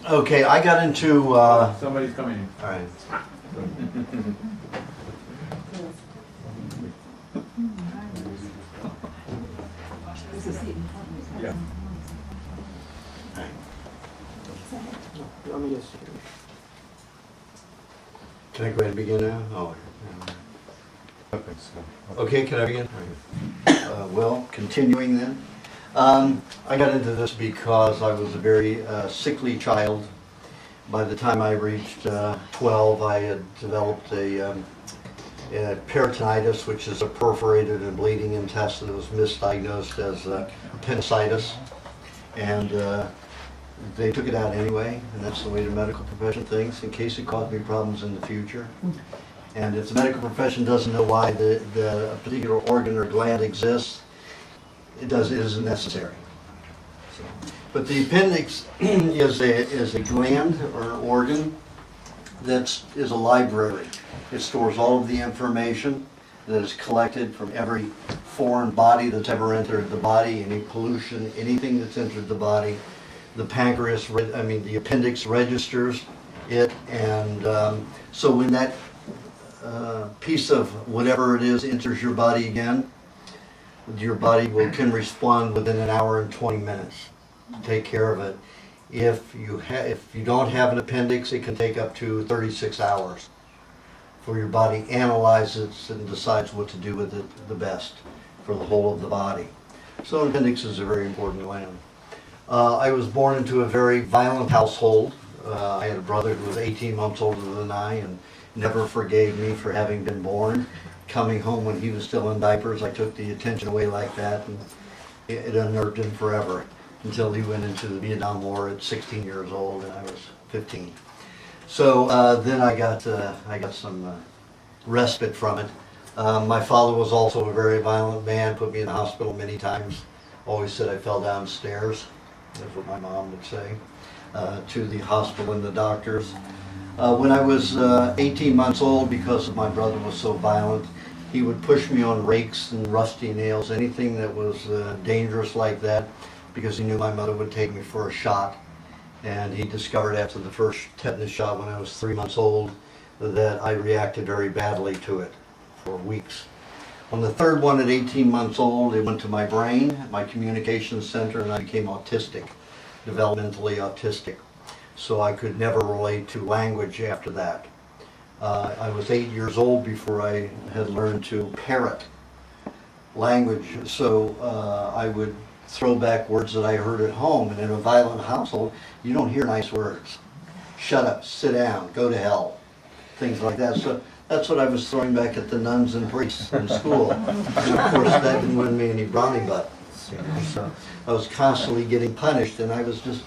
Okay, I got into, Somebody's coming in. all right. Yeah. Let me just. Can I go ahead and begin now? Oh. Okay, can I begin? Well, continuing then. I got into this because I was a very sickly child. By the time I reached 12, I had developed a peritonitis, which is a perforated and bleeding intestine that was misdiagnosed as appendicitis. And they took it out anyway, and that's the way the medical profession thinks, in case it caused me problems in the future. And if the medical profession doesn't know why the particular organ or gland exists, it isn't necessary. So, but the appendix is a gland or an organ that is a library. It stores all of the information that is collected from every foreign body that's ever entered the body, any pollution, anything that's entered the body. The pancreas, the appendix registers it, and so when that piece of whatever it is enters your body again, your body can respond within an hour and 20 minutes. Take care of it. If you don't have an appendix, it can take up to 36 hours for your body analyzes and decides what to do with it the best for the whole of the body. So an appendix is a very important gland. I was born into a very violent household. I had a brother who was 18 months older than I and never forgave me for having been born. Coming home when he was still in diapers, I took the attention away like that, and it unnerved him forever until he went into the Vietnam War at 16 years old and I was 15. So then I got some respite from it. My father was also a very violent man, put me in the hospital many times, always said I fell downstairs. That's what my mom would say, to the hospital and the doctors. When I was 18 months old, because my brother was so violent, he would push me on rakes and rusty nails, anything that was dangerous like that, because he knew my mother would take me for a shot. And he discovered after the first tetanus shot when I was 3 months old that I reacted very badly to it for weeks. On the third one at 18 months old, it went to my brain, my communications center, and I became autistic, developmentally autistic. So I could never relate to language after that. I was 8 years old before I had learned to parrot language. So I would throw back words that I heard at home, and in a violent household, you don't hear nice words. Shut up, sit down, go to hell, things like that. So that's what I was throwing back at the nuns and priests in school. And of course, that didn't win me any brownie buttons. So I was constantly getting punished, and I was just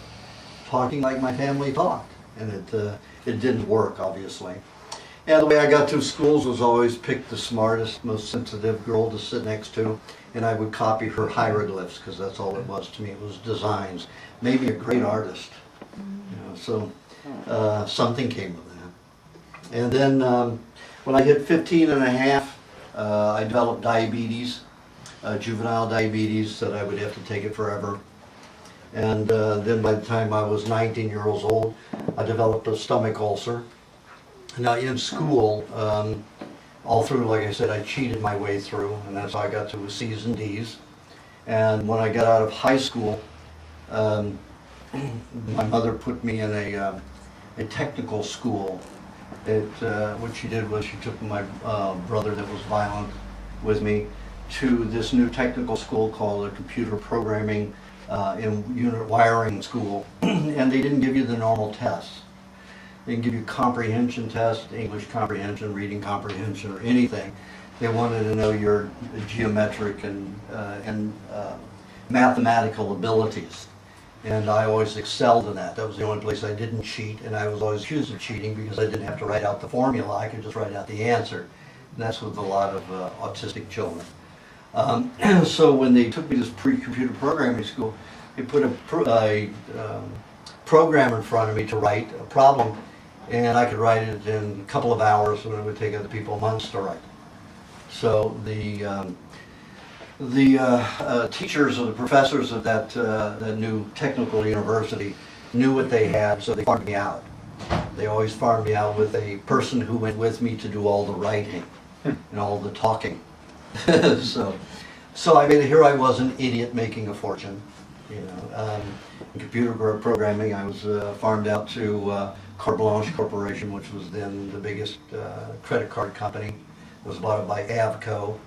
talking like my family talked, and it didn't work, obviously. And the way I got through schools was always pick the smartest, most sensitive girl to sit next to, and I would copy her hieroglyphs, because that's all it was to me. It was designs. Maybe a great artist. So something came of that. And then when I hit 15 and a half, I developed diabetes, juvenile diabetes, that I would have to take it forever. And then by the time I was 19 years old, I developed a stomach ulcer. Now in school, all through, like I said, I cheated my way through, and that's how I got to C's and D's. And when I got out of high school, my mother put me in a technical school. What she did was she took my brother that was violent with me to this new technical school called a computer programming in unit wiring school, and they didn't give you the normal tests. They didn't give you comprehension tests, English comprehension, reading comprehension, or anything. They wanted to know your geometric and mathematical abilities. And I always excelled in that. That was the only place I didn't cheat, and I was always accused of cheating because I didn't have to write out the formula, I could just write out the answer. And that's with a lot of autistic children. So when they took me to this pre-computer programming school, they put a program in front of me to write a problem, and I could write it in a couple of hours when it would take other people months to write. So the teachers or the professors of that new technical university knew what they had, so they farmed me out. They always farmed me out with a person who went with me to do all the writing and all the talking. So here I was, an idiot making a fortune. In computer programming, I was farmed out to Carte Blanche Corporation, which was then the biggest credit card company. It was bought by Avco.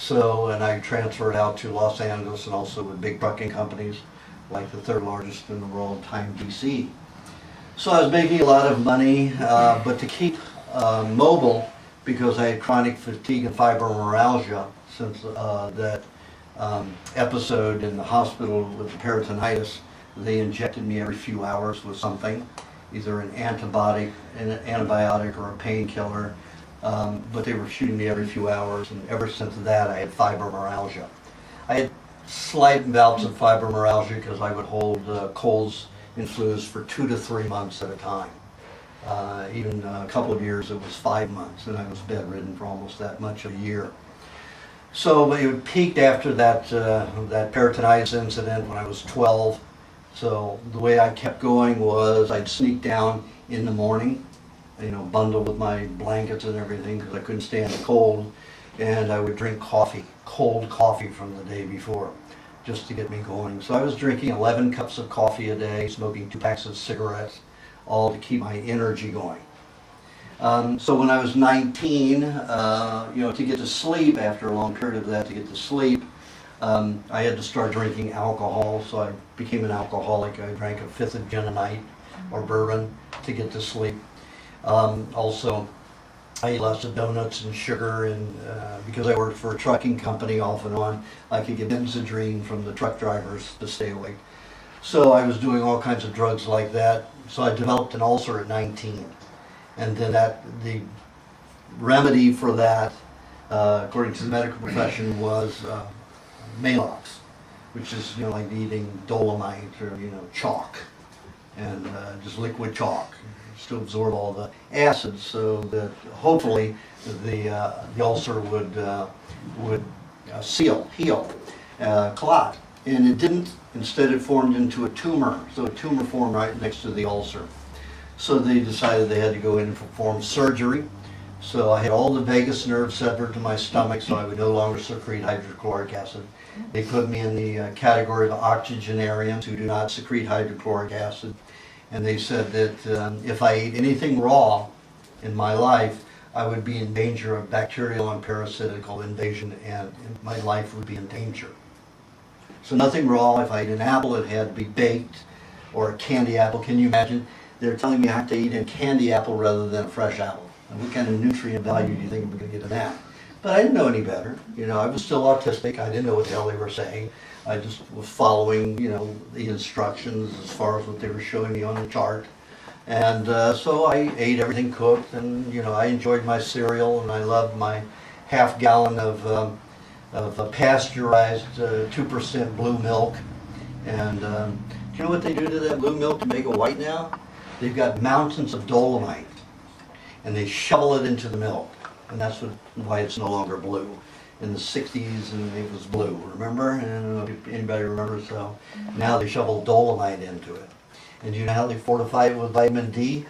And I transferred out to Los Angeles and also with big trucking companies, like the third largest in the world, Time DC. So I was making a lot of money, but to keep mobile, because I had chronic fatigue and fibromyalgia since that episode in the hospital with the peritonitis, they injected me every few hours with something, either an antibiotic or a painkiller, but they were shooting me every few hours, and ever since that I had fibromyalgia. I had slight bouts of fibromyalgia because I would hold colds and flus for 2 to 3 months at a time. Even a couple of years it was 5 months, and I was bedridden for almost that much of a year. So it peaked after that peritonitis incident when I was 12. So the way I kept going was I'd sneak down in the morning, bundle with my blankets and everything because I couldn't stand the cold, and I would drink coffee, cold coffee from the day before, just to get me going. So I was drinking 11 cups of coffee a day, smoking 2 packs of cigarettes, all to keep my energy going. So when I was 19, to get to sleep, after a long period of that, to get to sleep, I had to start drinking alcohol, so I became an alcoholic. I drank a fifth of gin a night, or bourbon, to get to sleep. Also, I ate lots of donuts and sugar, and because I worked for a trucking company off and on, I could get Benzedrine from the truck drivers to stay awake. So I was doing all kinds of drugs like that. So I developed an ulcer at 19. And then the remedy for that, according to the medical profession, was Maalox, which is like eating dolomite or chalk, and just liquid chalk, just to absorb all the acids, so that hopefully the ulcer would heal, clot. And it didn't. Instead, it formed into a tumor. So a tumor formed right next to the ulcer. So they decided they had to go in and perform surgery. So I had all the vagus nerve severed to my stomach, so I would no longer secrete hydrochloric acid. They put me in the category of octogenarians who do not secrete hydrochloric acid. And they said that if I ate anything raw in my life, I would be in danger of bacterial and parasitical invasion, and my life would be in danger. So nothing raw. If I ate an apple, it had to be baked, or a candy apple. Can you imagine? They're telling me I have to eat a candy apple rather than a fresh apple. And what kind of nutrient value do you think I'm going to get in that? But I didn't know any better. I was still autistic. I didn't know what the hell they were saying. I just was following, the instructions as far as what they were showing me on the chart. And so I ate everything cooked, and I enjoyed my cereal, and I loved my half gallon of pasteurized 2% blue milk. And do you know what they do to that blue milk to make it white now? They've got mountains of dolomite, and they shovel it into the milk, and that's why it's no longer blue. In the 60s, and it was blue, remember? I don't know if anybody remembers. So now they shovel dolomite into it. And do you know how they fortify it with vitamin D?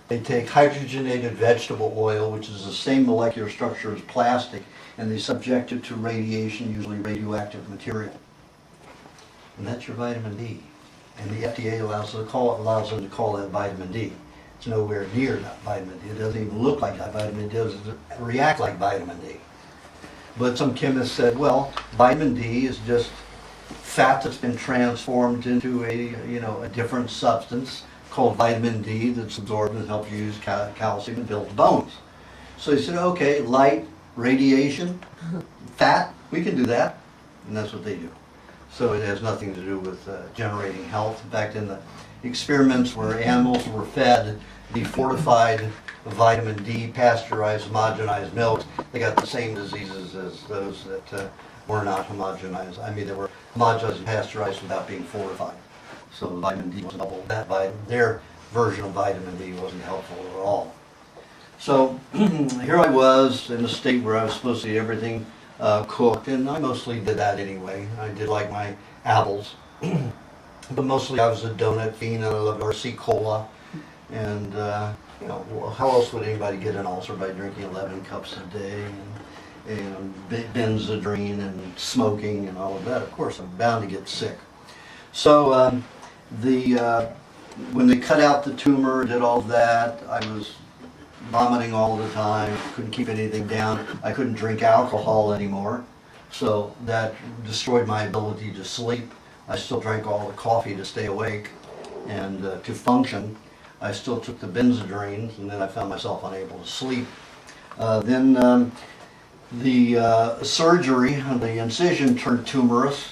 They take hydrogenated vegetable oil, which is the same molecular structure as plastic, and they subject it to radiation, usually radioactive material. And that's your vitamin D. And the FDA allows them to call that vitamin D. It's nowhere near that vitamin D. It doesn't even look like that vitamin D. It doesn't react like vitamin D. But some chemists said, well, vitamin D is just fat that's been transformed into a different substance called vitamin D that's absorbed and helps you use calcium and builds bones. So they said, okay, light, radiation, fat, we can do that. And that's what they do. So it has nothing to do with generating health. In fact, in the experiments where animals were fed the fortified vitamin D, pasteurized, homogenized milks, they got the same diseases as those that were not homogenized. I mean, they were homogenized and pasteurized without being fortified. So the vitamin D wasn't helpful. Their version of vitamin D wasn't helpful at all. So here I was in a state where I was supposed to eat everything cooked, and I mostly did that anyway. I did like my apples. But mostly I was a donut fiend, and I loved RC Cola. And, you know, how else would anybody get an ulcer by drinking 11 cups a day and Benzedrine and smoking and all of that? Of course, I'm bound to get sick. So when they cut out the tumor, did all of that, I was vomiting all the time, couldn't keep anything down. I couldn't drink alcohol anymore, so that destroyed my ability to sleep. I still drank all the coffee to stay awake and to function. I still took the Benzedrines, and then I found myself unable to sleep. Then the surgery, the incision turned tumorous,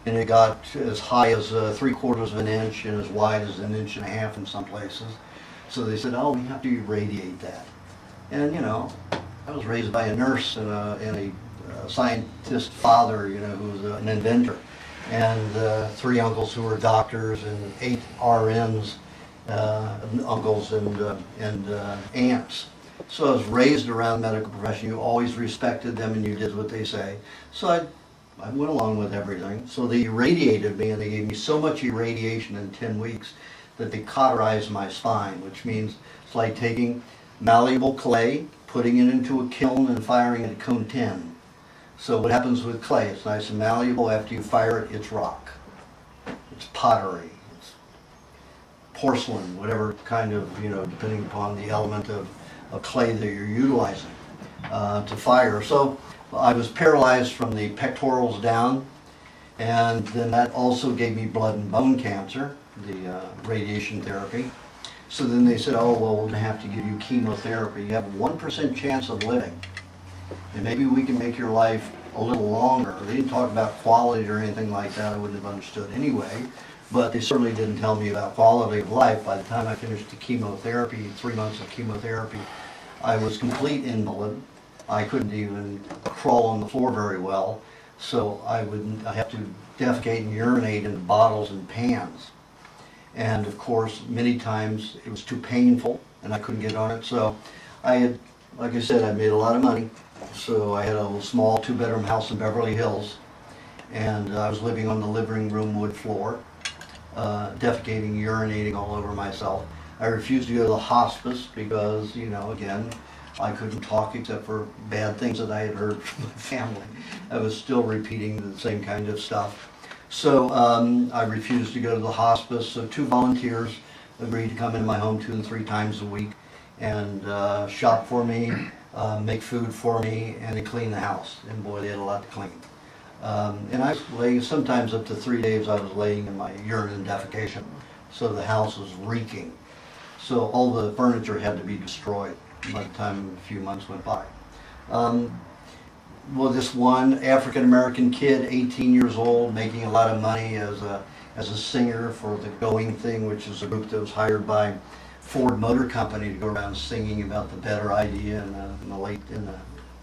and it got as high as 3/4 of an inch and as wide as 1.5 inches in some places. So they said, oh, we have to irradiate that. And, you know, I was raised by a nurse and a scientist father, you know, who was an inventor, and 3 uncles who were doctors, and 8 RNs, uncles and aunts. So I was raised around the medical profession. You always respected them and you did what they say. So I went along with everything. So they irradiated me, and they gave me so much irradiation in 10 weeks that they cauterized my spine, which means it's like taking malleable clay, putting it into a kiln and firing it at cone 10. So what happens with clay? It's nice and malleable. After you fire it, it's rock. It's pottery. It's porcelain, whatever kind of, you know, depending upon the element of clay that you're utilizing to fire. So I was paralyzed from the pectorals down, and then that also gave me blood and bone cancer, the radiation therapy. So then they said, oh, well, we're going to have to give you chemotherapy. You have a 1% chance of living, and maybe we can make your life a little longer. They didn't talk about quality or anything like that. I wouldn't have understood anyway, but they certainly didn't tell me about quality of life. By the time I finished the chemotherapy, 3 months of chemotherapy, I was complete invalid. I couldn't even crawl on the floor very well, so I have to defecate and urinate in bottles and pans. And of course, many times it was too painful and I couldn't get on it. So I had, like I said, I made a lot of money. So I had a little small 2-bedroom house in Beverly Hills, and I was living on the living room wood floor, defecating, urinating all over myself. I refused to go to the hospice because, you know, again, I couldn't talk except for bad things that I had heard from my family. I was still repeating the same kind of stuff. So I refused to go to the hospice. So 2 volunteers agreed to come into my home 2 and 3 times a week and shop for me, make food for me, and they clean the house. And boy, they had a lot to clean. And I was laying, sometimes up to 3 days I was laying in my urine and defecation. So the house was reeking. So all the furniture had to be destroyed by the time a few months went by. Well, this one African-American kid, 18 years old, making a lot of money as a singer for the Going Thing, which is a group that was hired by Ford Motor Company to go around singing about the better idea in the late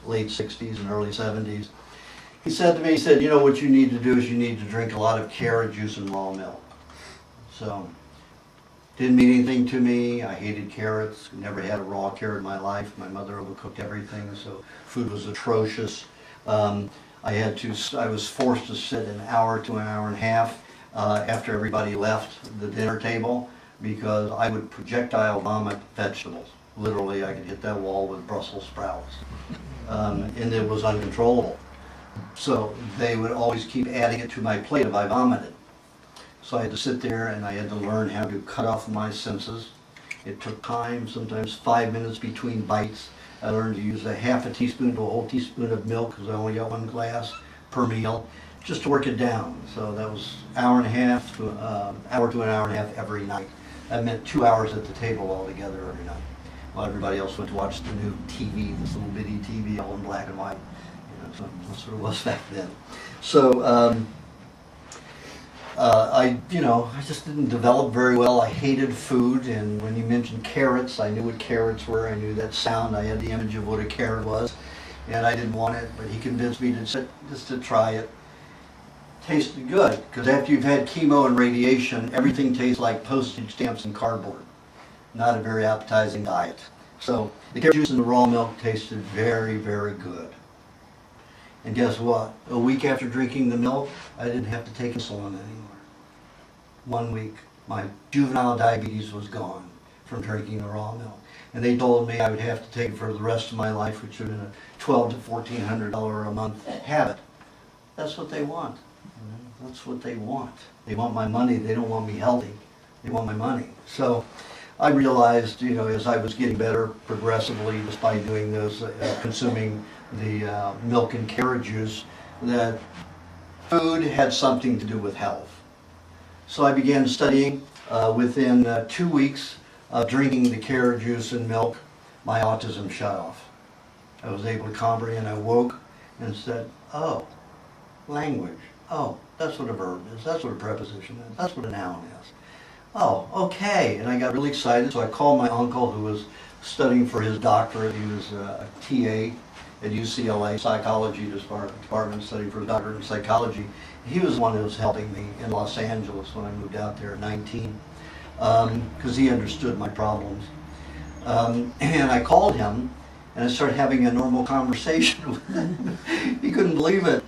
60s and early 70s. He said to me, he said, you know what you need to do is you need to drink a lot of carrot juice and raw milk. So, didn't mean anything to me. I hated carrots. Never had a raw carrot in my life. My mother overcooked everything, so food was atrocious. I was forced to sit an hour to an hour and a half after everybody left the dinner table because I would projectile vomit vegetables. Literally, I could hit that wall with Brussels sprouts, and it was uncontrollable. So they would always keep adding it to my plate if I vomited. So I had to sit there and I had to learn how to cut off my senses. It took time, sometimes 5 minutes between bites. I learned to use a half a teaspoon to a whole teaspoon of milk because I only got 1 glass per meal, just to work it down. So that was hour to an hour and a half every night. That meant 2 hours at the table altogether every night, while everybody else went to watch the new TV, this little bitty TV, all in black and white. You know, so that's what it was back then. So I just didn't develop very well. I hated food, and when you mentioned carrots, I knew what carrots were. I knew that sound. I had the image of what a carrot was, and I didn't want it, but he convinced me just to try it. Tasted good, because after you've had chemo and radiation, everything tastes like postage stamps and cardboard. Not a very appetizing diet. So the carrot juice and the raw milk tasted very, very good. And guess what? A week after drinking the milk, I didn't have to take insulin anymore. 1 week, my juvenile diabetes was gone from drinking the raw milk. And they told me I would have to take it for the rest of my life, which would have been a $1,200 to $1,400 a month habit. That's what they want. That's what they want. They want my money. They don't want me healthy. They want my money. So I realized, as I was getting better progressively, just by doing those, consuming the milk and carrot juice, that food had something to do with health. So I began studying. Within 2 weeks of drinking the carrot juice and milk, my autism shut off. I was able to comprehend. I woke and said, oh, language. Oh, that's what a verb is. That's what a preposition is. That's what a noun is. Oh, okay. And I got really excited, so I called my uncle who was studying for his doctorate. He was a TA at UCLA, psychology department, studying for a doctorate in psychology. He was the one who was helping me in Los Angeles when I moved out there at 19, because he understood my problems. And I called him, and I started having a normal conversation with him. He couldn't believe it.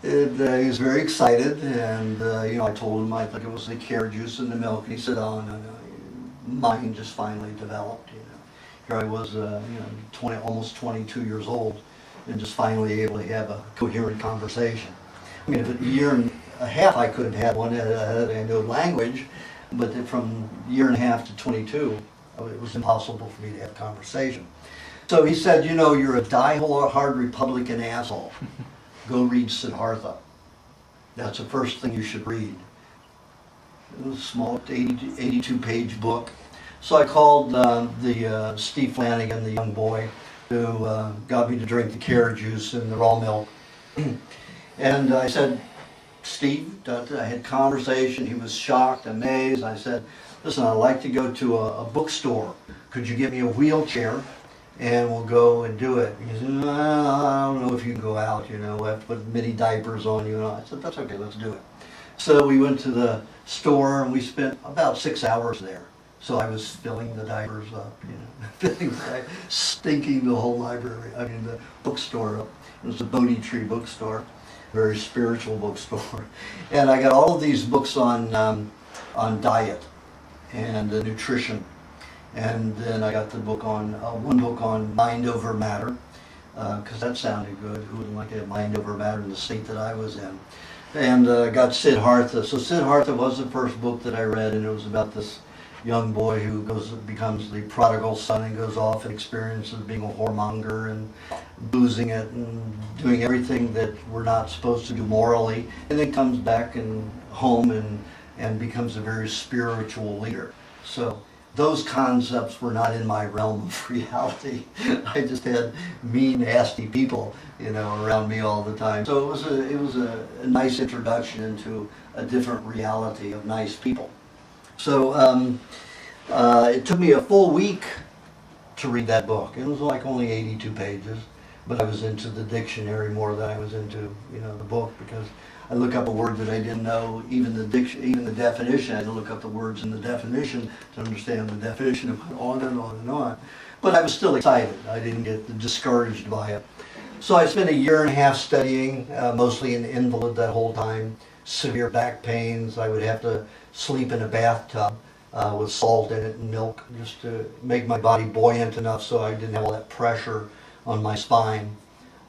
He was very excited, and I told him I think it was the carrot juice and the milk, and he said, "Oh no, mine just finally developed." Here I was, almost 22 years old, and just finally able to have a coherent conversation. I mean, if a year and a half I could have had one, I knew language, but from a year and a half to 22, it was impossible for me to have a conversation. So he said, "You're a die-hard Republican asshole. Go read Siddhartha. That's the first thing you should read." It was a small 82-page book. So I called Steve Flanagan, the young boy, who got me to drink the carrot juice and the raw milk. And I said, "Steve," I had a conversation. He was shocked, amazed. I said, "Listen, I'd like to go to a bookstore. Could you get me a wheelchair? And we'll go and do it." He said, "Well, I don't know if you can go out, we'll have to put mini diapers on you." And I said, "That's okay, let's do it." So we went to the store and we spent about 6 hours there. So I was filling the diapers up, stinking the whole the bookstore up. It was a Bodhi Tree bookstore, very spiritual bookstore. And I got all of these books on diet and nutrition. And then I got the book one book on mind over matter, because that sounded good. Who wouldn't like to have mind over matter in the state that I was in? And got Siddhartha. So Siddhartha was the first book that I read, and it was about this young boy who becomes the prodigal son and goes off and experiences being a whoremonger and boozing it and doing everything that we're not supposed to do morally, and then comes back and home and becomes a very spiritual leader. So those concepts were not in my realm of reality. I just had mean, nasty people, around me all the time. So it was a nice introduction into a different reality of nice people. So it took me a full week to read that book. It was like only 82 pages, but I was into the dictionary more than I was into, the book, because I look up a word that I didn't know, even the definition. I had to look up the words in the definition to understand the definition, and went on and on and on. But I was still excited. I didn't get discouraged by it. So I spent a year and a half studying, mostly an invalid that whole time, severe back pains. I would have to sleep in a bathtub with salt in it and milk, just to make my body buoyant enough so I didn't have all that pressure on my spine.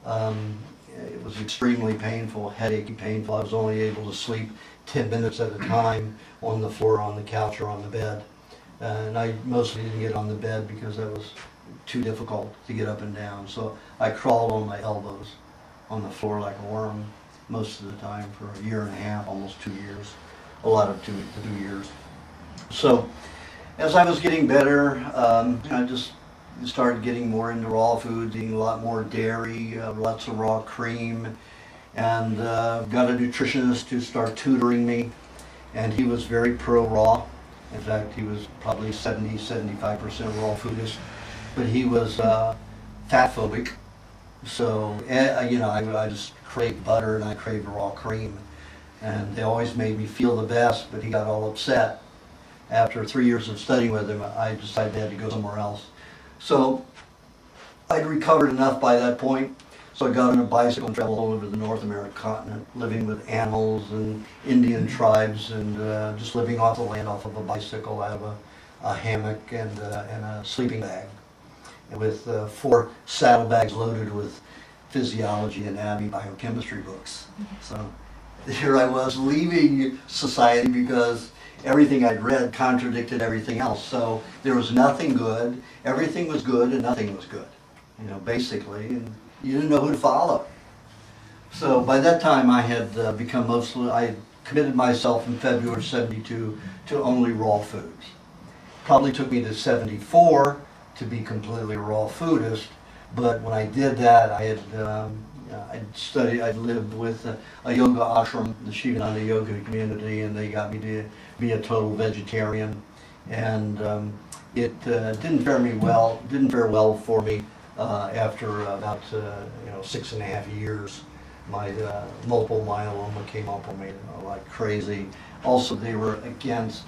It was extremely painful, headachy painful. I was only able to sleep 10 minutes at a time on the floor, on the couch, or on the bed. And I mostly didn't get on the bed because that was too difficult to get up and down. So I crawled on my elbows on the floor like a worm most of the time for a year and a half, almost 2 years. A lot of 2 years. So as I was getting better, I just started getting more into raw foods, eating a lot more dairy, lots of raw cream, and got a nutritionist to start tutoring me, and he was very pro-raw. In fact, he was probably 75% raw foodist, but he was fat phobic. So, I just craved butter and I craved raw cream, and they always made me feel the best, but he got all upset. After 3 years of studying with him, I decided I had to go somewhere else. So I'd recovered enough by that point, So I got on a bicycle and traveled all over the North American continent, living with animals and Indian tribes, and just living off the land off of a bicycle, out of a hammock and a sleeping bag, with 4 saddlebags loaded with physiology, anatomy, biochemistry books. So here I was leaving society because everything I'd read contradicted everything else. So there was nothing good, everything was good, and nothing was good, basically. And you didn't know who to follow. So by that time I had I had committed myself in February '72 to only raw foods. Probably took me to '74 to be completely raw foodist, but when I did that, I'd lived with a yoga ashram, the Shivananda yoga community, and they got me to be a total vegetarian. And it didn't fare well for me after about 6.5 years. My multiple myeloma came up on me like crazy. Also, they were against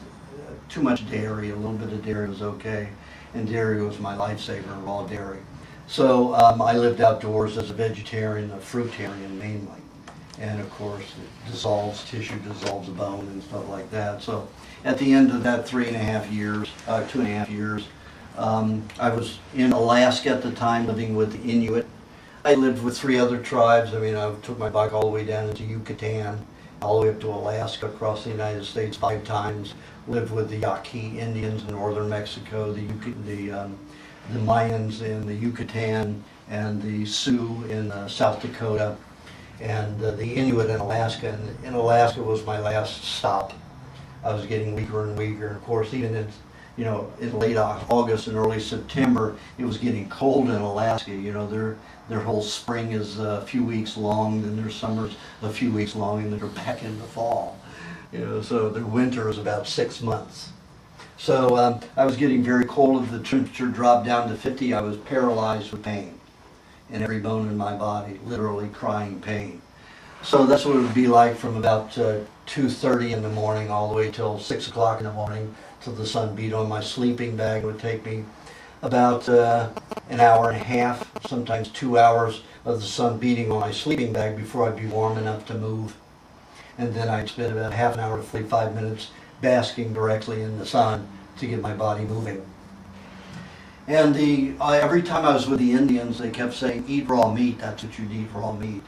too much dairy. A little bit of dairy was okay, and dairy was my lifesaver, raw dairy. So I lived outdoors as a vegetarian, a fruitarian mainly. And of course, it dissolves tissue, dissolves bone and stuff like that. So at the end of that 2.5 years, I was in Alaska at the time, living with the Inuit. I lived with 3 other tribes. I mean, I took my bike all the way down into Yucatan, all the way up to Alaska, across the United States 5 times. Lived with the Yaqui Indians in northern Mexico, the Mayans in the Yucatan, and the Sioux in South Dakota, and the Inuit in Alaska. And in Alaska was my last stop. I was getting weaker and weaker. And of course, even in late August and early September, it was getting cold in Alaska. Their whole spring is a few weeks long, and their summer's a few weeks long, and they're back in the fall. So their winter is about 6 months. So I was getting very cold. As the temperature dropped down to 50, I was paralyzed with pain in every bone in my body, literally crying pain. So that's what it would be like from about 2:30 in the morning all the way till 6 o'clock in the morning till the sun beat on my sleeping bag. It would take me about an hour and a half, sometimes 2 hours of the sun beating on my sleeping bag before I'd be warm enough to move. And then I'd spend about half an hour to 45 minutes basking directly in the sun to get my body moving. And every time I was with the Indians, they kept saying, eat raw meat, that's what you need, raw meat.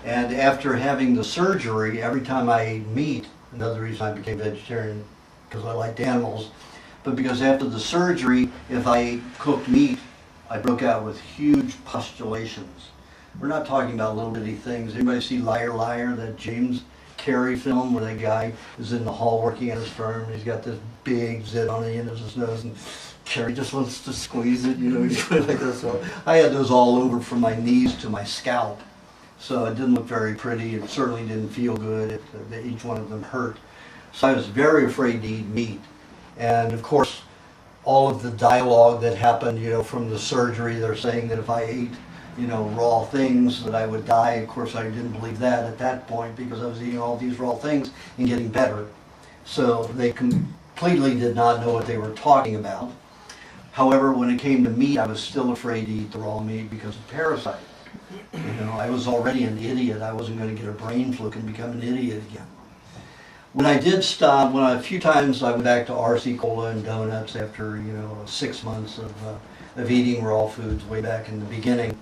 And after having the surgery, every time I ate meat, another reason I became vegetarian, because I liked animals, but because after the surgery, if I ate cooked meat, I broke out with huge pustulations. We're not talking about little bitty things. Anybody see Liar Liar, that James Carey film where that guy is in the hall working at his firm, and he's got this big zit on the end of his nose, and Carey just wants to squeeze it, he's going like this. So I had those all over from my knees to my scalp. So it didn't look very pretty. It certainly didn't feel good. Each one of them hurt. So I was very afraid to eat meat. And of course, all of the dialogue that happened, from the surgery, they're saying that if I ate raw things that I would die. Of course, I didn't believe that at that point because I was eating all these raw things and getting better. So they completely did not know what they were talking about. However, when it came to meat, I was still afraid to eat the raw meat because of parasites. I was already an idiot. I wasn't going to get a brain fluke and become an idiot again. When I did stop, a few times I went back to RC Cola and donuts after 6 months of eating raw foods way back in the beginning.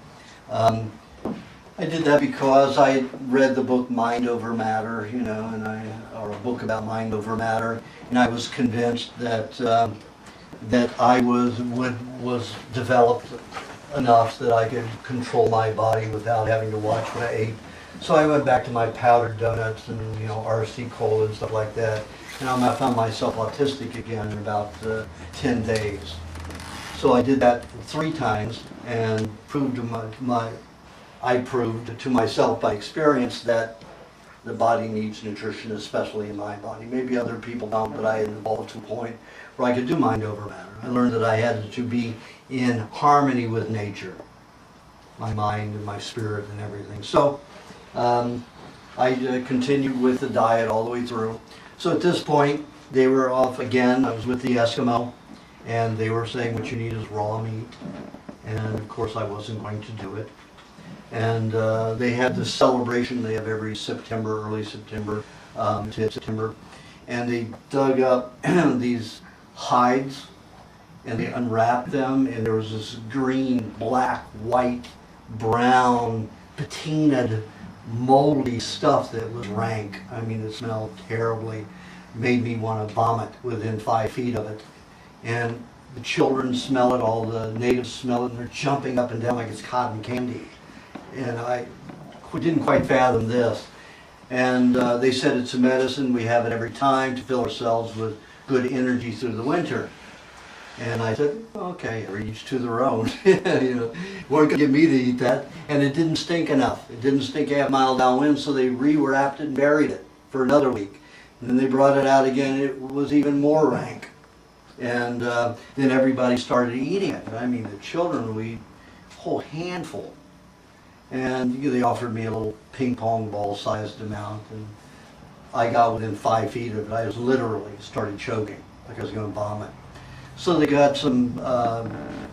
I did that because I had read the book Mind Over Matter, or a book about mind over matter, and I was convinced that that I was developed enough that I could control my body without having to watch what I ate. So I went back to my powdered donuts and RC Cola and stuff like that, and I found myself autistic again in about 10 days. So I did that 3 times and proved to myself by experience that the body needs nutrition, especially in my body. Maybe other people don't, but I had evolved to a point where I could do mind over matter. I learned that I had to be in harmony with nature, my mind and my spirit and everything. So I continued with the diet all the way through. So at this point, they were off again. I was with the Eskimo, and they were saying what you need is raw meat. And of course I wasn't going to do it. And they had this celebration they have every September, early September, to September. And they dug up these hides and they unwrapped them, and there was this green, black, white, brown, patinaed, moldy stuff that was rank. I mean, it smelled terribly, made me want to vomit within 5 feet of it. And the children smell it, all the natives smell it, and they're jumping up and down like it's cotton candy. And I didn't quite fathom this. And they said it's a medicine, we have it every time to fill ourselves with good energy through the winter. And I said, okay, each to their own. You know, weren't gonna get me to eat that. And it didn't stink enough. It didn't stink 1/2 mile downwind, so they re-wrapped it and buried it for another week. And then they brought it out again, it was even more rank. And then everybody started eating it. I mean, the children, we a whole handful. And they offered me a little ping pong ball sized amount, and I got within 5 feet of it. I was literally started choking, like I was gonna vomit. So they got some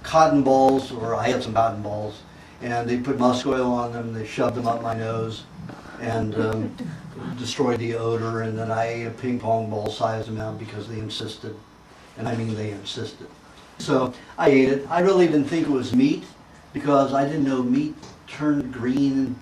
cotton balls, or I had some cotton balls, and they put musk oil on them, they shoved them up my nose, and destroyed the odor, and then I ate a ping pong ball sized amount because they insisted. And I mean they insisted. So I ate it. I really didn't think it was meat, because I didn't know meat turned green and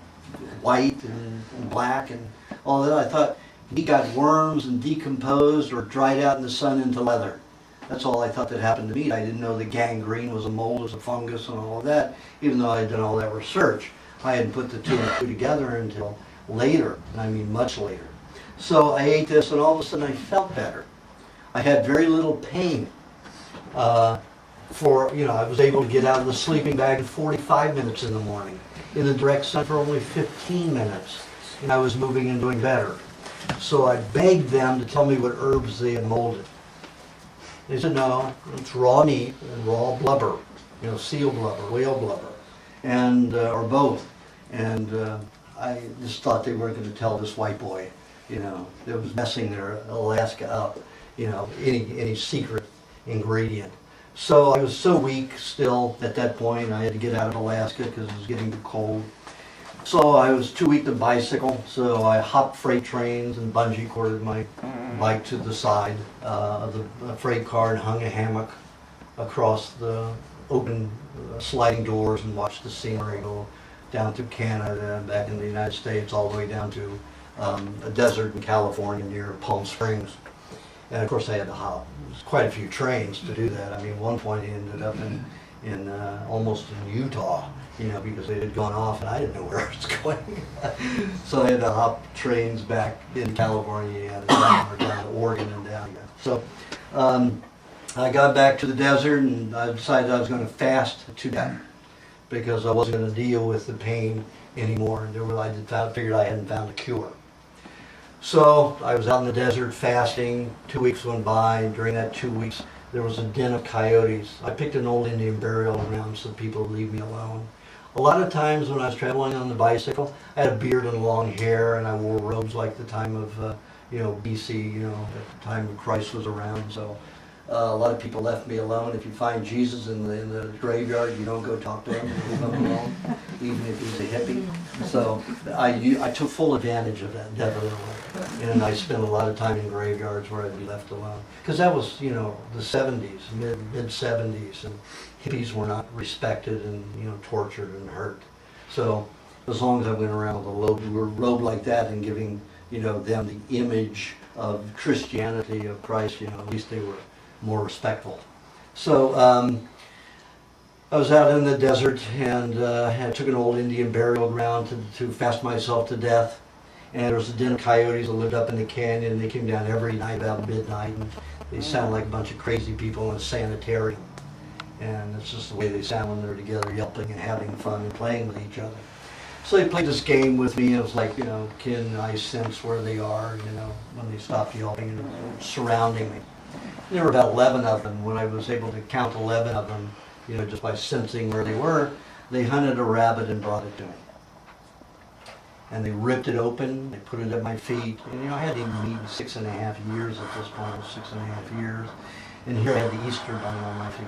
white and black and all that. I thought meat got worms and decomposed or dried out in the sun into leather. That's all I thought that happened to meat. I didn't know the gangrene was a mold, was a fungus and all of that, even though I had done all that research. I hadn't put the two and two together until later, and I mean much later. So I ate this, and all of a sudden I felt better. I had very little pain. I was able to get out of the sleeping bag in 45 minutes in the morning, in the direct sun for only 15 minutes, and I was moving and doing better. So I begged them to tell me what herbs they had molded. They said, no, it's raw meat and raw blubber, seal blubber, whale blubber, and or both. And I just thought they weren't going to tell this white boy, that was messing their Alaska up, any secret ingredient. So I was so weak still at that point. I had to get out of Alaska because it was getting too cold. So I was too weak to bicycle, so I hopped freight trains and bungee corded my bike to the side of the freight car and hung a hammock across the open sliding doors and watched the scenery go down through Canada and back in the United States, all the way down to a desert in California near Palm Springs. And of course I had to hop quite a few trains to do that. I mean, at one point I ended up in almost in Utah, because they had gone off and I didn't know where I was going. So I had to hop trains back in California and down to Oregon and down again. So I got back to the desert and I decided I was going to fast to death because I wasn't going to deal with the pain anymore. And I figured I hadn't found a cure. So I was out in the desert fasting. 2 weeks went by, and during that 2 weeks there was a den of coyotes. I picked an old Indian burial ground so people would leave me alone. A lot of times when I was traveling on the bicycle, I had a beard and long hair, and I wore robes like the time of BC, at the time Christ was around. So a lot of people left me alone. If you find Jesus in the graveyard, you don't go talk to him. Leave him alone, even if he's a hippie. So I took full advantage of that, definitely. And I spent a lot of time in graveyards where I'd be left alone. Because that was, the 70s, mid-70s, and hippies were not respected and, tortured and hurt. So as long as I went around with a robe like that and giving, them the image of Christianity, of Christ, at least they were more respectful. So I was out in the desert and I took an old Indian burial ground to fast myself to death. And there was a den of coyotes that lived up in the canyon, and they came down every night about midnight, and they sounded like a bunch of crazy people in a sanitarium. And it's just the way they sound when they're together, yelping and having fun and playing with each other. So they played this game with me. It was like, can I sense where they are, when they stopped yelping and surrounding me. And there were about 11 of them. When I was able to count 11 of them, just by sensing where they were, they hunted a rabbit and brought it to me. And they ripped it open, they put it at my feet. And I hadn't even eaten 6.5 years at this point, 6.5 years. And here I had the Easter bunny on my feet,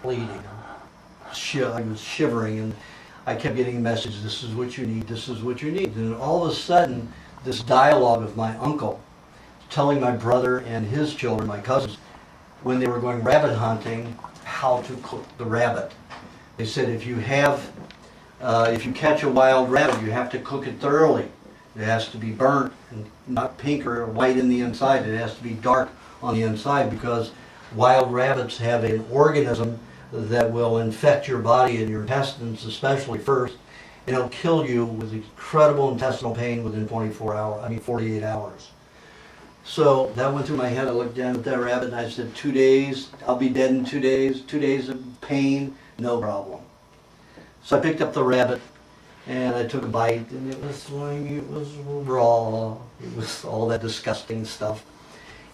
bleeding. I was shivering, and I kept getting a message, this is what you need, this is what you need. And all of a sudden, this dialogue of my uncle telling my brother and his children, my cousins, when they were going rabbit hunting, how to cook the rabbit. They said if you catch a wild rabbit, you have to cook it thoroughly. It has to be burnt and not pink or white in the inside. It has to be dark on the inside because wild rabbits have an organism that will infect your body and your intestines, especially first. It'll kill you with incredible intestinal pain within 48 hours. So that went through my head. I looked down at that rabbit and I said, 2 days, I'll be dead in 2 days. 2 days of pain, no problem. So I picked up the rabbit and I took a bite and it was slimy, it was raw, it was all that disgusting stuff.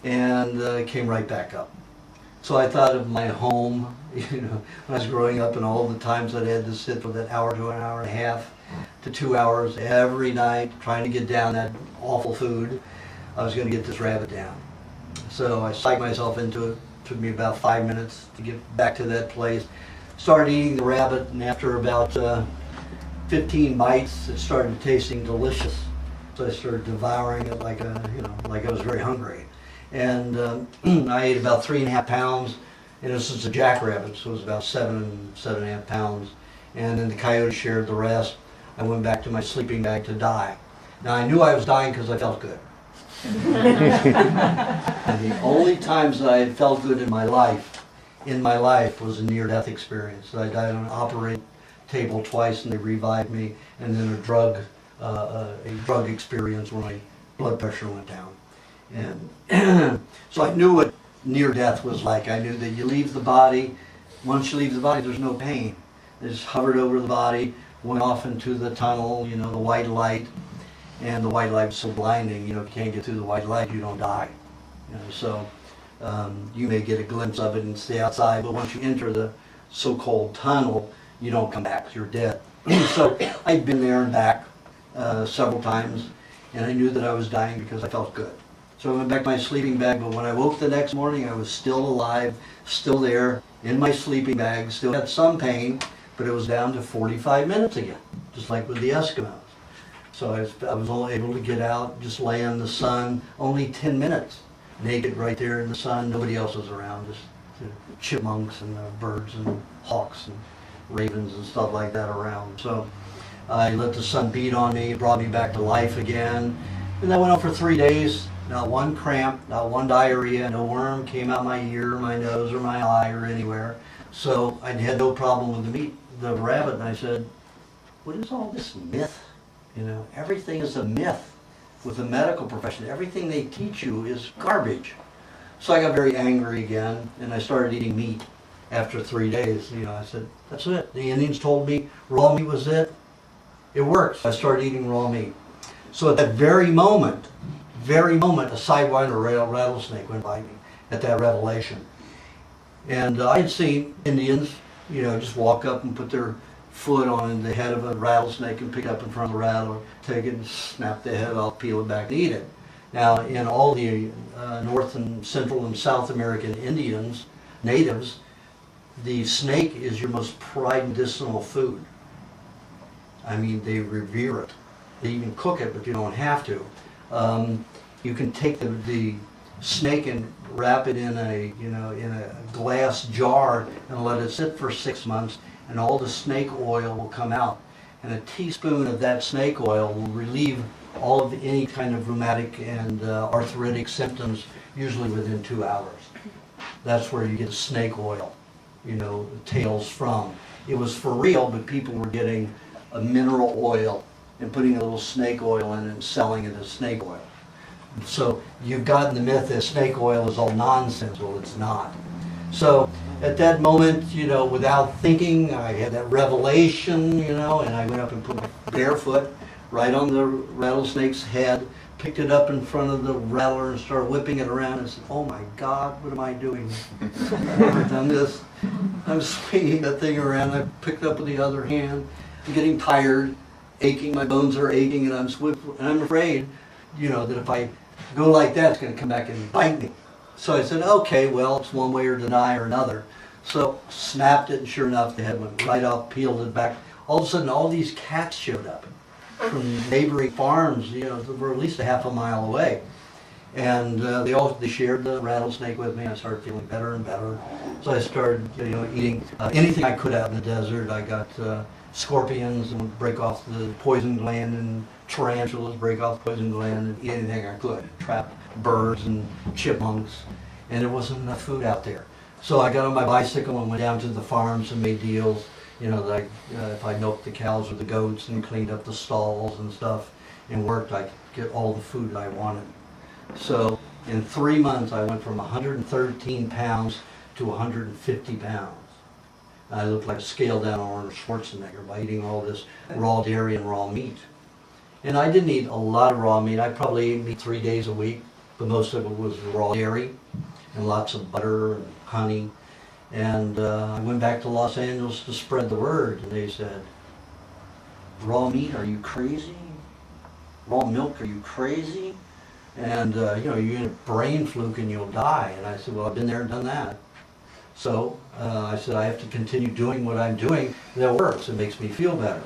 And it came right back up. So I thought of my home, when I was growing up and all the times that I had to sit for that hour to an hour and a half to 2 hours every night trying to get down that awful food. I was going to get this rabbit down. So I psyched myself into it. It took me about 5 minutes to get back to that place. Started eating the rabbit, and after about 15 bites, it started tasting delicious. So I started devouring it like I was very hungry. And I ate about 3.5 pounds, and this is a jackrabbit, so it was about 7.5 pounds. And then the coyote shared the rest. I went back to my sleeping bag to die. Now I knew I was dying because I felt good. And the only times that I had felt good in my life was a near-death experience. I died on an operating table twice, and they revived me, and then a drug experience where my blood pressure went down. And so I knew what near-death was like. I knew that you leave the body. Once you leave the body, there's no pain. It just hovered over the body, went off into the tunnel, the white light. And the white light is so blinding, if you can't get through the white light, you don't die. So you may get a glimpse of it and stay outside, but once you enter the so-called tunnel, you don't come back, you're dead. So I'd been there and back several times, and I knew that I was dying because I felt good. So I went back to my sleeping bag, but when I woke the next morning, I was still alive, still there, in my sleeping bag, still had some pain, but it was down to 45 minutes again, just like with the Eskimos. So I was only able to get out, just lay in the sun, only 10 minutes, naked right there in the sun. Nobody else was around, just the chipmunks and the birds and hawks and ravens and stuff like that around. So I let the sun beat on me, it brought me back to life again. And that went on for 3 days. Not one cramp, not one diarrhea, no worm came out my ear, my nose, or my eye, or anywhere. So I had no problem with the rabbit, and I said, what is all this myth? Everything is a myth with the medical profession. Everything they teach you is garbage. So I got very angry again, and I started eating meat after 3 days. I said, that's it. The Indians told me raw meat was it. It works. I started eating raw meat. So at that very moment, a sidewinder rattlesnake went by me at that revelation. And I had seen Indians, just walk up and put their foot on the head of a rattlesnake and pick it up in front of the rattle, take it and snap the head off, peel it back and eat it. Now, in all the North and Central and South American Indians, natives, the snake is your most prized medicinal food. I mean, they revere it. They even cook it, but you don't have to. You can take the snake and wrap it in a glass jar and let it sit for 6 months, and all the snake oil will come out. And a teaspoon of that snake oil will relieve all of any kind of rheumatic and arthritic symptoms, usually within 2 hours. That's where you get snake oil, tails from. It was for real, but people were getting a mineral oil and putting a little snake oil in it and selling it as snake oil. So you've gotten the myth that snake oil is all nonsense. Well, it's not. So at that moment, without thinking, I had that revelation, and I went up and put my barefoot right on the rattlesnake's head, picked it up in front of the rattler and started whipping it around and said, oh my God, what am I doing? I've never done this. I'm swinging that thing around. I picked it up with the other hand. I'm getting tired, aching, my bones are aching, and I'm afraid, that if I go like that, it's going to come back and bite me. So I said, okay, well, it's one way or deny or another. So snapped it, and sure enough, the head went right off, peeled it back all of a sudden all these cats showed up from neighboring farms, that were at least a half a mile away. And they shared the rattlesnake with me. I started feeling better and better. So I started, eating anything I could out in the desert. I got scorpions and break off the poison gland, and tarantulas, break off the poison gland, and eat anything I could. Trap birds and chipmunks, and there wasn't enough food out there. So I got on my bicycle and went down to the farms and made deals. Like if I milked the cows or the goats and cleaned up the stalls and stuff and worked, I could get all the food I wanted. So in 3 months, I went from 113 pounds to 150 pounds. I looked like a scaled down Arnold Schwarzenegger by eating all this raw dairy and raw meat. And I didn't eat a lot of raw meat. I probably ate meat 3 days a week, but most of it was raw dairy and lots of butter and honey. And I went back to Los Angeles to spread the word, and they said, "Raw meat, are you crazy? Raw milk, are you crazy? And you get a brain fluke and you'll die." And I said, "Well, I've been there and done that." So I said, "I have to continue doing what I'm doing that works. It makes me feel better."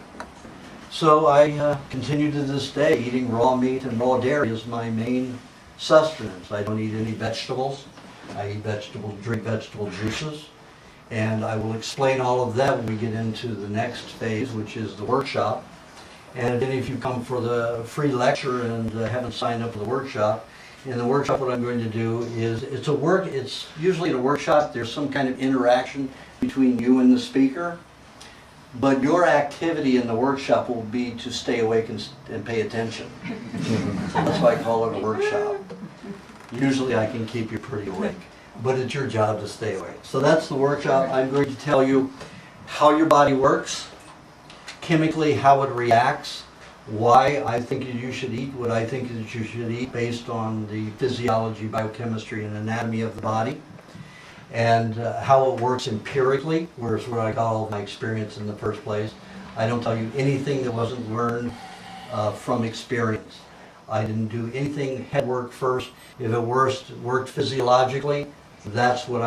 So I continue to this day eating raw meat and raw dairy as my main sustenance. I don't eat any vegetables. I eat vegetables, drink vegetable juices. And I will explain all of that when we get into the next phase, which is the workshop. And then if you come for the free lecture and haven't signed up for the workshop, in the workshop what I'm going to do is, it's usually in a workshop there's some kind of interaction between you and the speaker, but your activity in the workshop will be to stay awake and pay attention. So that's why I call it a workshop. Usually I can keep you pretty awake, but it's your job to stay awake. So that's the workshop. I'm going to tell you how your body works, chemically how it reacts, why I think that you should eat what I think that you should eat based on the physiology, biochemistry, and anatomy of the body, and how it works empirically, whereas what I got all of my experience in the first place. I don't tell you anything that wasn't learned from experience. I didn't do anything head work first. If it worked physiologically, that's what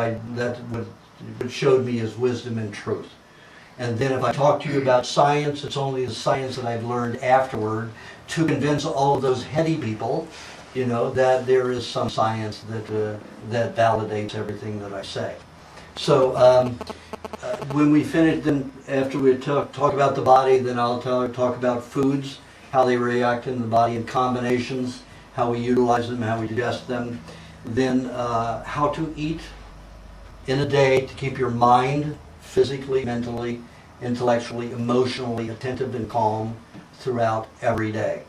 showed me as wisdom and truth. And then if I talk to you about science, it's only the science that I've learned afterward to convince all of those heady people, that there is some science that validates everything that I say. So when we finish, then after we talk about the body, then I'll talk about foods, how they react in the body in combinations, how we utilize them, how we digest them, then how to eat in a day to keep your mind physically, mentally, intellectually, emotionally attentive and calm throughout every day.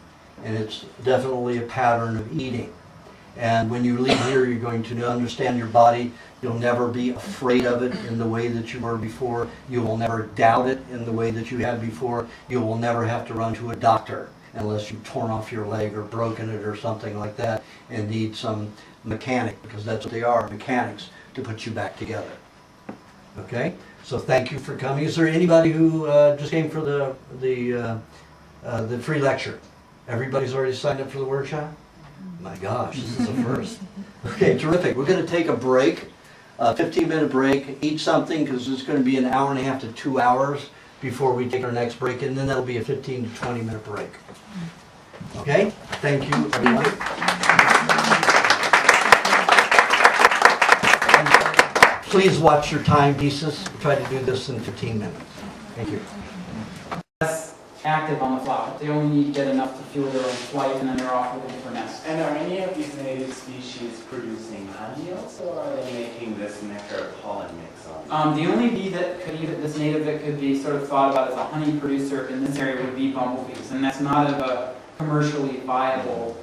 And it's definitely a pattern of eating. And when you leave here, you're going to understand your body. You'll never be afraid of it in the way that you were before. You will never doubt it in the way that you had before. You will never have to run to a doctor unless you've torn off your leg or broken it or something like that and need some mechanic, because that's what they are, mechanics, to put you back together. Okay? So thank you for coming. Is there anybody who just came for the free lecture? Everybody's already signed up for the workshop? My gosh, this is a first. Okay, terrific. We're going to take a break, a 15-minute break, eat something, because it's going to be an hour and a half to 2 hours before we take our next break, and then that'll be a 15 to 20-minute break. Okay? Thank you, everyone. Please watch your timepieces. We'll try to do this in 15 minutes. Thank you. Less active on the flower. They only need to get enough to fuel their own flight, and then they're off looking for nests. And are any of these native species producing honey also, or are they making this nectar pollen mix on? The only bee that could eat this native that could be sort of thought about as a honey producer in this area would be bumblebees, and that's not of a commercially viable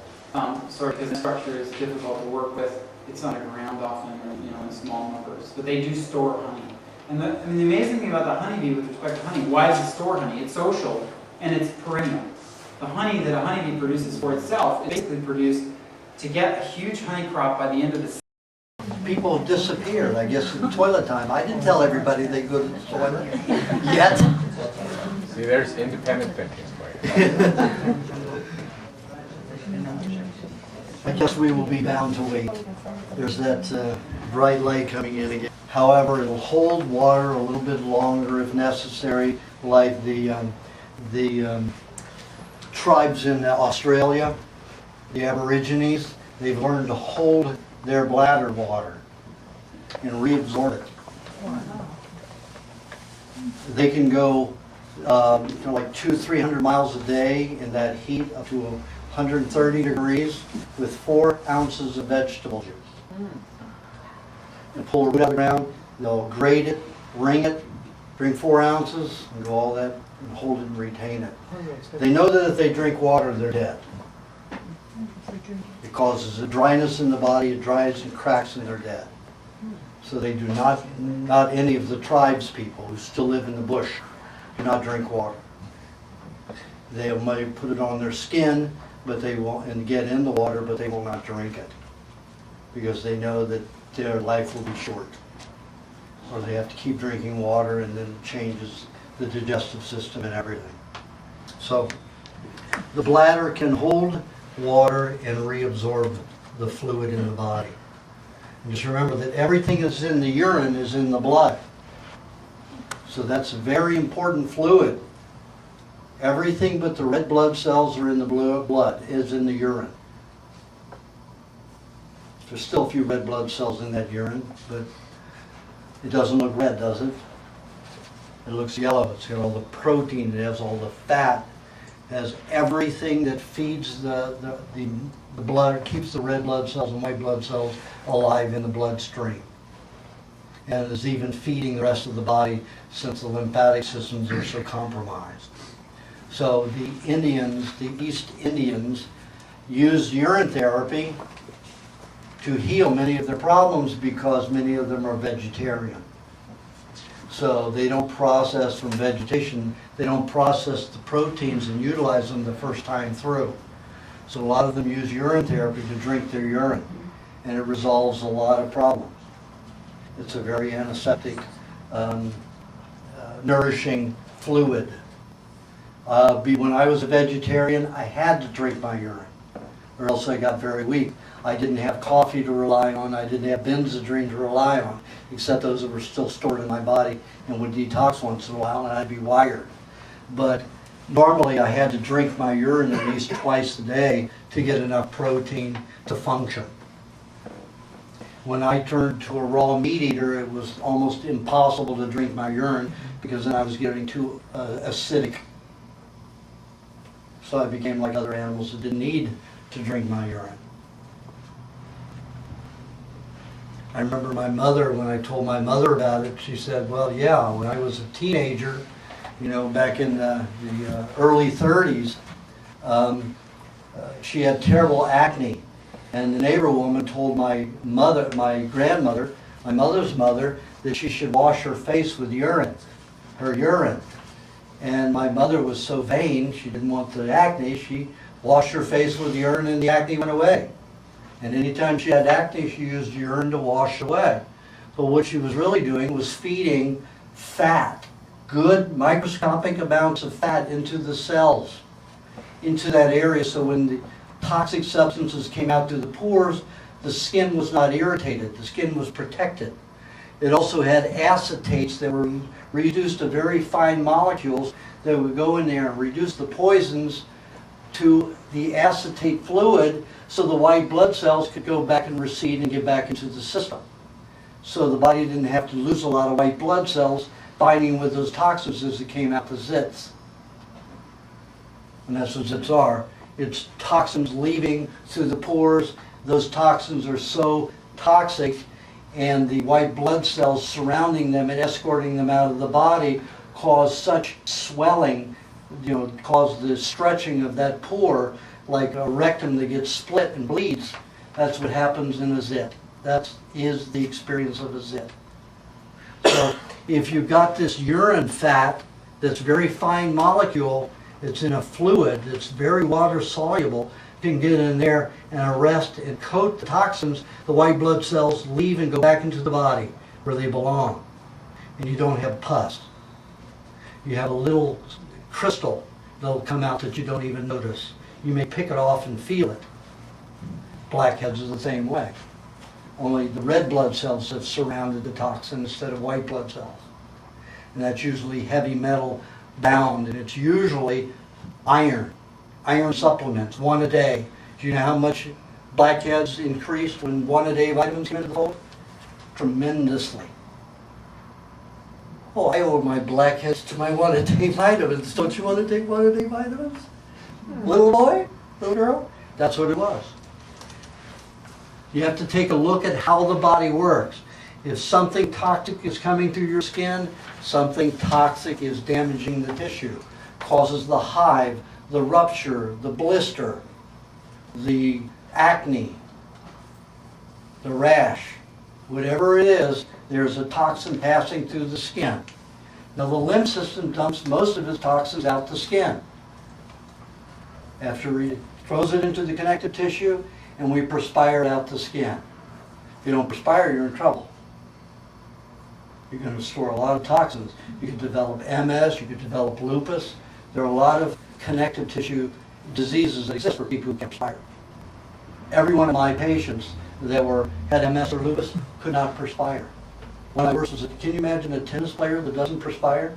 sort, because the structure is difficult to work with. It's underground often, or in small numbers, but they do store honey. And the amazing thing about the honeybee with respect to honey, why does it store honey? It's social and it's perennial. The honey that a honeybee produces for itself is basically produced to get a huge honey crop by the end of the season. People have disappeared, I guess, in toilet time. I didn't tell everybody they go to the toilet yet. See, there's independent thinking for you. I guess we will be bound to wait. There's that bright light coming in again. However, it'll hold water a little bit longer if necessary, like the tribes in Australia, the Aborigines, they've learned to hold their bladder water and reabsorb it. They can go like 200-300 miles a day in that heat up to 130 degrees with 4 ounces of vegetable juice. And pull the root out of the ground, they'll grate it, wring it, drink 4 ounces, and go all that, and hold it and retain it. They know that if they drink water, they're dead. It causes a dryness in the body, it dries and cracks and they're dead. So they do not any of the tribes people who still live in the bush, do not drink water. They might put it on their skin, but they won't, and get in the water, but they will not drink it. Because they know that their life will be short. Or they have to keep drinking water and then it changes the digestive system and everything. So the bladder can hold water and reabsorb the fluid in the body. And just remember that everything that's in the urine is in the blood. So that's a very important fluid. Everything but the red blood cells are in the blood is in the urine. There's still a few red blood cells in that urine, but it doesn't look red, does it? It looks yellow. It's got all the protein, it has all the fat, it has everything that feeds the blood, keeps the red blood cells and white blood cells alive in the bloodstream. And it is even feeding the rest of the body since the lymphatic systems are so compromised. So the Indians, the East Indians, used urine therapy to heal many of their problems because many of them are vegetarian. So they don't process from vegetation, they don't process the proteins and utilize them the first time through. So a lot of them use urine therapy to drink their urine, and it resolves a lot of problems. It's a very antiseptic, nourishing fluid. When I was a vegetarian, I had to drink my urine, or else I got very weak. I didn't have coffee to rely on, I didn't have Benzedrine to rely on, except those that were still stored in my body and would detox once in a while and I'd be wired. But normally I had to drink my urine at least twice a day to get enough protein to function. When I turned to a raw meat eater, it was almost impossible to drink my urine because then I was getting too acidic. So I became like other animals that didn't need to drink my urine. I remember my mother, when I told my mother about it, she said, well, yeah, when I was a teenager, back in the early 30s, she had terrible acne. And the neighbor woman told my grandmother, my mother's mother, that she should wash her face with urine, her urine. And my mother was so vain, she didn't want the acne, she washed her face with urine and the acne went away. And anytime she had acne, she used urine to wash away. But what she was really doing was feeding fat, good microscopic amounts of fat into the cells, into that area, so when the toxic substances came out through the pores, the skin was not irritated, the skin was protected. It also had acetates that were reduced to very fine molecules that would go in there and reduce the poisons to the acetate fluid so the white blood cells could go back and recede and get back into the system. So the body didn't have to lose a lot of white blood cells binding with those toxins as it came out the zits. And that's what zits are. It's toxins leaving through the pores. Those toxins are so toxic, and the white blood cells surrounding them and escorting them out of the body cause such swelling, cause the stretching of that pore like a rectum that gets split and bleeds. That's what happens in a zit. That is the experience of a zit. So if you've got this urine fat that's very fine molecule, it's in a fluid that's very water soluble, you can get in there and arrest and coat the toxins, the white blood cells leave and go back into the body where they belong. And you don't have pus. You have a little crystal that'll come out that you don't even notice. You may pick it off and feel it. Blackheads are the same way. Only the red blood cells have surrounded the toxin instead of white blood cells. And that's usually heavy metal bound, and it's usually iron supplements, 1 a day. Do you know how much blackheads increased when 1 a day vitamins came into the fold? Tremendously. Oh, I owe my blackheads to my 1 a day vitamins. Don't you want to take 1 a day vitamins? Little boy? Little girl? That's what it was. You have to take a look at how the body works. If something toxic is coming through your skin, something toxic is damaging the tissue, causes the hive, the rupture, the blister, the acne, the rash. Whatever it is, there's a toxin passing through the skin. Now the lymph system dumps most of its toxins out the skin. After it throws it into the connective tissue, and we perspire it out the skin. If you don't perspire, you're in trouble. You're going to store a lot of toxins. You could develop MS, you could develop lupus. There are a lot of connective tissue diseases that exist for people who can't perspire. Every one of my patients that had MS or lupus could not perspire. One of my worst was, can you imagine a tennis player that doesn't perspire?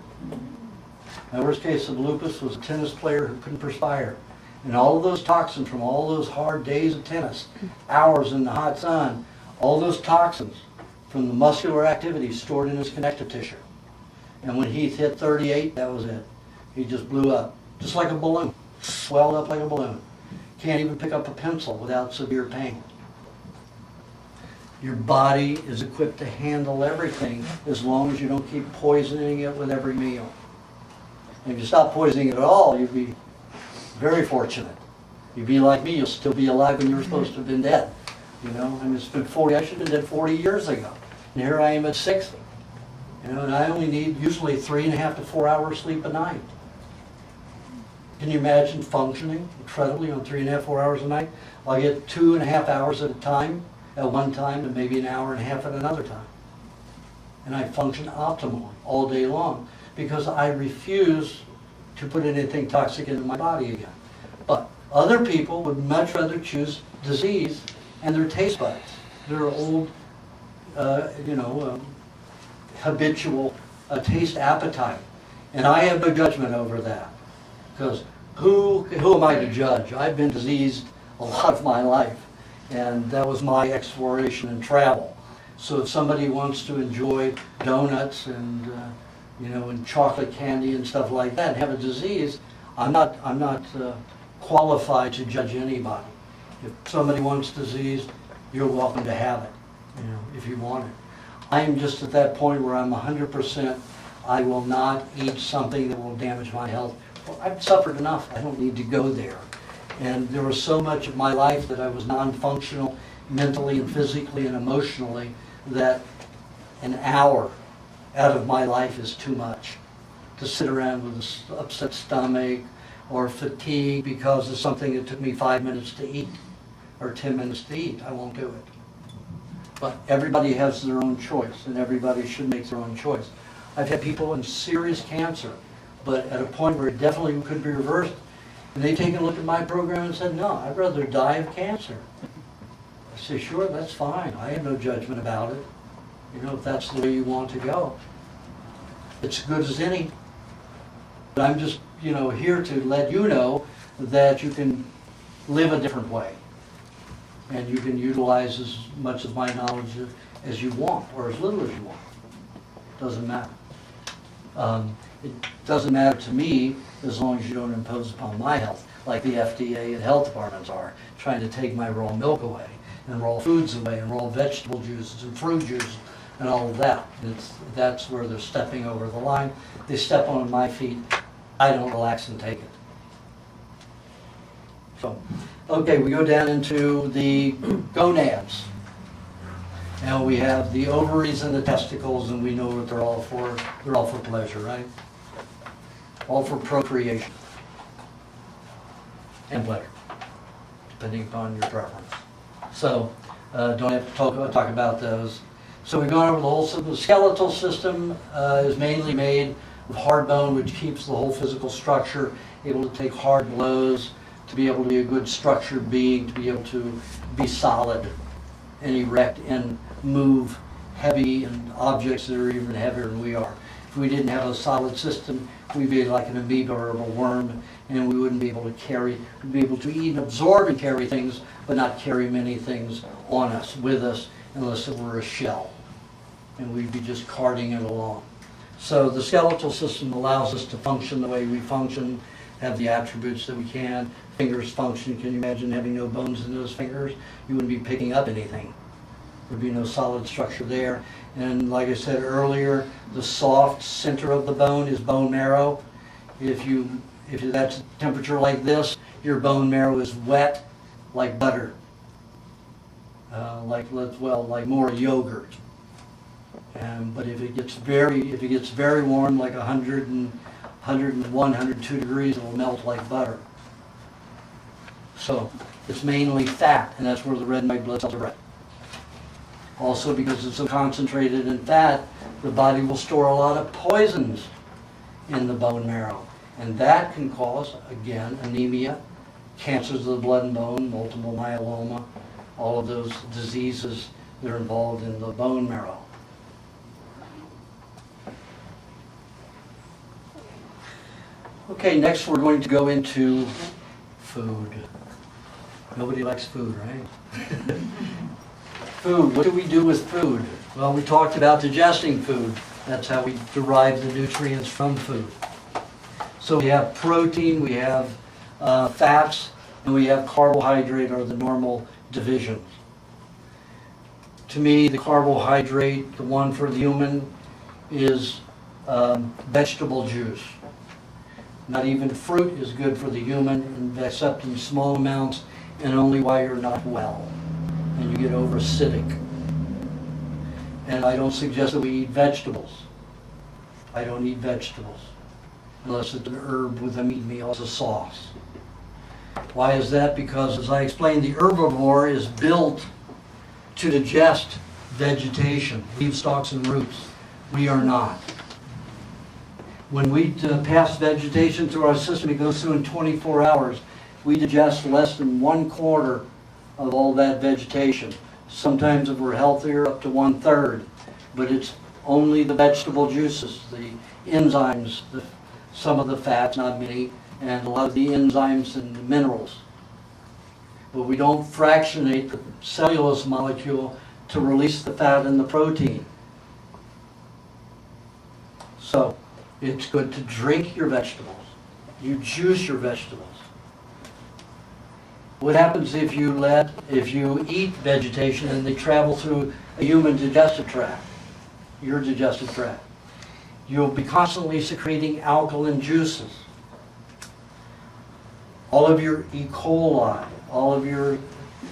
My worst case of lupus was a tennis player who couldn't perspire. And all of those toxins from all those hard days of tennis, hours in the hot sun, all those toxins from the muscular activity stored in his connective tissue. And when he hit 38, that was it. He just blew up, just like a balloon, swelled up like a balloon. Can't even pick up a pencil without severe pain. Your body is equipped to handle everything as long as you don't keep poisoning it with every meal. And if you stop poisoning it at all, you'd be very fortunate. You'd be like me, you'll still be alive when you were supposed to have been dead. You know, I mean, it's been 40, I should have been dead 40 years ago. And here I am at 60. You know, and I only need usually 3.5 to 4 hours sleep a night. Can you imagine functioning incredibly on 3.5, 4 hours a night? I'll get 2.5 hours at a time, at one time, and maybe 1.5 hours at another time. And I function optimally all day long because I refuse to put anything toxic into my body again. But other people would much rather choose disease and their taste buds, their old, habitual taste appetite. And I have no judgment over that. Because who am I to judge? I've been diseased a lot of my life, and that was my exploration and travel. So if somebody wants to enjoy donuts and and chocolate candy and stuff like that, and have a disease, I'm not qualified to judge anybody. If somebody wants disease, you're welcome to have it, if you want it. I am just at that point where I'm 100%. I will not eat something that will damage my health. Well, I've suffered enough. I don't need to go there. And there was so much of my life that I was non-functional mentally and physically and emotionally that an hour out of my life is too much to sit around with an upset stomach or fatigue because of something that took me 5 minutes to eat or 10 minutes to eat. I won't do it. But everybody has their own choice, and everybody should make their own choice. I've had people in serious cancer, but at a point where it definitely could be reversed, and they take a look at my program and said, no, I'd rather die of cancer. I say, sure, that's fine. I have no judgment about it. If that's the way you want to go. It's as good as any. But I'm just, here to let you know that you can live a different way. And you can utilize as much of my knowledge as you want, or as little as you want. Doesn't matter. It doesn't matter to me as long as you don't impose upon my health, like the FDA and health departments are, trying to take my raw milk away, and raw foods away, and raw vegetable juices, and fruit juices, and all of that. That's where they're stepping over the line. They step on my feet. I don't relax and take it. So, okay, we go down into the gonads. Now we have the ovaries and the testicles, and we know what they're all for. They're all for pleasure, right? All for procreation and pleasure, depending upon your preference. So, don't have to talk about those. So we've gone over the whole system. The skeletal system is mainly made of hard bone, which keeps the whole physical structure able to take hard blows, to be able to be a good structured being, to be able to be solid and erect and move heavy and objects that are even heavier than we are. If we didn't have a solid system, we'd be like an amoeba or a worm, and we wouldn't be able to carry, we'd be able to eat, absorb and carry things, but not carry many things on us, with us, unless it were a shell. And we'd be just carting it along. So the skeletal system allows us to function the way we function, have the attributes that we can. Fingers function. Can you imagine having no bones in those fingers? You wouldn't be picking up anything. There'd be no solid structure there. And like I said earlier, the soft center of the bone is bone marrow. If that's a temperature like this, your bone marrow is wet like butter, like more yogurt. But if it gets very warm, like 101, 102 degrees, it will melt like butter. So it's mainly fat, and that's where the red and white blood cells are bred. Also, because it's so concentrated in fat, the body will store a lot of poisons in the bone marrow. And that can cause, again, anemia, cancers of the blood and bone, multiple myeloma, all of those diseases that are involved in the bone marrow. Okay, next we're going to go into food. Nobody likes food, right? Food, what do we do with food? Well, we talked about digesting food. That's how we derive the nutrients from food. So we have protein, we have fats, and we have carbohydrate, or the normal divisions. To me, the carbohydrate, the one for the human, is vegetable juice. Not even fruit is good for the human, except in small amounts, and only while you're not well, and you get over acidic. And I don't suggest that we eat vegetables. I don't eat vegetables, unless it's an herb with a meat meal as a sauce. Why is that? Because, as I explained, the herbivore is built to digest vegetation, leaves, stalks, and roots. We are not. When we pass vegetation through our system, it goes through in 24 hours. We digest less than 1/4 of all that vegetation. Sometimes, if we're healthier, up to 1/3. But it's only the vegetable juices, the enzymes, some of the fats, not many, and a lot of the enzymes and the minerals. But we don't fractionate the cellulose molecule to release the fat and the protein. So it's good to drink your vegetables. You juice your vegetables. What happens if you eat vegetation and they travel through a human digestive tract, your digestive tract? You'll be constantly secreting alkaline juices. All of your E. coli, all of your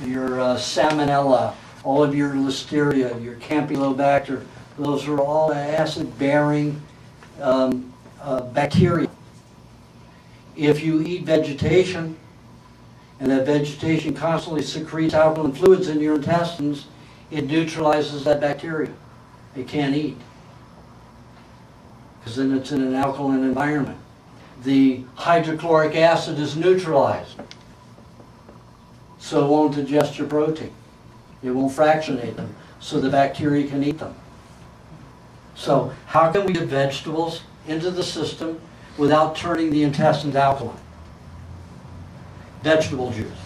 salmonella, all of your listeria, your campylobacter, those are all acid-bearing bacteria. If you eat vegetation, and that vegetation constantly secretes alkaline fluids in your intestines, it neutralizes that bacteria. It can't eat, because then it's in an alkaline environment. The hydrochloric acid is neutralized, so it won't digest your protein. It won't fractionate them, so the bacteria can eat them. So how can we get vegetables into the system without turning the intestines alkaline? Vegetable juice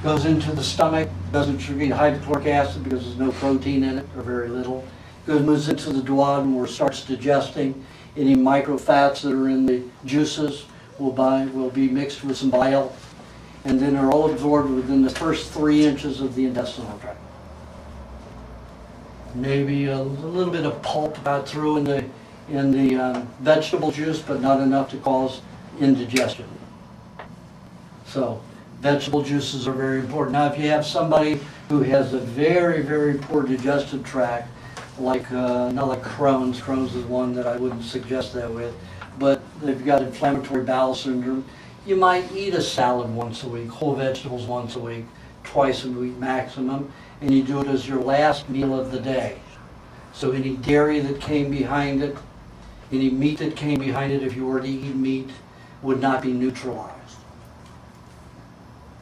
goes into the stomach, doesn't secrete hydrochloric acid because there's no protein in it, or very little. Moves into the duodenum where it starts digesting. Any microfats that are in the juices will be mixed with some bile, and then are all absorbed within the first 3 inches of the intestinal tract. Maybe a little bit of pulp got through in the vegetable juice, but not enough to cause indigestion. So vegetable juices are very important. Now, if you have somebody who has a very, very poor digestive tract, like not like Crohn's. Crohn's is one that I wouldn't suggest that with, but they've got inflammatory bowel syndrome. You might eat a salad once a week, whole vegetables once a week, twice a week maximum, and you do it as your last meal of the day. So any dairy that came behind it, any meat that came behind it, if you were to eat meat, would not be neutralized.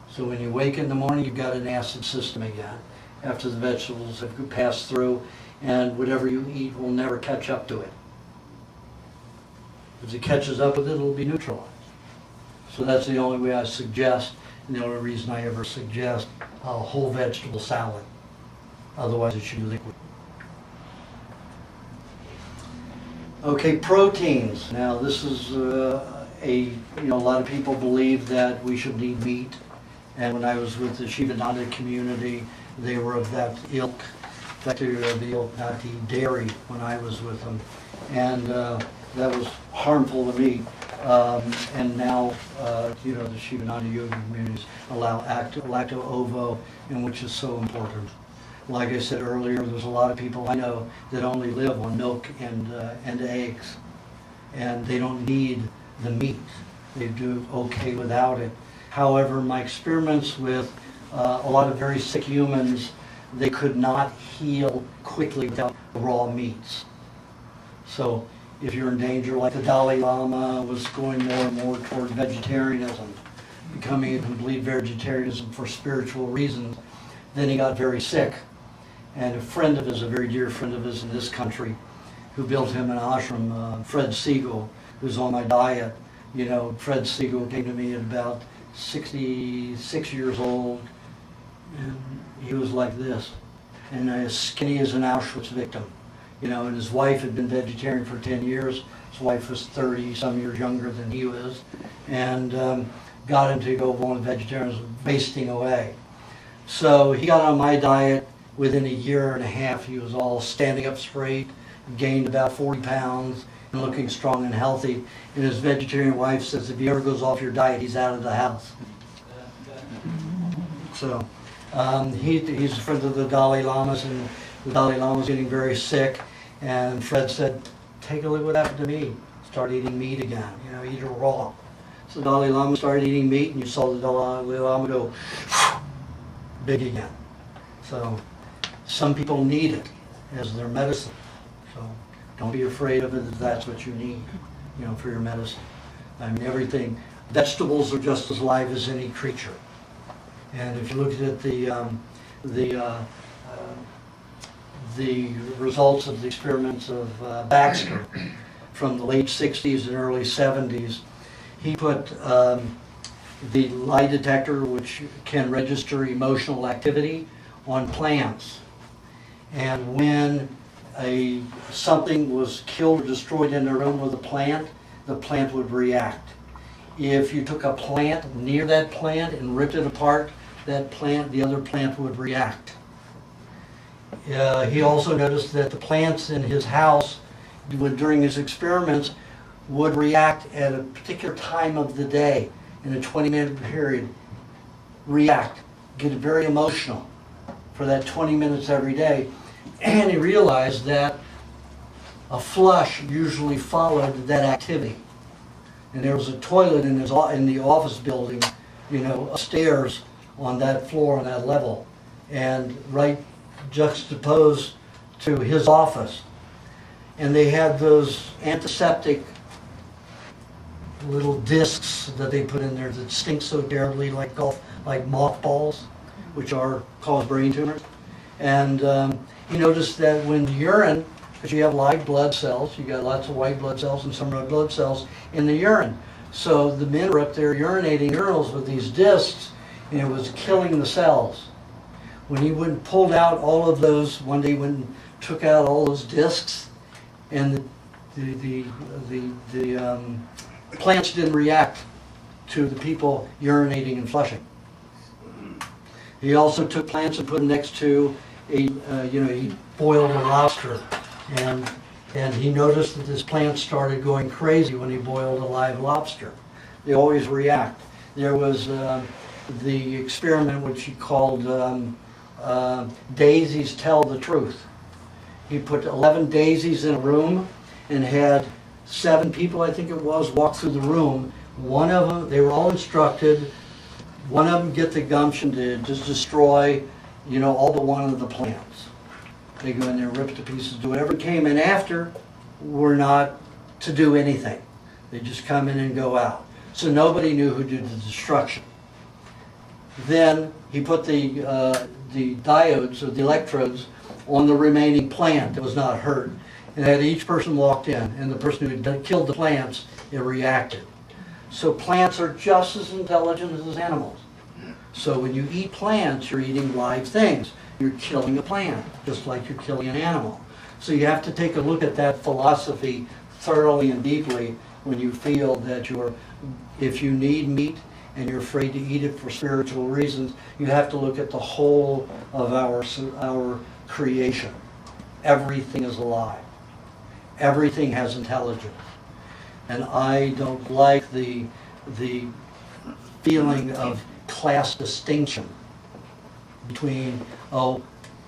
So when you wake in the morning, you've got an acid system again, after the vegetables have passed through, and whatever you eat will never catch up to it. If it catches up with it, it'll be neutralized. So that's the only way I suggest, and the only reason I ever suggest a whole vegetable salad. Otherwise, it should be liquid. Okay, proteins. Now, this is a lot of people believe that we should eat meat. And when I was with the Shivananda community, they were of that ilk. In fact, they were of the ilk not to eat dairy when I was with them. And that was harmful to me. And now, the Shivananda yoga communities allow lacto-ovo, and which is so important. Like I said earlier, there's a lot of people I know that only live on milk and eggs, and they don't need the meat. They do okay without it. However, my experiments with a lot of very sick humans, they could not heal quickly without raw meats. So if you're in danger, like the Dalai Lama was going more and more toward vegetarianism, becoming a complete vegetarianism for spiritual reasons, then he got very sick. And a friend of his, a very dear friend of his in this country, who built him an ashram, Fred Siegel, who's on my diet. Fred Siegel came to me at about 66 years old, and he was like this, and as skinny as an Auschwitz victim. And his wife had been vegetarian for 10 years. His wife was 30 some years younger than he was, and got him to go on vegetarianism, wasting away. So he got on my diet. Within a year and a half, he was all standing up straight, gained about 40 pounds, and looking strong and healthy. And his vegetarian wife says if he ever goes off your diet, he's out of the house. So he's a friend of the Dalai Lama's, and the Dalai Lama's getting very sick. And Fred said, take a look what happened to me. Start eating meat again, eat it raw. So the Dalai Lama started eating meat, and you saw the Dalai Lama go big again. So some people need it as their medicine. So don't be afraid of it if that's what you need, for your medicine. I mean, everything. Vegetables are just as alive as any creature. And if you look at the results of the experiments of Baxter from the late 60s and early 70s, he put the lie detector, which can register emotional activity, on plants. And when something was killed or destroyed in a room with a plant, the plant would react. If you took a plant near that plant and ripped it apart, the other plant would react. He also noticed that the plants in his house, during his experiments, would react at a particular time of the day, in a 20-minute period, get very emotional for that 20 minutes every day. And he realized that a flush usually followed that activity. And there was a toilet in the office building, upstairs on that floor, on that level, and right juxtaposed to his office. And they had those antiseptic little discs that they put in there that stink so terribly, like mothballs, which cause brain tumors. And he noticed that when urine, because you have live blood cells, you got lots of white blood cells and some red blood cells in the urine. So the men were up there urinating urinals with these discs, and it was killing the cells. When he went and pulled out all of those, one day went and took out all those discs, and the plants didn't react to the people urinating and flushing. He also took plants and put them next to he boiled a lobster, and he noticed that this plant started going crazy when he boiled a live lobster. They always react. There was the experiment which he called Daisies Tell the Truth. He put 11 daisies in a room and had 7 people, I think it was, walk through the room. One of them, they were all instructed, one of them get the gumption to just destroy, all but one of the plants. They go in there, rip to pieces, do whatever came in after were not to do anything. They just come in and go out. So nobody knew who did the destruction. Then he put the diodes or the electrodes on the remaining plant that was not hurt. And had each person walked in, and the person who had killed the plants, it reacted. So plants are just as intelligent as animals. So when you eat plants, you're eating live things. You're killing a plant, just like you're killing an animal. So you have to take a look at that philosophy thoroughly and deeply when you feel that if you need meat and you're afraid to eat it for spiritual reasons, you have to look at the whole of our creation. Everything is alive. Everything has intelligence. And I don't like the feeling of class distinction between,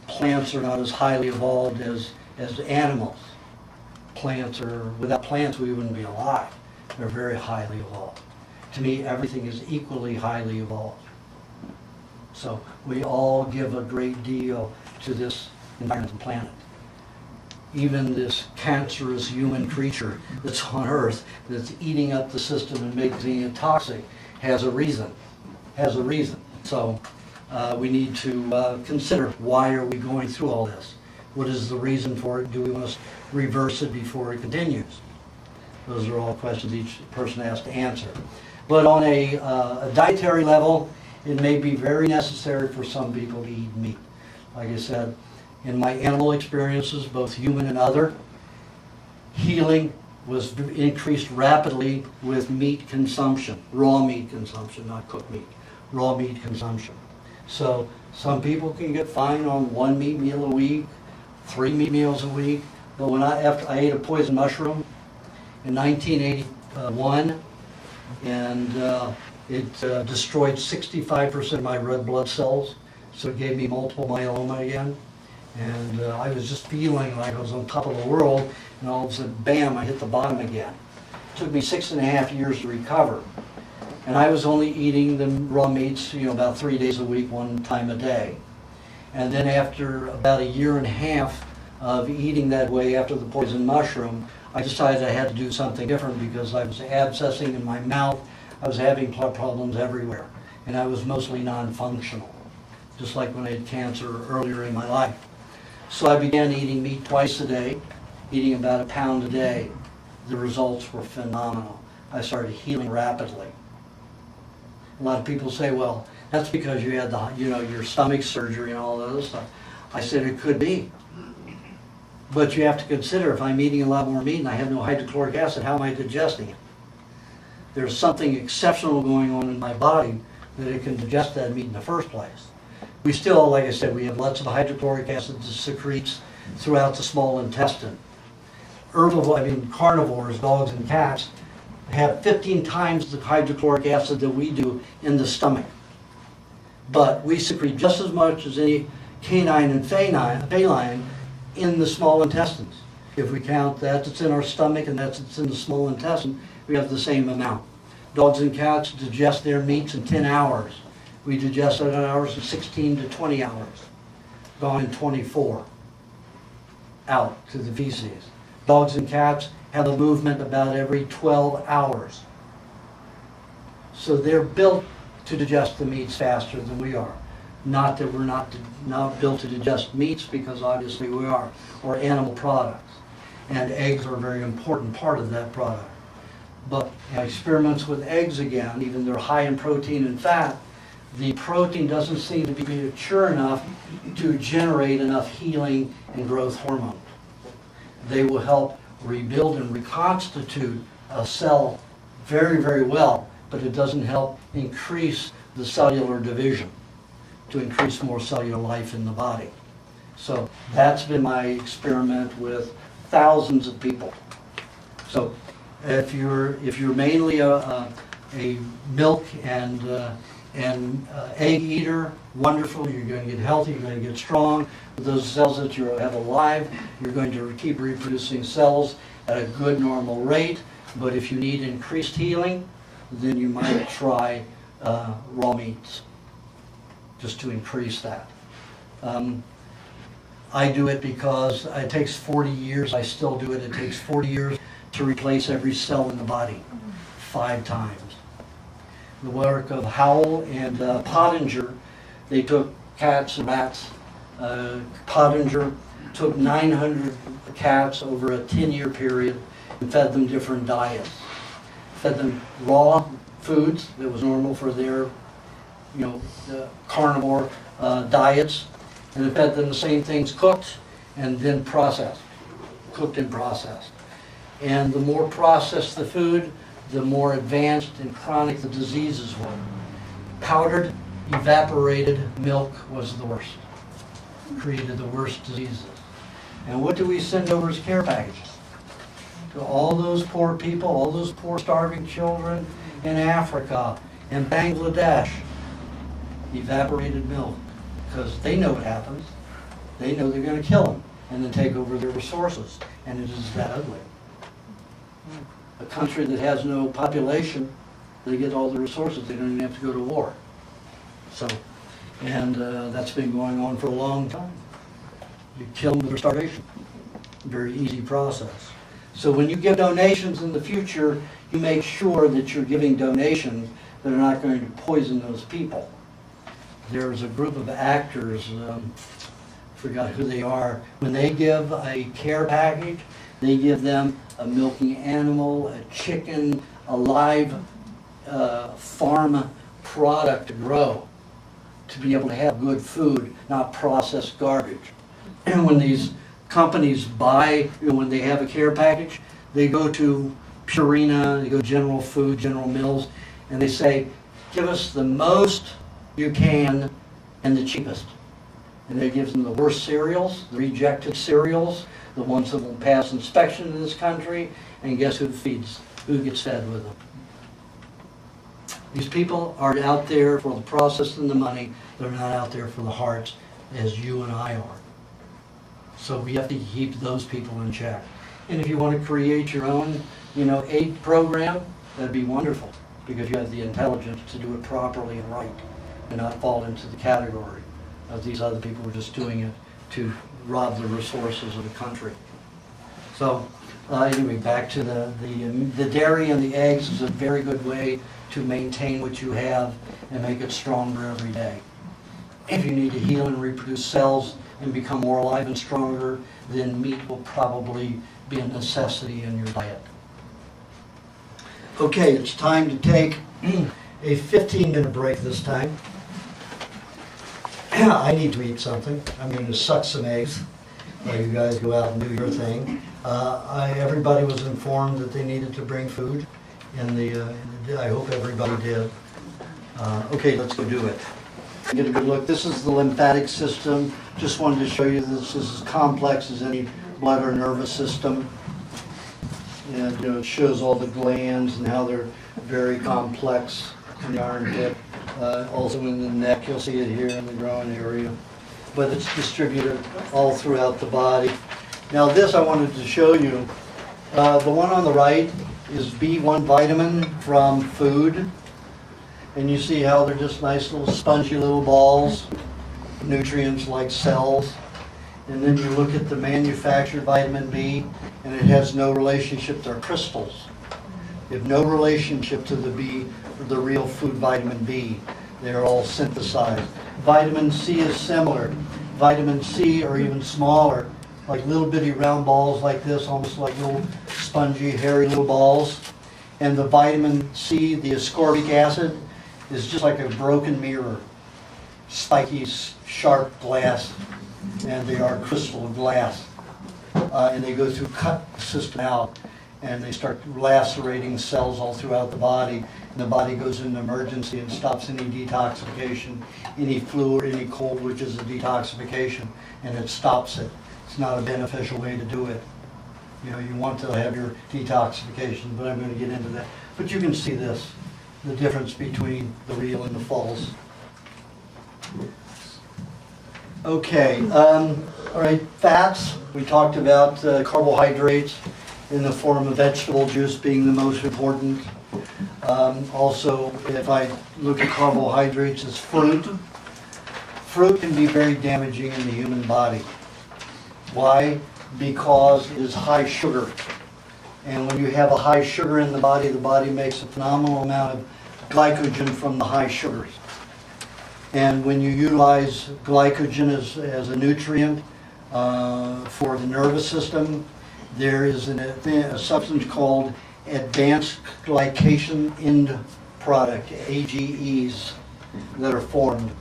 plants are not as highly evolved as animals. Without plants we wouldn't be alive. They're very highly evolved. To me, everything is equally highly evolved. So we all give a great deal to this environment and planet. Even this cancerous human creature that's on Earth, that's eating up the system and making it toxic, has a reason. So we need to consider, why are we going through all this? What is the reason for it? Do we want to reverse it before it continues? Those are all questions each person has to answer. But on a dietary level, it may be very necessary for some people to eat meat. Like I said, in my animal experiences, both human and other, healing was increased rapidly with meat consumption, raw meat consumption, not cooked meat, raw meat consumption. So some people can get fine on 1 meat meal a week, 3 meat meals a week, but after I ate a poison mushroom in 1981, and it destroyed 65% of my red blood cells, so it gave me multiple myeloma again. And I was just feeling like I was on top of the world, and all of a sudden, bam, I hit the bottom again. It took me 6.5 years to recover. And I was only eating the raw meats, about 3 days a week, 1 time a day. And then after about 1.5 years of eating that way after the poison mushroom, I decided I had to do something different because I was abscessing in my mouth, I was having problems everywhere, and I was mostly non-functional, just like when I had cancer earlier in my life. So I began eating meat twice a day, eating about 1 pound a day. The results were phenomenal. I started healing rapidly. A lot of people say, well, that's because you had your stomach surgery and all that other stuff. I said it could be. But you have to consider, if I'm eating a lot more meat and I have no hydrochloric acid, how am I digesting it? There's something exceptional going on in my body that it can digest that meat in the first place. We still, like I said, we have lots of hydrochloric acid that secretes throughout the small intestine. Carnivores, dogs and cats, have 15 times the hydrochloric acid that we do in the stomach. But we secrete just as much as any canine and feline in the small intestines. If we count that's in our stomach and that's in the small intestine, we have the same amount. Dogs and cats digest their meats in 10 hours. We digest it in hours of 16 to 20 hours. Gone in 24. Out to the feces. Dogs and cats have a movement about every 12 hours. So they're built to digest the meats faster than we are. Not that we're not built to digest meats, because obviously we are, or animal products. And eggs are a very important part of that product. But in experiments with eggs again, even they're high in protein and fat, the protein doesn't seem to be mature enough to generate enough healing and growth hormone. They will help rebuild and reconstitute a cell very, very well, but it doesn't help increase the cellular division to increase more cellular life in the body. So that's been my experiment with thousands of people. So if you're mainly a milk and egg eater, wonderful, you're going to get healthy, you're going to get strong. With those cells that you have alive, you're going to keep reproducing cells at a good normal rate. But if you need increased healing, then you might try raw meats, just to increase that. I do it because it takes 40 years, I still do it, it takes 40 years to replace every cell in the body, 5 times. The work of Howell and Pottinger, they took cats and rats. Pottinger took 900 cats over a 10-year period and fed them different diets. Fed them raw foods that was normal for their, carnivore diets, and it fed them the same things cooked and then processed, cooked and processed. And the more processed the food, the more advanced and chronic the diseases were. Powdered, evaporated milk was the worst, created the worst diseases. And what do we send over as care packages? To all those poor people, all those poor starving children in Africa and Bangladesh. Evaporated milk, because they know what happens. They know they're going to kill them and then take over their resources, and it is that ugly. A country that has no population, they get all the resources, they don't even have to go to war. So, and that's been going on for a long time. You kill them with starvation. Very easy process. So when you give donations in the future, you make sure that you're giving donations that are not going to poison those people. There's a group of actors, forgot who they are, when they give a care package, they give them a milking animal, a chicken, a live farm product to grow, to be able to have good food, not processed garbage. And when these companies buy, when they have a care package, they go to Purina, they go General Food, General Mills, and they say, give us the most you can and the cheapest. And it gives them the worst cereals, the rejected cereals, the ones that won't pass inspection in this country, and guess who gets fed with them? These people are out there for the process and the money. They're not out there for the hearts as you and I are. So we have to keep those people in check. And if you want to create your own, aid program, that'd be wonderful, because you have the intelligence to do it properly and right, and not fall into the category of these other people who are just doing it to rob the resources of the country. So anyway, back to the dairy and the eggs is a very good way to maintain what you have and make it stronger every day. If you need to heal and reproduce cells and become more alive and stronger, then meat will probably be a necessity in your diet. Okay, it's time to take a 15-minute break this time. I need to eat something. I'm going to suck some eggs while you guys go out and do your thing. Everybody was informed that they needed to bring food, and I hope everybody did. Okay, let's go do it. Get a good look. This is the lymphatic system. Just wanted to show you this is as complex as any blood or nervous system. And it shows all the glands and how they're very complex in the armpit. Also in the neck, you'll see it here in the groin area. But it's distributed all throughout the body. Now this I wanted to show you. The one on the right is B1 vitamin from food. And you see how they're just nice little spongy little balls, nutrients like cells. And then you look at the manufactured vitamin B, and it has no relationship, they're crystals. They have no relationship to the real food vitamin B. They're all synthesized. Vitamin C is similar. Vitamin C are even smaller, like little bitty round balls like this, almost like little spongy, hairy little balls. And the vitamin C, the ascorbic acid, is just like a broken mirror, spiky, sharp glass, and they are crystal glass. And they go through, cut the system out, and they start lacerating cells all throughout the body. And the body goes into emergency and stops any detoxification, any flu or any cold, which is a detoxification, and it stops it. It's not a beneficial way to do it. You want to have your detoxification, but I'm going to get into that. But you can see this, the difference between the real and the false. Okay, all right, fats. We talked about carbohydrates in the form of vegetable juice being the most important. Also, if I look at carbohydrates as fruit, fruit can be very damaging in the human body. Why? Because it is high sugar. And when you have a high sugar in the body makes a phenomenal amount of glycogen from the high sugars. And when you utilize glycogen as a nutrient, For the nervous system, there is a substance called advanced glycation end product, AGEs, that are formed.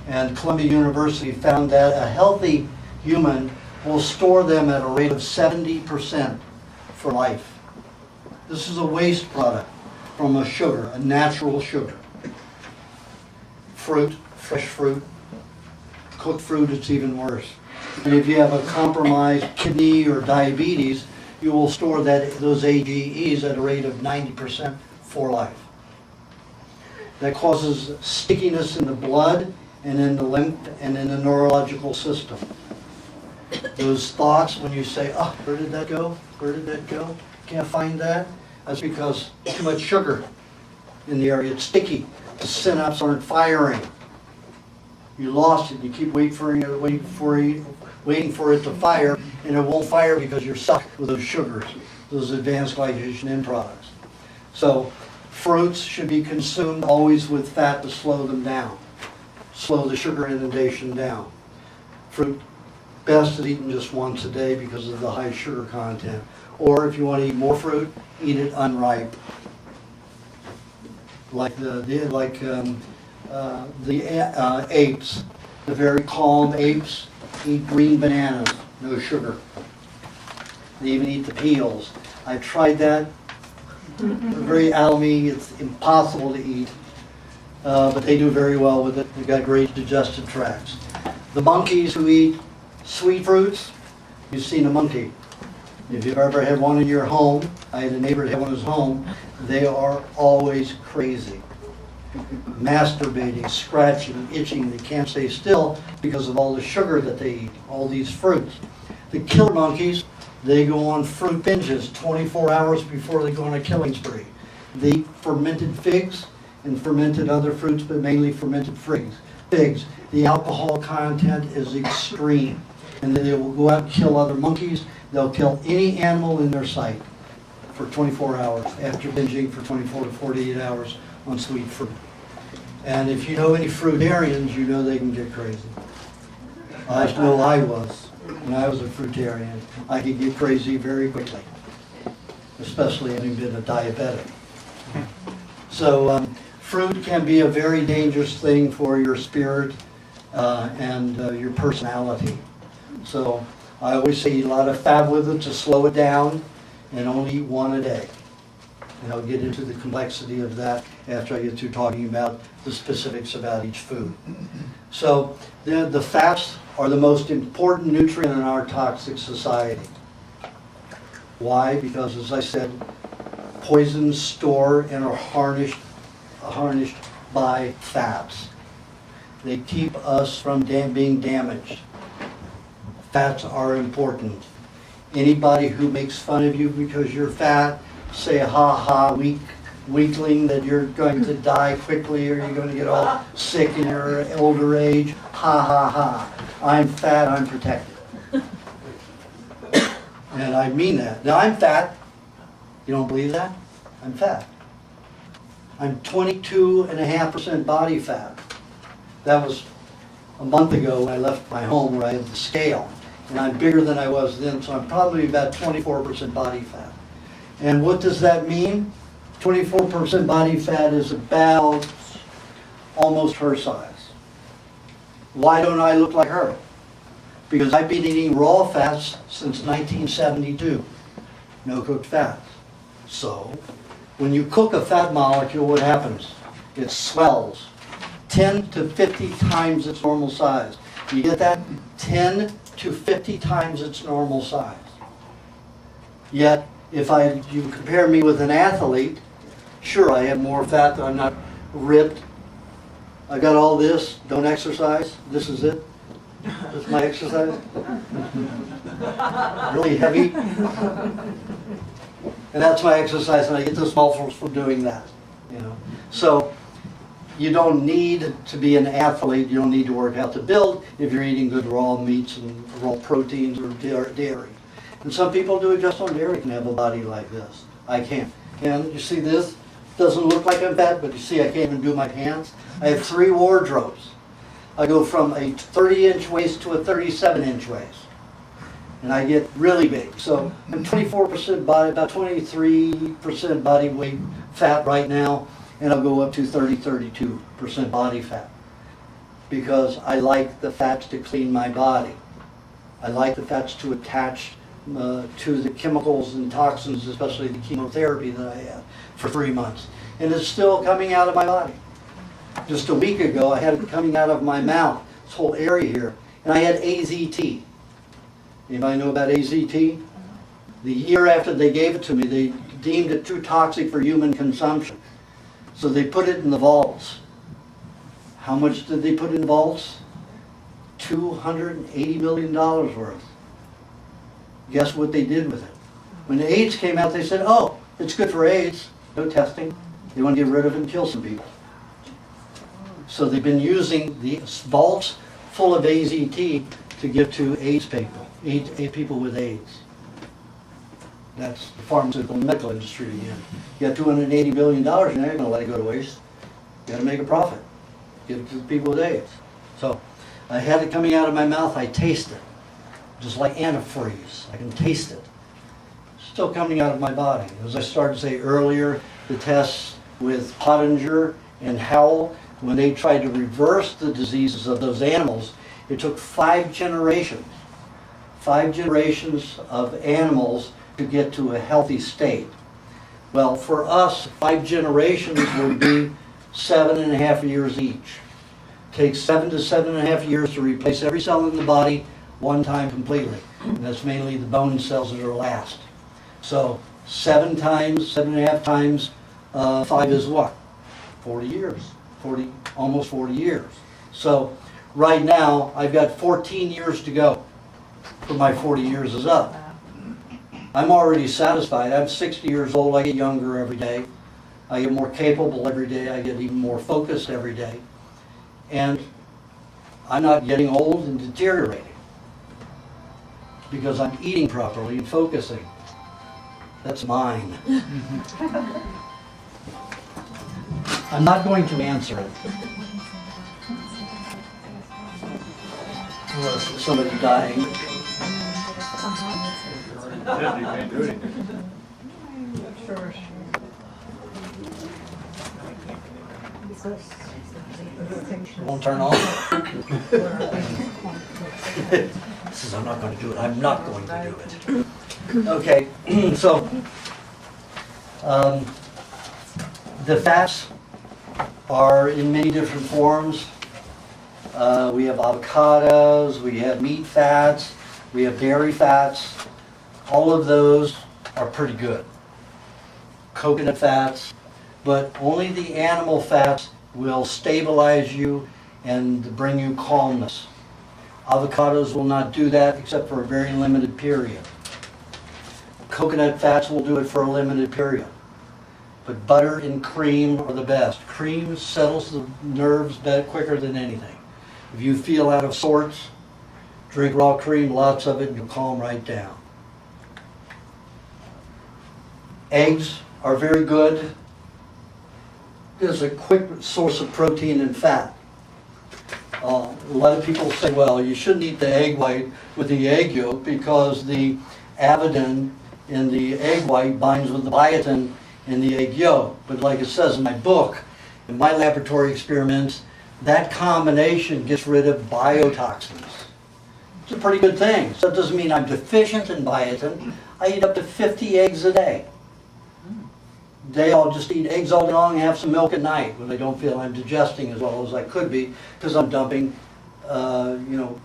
And Columbia University found that a healthy human will store them at a rate of 70% for life. This is a waste product from a sugar, a natural sugar. Fruit, fresh fruit, cooked fruit, it's even worse. And if you have a compromised kidney or diabetes, you will store those AGEs at a rate of 90% for life. That causes stickiness in the blood and in the lymph and in the neurological system. Those thoughts when you say, oh, where did that go? Where did that go? Can't find that. That's because too much sugar in the area. It's sticky. The synapses aren't firing. You lost it. You keep waiting for it to fire, and it won't fire because you're stuck with those sugars, those advanced glycation end products. So fruits should be consumed always with fat to slow them down, slow the sugar inundation down. Fruit best is eaten just once a day because of the high sugar content. Or if you want to eat more fruit, eat it unripe. Like the apes, the very calm apes eat green bananas, no sugar. They even eat the peels. I tried that. They're very alamy. It's impossible to eat, but they do very well with it. They've got great digestive tracts. The monkeys who eat sweet fruits, you've seen a monkey. If you've ever had one in your home, I had a neighbor that had one in his home, they are always crazy. Masturbating, scratching, itching, they can't stay still because of all the sugar that they eat, all these fruits. The killer monkeys, they go on fruit binges 24 hours before they go on a killing spree. They eat fermented figs and fermented other fruits, but mainly fermented figs. The alcohol content is extreme, and then they will go out and kill other monkeys. They'll kill any animal in their sight for 24 hours after binging for 24 to 48 hours on sweet fruit. And if you know any fruitarians, you know they can get crazy. I know I was. When I was a fruitarian, I could get crazy very quickly, especially having been a diabetic. So fruit can be a very dangerous thing for your spirit and your personality. So I always say eat a lot of fat with it to slow it down, and only eat one a day. And I'll get into the complexity of that after I get through talking about the specifics about each food. So the fats are the most important nutrient in our toxic society. Why? Because, as I said, poisons store and are harnessed by fats. They keep us from being damaged. Fats are important. Anybody who makes fun of you because you're fat, say, ha ha, weakling, that you're going to die quickly or you're going to get all sick in your older age, ha ha ha. I'm fat, I'm protected. And I mean that. Now I'm fat. You don't believe that? I'm fat. I'm 22.5% body fat. That was a month ago when I left my home where I had the scale. And I'm bigger than I was then, so I'm probably about 24% body fat. And what does that mean? 24% body fat is about almost her size. Why don't I look like her? Because I've been eating raw fats since 1972. No cooked fats. So, when you cook a fat molecule, what happens? It swells 10 to 50 times its normal size. You get that? 10 to 50 times its normal size. Yet, if you compare me with an athlete, sure, I have more fat, I'm not ripped. I got all this, don't exercise, this is it. This is my exercise. Really heavy. And that's my exercise, and I get those muscles from doing that. You know. So you don't need to be an athlete, you don't need to work out to build if you're eating good raw meats and raw proteins or dairy. And some people do it just on dairy can have a body like this. I can't. And you see this? Doesn't look like I'm fat, but you see I can't even do my pants. I have 3 wardrobes. I go from a 30-inch waist to a 37-inch waist. and I get really big. So I'm 24% body, about 23% body weight fat right now, and I'll go up to 32% body fat. Because I like the fats to clean my body. I like the fats to attach to the chemicals and toxins, especially the chemotherapy that I had for 3 months. And it's still coming out of my body. Just a week ago, I had it coming out of my mouth, this whole area here, and I had AZT. Anybody know about AZT? The year after they gave it to me, they deemed it too toxic for human consumption. So they put it in the vaults. How much did they put in the vaults? $280 million worth. Guess what they did with it? When the AIDS came out, they said, oh, it's good for AIDS. No testing. They want to get rid of it and kill some people. So they've been using the vaults full of AZT to give to AIDS people with AIDS. That's the pharmaceutical and medical industry again. You got $280 billion, you're not going to let it go to waste. You got to make a profit. Give it to the people with AIDS. So I had it coming out of my mouth, I taste it. Just like antifreeze, I can taste it. Still coming out of my body. As I started to say earlier, the tests with Pottinger and Howell, when they tried to reverse the diseases of those animals, it took 5 generations. 5 generations of animals to get to a healthy state. Well, for us, 5 generations would be 7.5 years each. Takes 7 to 7.5 years to replace every cell in the body one time completely. And that's mainly the bone cells that are last. So 7.5 times 5 is what? 40 years. Almost 40 years. So right now, I've got 14 years to go for my 40 years is up. I'm already satisfied. I'm 60 years old. I get younger every day. I get more capable every day. I get even more focused every day. And I'm not getting old and deteriorating because I'm eating properly and focusing. That's mine. I'm not going to answer it. Unless it's somebody dying. You can't do anything. Won't turn on. Says I'm not going to do it. I'm not going to do it. Okay, so the fats are in many different forms. We have avocados, we have meat fats, we have dairy fats. All of those are pretty good. Coconut fats, but only the animal fats will stabilize you and bring you calmness. Avocados will not do that except for a very limited period. Coconut fats will do it for a limited period. But butter and cream are the best. Cream settles the nerves better, quicker than anything. If you feel out of sorts, drink raw cream, lots of it, and you'll calm right down. Eggs are very good. There's a quick source of protein and fat. A lot of people say, well, you shouldn't eat the egg white with the egg yolk because the avidin in the egg white binds with the biotin in the egg yolk. But like it says in my book, in my laboratory experiments, that combination gets rid of biotoxins. It's a pretty good thing. So it doesn't mean I'm deficient in biotin. I eat up to 50 eggs a day. I'll just eat eggs all day long and have some milk at night when I don't feel I'm digesting as well as I could be because I'm dumping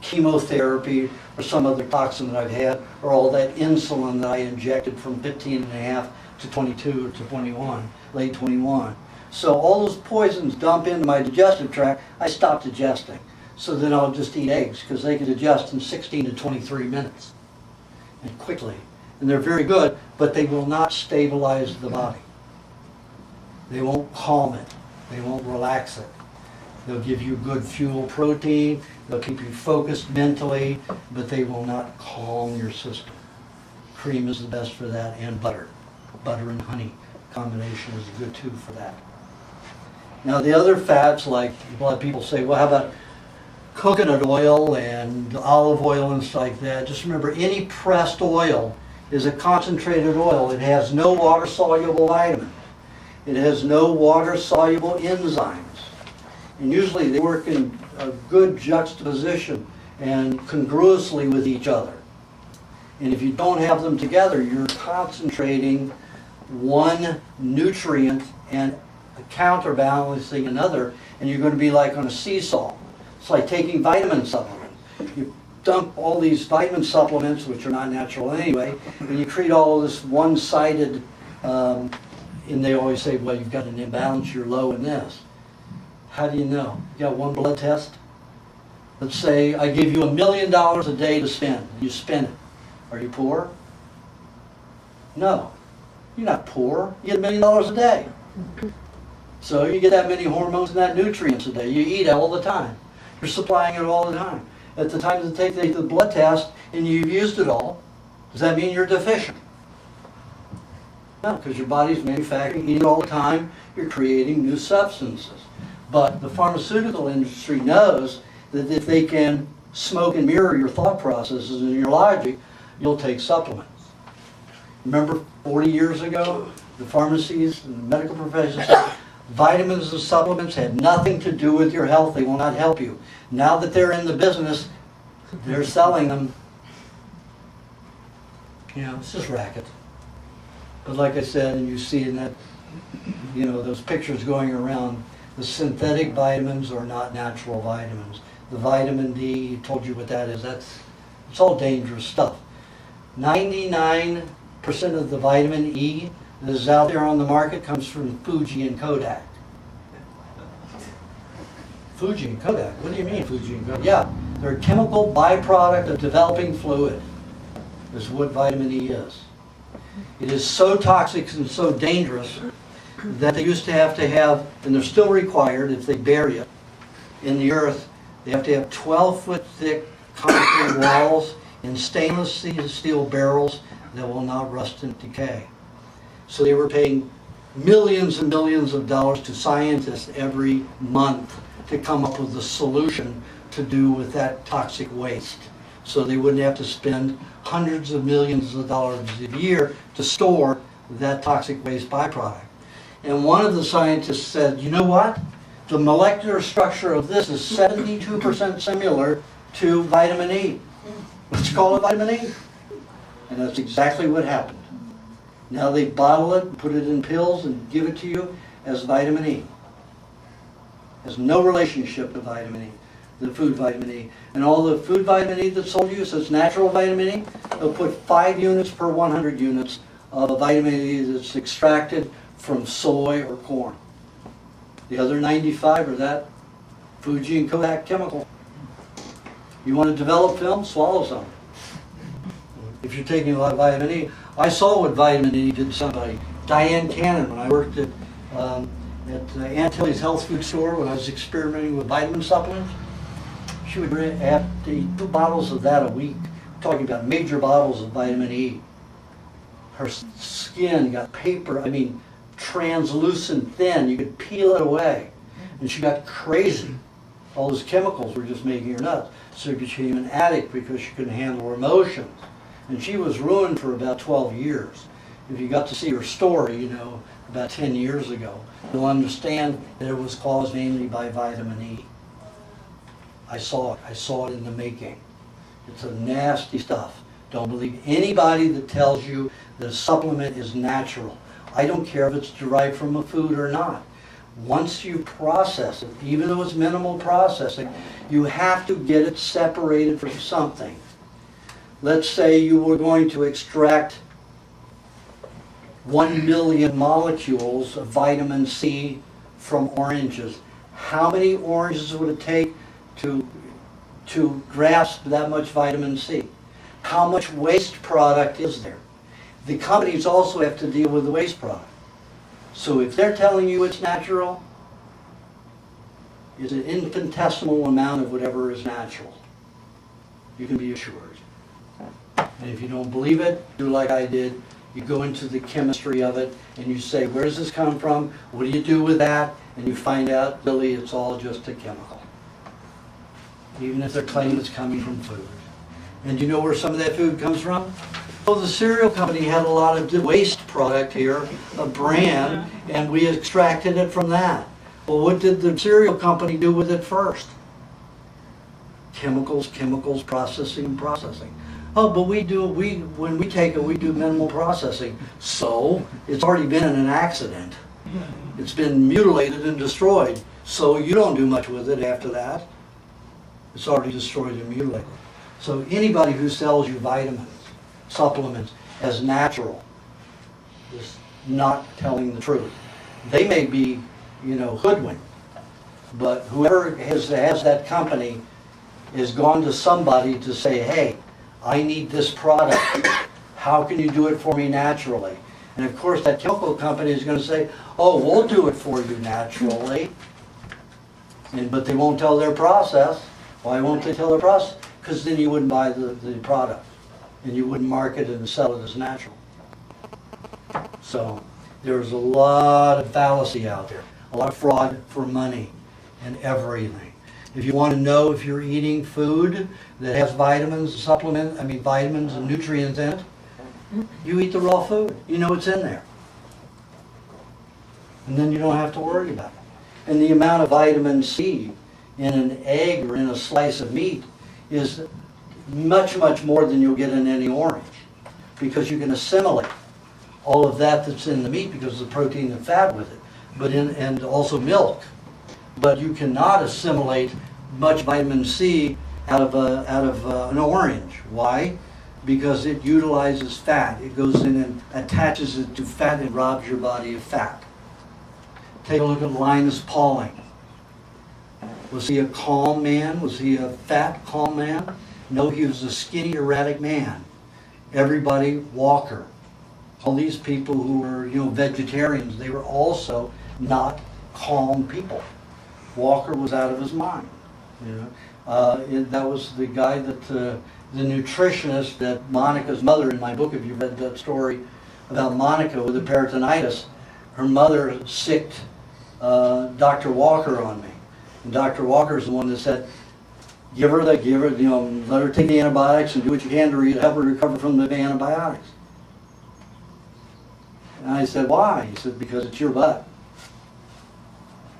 chemotherapy or some other toxin that I've had or all that insulin that I injected from 15.5 to 22 to 21, late 21. So all those poisons dump into my digestive tract, I stop digesting. So then I'll just eat eggs because they can digest in 16 to 23 minutes and quickly. And they're very good, but they will not stabilize the body. They won't calm it. They won't relax it. They'll give you good fuel protein. They'll keep you focused mentally, but they will not calm your system. Cream is the best for that, and butter. Butter and honey combination is good too for that. Now the other fats, like a lot of people say, well, how about coconut oil and olive oil and stuff like that, just remember any pressed oil is a concentrated oil. It has no water-soluble vitamins. It has no water-soluble enzymes. And usually they work in a good juxtaposition and congruously with each other. And if you don't have them together, you're concentrating one nutrient and counterbalancing another, and you're going to be like on a seesaw. It's like taking vitamin supplements. You dump all these vitamin supplements, which are not natural anyway, and you create all of this one-sided, and they always say, well, you've got an imbalance, you're low in this. How do you know? You got one blood test? Let's say I give you $1 million a day to spend. You spend it. Are you poor? No. You're not poor. You get $1 million a day. So you get that many hormones and that nutrients a day. You eat it all the time. You're supplying it all the time. At the time to take the blood test and you've used it all, does that mean you're deficient? No, because your body's manufacturing, eating all the time, you're creating new substances. But the pharmaceutical industry knows that if they can smoke and mirror your thought processes and your logic, you'll take supplements. Remember 40 years ago, the pharmacies and the medical profession said vitamins and supplements had nothing to do with your health. They will not help you. Now that they're in the business, they're selling them. You know, it's just racket. But like I said, and you see in that, you know, those pictures going around, the synthetic vitamins are not natural vitamins. The vitamin D, told you what that is. It's all dangerous stuff. 99% of the vitamin E that is out there on the market comes from Fuji and Kodak. Fuji and Kodak? What do you mean Fuji and Kodak? Yeah, they're a chemical byproduct of developing fluid, is what vitamin E is. It is so toxic and so dangerous that they used to have, and they're still required if they bury it in the earth, they have to have 12-foot thick concrete walls in stainless steel barrels that will not rust and decay. So they were paying millions and millions of dollars to scientists every month to come up with a solution to do with that toxic waste. So they wouldn't have to spend hundreds of millions of dollars a year to store that toxic waste byproduct. And one of the scientists said, you know what? The molecular structure of this is 72% similar to vitamin E. Let's call it vitamin E. And that's exactly what happened. Now they bottle it, put it in pills, and give it to you as vitamin E. Has no relationship to vitamin E, the food vitamin E. And all the food vitamin E that's sold you says natural vitamin E, they'll put 5 units per 100 units of vitamin E that's extracted from soy or corn. The other 95 are that Fuji and Kodak chemical. You want to develop film? Swallow some. If you're taking a lot of vitamin E. I saw what vitamin E did to somebody. Diane Cannon, when I worked at Aunt Tillie's health food store, when I was experimenting with vitamin supplements, she would have to eat 2 bottles of that a week. I'm talking about major bottles of vitamin E. Her skin got translucent thin. You could peel it away. And she got crazy. All those chemicals were just making her nuts. So she became an addict because she couldn't handle her emotions. And she was ruined for about 12 years. If you got to see her story, you know, about 10 years ago, you'll understand that it was caused mainly by vitamin E. I saw it. I saw it in the making. It's a nasty stuff. Don't believe anybody that tells you that a supplement is natural. I don't care if it's derived from a food or not. Once you process it, even though it's minimal processing, you have to get it separated from something. Let's say you were going to extract 1 million molecules of vitamin C from oranges. How many oranges would it take to grasp that much vitamin C? How much waste product is there? The companies also have to deal with the waste product. So if they're telling you it's natural, it's an infinitesimal amount of whatever is natural. You can be assured. And if you don't believe it, do like I did. You go into the chemistry of it and you say, where does this come from? What do you do with that? And you find out, really, it's all just a chemical. even if they're claiming it's coming from food. And do you know where some of that food comes from? Well, the cereal company had a lot of waste product here, a bran, and we extracted it from that. Well, what did the cereal company do with it first? Chemicals, processing. Oh, but when we take it, we do minimal processing. So, it's already been in an accident. It's been mutilated and destroyed. So you don't do much with it after that. It's already destroyed and mutilated. So anybody who sells you vitamins, supplements as natural is not telling the truth. They may be, hoodwinked, but whoever has that company has gone to somebody to say, hey, I need this product. How can you do it for me naturally? And of course that chemical company is going to say, oh, we'll do it for you naturally. But they won't tell their process. Why won't they tell their process? Because then you wouldn't buy the product. And you wouldn't market it and sell it as natural. So there's a lot of fallacy out there. A lot of fraud for money and everything. If you want to know if you're eating food that has vitamins and nutrients in it, you eat the raw food. You know it's in there. And then you don't have to worry about it. And the amount of vitamin C in an egg or in a slice of meat is much, much more than you'll get in any orange. Because you can assimilate all of that's in the meat because of the protein and fat with it. And also milk. But you cannot assimilate much vitamin C out of an orange. Why? Because it utilizes fat. It goes in and attaches it to fat and robs your body of fat. Take a look at Linus Pauling. Was he a calm man? Was he a fat, calm man? No, he was a skinny, erratic man. Everybody, Walker. All these people who were, vegetarians, they were also not calm people. Walker was out of his mind. That was the guy that, the nutritionist that Monica's mother, in my book, if you read that story about Monica with the peritonitis, her mother sicked Dr. Walker on me. And Dr. Walker's the one that said, let her take the antibiotics and do what you can to help her recover from the antibiotics. And I said, why? He said, because it's your butt.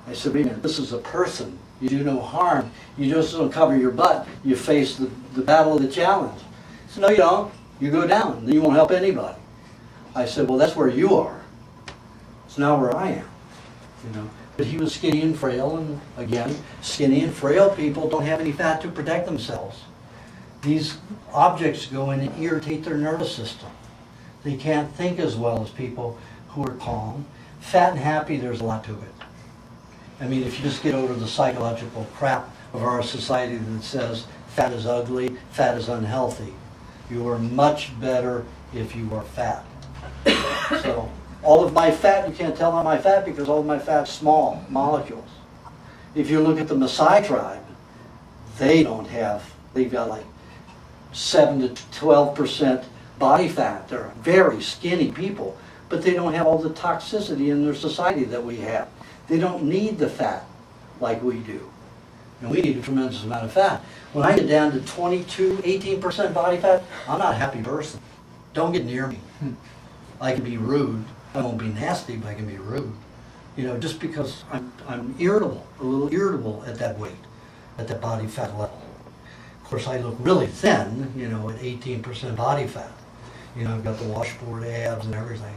I said, wait a minute, this is a person. You do no harm. You just don't cover your butt. You face the battle of the challenge. He said, no, you don't. You go down. Then you won't help anybody. I said, well, that's where you are. It's not where I am. But he was skinny and frail, and again, skinny and frail people don't have any fat to protect themselves. These objects go in and irritate their nervous system. They can't think as well as people who are calm. Fat and happy, there's a lot to it. If you just get over the psychological crap of our society that says fat is ugly, fat is unhealthy, you are much better if you are fat. So, all of my fat, you can't tell I'm my fat because all of my fat's small molecules. If you look at the Maasai tribe, they've got like 7 to 12% body fat. They're very skinny people, but they don't have all the toxicity in their society that we have. They don't need the fat like we do. And we need a tremendous amount of fat. When I get down to 18% body fat, I'm not a happy person. Don't get near me. I can be rude. I won't be nasty, but I can be rude. Just because I'm irritable, a little irritable at that weight, at that body fat level. Of course, I look really thin, at 18% body fat. I've got the washboard abs and everything.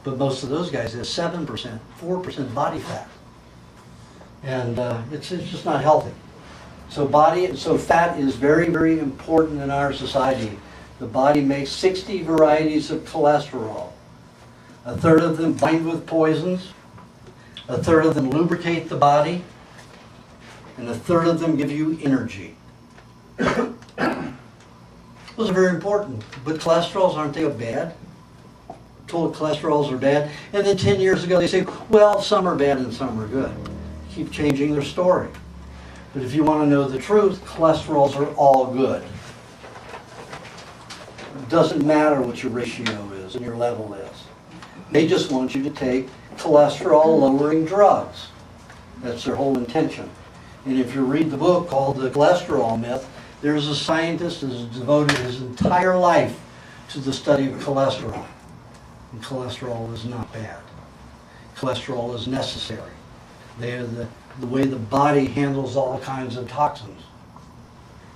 But most of those guys have 7%, 4% body fat. And it's just not healthy. So fat is very, very important in our society. The body makes 60 varieties of cholesterol. A third of them bind with poisons. A third of them lubricate the body. And a third of them give you energy. Those are very important. But cholesterols, aren't they bad? Told cholesterols are bad. And then 10 years ago they say, well, some are bad and some are good. Keep changing their story. But if you want to know the truth, cholesterols are all good. It doesn't matter what your ratio is and your level is. They just want you to take cholesterol-lowering drugs. That's their whole intention. And if you read the book called The Cholesterol Myth, there's a scientist that has devoted his entire life to the study of cholesterol. And cholesterol is not bad. Cholesterol is necessary. They are the way the body handles all kinds of toxins.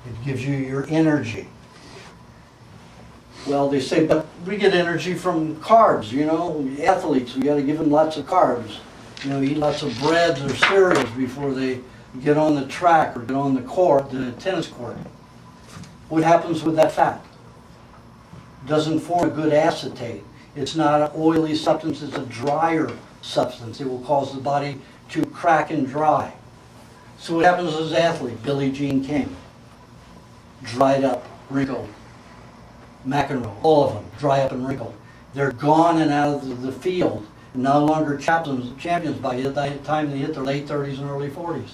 It gives you your energy. Well, they say, but we get energy from carbs, you know, athletes, we gotta give them lots of carbs. You know, eat lots of breads or cereals before they get on the track or get on the court, the tennis court. What happens with that fat? It doesn't form a good acetate. It's not an oily substance, it's a drier substance. It will cause the body to crack and dry. So what happens as an athlete? Billie Jean King, dried up, wrinkled. McEnroe, all of them, dry up and wrinkled. They're gone and out of the field, and no longer champions by the time they hit their late 30s and early 40s.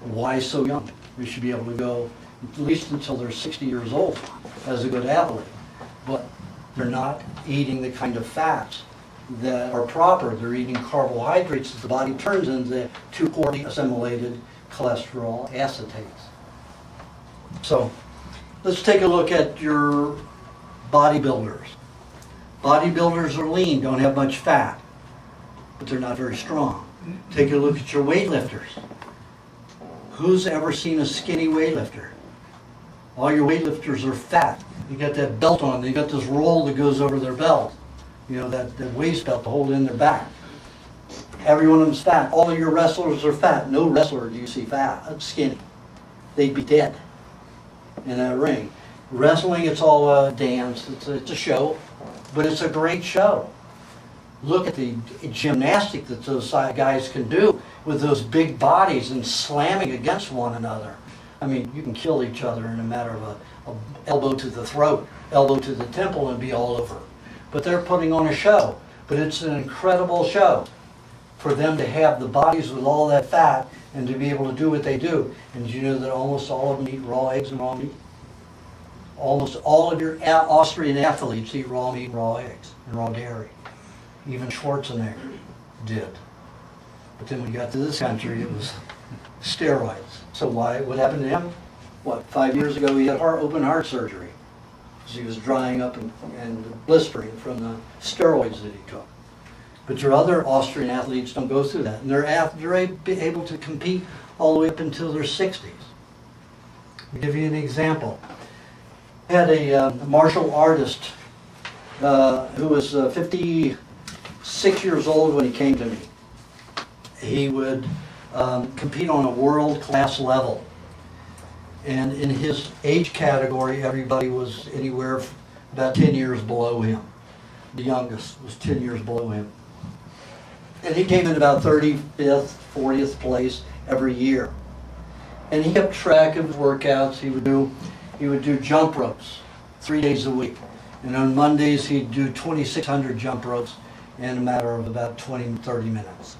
Why so young? They should be able to go at least until they're 60 years old as a good athlete. But they're not eating the kind of fats that are proper. They're eating carbohydrates that the body turns into too poorly assimilated cholesterol acetates. So, let's take a look at your bodybuilders. Bodybuilders are lean, don't have much fat, but they're not very strong. Take a look at your weightlifters. Who's ever seen a skinny weightlifter? All your weightlifters are fat. You got that belt on, they got this roll that goes over their belt. You know, that waist belt to hold in their back. Every one of them's fat. All of your wrestlers are fat. No wrestler do you see fat, skinny. They'd be dead in a ring. Wrestling, it's all a dance, it's a show, but it's a great show. Look at the gymnastic that those guys can do with those big bodies and slamming against one another. I mean, you can kill each other in a matter of a elbow to the throat, elbow to the temple, and be all over. But they're putting on a show. But it's an incredible show for them to have the bodies with all that fat and to be able to do what they do. And did you know that almost all of them eat raw eggs and raw meat? Almost all of your Austrian athletes eat raw meat, raw eggs, and raw dairy. Even Schwarzenegger did. But then when he got to this country, it was steroids. So why? What happened to him? 5 years ago he had open heart surgery because he was drying up and blistering from the steroids that he took. But your other Austrian athletes don't go through that. And they're able to compete all the way up until their 60s. I'll give you an example. I had a martial artist who was 56 years old when he came to me. He would compete on a world-class level. And in his age category, everybody was anywhere about 10 years below him. The youngest was 10 years below him. And he came in about 35th, 40th place every year. And he kept track of his workouts. He would do jump ropes 3 days a week. And on Mondays, he'd do 2,600 jump ropes in a matter of about 20, 30 minutes.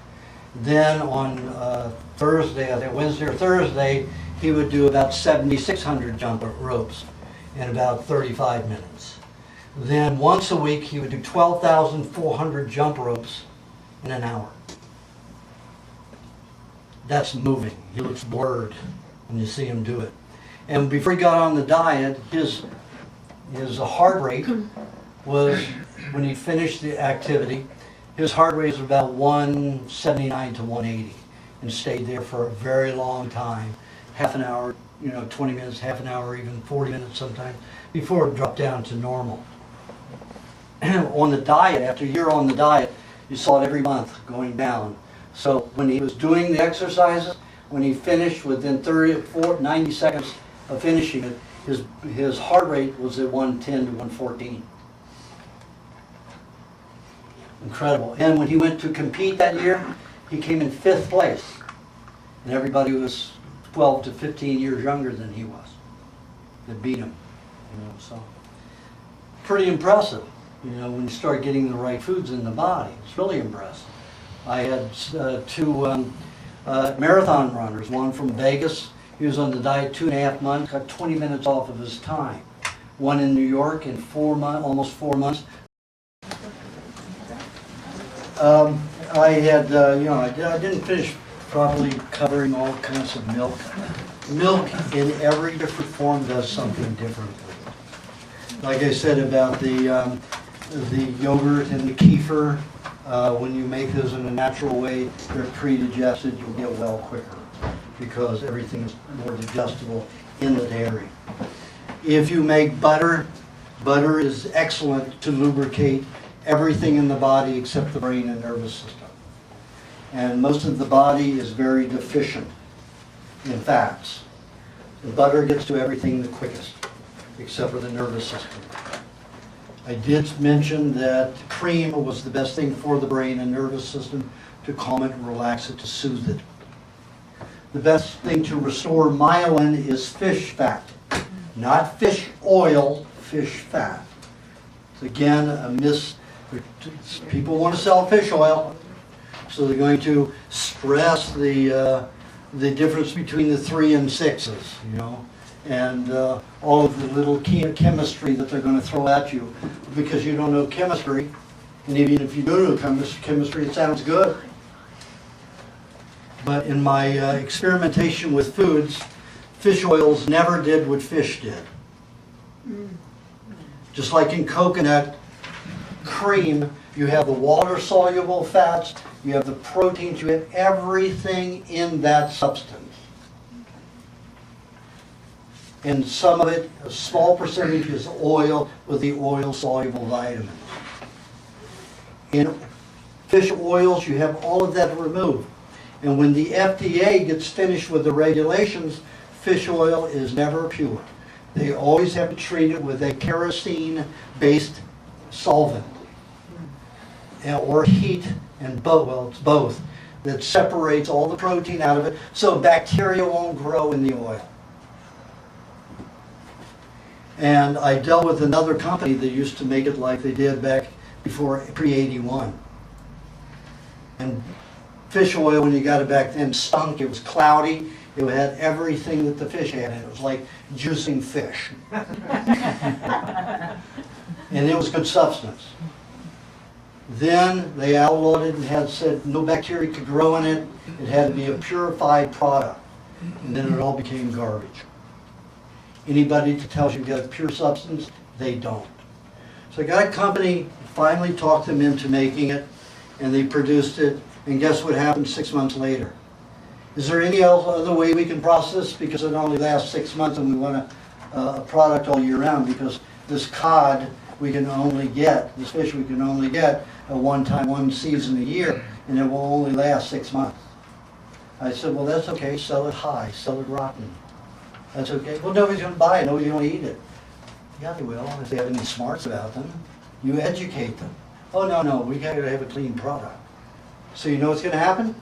Then on Thursday, I think Wednesday or Thursday, he would do about 7,600 jump ropes in about 35 minutes. Then once a week, he would do 12,400 jump ropes in an hour. That's moving. He looks blurred when you see him do it. And before he got on the diet, his heart rate was, when he finished the activity, his heart rate was about 179 to 180 and stayed there for a very long time. Half an hour, 20 minutes, half an hour, even 40 minutes sometimes, before it dropped down to normal. On the diet, after a year on the diet, you saw it every month going down. So when he was doing the exercises, when he finished within 90 seconds of finishing it, his heart rate was at 110 to 114. Incredible. And when he went to compete that year, he came in 5th place. And everybody was 12 to 15 years younger than he was that beat him. So pretty impressive. When you start getting the right foods in the body, it's really impressive. I had 2 marathon runners, one from Vegas. He was on the diet 2.5 months, got 20 minutes off of his time. One in New York in almost 4 months. I had, I didn't finish probably covering all kinds of milk. Milk in every different form does something differently. Like I said about the yogurt and the kefir, when you make those in a natural way, they're pre-digested, you'll get well quicker because everything is more digestible in the dairy. If you make butter, butter is excellent to lubricate everything in the body except the brain and nervous system. And most of the body is very deficient in fats. The butter gets to everything the quickest, except for the nervous system. I did mention that cream was the best thing for the brain and nervous system to calm it and relax it, to soothe it. The best thing to restore myelin is fish fat, not fish oil, fish fat. It's again a miss. People want to sell fish oil, so they're going to stress the difference between the 3 and 6s, you know, and all of the little chemistry that they're going to throw at you because you don't know chemistry, and even if you do know chemistry, it sounds good. But in my experimentation with foods, fish oils never did what fish did. Just like in coconut cream, you have the water-soluble fats, you have the proteins, you have everything in that substance. And some of it, a small percentage, is oil with the oil-soluble vitamins. In fish oils, you have all of that removed. And when the FDA gets finished with the regulations, fish oil is never pure. They always have to treat it with a kerosene-based solvent or heat, and both, well, it's both, that separates all the protein out of it so bacteria won't grow in the oil. And I dealt with another company that used to make it like they did back before pre-81. And fish oil, when you got it back then, stunk. It was cloudy. It had everything that the fish had in it. It was like juicing fish. And it was good substance. Then they outlawed it and had said no bacteria could grow in it. It had to be a purified product. And then it all became garbage. Anybody that tells you got a pure substance, they don't. So I got a company, finally talked them into making it, and they produced it. And guess what happened 6 months later? Is there any other way we can process? Because it only lasts 6 months and we want a product all year round, because this cod we can only get, this fish we can only get one season a year, and it will only last 6 months. I said, well, that's okay, sell it high, sell it rotten. That's okay. Well, nobody's going to buy it, nobody's going to eat it. Yeah, they will, if they have any smarts about them. You educate them. Oh, no, we got to have a clean product. So you know what's going to happen?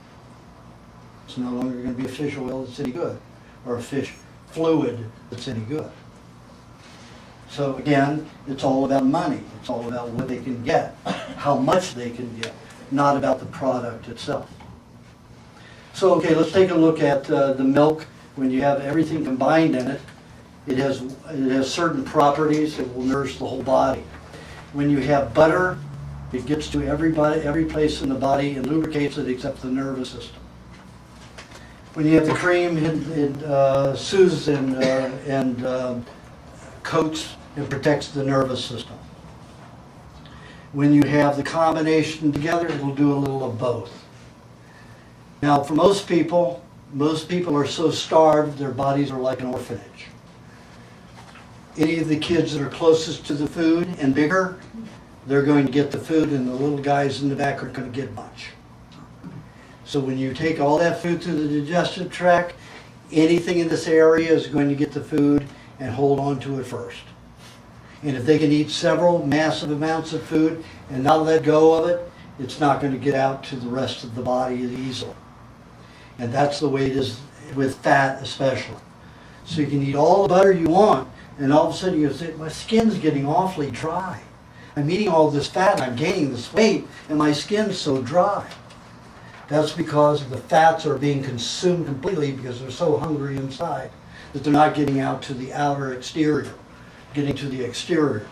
It's no longer going to be a fish oil that's any good, or a fish fluid that's any good. So again, it's all about money. It's all about what they can get, how much they can get, not about the product itself. So okay, let's take a look at the milk. When you have everything combined in it, it has certain properties that will nourish the whole body. When you have butter, it gets to every place in the body and lubricates it except the nervous system. When you have the cream, it soothes and coats and protects the nervous system. When you have the combination together, it will do a little of both. Now, for most people are so starved, their bodies are like an orphanage. Any of the kids that are closest to the food and bigger, they're going to get the food, and the little guys in the back aren't going to get much. So when you take all that food through the digestive tract, anything in this area is going to get the food and hold on to it first. And if they can eat several massive amounts of food and not let go of it, it's not going to get out to the rest of the body easily. And that's the way it is with fat especially. So you can eat all the butter you want, and all of a sudden you say, my skin's getting awfully dry. I'm eating all this fat and I'm gaining this weight and my skin's so dry. That's because the fats are being consumed completely because they're so hungry inside that they're not getting out to the outer exterior, getting to the exterior.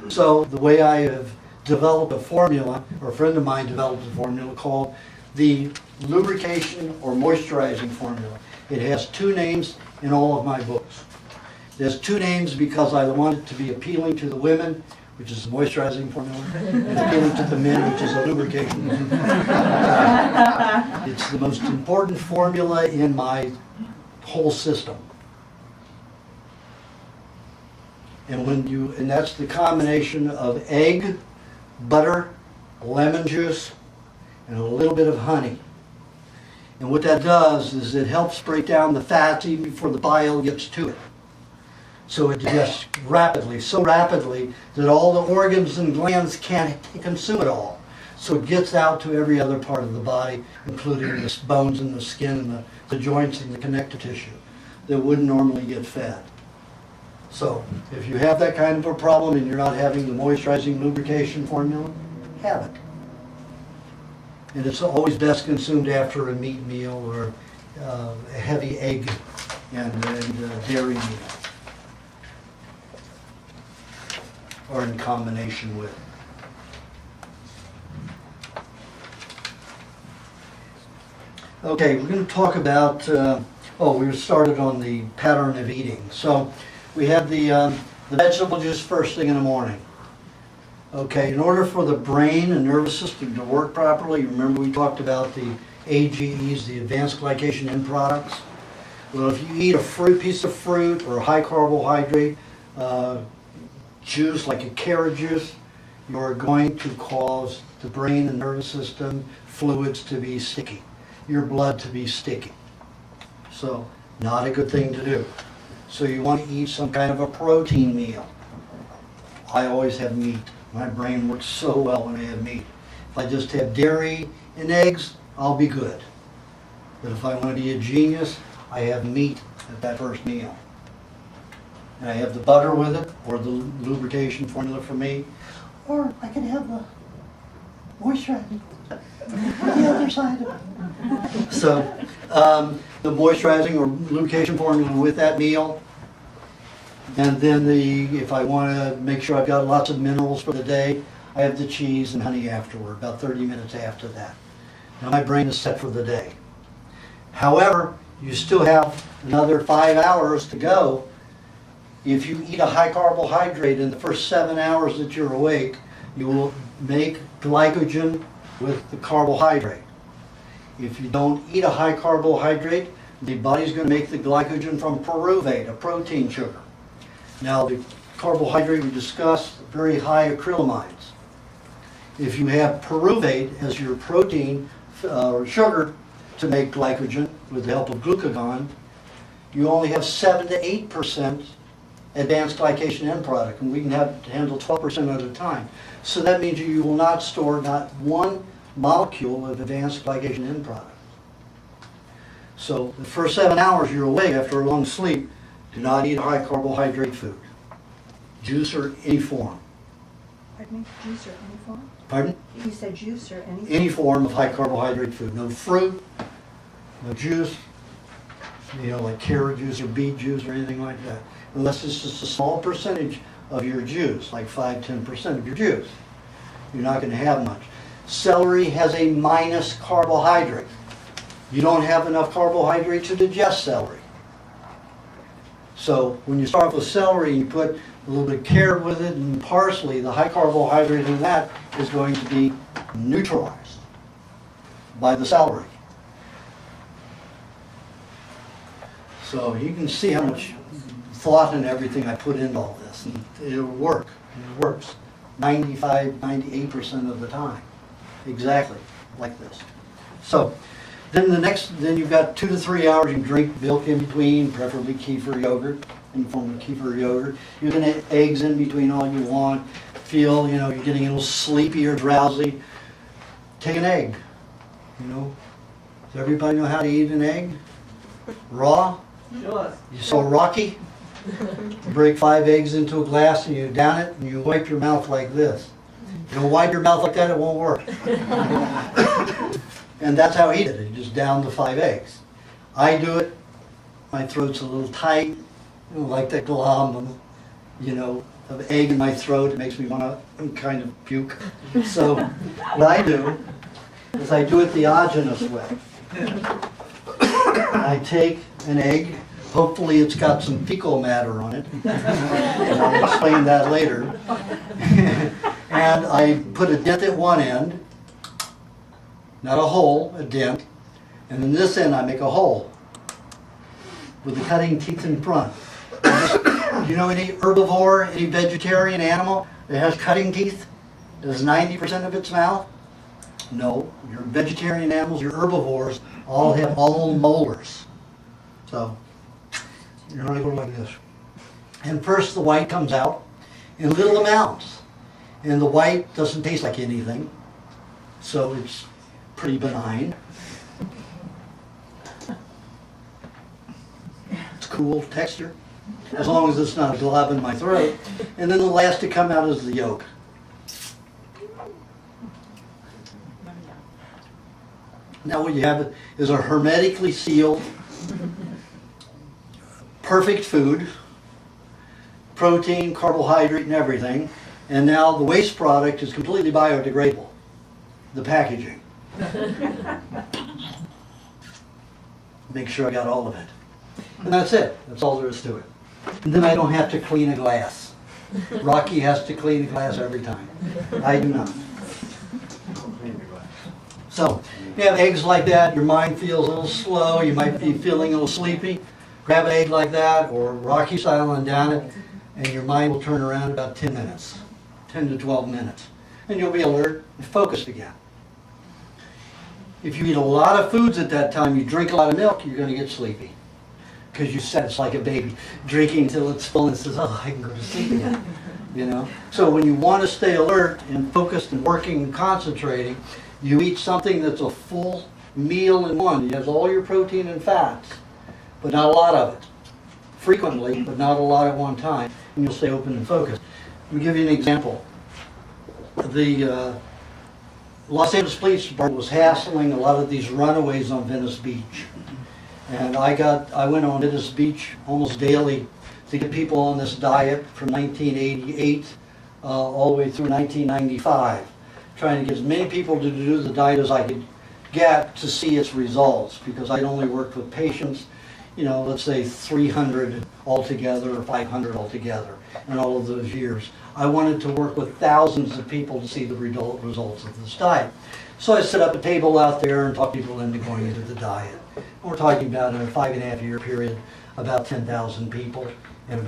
So the way I have developed a formula, or a friend of mine developed a formula called the lubrication or moisturizing formula. It has two names in all of my books. It has two names because I want it to be appealing to the women, which is the moisturizing formula, and appealing to the men, which is the lubrication. It's the most important formula in my whole system. And that's the combination of egg, butter, lemon juice, and a little bit of honey. And what that does is it helps break down the fats even before the bile gets to it. So it digests rapidly, so rapidly that all the organs and glands can't consume it all. So it gets out to every other part of the body, including the bones and the skin and the joints and the connective tissue that wouldn't normally get fed. So if you have that kind of a problem and you're not having the moisturizing lubrication formula, have it. And it's always best consumed after a meat meal or a heavy egg and dairy meal. Or in combination with. Okay, we're going to talk about, we started on the pattern of eating. So we had the vegetable juice first thing in the morning. Okay, in order for the brain and nervous system to work properly, remember we talked about the AGEs, the advanced glycation end products? Well, if you eat a piece of fruit or a high carbohydrate juice, like a carrot juice, you're going to cause the brain and nervous system fluids to be sticky, your blood to be sticky. So, not a good thing to do. So you want to eat some kind of a protein meal. I always have meat. My brain works so well when I have meat. If I just have dairy and eggs, I'll be good. But if I want to be a genius, I have meat at that first meal. And I have the butter with it, or the lubrication formula for me, or I can have the moisturizing on the other side of it. So, the moisturizing or lubrication formula with that meal, and then if I want to make sure I've got lots of minerals for the day, I have the cheese and honey afterward, about 30 minutes after that. Now my brain is set for the day. However, you still have another 5 hours to go. If you eat a high carbohydrate in the first 7 hours that you're awake, you will make glycogen with the carbohydrate. If you don't eat a high carbohydrate, the body's going to make the glycogen from pyruvate, a protein sugar. Now the carbohydrate we discussed, very high acrylamides. If you have pyruvate as your protein or sugar to make glycogen with the help of glucagon, you only have 7 to 8% advanced glycation end product, and we can handle 12% at a time. So that means you will not store not one molecule of advanced glycation end product. So the first 7 hours you're awake after a long sleep, do not eat high carbohydrate food. Juice or any form. Pardon me? Juice or any form? Pardon? You said juice or any? Any form of high carbohydrate food. No fruit, no juice, like carrot juice or beet juice or anything like that. Unless it's just a small percentage of your juice, like 5-10% of your juice. You're not going to have much. Celery has a minus carbohydrate. You don't have enough carbohydrate to digest celery. So when you start with celery and you put a little bit of carrot with it and parsley, the high carbohydrate in that is going to be neutralized by the celery. So you can see how much thought and everything I put into all this. And it'll work. It works 95, 98% of the time. Exactly like this. So then you've got 2 to 3 hours. You drink milk in between, preferably kefir yogurt, in the form of kefir yogurt. You can add eggs in between all you want. Feel, you're getting a little sleepy or drowsy. Take an egg. Does everybody know how to eat an egg? Raw? Sure. You so rocky? You break 5 eggs into a glass and you down it and you wipe your mouth like this. You don't wipe your mouth like that, it won't work. And that's how he did it. He just downed the 5 eggs. I do it. My throat's a little tight, like that glob, of egg in my throat. It makes me want to kind of puke. So what I do is I do it the Aajonus way. I take an egg, hopefully it's got some fecal matter on it, and I'll explain that later. And I put a dent at one end, not a hole, a dent, and then this end I make a hole with the cutting teeth in front. Do you know any herbivore, any vegetarian animal that has cutting teeth? Does 90% of its mouth? No, your vegetarian animals, your herbivores, all have all molars. So, you're gonna go like this. And first the white comes out in little amounts. And the white doesn't taste like anything, so it's pretty benign. It's cool texture, as long as it's not a glob in my throat. And then the last to come out is the yolk. Now what you have is a hermetically sealed, perfect food, protein, carbohydrate, and everything. And now the waste product is completely biodegradable, the packaging. Make sure I got all of it. And that's it. That's all there is to it. And then I don't have to clean a glass. Rocky has to clean a glass every time. I do not. So, you have eggs like that, your mind feels a little slow, you might be feeling a little sleepy. Grab an egg like that, or Rocky style and down it, and your mind will turn around in about 10 minutes. 10 to 12 minutes. And you'll be alert and focused again. If you eat a lot of foods at that time, you drink a lot of milk, you're going to get sleepy. Because you said it's like a baby, drinking until it's full and says, oh, I can go to sleep again. You know? So when you want to stay alert and focused and working and concentrating, you eat something that's a full meal in one. It has all your protein and fats, but not a lot of it. Frequently, but not a lot at one time, and you'll stay open and focused. Let me give you an example. The Los Angeles Police Department was hassling a lot of these runaways on Venice Beach. And I went on Venice Beach almost daily to get people on this diet from 1988 all the way through 1995, trying to get as many people to do the diet as I could get to see its results, because I'd only worked with patients, you know, let's say 300 altogether or 500 altogether in all of those years. I wanted to work with thousands of people to see the results of this diet. So I set up a table out there and talked people into going into the diet. We're talking about in a 5.5 year period, about 10,000 people, and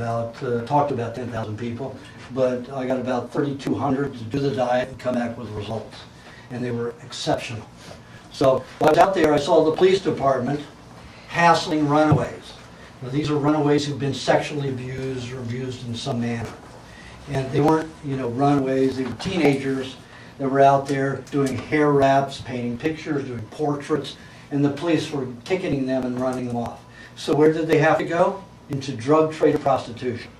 talked to about 10,000 people, but I got about 3,200 to do the diet and come back with results, and they were exceptional. So while I was out there, I saw the police department hassling runaways. Now, these are runaways who've been sexually abused or abused in some manner. And they weren't, you know, runaways, they were teenagers that were out there doing hair wraps, painting pictures, doing portraits, and the police were ticketing them and running them off. So where did they have to go? Into drug trade or prostitution.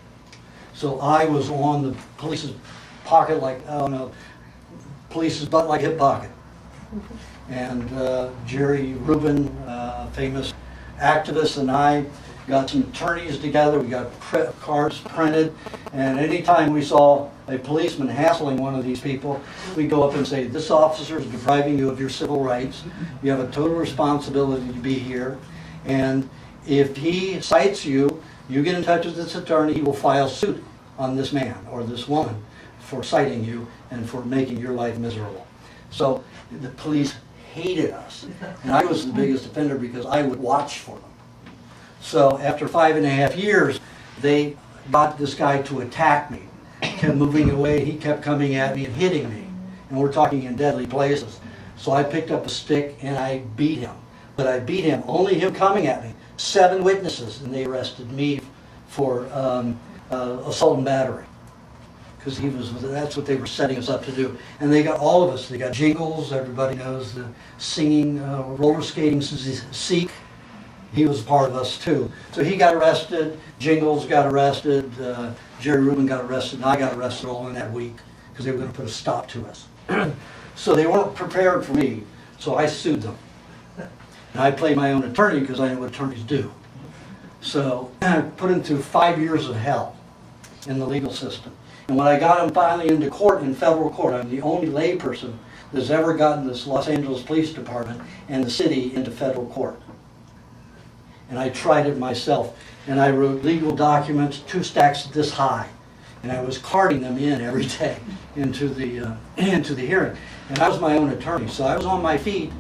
So I was on the police's pocket like, oh no, police's butt like hip pocket. And Jerry Rubin, famous activist, and I got some attorneys together, we got cards printed, and anytime we saw a policeman hassling one of these people, we go up and say, this officer is depriving you of your civil rights, you have a total responsibility to be here, and if he cites you, you get in touch with this attorney, he will file suit on this man or this woman for citing you and for making your life miserable. So the police hated us, and I was the biggest offender because I would watch for them. So after 5.5 years, they got this guy to attack me. He kept moving away, he kept coming at me and hitting me. And we're talking in deadly places. So I picked up a stick and I beat him. But I beat him, only him coming at me. 7 witnesses, and they arrested me for assault and battery. Because that's what they were setting us up to do. And they got all of us. They got Jingles, everybody knows the singing, roller skating Sikh. He was part of us too. So he got arrested, Jingles got arrested, Jerry Rubin got arrested, and I got arrested all in that week because they were going to put a stop to us. So they weren't prepared for me, so I sued them. And I played my own attorney because I know what attorneys do. So I put him through 5 years of hell in the legal system. And when I got him finally into court, in federal court, I'm the only lay person that's ever gotten this Los Angeles Police Department and the city into federal court. And I tried it myself. And I wrote legal documents, 2 stacks this high. And I was carting them in every day into the hearing. And I was my own attorney, so I was on my feet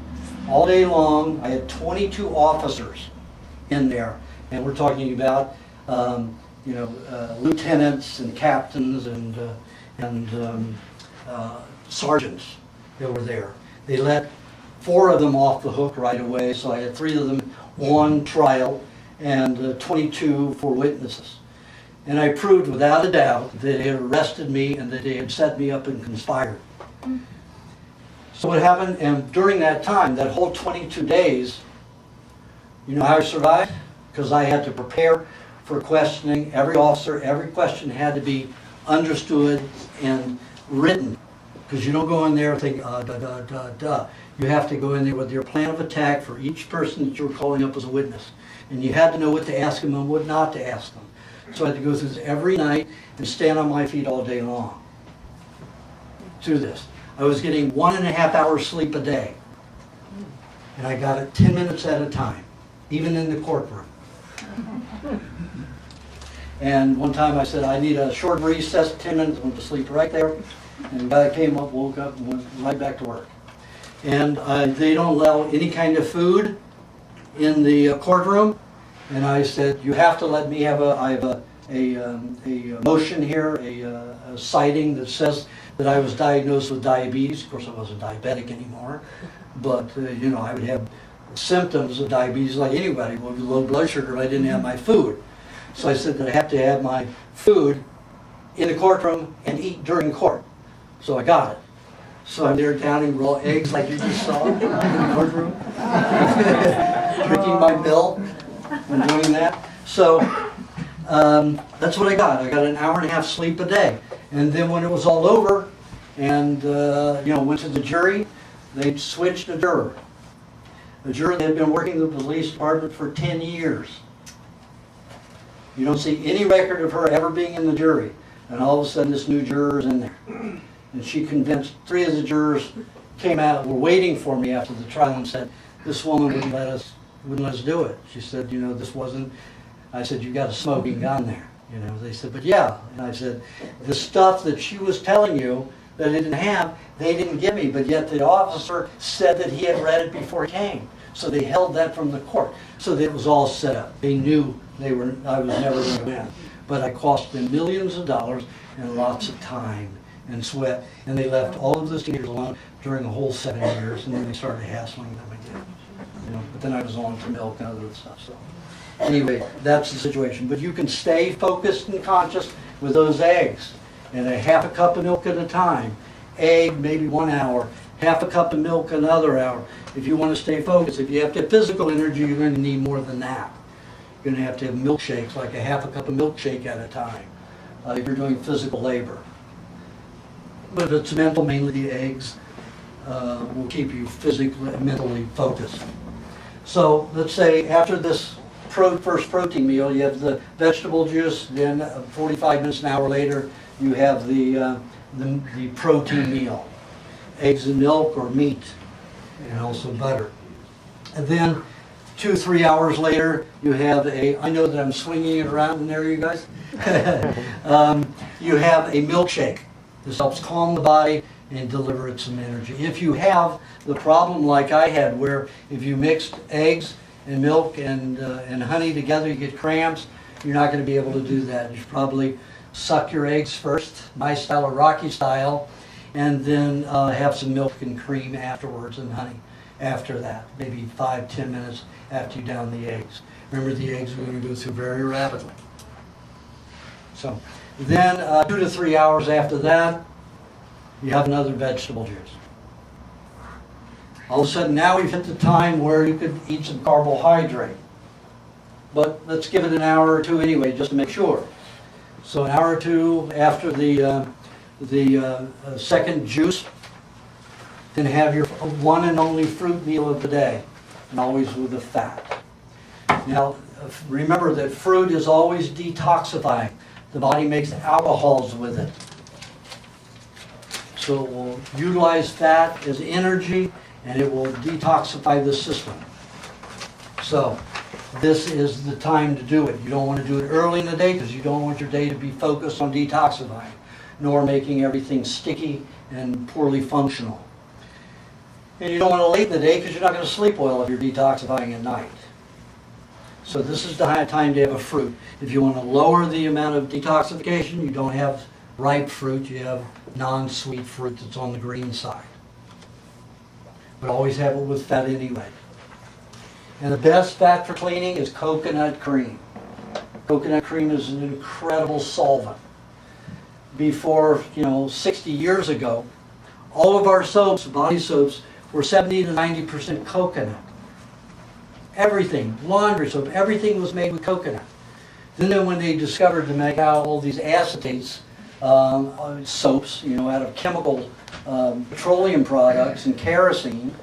all day long. I had 22 officers in there. And we're talking about lieutenants and captains and sergeants that were there. They let 4 of them off the hook right away, so I had 3 of them on trial and 22 for witnesses. And I proved without a doubt that they had arrested me and that they had set me up and conspired. So what happened, and during that time, that whole 22 days, you know how I survived? Because I had to prepare for questioning. Every officer, every question had to be understood and written. Because you don't go in there and think, You have to go in there with your plan of attack for each person that you're calling up as a witness. And you had to know what to ask them and what not to ask them. So I had to go through this every night and stand on my feet all day long. Do this. I was getting 1.5 hours sleep a day. And I got it 10 minutes at a time, even in the courtroom. And one time I said, I need a short recess, 10 minutes, I went to sleep right there. And the guy came up, woke up, and went right back to work. And they don't allow any kind of food in the courtroom. And I said, you have to let me have I have a motion here, a citing that says that I was diagnosed with diabetes. Of course, I wasn't diabetic anymore, but I would have symptoms of diabetes like anybody with low blood sugar if I didn't have my food. So I said that I have to have my food in the courtroom and eat during court. So I got it. So I'm there downing raw eggs like you just saw in the courtroom, drinking my milk and doing that. So that's what I got. I got an 1.5 hours sleep a day. And then when it was all over and went to the jury, they switched a juror. A juror that had been working in the police department for 10 years. You don't see any record of her ever being in the jury. And all of a sudden this new juror is in there. And she convinced 3 of the jurors, came out, were waiting for me after the trial and said, this woman wouldn't let us do it. She said, this wasn't, I said, you got a smoking gun there. They said, but yeah. And I said, the stuff that she was telling you that I didn't have, they didn't give me, but yet the officer said that he had read it before he came. So they held that from the court. So it was all set up. They knew I was never going to win. But I cost them millions of dollars and lots of time and sweat, and they left all of those teenagers alone during the whole 7 years, and then they started hassling them again. But then I was on to milk and other stuff. So anyway, that's the situation. But you can stay focused and conscious with those eggs, and a 1/2 cup of milk at a time. Egg maybe 1 hour, 1/2 cup of milk another hour. If you want to stay focused, if you have to have physical energy, you're going to need more than that. You're going to have milkshakes, like a 1/2 cup of milkshake at a time, if you're doing physical labor. But if it's mental, mainly the eggs will keep you physically and mentally focused. So let's say after this first protein meal, you have the vegetable juice, then 45 minutes, an hour later, you have the protein meal, eggs and milk or meat, and also butter. And then 2-3 hours later, you have I know that I'm swinging it around in there, you guys. You have a milkshake. This helps calm the body and deliver it some energy. If you have the problem like I had, where if you mixed eggs and milk and honey together, you get cramps, you're not going to be able to do that. You should probably suck your eggs first, my style or Rocky style, and then have some milk and cream afterwards and honey after that, maybe 5-10 minutes after you down the eggs. Remember, the eggs we're going to go through very rapidly. So then 2 to 3 hours after that, you have another vegetable juice. All of a sudden now we've hit the time where you could eat some carbohydrate. But let's give it an hour or 2 anyway, just to make sure. So an hour or 2 after the second juice, then have your one and only fruit meal of the day, and always with the fat. Now, remember that fruit is always detoxifying. The body makes alcohols with it. So it will utilize fat as energy, and it will detoxify the system. So this is the time to do it. You don't want to do it early in the day because you don't want your day to be focused on detoxifying, nor making everything sticky and poorly functional. And you don't want to late in the day because you're not going to sleep well if you're detoxifying at night. So this is the high time to have a fruit. If you want to lower the amount of detoxification, you don't have ripe fruit, you have non-sweet fruit that's on the green side. But always have it with fat anyway. And the best fat for cleaning is coconut cream. Coconut cream is an incredible solvent. Before, 60 years ago, all of our soaps, body soaps, were 70 to 90% coconut. Everything, laundry soap, everything was made with coconut. Then when they discovered to make out all these acetates, soaps, out of chemical petroleum products and kerosene,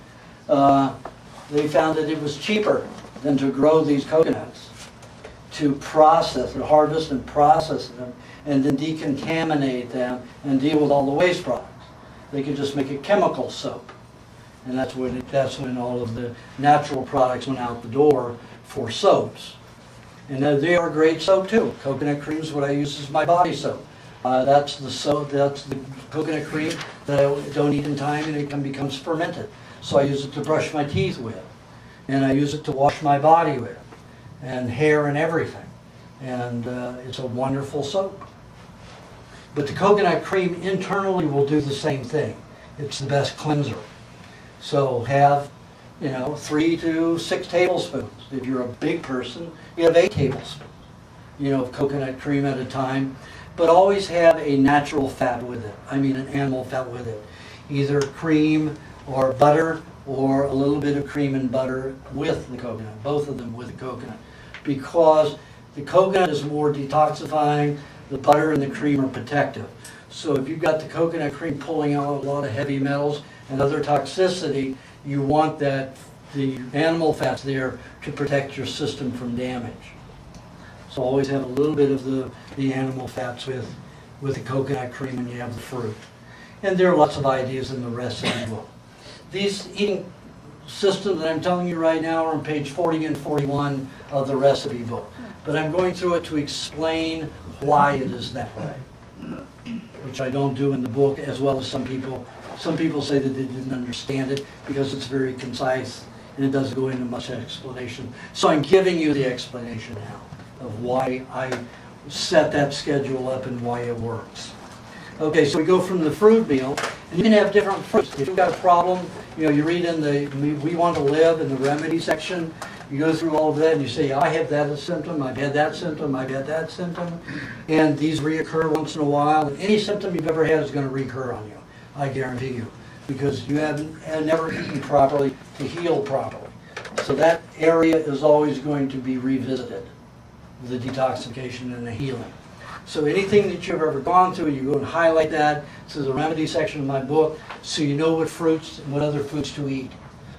they found that it was cheaper than to grow these coconuts, to process and harvest and process them, and then decontaminate them and deal with all the waste products. They could just make a chemical soap. And that's when all of the natural products went out the door for soaps. And they are great soap too. Coconut cream is what I use as my body soap. That's the coconut cream that I don't eat in time, and it becomes fermented. So I use it to brush my teeth with. And I use it to wash my body with. And hair and everything. And it's a wonderful soap. But the coconut cream internally will do the same thing. It's the best cleanser. So have, 3 to 6 tablespoons. If you're a big person, you have 8 tablespoons, of coconut cream at a time. But always have a natural fat with it. I mean an animal fat with it. Either cream or butter, or a little bit of cream and butter with the coconut. Both of them with the coconut. Because the coconut is more detoxifying, the butter and the cream are protective. So if you've got the coconut cream pulling out a lot of heavy metals and other toxicity, you want the animal fats there to protect your system from damage. So always have a little bit of the animal fats with the coconut cream when you have the fruit. And there are lots of ideas in the recipe book. These eating systems that I'm telling you right now are on page 40 and 41 of the recipe book. But I'm going through it to explain why it is that way, which I don't do in the book, as well as some people. Some people say that they didn't understand it because it's very concise and it doesn't go into much explanation. So I'm giving you the explanation now of why I set that schedule up and why it works. Okay, so we go from the fruit meal, and you can have different fruits. If you've got a problem, you read in the We Want to Live in the remedy section, you go through all of that and you say, I have that symptom, I've had that symptom, I've had that symptom, and these reoccur once in a while. And any symptom you've ever had is going to recur on you, I guarantee you, because you have never eaten properly to heal properly. So that area is always going to be revisited, the detoxification and the healing. So anything that you've ever gone through, you go and highlight that to the remedy section of my book, so you know what fruits and what other foods to eat,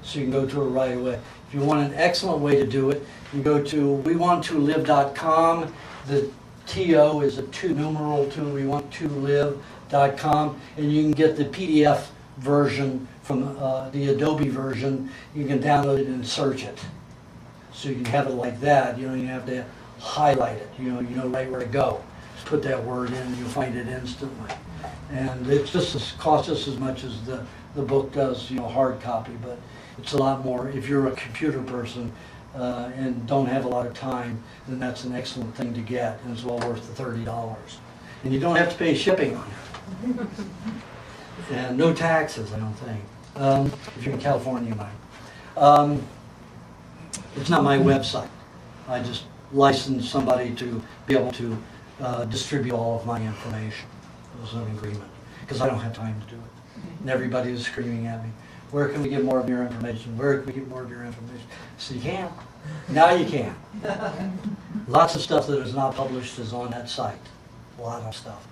so you can go to it right away. If you want an excellent way to do it, you go to wewanttolive.com. The TO is a 2 numeral 2, wewanttolive.com, and you can get the PDF version from the Adobe version. You can download it and search it. So you can have it like that. You don't even have to highlight it. You know right where to go. Just put that word in, you'll find it instantly. And it costs just as much as the book does, hard copy, but it's a lot more. If you're a computer person and don't have a lot of time, then that's an excellent thing to get, and it's well worth the $30. And you don't have to pay shipping on it. And no taxes, I don't think. If you're in California, you might. It's not my website. I just license somebody to be able to distribute all of my information. It was an agreement, because I don't have time to do it. And everybody is screaming at me, where can we get more of your information? Where can we get more of your information? So you can't. Now you can. Lots of stuff that is not published is on that site. A lot of stuff.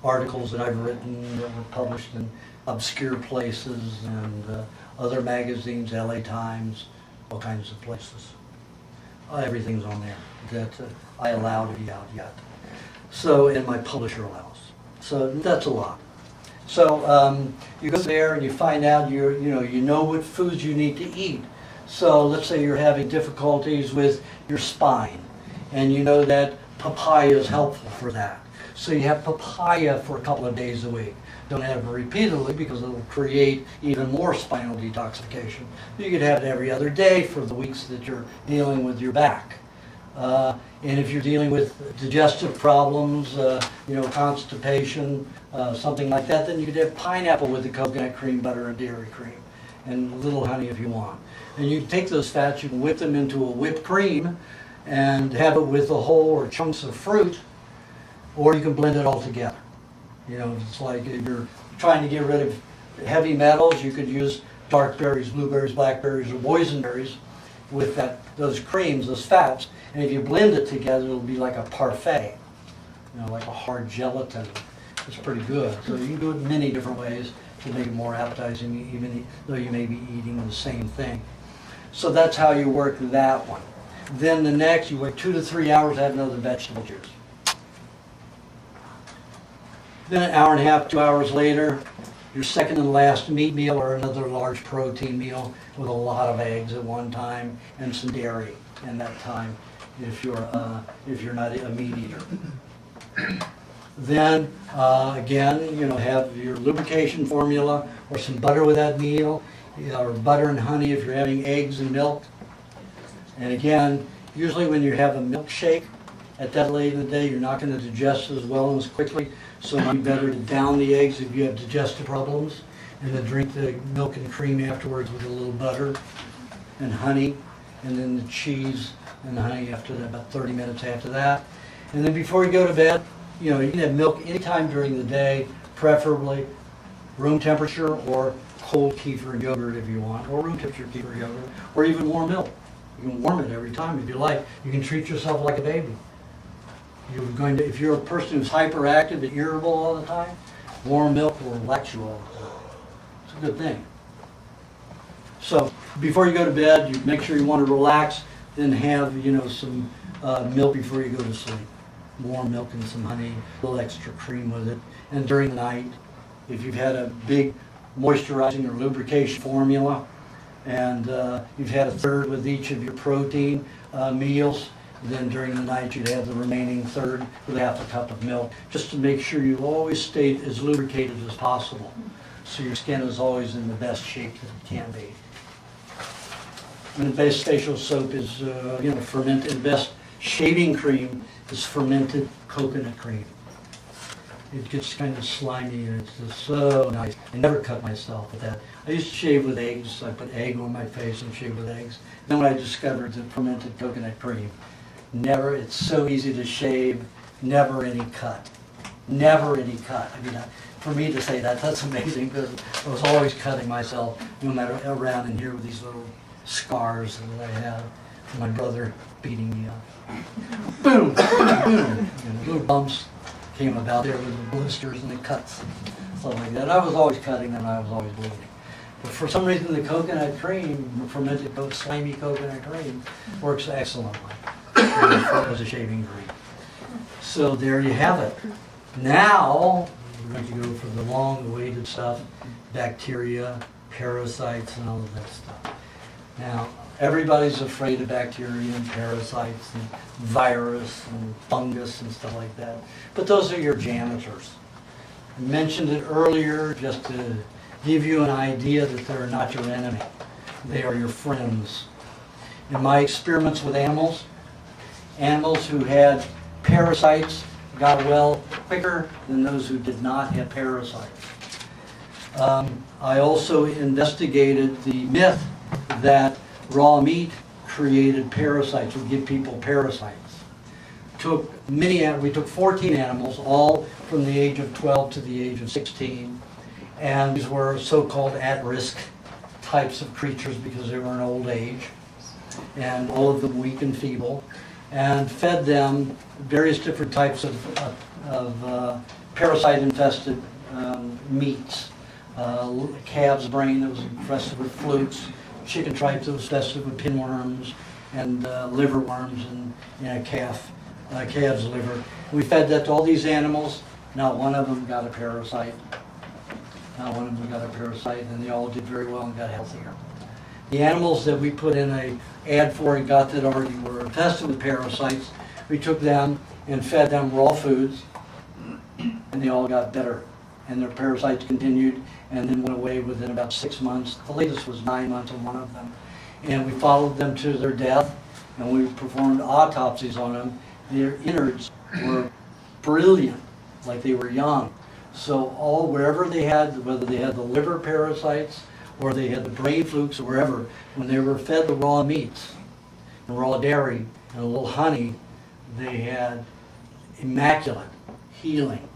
Articles that I've written that were published in obscure places and other magazines, LA Times, all kinds of places. Everything's on there that I allow to be out yet. So, and my publisher allows. So that's a lot. So you go there and you find out you know what foods you need to eat. So let's say you're having difficulties with your spine, and you know that papaya is helpful for that. So you have papaya for a couple of days a week. Don't have it repeatedly because it'll create even more spinal detoxification. You could have it every other day for the weeks that you're dealing with your back. And if you're dealing with digestive problems, constipation, something like that, then you could have pineapple with the coconut cream, butter, and dairy cream, and a little honey if you want. And you take those fats, you can whip them into a whipped cream, and have it with the whole or chunks of fruit, or you can blend it all together. It's like if you're trying to get rid of heavy metals, you could use dark berries, blueberries, blackberries, or boysenberries with those creams, those fats, and if you blend it together, it'll be like a parfait, like a hard gelatin. It's pretty good. So you can do it many different ways to make it more appetizing, even though you may be eating the same thing. So that's how you work that one. Then the next, you wait 2 to 3 hours to have another vegetable juice. Then an hour and a half, 2 hours later, your second and last meat meal or another large protein meal with a lot of eggs at one time and some dairy in that time if you're not a meat eater. Then again, have your lubrication formula or some butter with that meal, or butter and honey if you're having eggs and milk. And again, usually when you have a milkshake at that late in the day, you're not going to digest as well and as quickly. So it might be better to down the eggs if you have digestive problems, and then drink the milk and cream afterwards with a little butter and honey, and then the cheese and the honey after that, about 30 minutes after that. And then before you go to bed, you can have milk anytime during the day, preferably room temperature or cold kefir yogurt if you want, or room temperature kefir yogurt, or even warm milk. You can warm it every time if you like. You can treat yourself like a baby. If you're a person who's hyperactive and irritable all the time, warm milk will relax you all the time. It's a good thing. So before you go to bed, you make sure you want to relax, then have some milk before you go to sleep. Warm milk and some honey, a little extra cream with it. And during the night, if you've had a big moisturizing or lubrication formula, and you've had a third with each of your protein meals, then during the night you'd have the remaining third with half a cup of milk, just to make sure you always stay as lubricated as possible, so your skin is always in the best shape that it can be. And the best facial soap is fermented. The best shaving cream is fermented coconut cream. It gets kind of slimy and it's just so nice. I never cut myself with that. I used to shave with eggs. I put egg on my face and shave with eggs. Then when I discovered the fermented coconut cream, it's so easy to shave, never any cut. Never any cut. I mean, for me to say that's amazing, because I was always cutting myself, no matter around in here with these little scars that I have from my brother beating me up. Boom, boom, little bumps came about there with the blisters and the cuts, stuff like that. I was always cutting and I was always bleeding. But for some reason the coconut cream, fermented slimy coconut cream, works excellently as a shaving cream. So there you have it. Now we're going to go for the long-awaited stuff, bacteria, parasites, and all of that stuff. Now, everybody's afraid of bacteria and parasites and virus and fungus and stuff like that. But those are your janitors. I mentioned it earlier just to give you an idea that they're not your enemy. They are your friends. In my experiments with animals who had parasites got well quicker than those who did not have parasites. I also investigated the myth that raw meat created parasites, would give people parasites. We took 14 animals, all from the age of 12 to the age of 16, and these were so-called at-risk types of creatures because they were in old age, and all of them weak and feeble, and fed them various different types of parasite-infested meats. Calf's brain that was infested with flukes, chicken tripe that was infested with pinworms, and liver worms and calf's liver. We fed that to all these animals. Not one of them got a parasite. One of them got a parasite, and they all did very well and got healthier. The animals that we put in a ad for and got that already were infested with parasites, we took them and fed them raw foods, and they all got better. And their parasites continued and then went away within about 6 months. The latest was 9 months on one of them. And we followed them to their death, and we performed autopsies on them. Their innards were brilliant, like they were young. So wherever they had, whether they had the liver parasites or they had the brain flukes or wherever, when they were fed the raw meats and raw dairy and a little honey, they had immaculate healing.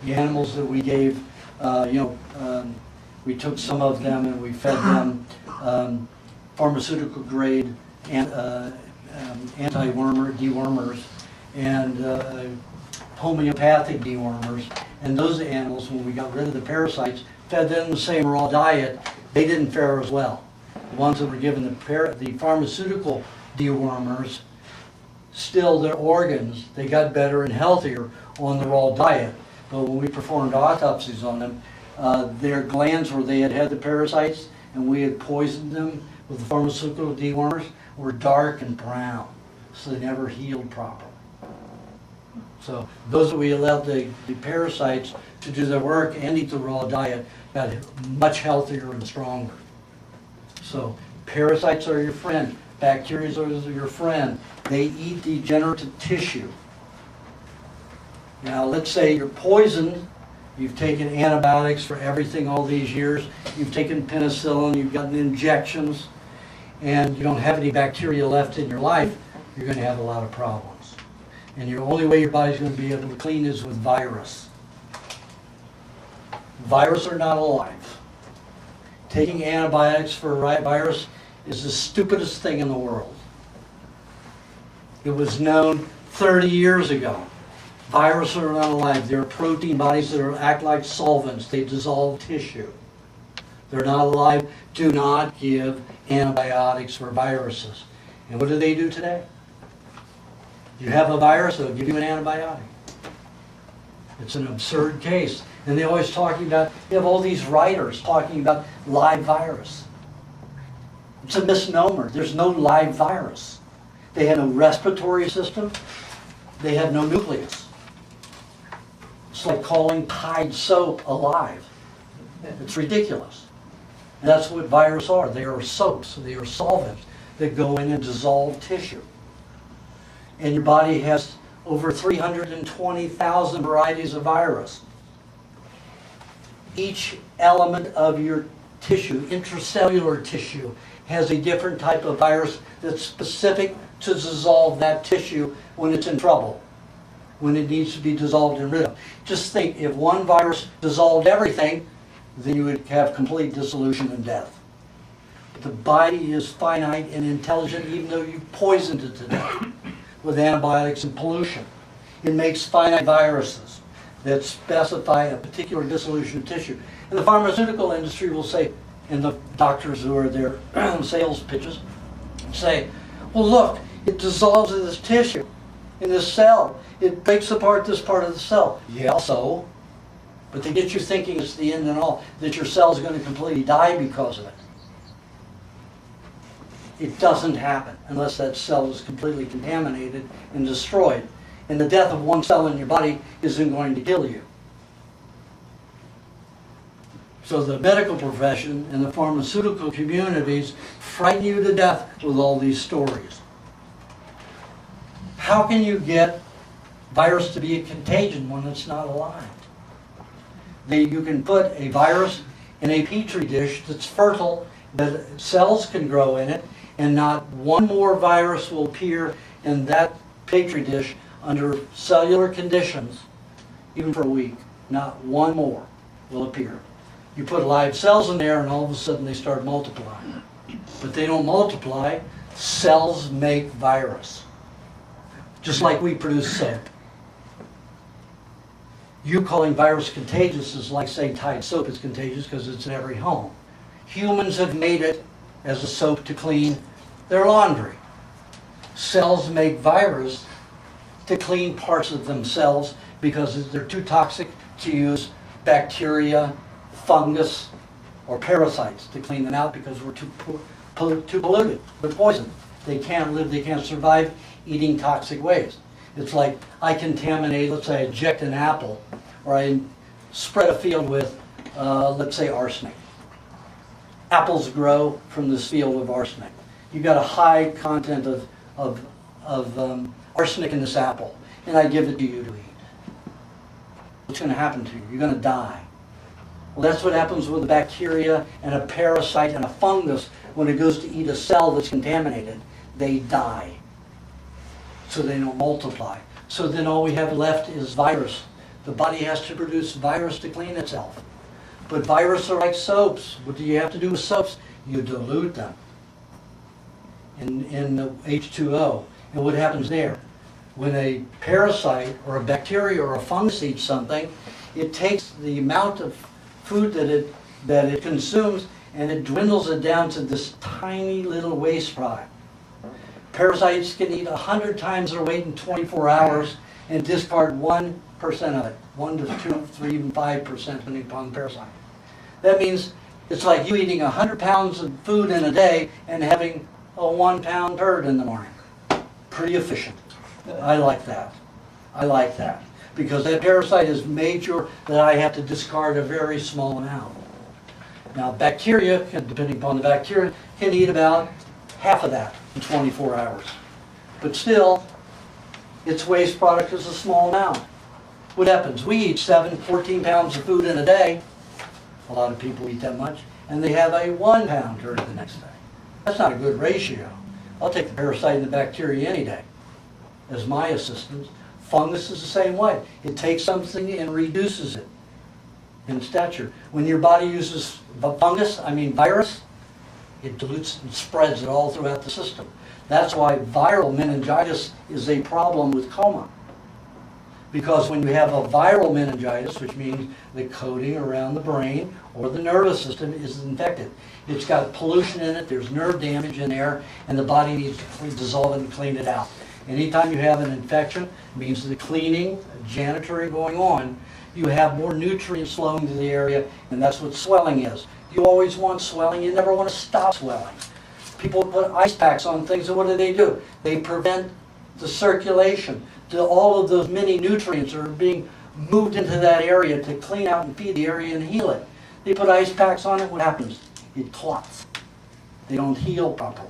The animals that we gave, we took some of them and we fed them pharmaceutical grade dewormers and homeopathic dewormers. And those animals, when we got rid of the parasites, fed them the same raw diet, they didn't fare as well. The ones that were given the pharmaceutical dewormers, still their organs, they got better and healthier on the raw diet. But when we performed autopsies on them, their glands where they had the parasites and we had poisoned them with the pharmaceutical dewormers were dark and brown, so they never healed properly. So those that we allowed the parasites to do their work and eat the raw diet got much healthier and stronger. So parasites are your friend. Bacteria are your friend. They eat degenerative tissue. Now let's say you're poisoned, you've taken antibiotics for everything all these years, you've taken penicillin, you've gotten injections, and you don't have any bacteria left in your life, you're going to have a lot of problems. And the only way your body's going to be able to clean is with virus. Virus are not alive. Taking antibiotics for a virus is the stupidest thing in the world. It was known 30 years ago. Viruses are not alive. They're protein bodies that act like solvents. They dissolve tissue. They're not alive. Do not give antibiotics for viruses. And what do they do today? You have a virus, they'll give you an antibiotic. It's an absurd case. And they're always talking about, you have all these writers talking about live virus. It's a misnomer. There's no live virus. They have no respiratory system. They have no nucleus. It's like calling Tide soap alive. It's ridiculous. And that's what viruses are. They are soaps. They are solvents that go in and dissolve tissue. And your body has over 320,000 varieties of virus. Each element of your tissue, intracellular tissue, has a different type of virus that's specific to dissolve that tissue when it's in trouble, when it needs to be dissolved and rid of. Just think, if one virus dissolved everything, then you would have complete dissolution and death. But the body is finite and intelligent even though you poisoned it to death with antibiotics and pollution. It makes finite viruses that specify a particular dissolution of tissue. And the pharmaceutical industry will say, and the doctors who are their sales pitches, say, well look, it dissolves in this tissue, in this cell. It breaks apart this part of the cell. Yeah, so? But they get you thinking it's the end and all, that your cell's going to completely die because of it. It doesn't happen unless that cell is completely contaminated and destroyed. And the death of one cell in your body isn't going to kill you. So the medical profession and the pharmaceutical communities frighten you to death with all these stories. How can you get virus to be a contagion when it's not alive? You can put a virus in a petri dish that's fertile, that cells can grow in it, and not one more virus will appear in that petri dish under cellular conditions, even for a week. Not one more will appear. You put live cells in there and all of a sudden they start multiplying. But they don't multiply. Cells make virus. Just like we produce soap. You calling virus contagious is like saying Tide soap is contagious because it's in every home. Humans have made it as a soap to clean their laundry. Cells make virus to clean parts of themselves because they're too toxic to use bacteria, fungus, or parasites to clean them out because we're too polluted with poison. They can't live, they can't survive eating toxic waste. It's like I contaminate, let's say I eject an apple, or I spread a field with, let's say, arsenic. Apples grow from this field of arsenic. You've got a high content of arsenic in this apple, and I give it to you to eat. What's going to happen to you? You're going to die. Well, that's what happens with a bacteria and a parasite and a fungus when it goes to eat a cell that's contaminated. They die, so they don't multiply. So then all we have left is virus. The body has to produce virus to clean itself. But viruses are like soaps. What do you have to do with soaps? You dilute them in the H2O. And what happens there? When a parasite or a bacteria or a fungus eats something, it takes the amount of food that it consumes and it dwindles it down to this tiny little waste product. Parasites can eat 100 times their weight in 24 hours and discard 1% of it. 1 to 2, 3, even 5% depending upon the parasite. That means it's like you eating 100 pounds of food in a day and having a 1 pound turd in the morning. Pretty efficient. I like that. I like that. Because that parasite has made sure that I have to discard a very small amount. Now bacteria, depending upon the bacteria, can eat about half of that in 24 hours. But still, its waste product is a small amount. What happens? We eat 14 pounds of food in a day. A lot of people eat that much. And they have a 1 pound turd the next day. That's not a good ratio. I'll take the parasite and the bacteria any day as my assistants. Fungus is the same way. It takes something and reduces it in stature. When your body uses virus, it dilutes and spreads it all throughout the system. That's why viral meningitis is a problem with coma. Because when you have a viral meningitis, which means the coating around the brain or the nervous system is infected, it's got pollution in it, there's nerve damage in there, and the body needs to dissolve it and clean it out. Anytime you have an infection, it means the cleaning, janitoring going on, you have more nutrients flowing to the area, and that's what swelling is. You always want swelling, you never want to stop swelling. People put ice packs on things, and what do? They prevent the circulation. All of those mini nutrients are being moved into that area to clean out and feed the area and heal it. They put ice packs on it, what happens? It clots. They don't heal properly.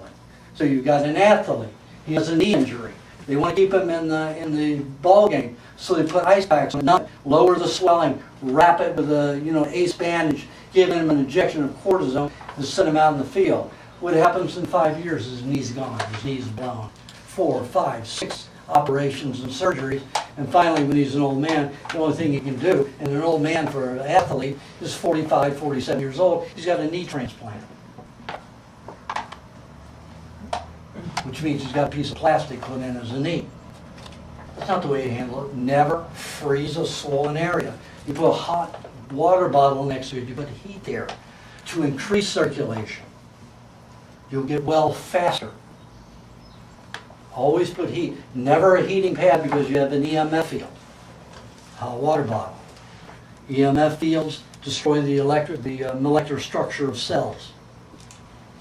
So you've got an athlete, he has a knee injury. They want to keep him in the ball game, so they put ice packs on it, lower the swelling, wrap it with a ace bandage, give him an injection of cortisone, and send him out in the field. What happens in 5 years? His knee's gone, his knee's blown. 4, 5, 6 operations and surgeries, and finally when he's an old man, the only thing he can do, and an old man for an athlete is 45, 47 years old, he's got a knee transplant. Which means he's got a piece of plastic put in as a knee. That's not the way you handle it. Never freeze a swollen area. You put a hot water bottle next to it, you put heat there to increase circulation. You'll get well faster. Always put heat. Never a heating pad because you have an EMF field. Hot water bottle. EMF fields destroy the molecular structure of cells.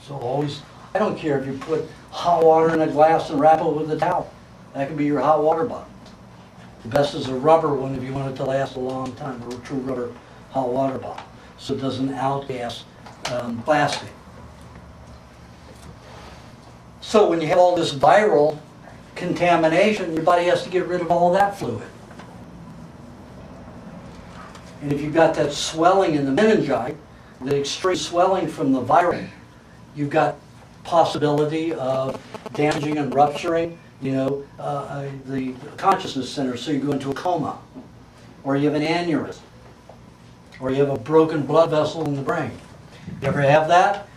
So always, I don't care if you put hot water in a glass and wrap it with a towel. That could be your hot water bottle. The best is a rubber one if you want it to last a long time, or a true rubber hot water bottle, so it doesn't outgas plastic. So when you have all this viral contamination, your body has to get rid of all that fluid. And if you've got that swelling in the meningi, the extreme swelling from the viral, you've got possibility of damaging and rupturing, the consciousness center, so you go into a coma, or you have an aneurysm, or you have a broken blood vessel in the brain. You ever have that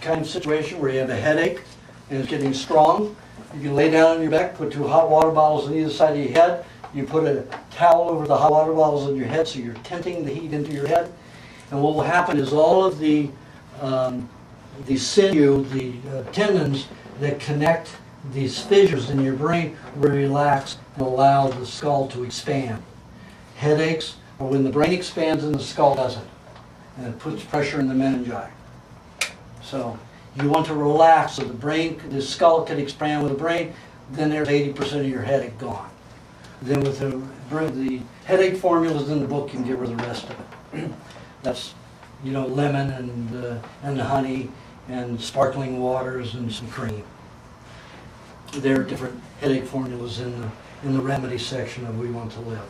kind of situation where you have a headache and it's getting strong? You can lay down on your back, put 2 hot water bottles on either side of your head. You put a towel over the hot water bottles on your head so you're tenting the heat into your head. And what will happen is all of the sinew, the tendons that connect these fissures in your brain will relax and allow the skull to expand. Headaches are when the brain expands and the skull doesn't. and it puts pressure in the meningi. So you want to relax so the brain, the skull can expand with the brain, then there's 80% of your headache gone. Then with the headache formulas in the book, you can get rid of the rest of it. That's, lemon and the honey and sparkling waters and some cream. There are different headache formulas in the remedy section of We Want to Live.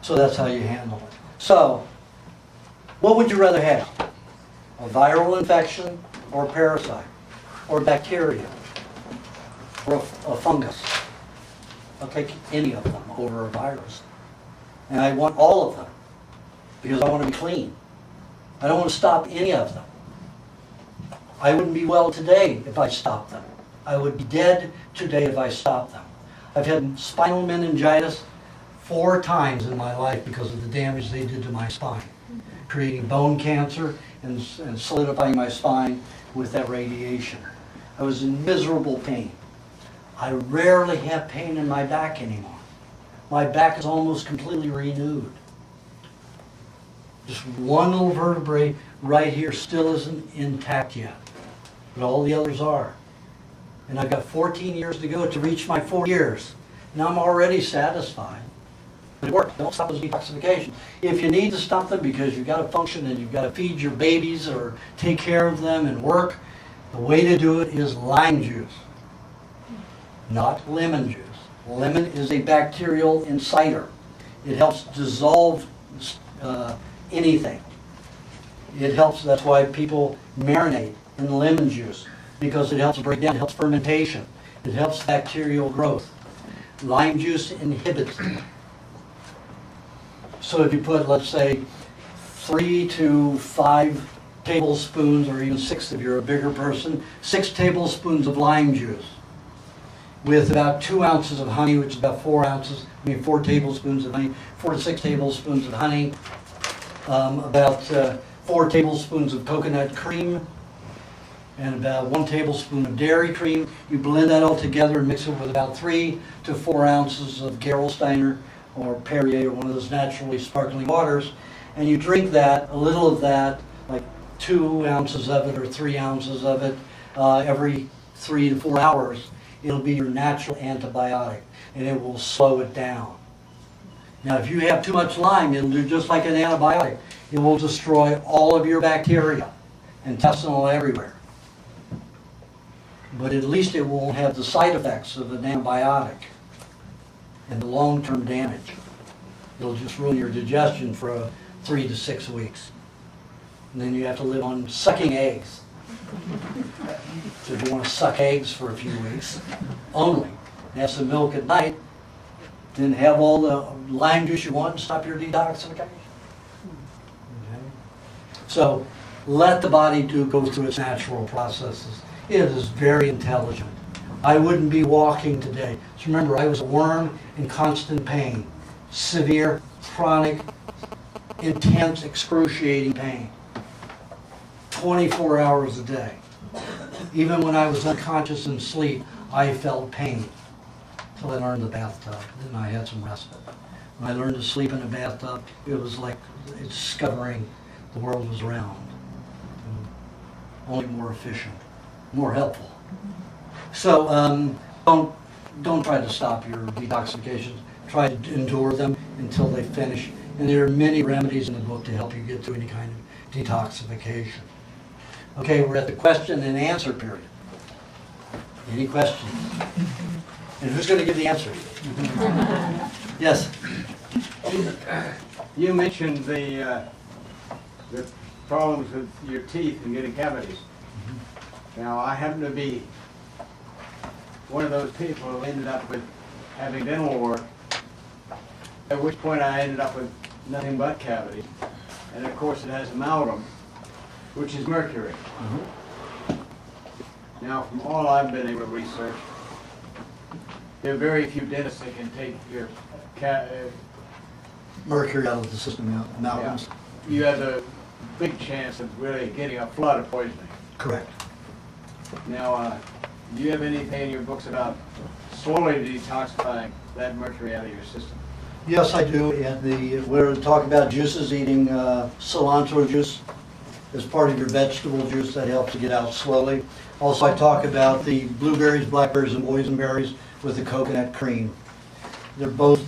So that's how you handle it. So, what would you rather have? A viral infection or a parasite? Or bacteria? Or a fungus? I'll take any of them over a virus. And I want all of them because I want to be clean. I don't want to stop any of them. I wouldn't be well today if I stopped them. I would be dead today if I stopped them. I've had spinal meningitis 4 times in my life because of the damage they did to my spine, creating bone cancer and solidifying my spine with that radiation. I was in miserable pain. I rarely have pain in my back anymore. My back is almost completely renewed. Just one little vertebrae right here still isn't intact yet, but all the others are. And I've got 14 years to go to reach my 4 years. Now I'm already satisfied. But it works. Don't stop those detoxifications. If you need to stop them because you've got to function and you've got to feed your babies or take care of them and work, the way to do it is lime juice, not lemon juice. Lemon is a bacterial inciter. It helps dissolve anything. It helps, that's why people marinate in lemon juice, because it helps break down, it helps fermentation, it helps bacterial growth. Lime juice inhibits it. So if you put, let's say, 3 to 5 tablespoons, or even 6 if you're a bigger person, 6 tablespoons of lime juice with about 2 ounces of honey, which is about 4 tablespoons of honey, 4 to 6 tablespoons of honey, about 4 tablespoons of coconut cream, and about 1 tablespoon of dairy cream. You blend that all together and mix it with about 3 to 4 ounces of Gerolsteiner or Perrier or one of those naturally sparkling waters, and you drink that, a little of that, like 2 ounces of it or 3 ounces of it every 3 to 4 hours. It'll be your natural antibiotic, and it will slow it down. Now, if you have too much lime, it'll do just like an antibiotic. It will destroy all of your bacteria, intestinal everywhere. But at least it won't have the side effects of an antibiotic and the long-term damage. It'll just ruin your digestion for 3 to 6 weeks. And then you have to live on sucking eggs. So if you want to suck eggs for a few weeks only, have some milk at night, then have all the lime juice you want and stop your detoxification. Okay? So let the body go through its natural processes. It is very intelligent. I wouldn't be walking today. So remember, I was a worm in constant pain. Severe, chronic, intense, excruciating pain. 24 hours a day. Even when I was unconscious and asleep, I felt pain. Until I learned the bathtub. Then I had some respite. When I learned to sleep in a bathtub, it was like discovering the world was round. Only more efficient, more helpful. So don't try to stop your detoxifications. Try to endure them until they finish. And there are many remedies in the book to help you get through any kind of detoxification. Okay, we're at the question and answer period. Any questions? And who's going to give the answers? Yes? You mentioned the problems with your teeth and getting cavities. Now, I happen to be one of those people who ended up with having dental work, at which point I ended up with nothing but cavities. And of course it has amalgam, which is mercury. Now, from all I've been able to research, there are very few dentists that can take your Mercury out of the system, amalgams. you have a big chance of really getting a flood of poisoning. Correct. Now, do you have anything in your books about slowly detoxifying that mercury out of your system? Yes, I do. We're talking about juices, eating cilantro juice as part of your vegetable juice. That helps to get out slowly. Also, I talk about the blueberries, blackberries, and boysenberries with the coconut cream. They're both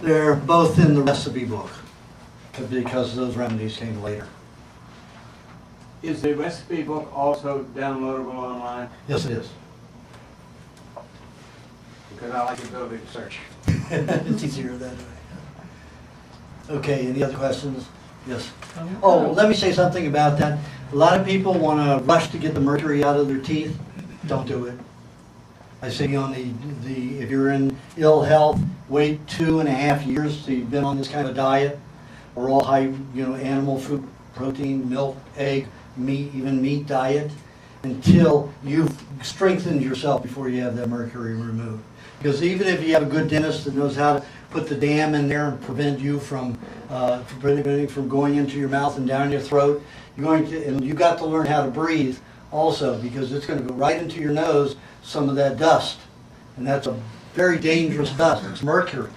in the recipe book because those remedies came later. Is the recipe book also downloadable online? Yes, it is. Because I like the ability to search. It's easier that way. Okay, any other questions? Yes. Oh, well, let me say something about that. A lot of people want to rush to get the mercury out of their teeth. Don't do it. I say on if you're in ill health, wait 2.5 years till you've been on this kind of diet, or all high, animal food, protein, milk, egg, meat, even meat diet, until you've strengthened yourself before you have that mercury removed. Because even if you have a good dentist that knows how to put the dam in there and prevent you from going into your mouth and down your throat, and you got to learn how to breathe also, because it's going to go right into your nose, some of that dust, and that's a very dangerous dust. It's mercury.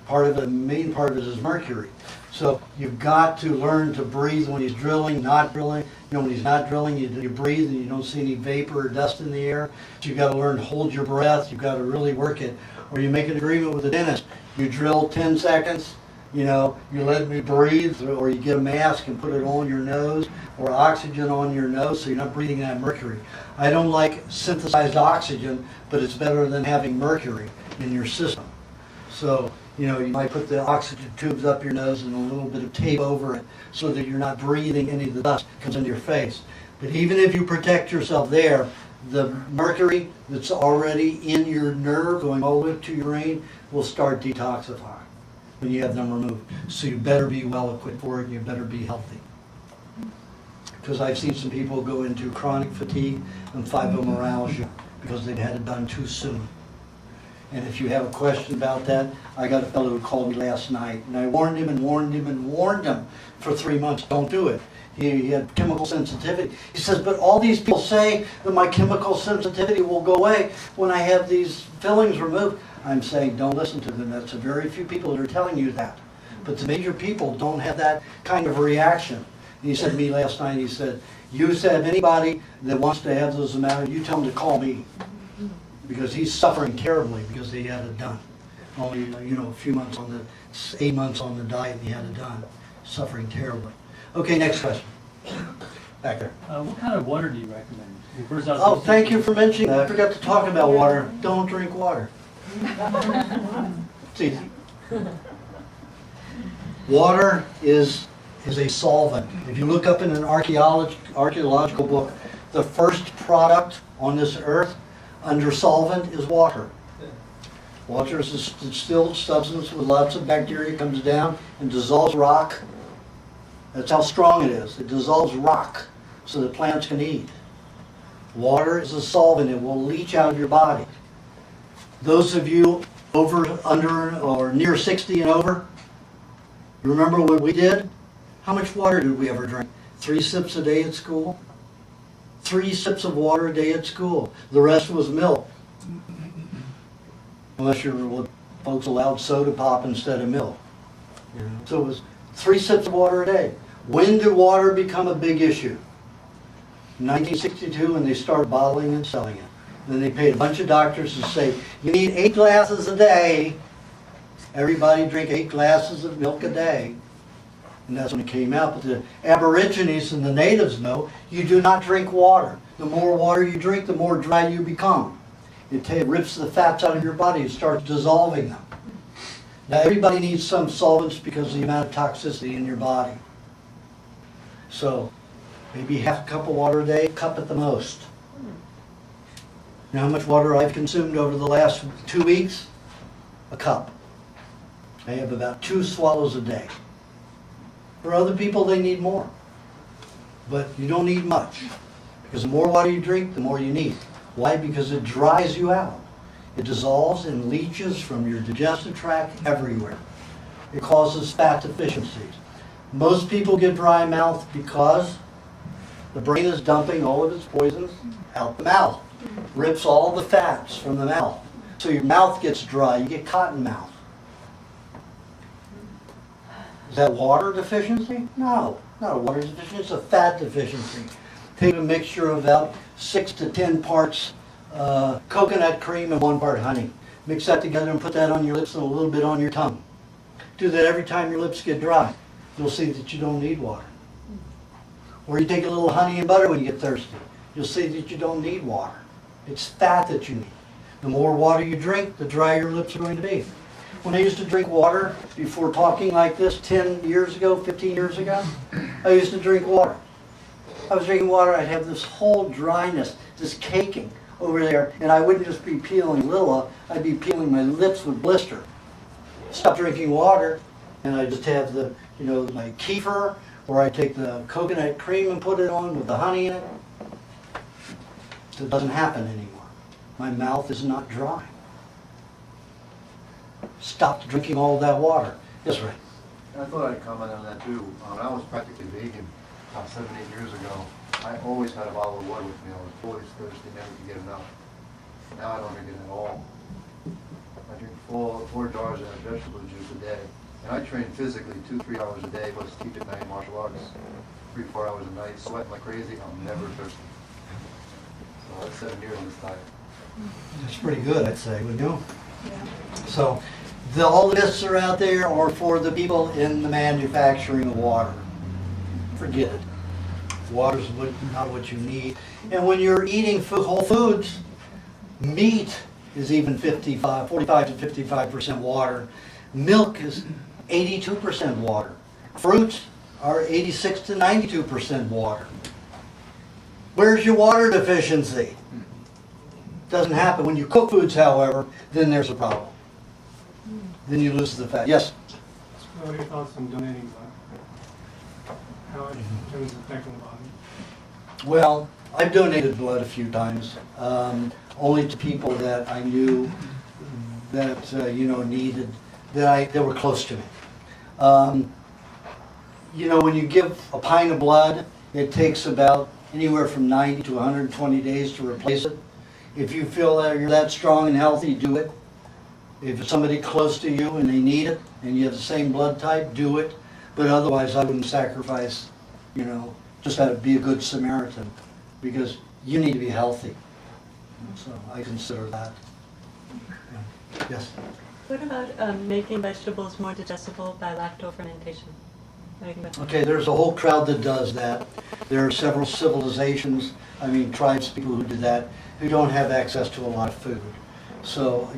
The main part of it is mercury. So you've got to learn to breathe when he's drilling, not drilling. When he's not drilling, you breathe and you don't see any vapor or dust in the air. So you've got to learn to hold your breath. You've got to really work it. Or you make an agreement with the dentist. You drill 10 seconds, you let me breathe, or you get a mask and put it on your nose, or oxygen on your nose so you're not breathing that mercury. I don't like synthesized oxygen, but it's better than having mercury in your system. So, you might put the oxygen tubes up your nose and a little bit of tape over it so that you're not breathing any of the dust that comes into your face. But even if you protect yourself there, the mercury that's already in your nerve going all the way to your brain will start detoxifying when you have them removed. So you better be well equipped for it, and you better be healthy. Because I've seen some people go into chronic fatigue and fibromyalgia because they've had it done too soon. And if you have a question about that, I got a fellow who called me last night, and I warned him for 3 months, don't do it. He had chemical sensitivity. He says, but all these people say that my chemical sensitivity will go away when I have these fillings removed. I'm saying, don't listen to them. That's a very few people that are telling you that. But the major people don't have that kind of reaction. And he said to me last night, he said, you said anybody that wants to have those amounts, you tell them to call me. Because he's suffering terribly because he had it done. Only, a few months 8 months on the diet, and he had it done. Suffering terribly. Okay, next question. Back there. What kind of water do you recommend? Oh, thank you for mentioning that. I forgot to talk about water. Don't drink water. It's easy. Water is a solvent. If you look up in an archaeological book, the first product on this earth under solvent is water. Water is a distilled substance with lots of bacteria, comes down and dissolves rock. That's how strong it is. It dissolves rock so that plants can eat. Water is a solvent. It will leach out of your body. Those of you under, or near 60 and over, you remember what we did? How much water did we ever drink? 3 sips a day at school? 3 sips of water a day at school. The rest was milk. Unless you're folks allowed soda pop instead of milk. So it was 3 sips of water a day. When did water become a big issue? In 1962, when they started bottling and selling it. Then they paid a bunch of doctors to say, you need 8 glasses a day. Everybody drink 8 glasses of milk a day. And that's when it came out. But the Aborigines and the natives know you do not drink water. The more water you drink, the more dry you become. It rips the fats out of your body. It starts dissolving them. Now everybody needs some solvents because of the amount of toxicity in your body. So maybe half a cup of water a day, a cup at the most. You know how much water I've consumed over the last 2 weeks? A cup. I have about 2 swallows a day. For other people, they need more. But you don't need much. Because the more water you drink, the more you need. Why? Because it dries you out. It dissolves and leaches from your digestive tract everywhere. It causes fat deficiencies. Most people get dry mouth because the brain is dumping all of its poisons out the mouth. Rips all the fats from the mouth. So your mouth gets dry. You get cotton mouth. Is that water deficiency? No, not a water deficiency, it's a fat deficiency. Take a mixture of about 6 to 10 parts coconut cream and 1 part honey. Mix that together and put that on your lips and a little bit on your tongue. Do that every time your lips get dry. You'll see that you don't need water. Or you take a little honey and butter when you get thirsty. You'll see that you don't need water. It's fat that you need. The more water you drink, the drier your lips are going to be. When I used to drink water before talking like this 10 years ago, 15 years ago, I used to drink water. I was drinking water, I'd have this whole dryness, this caking over there, and I wouldn't just be peeling Lilla, I'd be peeling my lips with blister. Stop drinking water, and I just have the, my kefir, or I take the coconut cream and put it on with the honey in it. It doesn't happen anymore. My mouth is not dry. Stop drinking all that water. Yes, Ray? I thought I'd comment on that too. When I was practically vegan about 7, 8 years ago, I always had a bottle of water with me. I was always thirsty, never could get enough. Now I don't drink it at all. I drink 4 jars of vegetable juice a day. And I train physically 2-3 hours a day, plus teach at night martial arts, 3-4 hours a night, sweating like crazy. I'm never thirsty. So that's 7 years on this diet. That's pretty good, I'd say, wouldn't you? Yeah. So, all the myths are out there are for the people in the manufacturing of water. Forget it. Water's not what you need. And when you're eating whole foods, meat is even 45 to 55% water. Milk is 82% water. Fruits are 86 to 92% water. Where's your water deficiency? Doesn't happen. When you cook foods, however, then there's a problem. Then you lose the fat. Yes? What are your thoughts on donating blood? How it terms of affecting the body? Well, I've donated blood a few times, only to people that I knew that needed, that were close to me. When you give a pint of blood, it takes about anywhere from 90 to 120 days to replace it. If you feel that you're that strong and healthy, do it. If it's somebody close to you and they need it, and you have the same blood type, do it. But otherwise, I wouldn't sacrifice, just how to be a good Samaritan, because you need to be healthy. So I consider that. Yeah. Yes? What about making vegetables more digestible by lacto-fermentation? Okay, there's a whole crowd that does that. There are several civilizations, tribes, people who do that, who don't have access to a lot of food. So,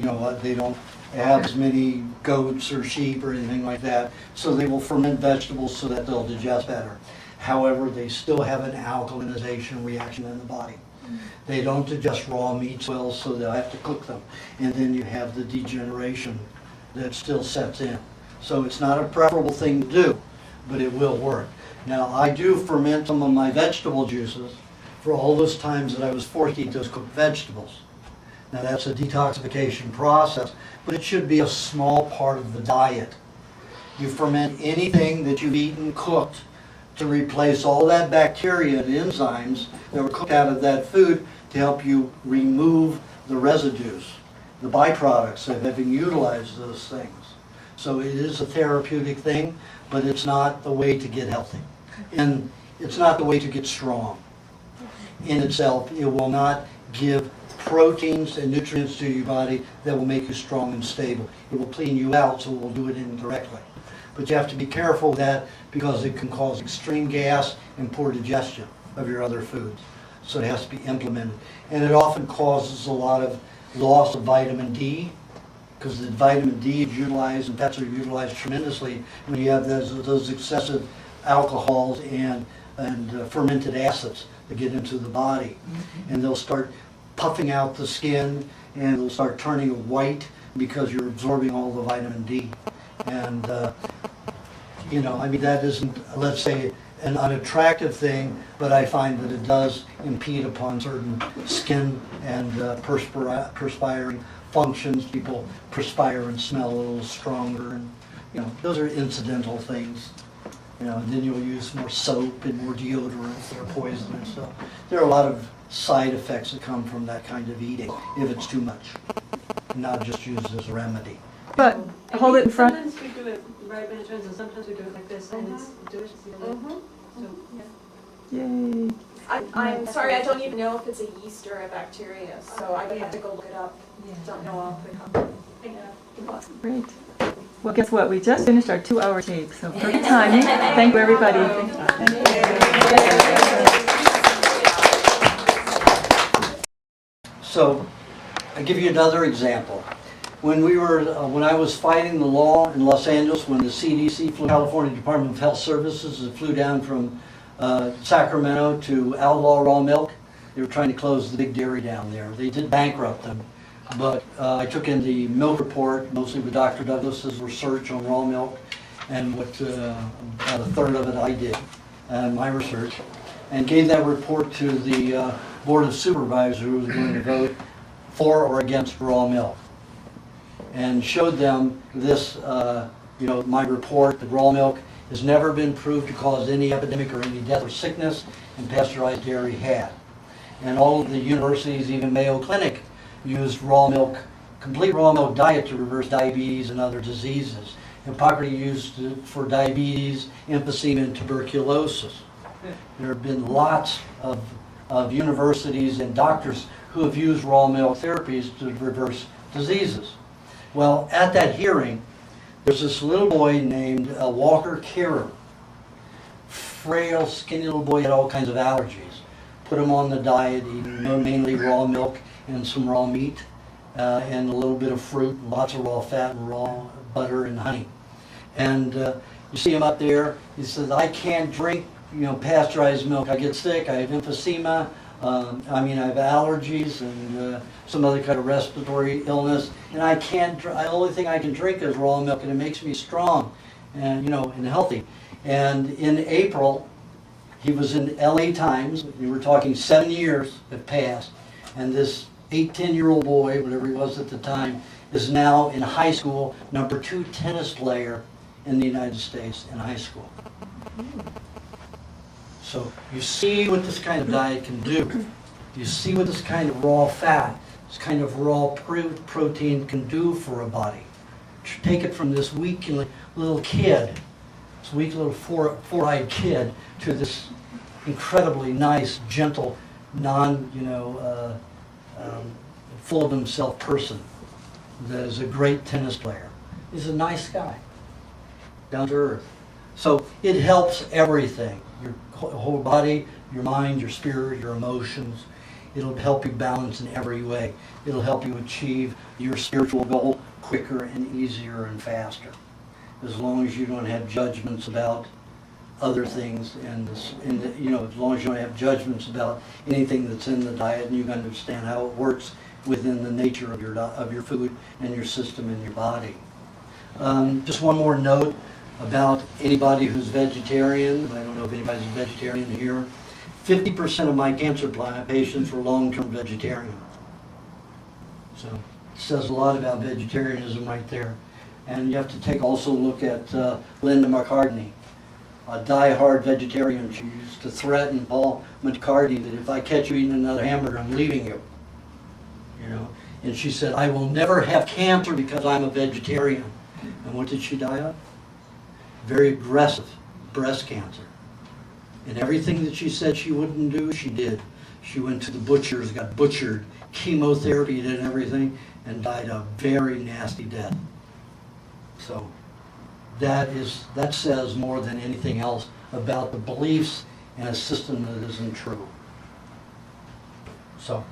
they don't have as many goats or sheep or anything like that, so they will ferment vegetables so that they'll digest better. However, they still have an alkalinization reaction in the body. They don't digest raw meats well, so they'll have to cook them. And then you have the degeneration that still sets in. So it's not a preferable thing to do, but it will work. Now, I do ferment some of my vegetable juices for all those times that I was forced to eat those cooked vegetables. Now, that's a detoxification process, but it should be a small part of the diet. You ferment anything that you've eaten cooked to replace all that bacteria and enzymes that were cooked out of that food to help you remove the residues, the byproducts of having utilized those things. So it is a therapeutic thing, but it's not the way to get healthy. And it's not the way to get strong. In itself, it will not give proteins and nutrients to your body that will make you strong and stable. It will clean you out, so it will do it indirectly. But you have to be careful of that because it can cause extreme gas and poor digestion of your other foods. So it has to be implemented. And it often causes a lot of loss of vitamin D, because the vitamin D is utilized and fats are utilized tremendously when you have those excessive alcohols and fermented acids that get into the body. And they'll start puffing out the skin and they'll start turning white because you're absorbing all the vitamin D. And, that isn't, let's say, an unattractive thing, but I find that it does impede upon certain skin and perspiring functions. People perspire and smell a little stronger, and those are incidental things. And then you'll use more soap and more deodorants that are poisonous. So there are a lot of side effects that come from that kind of eating if it's too much, not just used as a remedy. But hold it in front. Sometimes we do it right when it turns, and sometimes we do it like this, and it's delicious. So, yeah. Yay. I'm sorry, I don't even know if it's a yeast or a bacteria, so I would have to go look it up. Don't know off the cuff. Great. Well, guess what? We just finished our 2-hour tape, so perfect timing. Thank you, everybody. So, I'll give you another example. When I was fighting the law in Los Angeles, when the CDC, California Department of Health Services, flew down from Sacramento to outlaw raw milk, they were trying to close the big dairy down there. They did bankrupt them, but I took in the milk report, mostly with Dr. Douglas's research on raw milk, and about a third of it I did, my research, and gave that report to the Board of Supervisors who was going to vote for or against raw milk, and showed them this, my report that raw milk has never been proved to cause any epidemic or any death or sickness, and pasteurized dairy had. And all of the universities, even Mayo Clinic, used raw milk, complete raw milk diet to reverse diabetes and other diseases. Hippocrates used it for diabetes, emphysema, and tuberculosis. There have been lots of universities and doctors who have used raw milk therapies to reverse diseases. Well, at that hearing, there's this little boy named Walker Carer. Frail, skinny little boy, had all kinds of allergies. Put him on the diet, eating mainly raw milk and some raw meat, and a little bit of fruit, and lots of raw fat and raw butter and honey. And you see him up there, he says, I can't drink pasteurized milk. I get sick, I have emphysema, I have allergies and some other kind of respiratory illness, and I can't. The only thing I can drink is raw milk, and it makes me strong, and and healthy. And in April, he was in LA Times. We were talking 7 years have passed, and this 10-year-old boy, whatever he was at the time, is now in high school, #2 tennis player in the United States in high school. So you see what this kind of diet can do. You see what this kind of raw fat, this kind of raw protein can do for a body. Take it from this weak little kid, this weak little four-eyed kid, to this incredibly nice, gentle, full of himself person that is a great tennis player. He's a nice guy, down to earth. So it helps everything. Your whole body, your mind, your spirit, your emotions. It'll help you balance in every way. It'll help you achieve your spiritual goal quicker and easier and faster. As long as you don't have judgments about other things, and as long as you don't have judgments about anything that's in the diet, and you can understand how it works within the nature of your food and your system and your body. Just one more note about anybody who's vegetarian. I don't know if anybody's a vegetarian here. 50% of my cancer patients were long-term vegetarian. So it says a lot about vegetarianism right there. And you have to also look at Linda McCartney, a die-hard vegetarian. She used to threaten Paul McCartney that if I catch you eating another hamburger, I'm leaving you. And she said, I will never have cancer because I'm a vegetarian. And what did she die of? Very aggressive breast cancer. And everything that she said she wouldn't do, she did. She went to the butchers, got butchered, chemotherapy, did everything, and died a very nasty death. So that says more than anything else about the beliefs in a system that isn't true. So,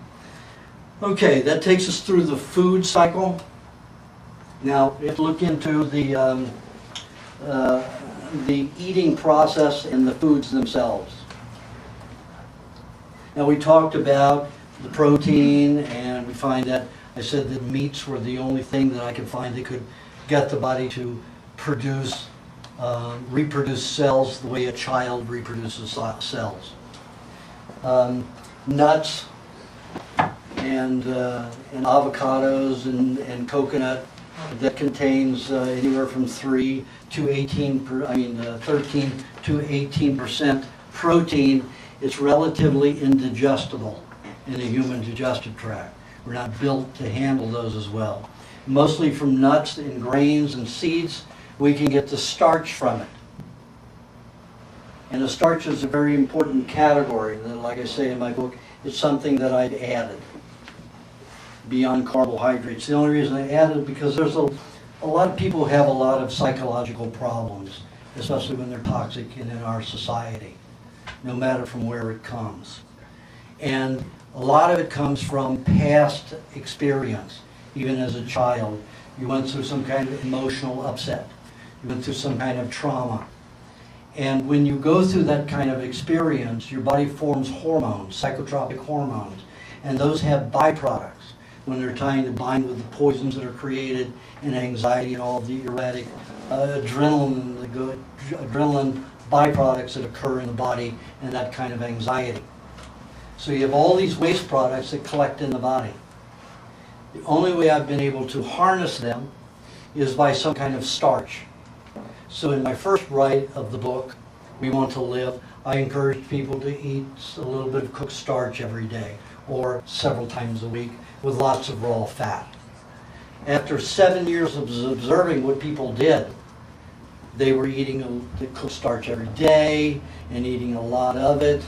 okay, that takes us through the food cycle. Now, we have to look into the eating process and the foods themselves. Now, we talked about the protein, and we find that I said that meats were the only thing that I could find that could get the body to reproduce cells the way a child reproduces cells. Nuts and avocados and coconut that contains anywhere from 13 to 18% protein. It's relatively indigestible in the human digestive tract. We're not built to handle those as well. mostly from nuts and grains and seeds. We can get the starch from it. And the starch is a very important category. And like I say in my book, it's something that I've added beyond carbohydrates. The only reason I added it because there's a lot of people have a lot of psychological problems, especially when they're toxic and in our society, no matter from where it comes. And a lot of it comes from past experience. Even as a child, you went through some kind of emotional upset. You went through some kind of trauma. And when you go through that kind of experience, your body forms hormones, psychotropic hormones, and those have byproducts when they're trying to bind with the poisons that are created in anxiety and all of the erratic adrenaline byproducts that occur in the body and that kind of anxiety. So you have all these waste products that collect in the body. The only way I've been able to harness them is by some kind of starch. So in my first write of the book, We Want to Live, I encourage people to eat a little bit of cooked starch every day or several times a week with lots of raw fat. After 7 years of observing what people did, they were eating the cooked starch every day and eating a lot of it.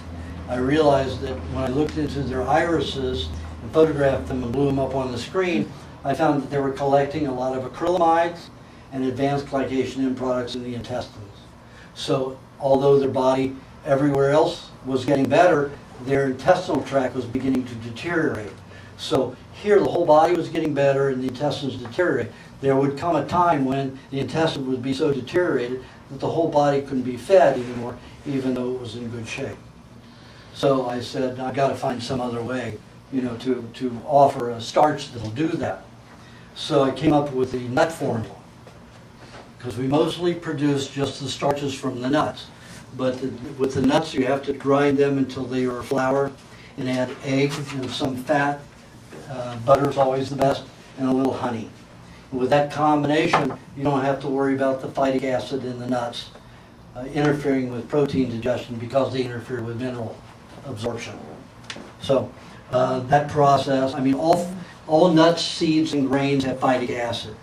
I realized that when I looked into their irises and photographed them and blew them up on the screen, I found that they were collecting a lot of acrylamides and advanced glycation end products in the intestines. So although their body everywhere else was getting better, their intestinal tract was beginning to deteriorate. So here the whole body was getting better and the intestines deteriorate. There would come a time when the intestine would be so deteriorated that the whole body couldn't be fed anymore, even though it was in good shape. So I said, I've got to find some other way, to offer a starch that'll do that. So I came up with the nut formula, because we mostly produce just the starches from the nuts. But with the nuts, you have to grind them until they are flour and add egg and some fat. Butter is always the best, and a little honey. And with that combination, you don't have to worry about the phytic acid in the nuts interfering with protein digestion because they interfere with mineral absorption. So that process, all nuts, seeds, and grains have phytic acid.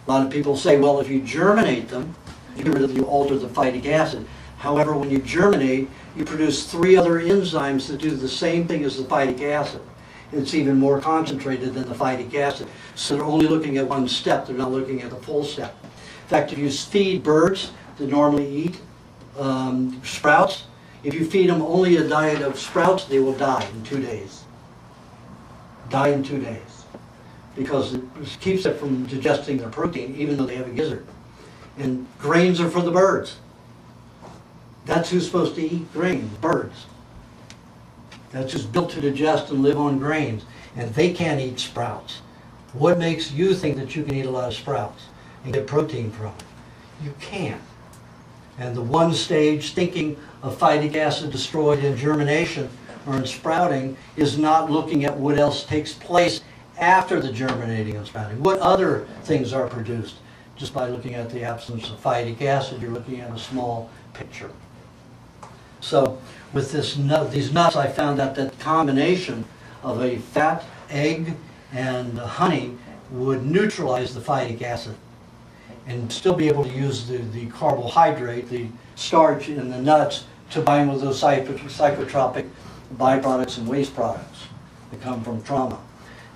A lot of people say, well, if you germinate them, you alter the phytic acid. However, when you germinate, you produce 3 other enzymes that do the same thing as the phytic acid. It's even more concentrated than the phytic acid. So they're only looking at one step, they're not looking at the full step. In fact, if you feed birds that normally eat sprouts, if you feed them only a diet of sprouts, they will die in 2 days. Die in 2 days. Because it keeps it from digesting their protein, even though they have a gizzard. And grains are for the birds. That's who's supposed to eat grains, birds. That's who's built to digest and live on grains. And they can't eat sprouts. What makes you think that you can eat a lot of sprouts and get protein from it? You can't. And the one stage thinking of phytic acid destroyed in germination or in sprouting is not looking at what else takes place after the germinating and sprouting. What other things are produced? Just by looking at the absence of phytic acid, you're looking at a small picture. So with these nuts, I found out that combination of a fat, egg, and honey would neutralize the phytic acid and still be able to use the carbohydrate, the starch in the nuts, to bind with those psychotropic byproducts and waste products that come from trauma.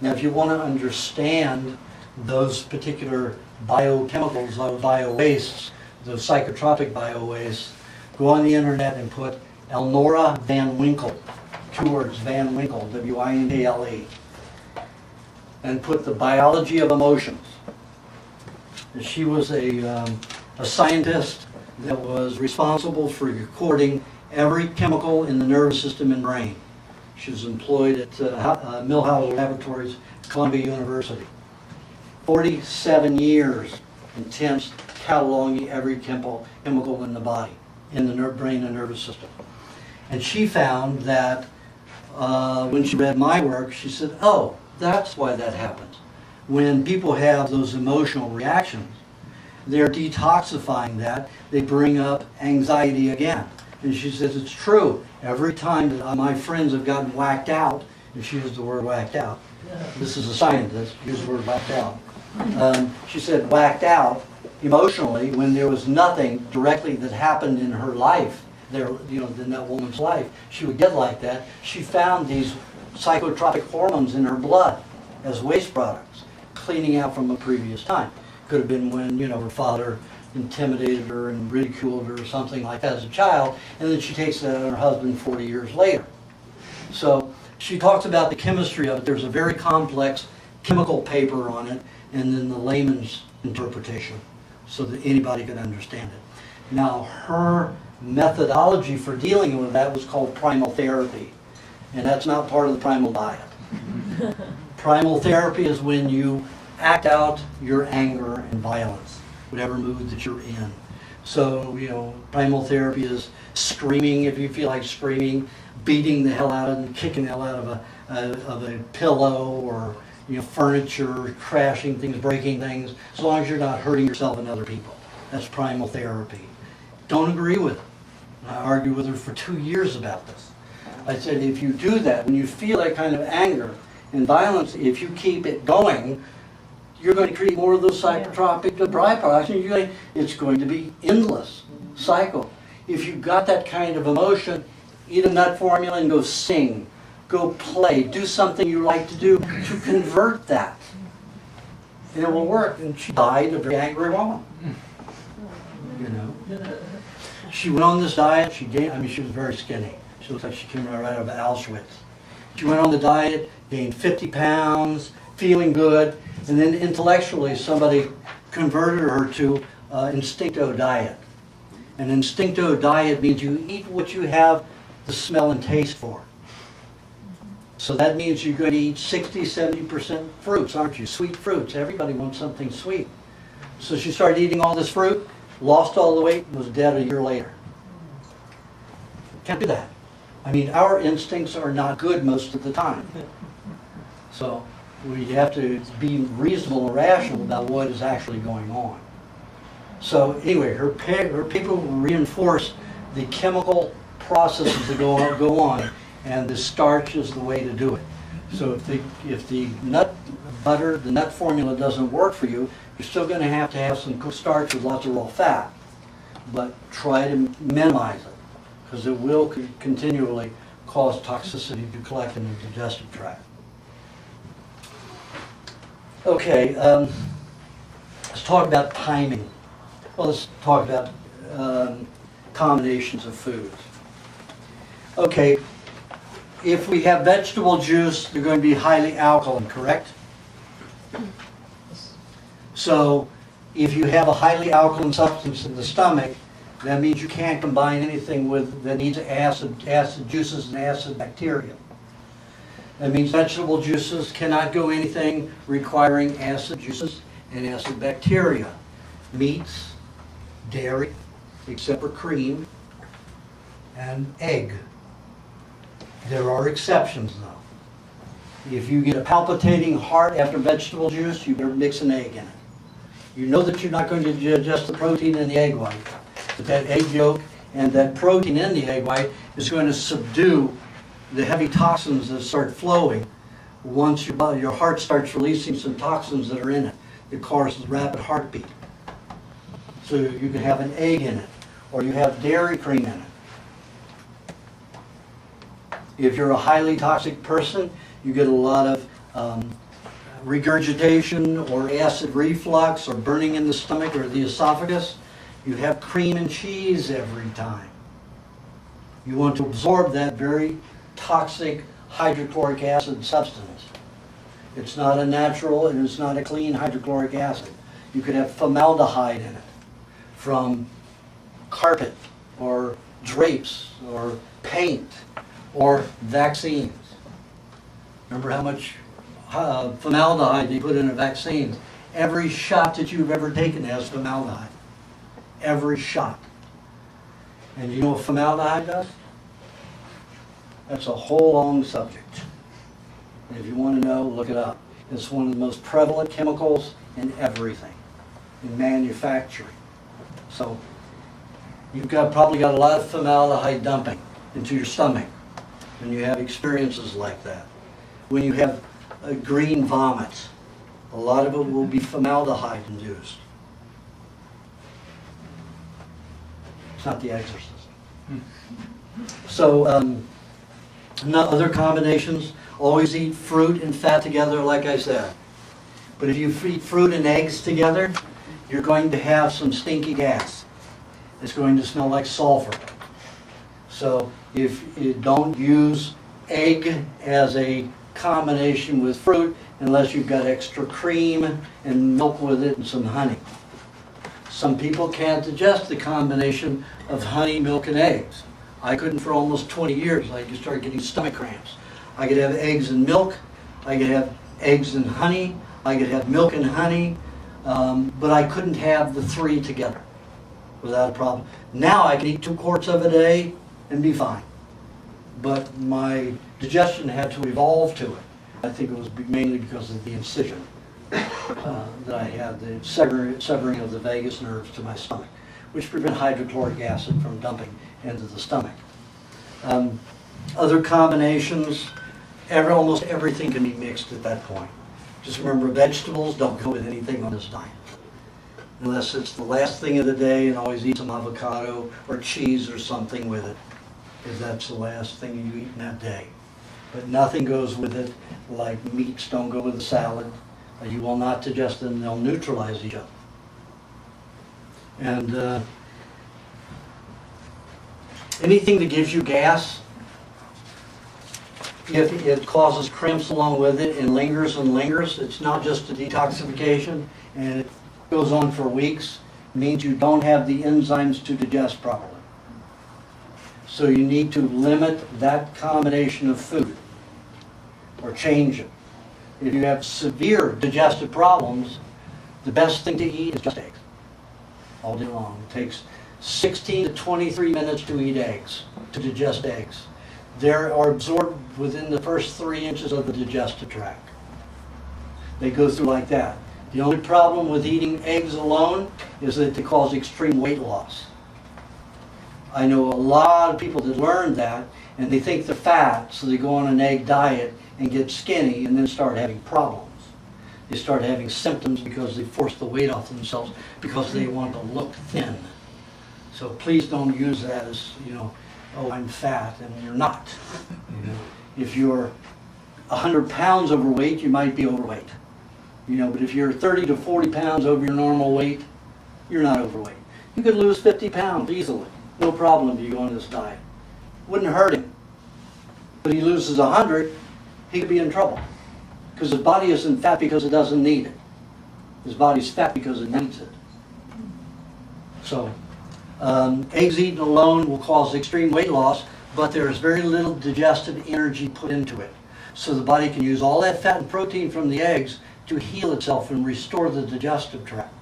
Now, if you want to understand those particular biochemicals, those bio-wastes, those psychotropic bio-wastes, go on the internet and put Elnora Van Winkle, 2 words, Van Winkle, W-I-N-K-L-E, and put the biology of emotions. And she was a scientist that was responsible for recording every chemical in the nervous system and brain. She was employed at Milhouse Laboratories, Columbia University. 47 years, intense cataloging every chemical in the body, in the brain and nervous system. And she found that when she read my work, she said, oh, that's why that happens. When people have those emotional reactions, they're detoxifying that, they bring up anxiety again. And she says, it's true. Every time that my friends have gotten whacked out, and she used the word whacked out, this is a scientist, used the word whacked out. She said whacked out emotionally when there was nothing directly that happened in her life, there, you know, in that woman's life. She would get like that. She found these psychotropic hormones in her blood as waste products, cleaning out from a previous time. Could have been when, you know, her father intimidated her and ridiculed her or something like that as a child, and then she takes that on her husband 40 years later. So she talks about the chemistry of it. There's a very complex chemical paper on it, and then the layman's interpretation so that anybody could understand it. Now, her methodology for dealing with that was called primal therapy, and that's not part of the primal diet. Primal therapy is when you act out your anger and violence, whatever mood that you're in. So, you know, primal therapy is screaming if you feel like screaming, beating the hell out of and kicking the hell out of a pillow, or, you know, furniture, crashing things, breaking things, as long as you're not hurting yourself and other people. That's primal therapy. Don't agree with it. I argued with her for 2 years about this. I said, if you do that, when you feel that kind of anger and violence, if you keep it going, you're going to create more of those psychotropic byproducts, and it's going to be endless cycle. If you've got that kind of emotion, eat a nut formula and go sing, go play, do something you like to do to convert that. And it will work. And she died a very angry woman. You know? She went on this diet, she gained, I mean, she was very skinny. She looked like she came right out of Auschwitz. She went on the diet, gained 50 pounds, feeling good, and then intellectually somebody converted her to instincto diet. An instincto diet means you eat what you have the smell and taste for. So that means you're going to eat 60-70% fruits, aren't you? Sweet fruits. Everybody wants something sweet. So she started eating all this fruit, lost all the weight, was dead a year later. Can't do that. I mean, our instincts are not good most of the time. So we have to be reasonable and rational about what is actually going on. So anyway, her people reinforce the chemical processes that go on, and the starch is the way to do it. So if the nut butter, the nut formula doesn't work for you, you're still going to have some starch with lots of raw fat, but try to minimize it, because it will continually cause toxicity to collect in the digestive tract. Okay, let's talk about timing. Well, let's talk about combinations of foods. Okay, if we have vegetable juice, they're going to be highly alkaline, correct? So if you have a highly alkaline substance in the stomach, that means you can't combine anything that needs acid juices and acid bacteria. That means vegetable juices cannot go anything requiring acid juices and acid bacteria. Meats, dairy, except for cream, and egg. There are exceptions though. If you get a palpitating heart after vegetable juice, you better mix an egg in it. You know that you're not going to digest the protein in the egg white, but that egg yolk and that protein in the egg white is going to subdue the heavy toxins that start flowing once your heart starts releasing some toxins that are in it that causes rapid heartbeat. So you can have an egg in it, or you have dairy cream in it. If you're a highly toxic person, you get a lot of regurgitation or acid reflux or burning in the stomach or the esophagus. You have cream and cheese every time. You want to absorb that very toxic hydrochloric acid substance. It's not a natural and it's not a clean hydrochloric acid. You could have formaldehyde in it from carpet or drapes or paint or vaccines. Remember how much formaldehyde they put in a vaccine? Every shot that you've ever taken has formaldehyde. Every shot. And you know what formaldehyde does? That's a whole long subject. And if you want to know, look it up. It's one of the most prevalent chemicals in everything, in manufacturing. So you've probably got a lot of formaldehyde dumping into your stomach when you have experiences like that. When you have green vomits, A lot of it will be formaldehyde induced. It's not the exorcist. So, other combinations, always eat fruit and fat together, like I said. But if you eat fruit and eggs together, you're going to have some stinky gas. It's going to smell like sulfur. So if you don't use egg as a combination with fruit, unless you've got extra cream and milk with it and some honey. Some people can't digest the combination of honey, milk, and eggs. I couldn't for almost 20 years. I just started getting stomach cramps. I could have eggs and milk. I could have eggs and honey. I could have milk and honey. But I couldn't have the three together without a problem. Now I can eat 2 quarts of it a day and be fine. But my digestion had to evolve to it. I think it was mainly because of the incision that I had, the severing of the vagus nerves to my stomach, which prevent hydrochloric acid from dumping into the stomach. Other combinations, almost everything can be mixed at that point. Just remember, vegetables don't go with anything on this diet. Unless it's the last thing of the day, and always eat some avocado or cheese or something with it, because that's the last thing you eat in that day. But nothing goes with it, like meats don't go with a salad. You will not digest them, they'll neutralize each other. And anything that gives you gas, if it causes cramps along with it and lingers, it's not just a detoxification and it goes on for weeks, it means you don't have the enzymes to digest properly. So you need to limit that combination of food or change it. If you have severe digestive problems, the best thing to eat is just eggs all day long. It takes 16 to 23 minutes to eat eggs, to digest eggs. They are absorbed within the first 3 inches of the digestive tract. They go through like that. The only problem with eating eggs alone is that they cause extreme weight loss. I know a lot of people that learn that and they think they're fat, so they go on an egg diet and get skinny and then start having problems. They start having symptoms because they force the weight off themselves because they want to look thin. So please don't use that as, oh, I'm fat, and you're not. If you're 100 pounds overweight, you might be overweight. But if you're 30 to 40 pounds over your normal weight, you're not overweight. You could lose 50 pounds easily. No problem if you go on this diet. Wouldn't hurt him. But he loses 100, he could be in trouble. Because his body isn't fat because it doesn't need it. His body's fat because it needs it. So, eggs eaten alone will cause extreme weight loss, but there is very little digestive energy put into it. So the body can use all that fat and protein from the eggs to heal itself and restore the digestive tract.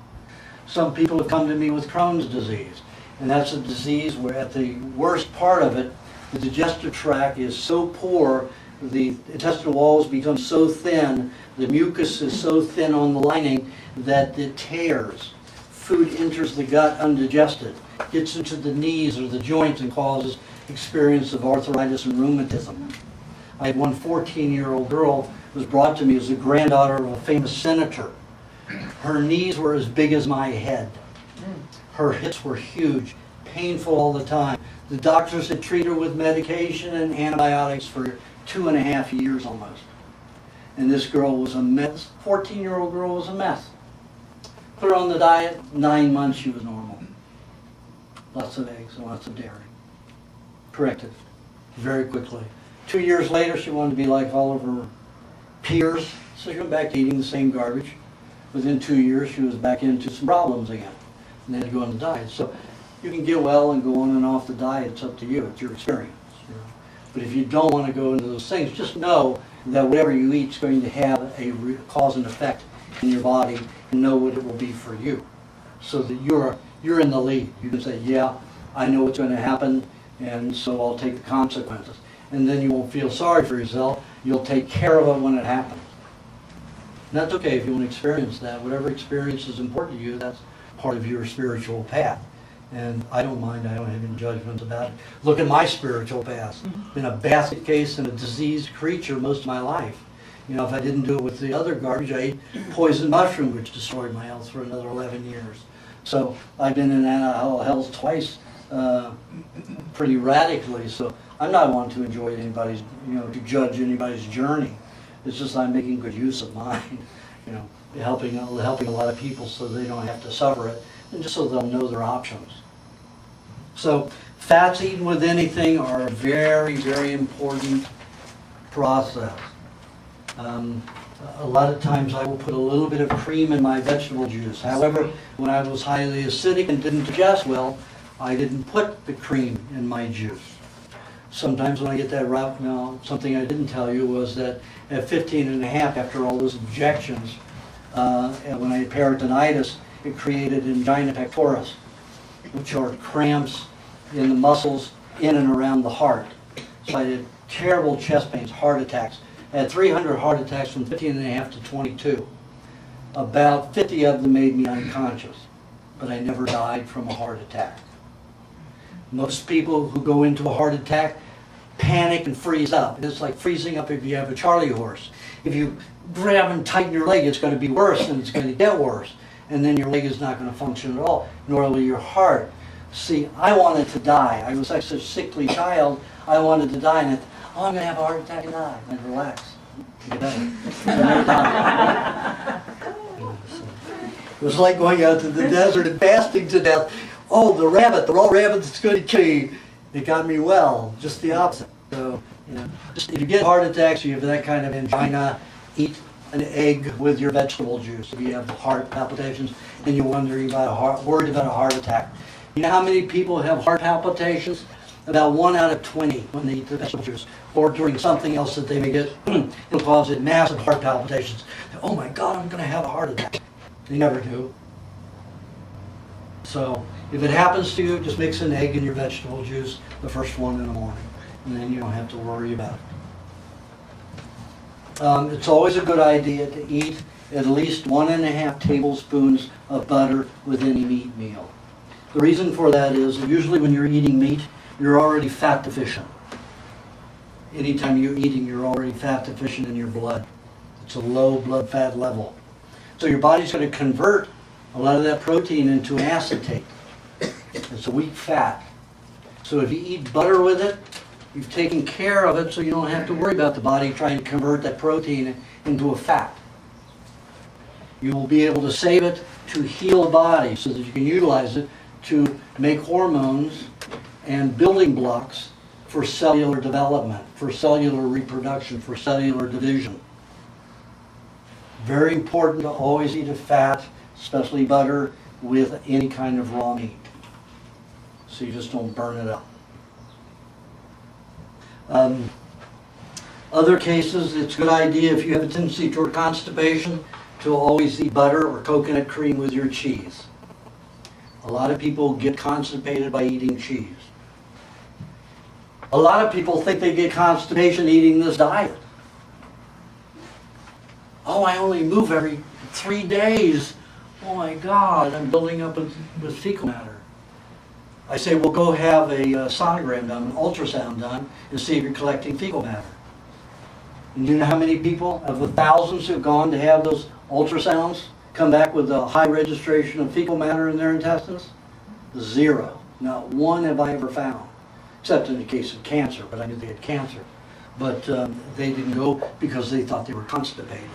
Some people have come to me with Crohn's disease, and that's a disease where at the worst part of it, the digestive tract is so poor, the intestinal walls become so thin, the mucus is so thin on the lining that it tears. Food enters the gut undigested, gets into the knees or the joints and causes experience of arthritis and rheumatism. I had one 14-year-old girl who was brought to me as the granddaughter of a famous senator. Her knees were as big as my head. Her hips were huge, painful all the time. The doctors had treated her with medication and antibiotics for 2.5 years almost. And this girl was a mess. 14-year-old girl was a mess. Put her on the diet, 9 months she was normal. Lots of eggs and lots of dairy. Corrected very quickly. 2 years later, she wanted to be like all of her peers, so she went back to eating the same garbage. Within 2 years, she was back into some problems again, and then to go on the diet. So you can get well and go on and off the diet. It's up to you. It's your experience. But if you don't want to go into those things, just know that whatever you eat is going to have a cause and effect in your body, and know what it will be for you, so that you're in the lead. You can say, yeah, I know what's going to happen, and so I'll take the consequences. And then you won't feel sorry for yourself. You'll take care of it when it happens. And that's okay if you want to experience that. Whatever experience is important to you, that's part of your spiritual path. And I don't mind. I don't have any judgments about it. Look at my spiritual path. Been a basket case and a diseased creature most of my life. You know, if I didn't do it with the other garbage, I ate poison mushroom, which destroyed my health for another 11 years. So I've been in and out of health twice, pretty radically. So I'm not one to enjoy anybody's, you know, to judge anybody's journey. It's just I'm making good use of mine, you know, helping a lot of people so they don't have to suffer it, and just so they'll know their options. So fats eaten with anything are a very, very important process. A lot of times I will put a little bit of cream in my vegetable juice. However, when I was highly acidic and didn't digest well, I didn't put the cream in my juice. Sometimes when I get that route, now something I didn't tell you was that at 15 and a half, after all those injections, and when I had peritonitis, it created angina pectoris, which are cramps in the muscles in and around the heart. So I had terrible chest pains, heart attacks. I had 300 heart attacks from 15 and a half to 22. About 50 of them made me unconscious, but I never died from a heart attack. Most people who go into a heart attack panic and freeze up. It's like freezing up if you have a Charlie horse. If you grab and tighten your leg, it's going to be worse, and it's going to get worse. And then your leg is not going to function at all, nor will your heart. See, I wanted to die. I was such a sickly child, I wanted to die, and I thought, oh, I'm going to have a heart attack and die. And relax. Get better. It was like going out to the desert and fasting to death. Oh, the raw rabbit that's going to kill you. It got me well, just the opposite. So, you know, just if you get heart attacks, you have that kind of angina, eat an egg with your vegetable juice. If you have heart palpitations and you're worried about a heart attack. You know how many people have heart palpitations? About 1 out of 20 when they eat the vegetable juice, or during something else that they may get, it'll cause it massive heart palpitations. Oh my God, I'm going to have a heart attack. They never do. So if it happens to you, just mix an egg in your vegetable juice, the first one in the morning, and then you don't have to worry about it. It's always a good idea to eat at least 1.5 tablespoons of butter with any meat meal. The reason for that is usually when you're eating meat, you're already fat deficient. Anytime you're eating, you're already fat deficient in your blood. It's a low blood fat level. So your body's going to convert a lot of that protein into acetate. It's a weak fat. So if you eat butter with it, you've taken care of it so you don't have to worry about the body trying to convert that protein into a fat. You will be able to save it to heal the body so that you can utilize it to make hormones and building blocks for cellular development, for cellular reproduction, for cellular division. Very important to always eat a fat, especially butter, with any kind of raw meat, so you just don't burn it up. Other cases, it's a good idea if you have a tendency toward constipation to always eat butter or coconut cream with your cheese. A lot of people get constipated by eating cheese. A lot of people think they get constipation eating this diet. Oh, I only move every 3 days. Oh my God, I'm building up with fecal matter. I say, well, go have a sonogram done, an ultrasound done, and see if you're collecting fecal matter. And you know how many people, of the thousands who've gone to have those ultrasounds, come back with a high registration of fecal matter in their intestines? 0. Not one have I ever found. Except in the case of cancer, but I knew they had cancer. But they didn't go because they thought they were constipated.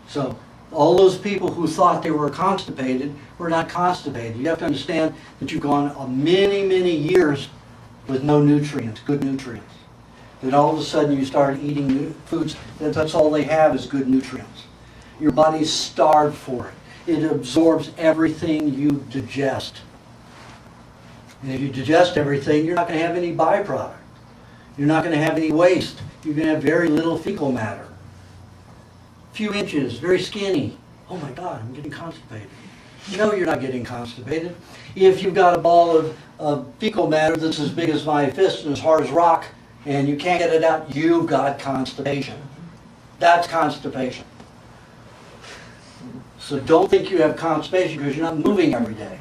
So all those people who thought they were constipated were not constipated. You have to understand that you've gone many, many years with no nutrients, good nutrients. Then all of a sudden you start eating foods, that's all they have is good nutrients. Your body's starved for it. It absorbs everything you digest. And if you digest everything, you're not going to have any byproduct. You're not going to have any waste. You're going to have very little fecal matter. A few inches, very skinny. Oh my God, I'm getting constipated. No, you're not getting constipated. If you've got a ball of fecal matter that's as big as my fist and as hard as rock, and you can't get it out, you've got constipation. That's constipation. So don't think you have constipation because you're not moving every day.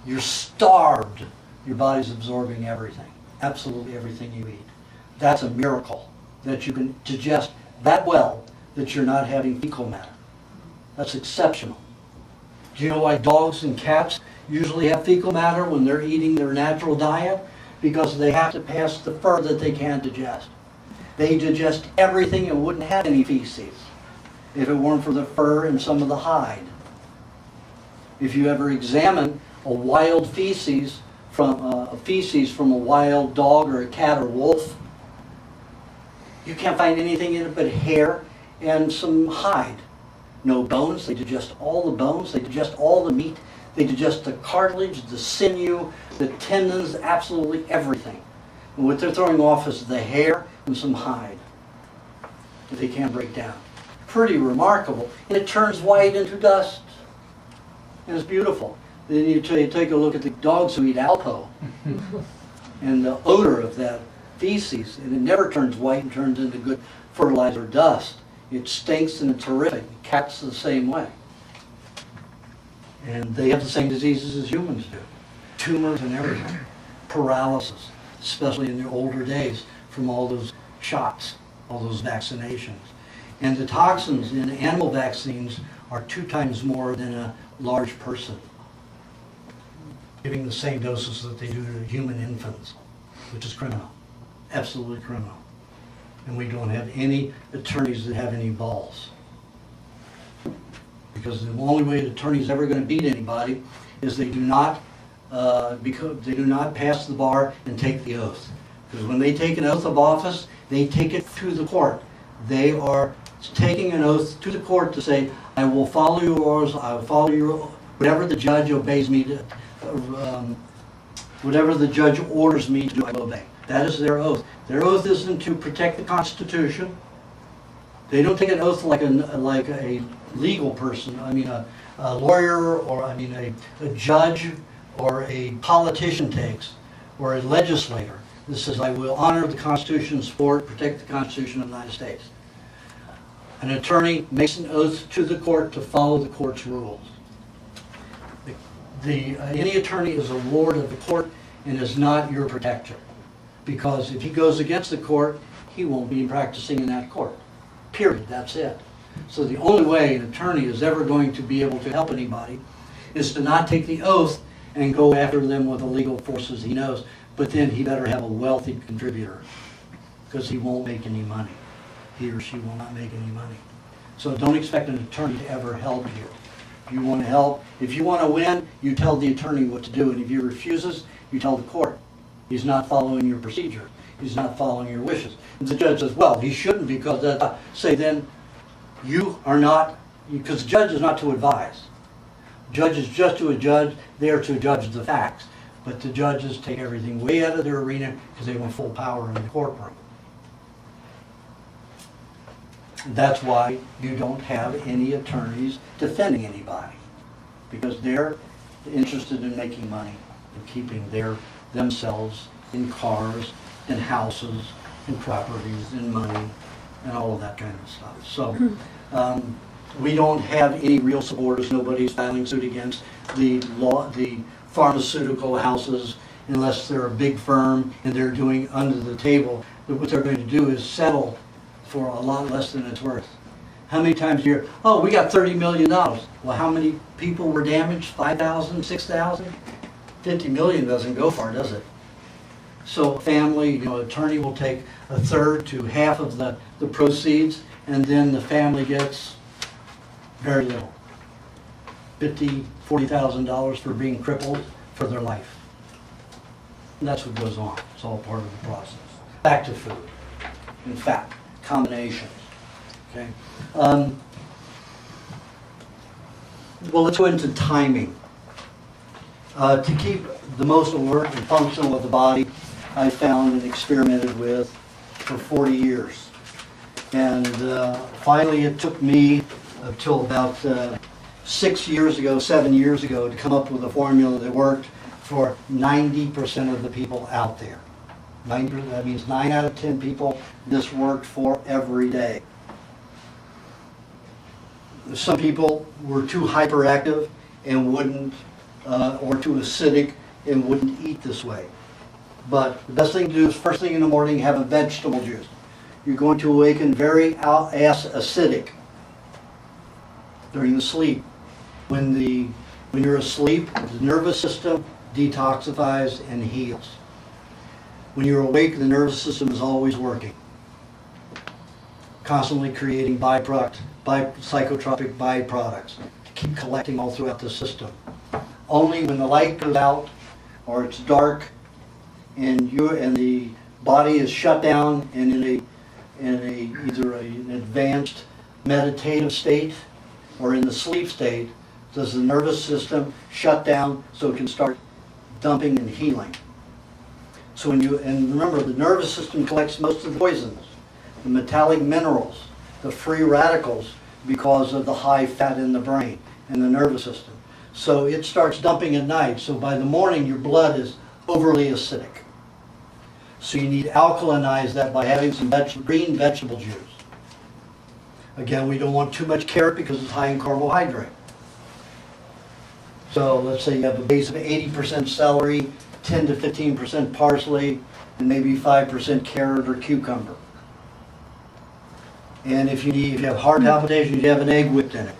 You're starved. Your body's absorbing everything. Absolutely everything you eat. That's a miracle that you can digest that well that you're not having fecal matter. That's exceptional. Do you know why dogs and cats usually have fecal matter when they're eating their natural diet? Because they have to pass the fur that they can't digest. They digest everything and wouldn't have any feces if it weren't for the fur and some of the hide. If you ever examine a wild feces from a wild dog or a cat or wolf, you can't find anything in it but hair and some hide. No bones. They digest all the bones. They digest all the meat. They digest the cartilage, the sinew, the tendons, absolutely everything. And what they're throwing off is the hair and some hide that they can't break down. Pretty remarkable. And it turns white into dust. And it's beautiful. Then you take a look at the dogs who eat Alpo and the odor of that feces, and it never turns white and turns into good fertilizer dust. It stinks and it's horrific. Cats the same way. And they have the same diseases as humans do. Tumors and everything. Paralysis, especially in their older days from all those shots, all those vaccinations. And the toxins in animal vaccines are 2 times more than a large person, giving the same doses that they do to human infants, which is criminal, absolutely criminal. And we don't have any attorneys that have any balls. Because the only way an attorney's ever going to beat anybody is they do not pass the bar and take the oath. Because when they take an oath of office, they take it to the court. They are taking an oath to the court to say, I will follow your orders, I will follow your, whatever the judge obeys me to, whatever the judge orders me to do, I will obey. That is their oath. Their oath isn't to protect the Constitution. They don't take an oath like a legal person, a lawyer, or a judge or a politician takes, or a legislator. This says, I will honor the Constitution, support, protect the Constitution of the United States. An attorney makes an oath to the court to follow the court's rules. Any attorney is a lord of the court and is not your protector. Because if he goes against the court, he won't be practicing in that court. Period. That's it. So the only way an attorney is ever going to be able to help anybody is to not take the oath and go after them with the legal forces he knows. But then he better have a wealthy contributor, because he won't make any money. He or she will not make any money. So don't expect an attorney to ever help you. If you want to help, if you want to win, you tell the attorney what to do. And if he refuses, you tell the court. He's not following your procedure. He's not following your wishes. And the judge says, well, he shouldn't, because say then you are not, because the judge is not to advise. Judge is just to a judge, there to judge the facts. But the judges take everything way out of their arena because they want full power in the courtroom. That's why you don't have any attorneys defending anybody, because they're interested in making money and keeping themselves in cars and houses and properties and money and all of that kind of stuff. So we don't have any real supporters. Nobody's filing suit against the pharmaceutical houses unless they're a big firm and they're doing under the table. But what they're going to do is settle for a lot less than it's worth. How many times a year? Oh, we got $30 million. Well, how many people were damaged? 5,000, 6,000? 50 million doesn't go far, does it? So a family, attorney will take a third to half of the proceeds, and then the family gets very little. $50,000, $40,000 for being crippled for their life. And that's what goes on. It's all part of the process. Back to food. In fact, combinations. Okay. Well, let's go into timing. To keep the most alert and functional of the body, I found and experimented with for 40 years. And finally it took me until about 7 years ago to come up with a formula that worked for 90% of the people out there. 90%, that means 9 out of 10 people this worked for every day. Some people were too hyperactive and wouldn't, or too acidic and wouldn't eat this way. But the best thing to do is first thing in the morning have a vegetable juice. you're going to awaken very acidic during the sleep. When you're asleep, the nervous system detoxifies and heals. When you're awake, the nervous system is always working, constantly creating psychotropic byproducts to keep collecting all throughout the system. Only when the light goes out or it's dark and the body is shut down and in either an advanced meditative state or in the sleep state does the nervous system shut down so it can start dumping and healing. So and remember, the nervous system collects most of the poisons, the metallic minerals, the free radicals, because of the high fat in the brain and the nervous system. So it starts dumping at night. So by the morning, your blood is overly acidic. So you need to alkalinize that by having some green vegetable juice. Again, we don't want too much carrot because it's high in carbohydrate. So let's say you have a base of 80% celery, 10 to 15% parsley, and maybe 5% carrot or cucumber. And if you have heart palpitations, you have an egg whipped in it.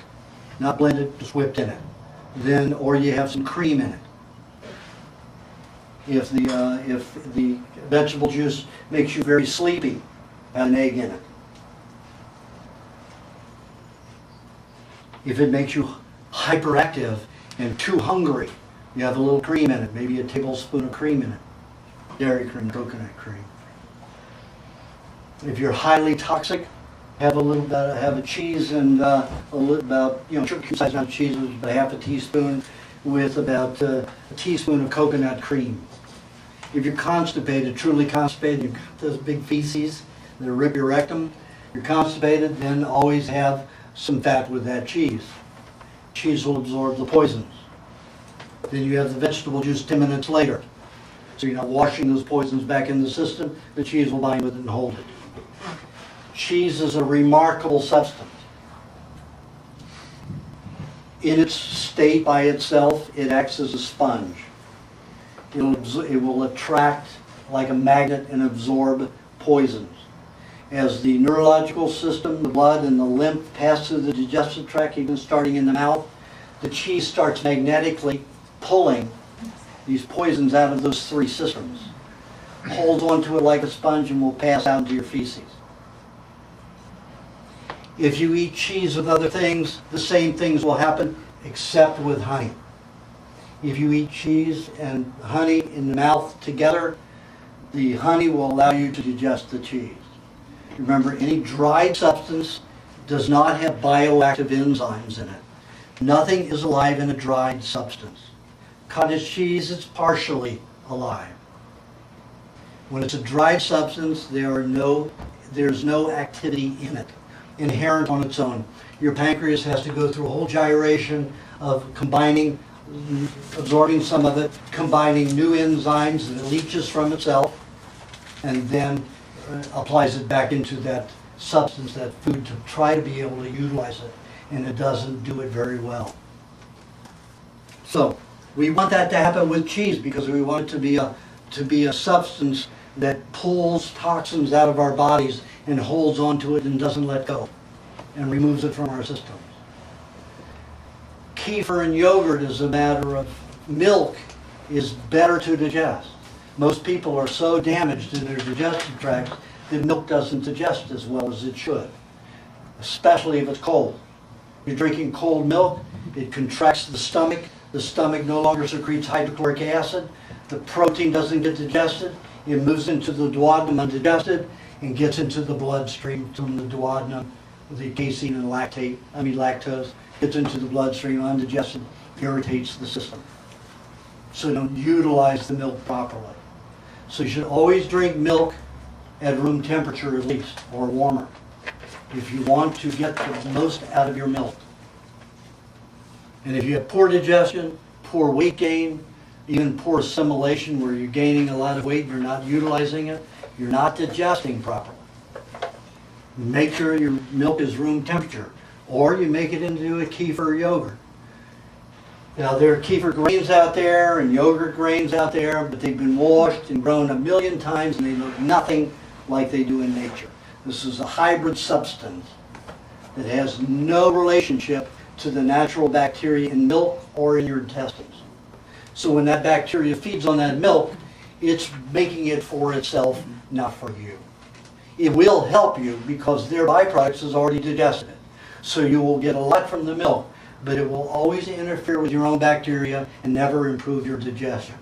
Not blended, just whipped in it. Or you have some cream in it. If the vegetable juice makes you very sleepy, have an egg in it. If it makes you hyperactive and too hungry, you have a little cream in it, maybe a tablespoon of cream in it. Dairy cream, coconut cream. If you're highly toxic, have a cheese and sugar size amount of cheese, about half a teaspoon, with about a teaspoon of coconut cream. If you're constipated, truly constipated, you've got those big feces that rip your rectum, you're constipated, then always have some fat with that cheese. Cheese will absorb the poisons. Then you have the vegetable juice 10 minutes later. So you're not washing those poisons back in the system, the cheese will bind with it and hold it. Cheese is a remarkable substance. In its state by itself, it acts as a sponge. It will attract like a magnet and absorb poisons. As the neurological system, the blood and the lymph pass through the digestive tract, even starting in the mouth, the cheese starts magnetically pulling these poisons out of those three systems. Holds onto it like a sponge and will pass out into your feces. If you eat cheese with other things, the same things will happen, except with honey. If you eat cheese and honey in the mouth together, the honey will allow you to digest the cheese. Remember, any dried substance does not have bioactive enzymes in it. Nothing is alive in a dried substance. Cottage cheese is partially alive. When it's a dried substance, there's no activity in it, inherent on its own. Your pancreas has to go through a whole gyration of combining, absorbing some of it, combining new enzymes that it leaches from itself, and then applies it back into that substance, that food, to try to be able to utilize it, and it doesn't do it very well. So we want that to happen with cheese because we want it to be a substance that pulls toxins out of our bodies and holds onto it and doesn't let go and removes it from our systems. Kefir and yogurt is a matter of milk is better to digest. Most people are so damaged in their digestive tracts that milk doesn't digest as well as it should, especially if it's cold. You're drinking cold milk, it contracts the stomach no longer secretes hydrochloric acid, the protein doesn't get digested, it moves into the duodenum undigested and gets into the bloodstream from the duodenum, the casein and lactose, gets into the bloodstream undigested, irritates the system. So don't utilize the milk properly. So you should always drink milk at room temperature at least, or warmer, if you want to get the most out of your milk. And if you have poor digestion, poor weight gain, even poor assimilation where you're gaining a lot of weight and you're not utilizing it, you're not digesting properly. Make sure your milk is room temperature, or you make it into a kefir yogurt. Now there are kefir grains out there and yogurt grains out there, but they've been washed and grown a million times and they look nothing like they do in nature. This is a hybrid substance that has no relationship to the natural bacteria in milk or in your intestines. So when that bacteria feeds on that milk, it's making it for itself, not for you. It will help you because their byproducts is already digested. So you will get a lot from the milk, but it will always interfere with your own bacteria and never improve your digestion.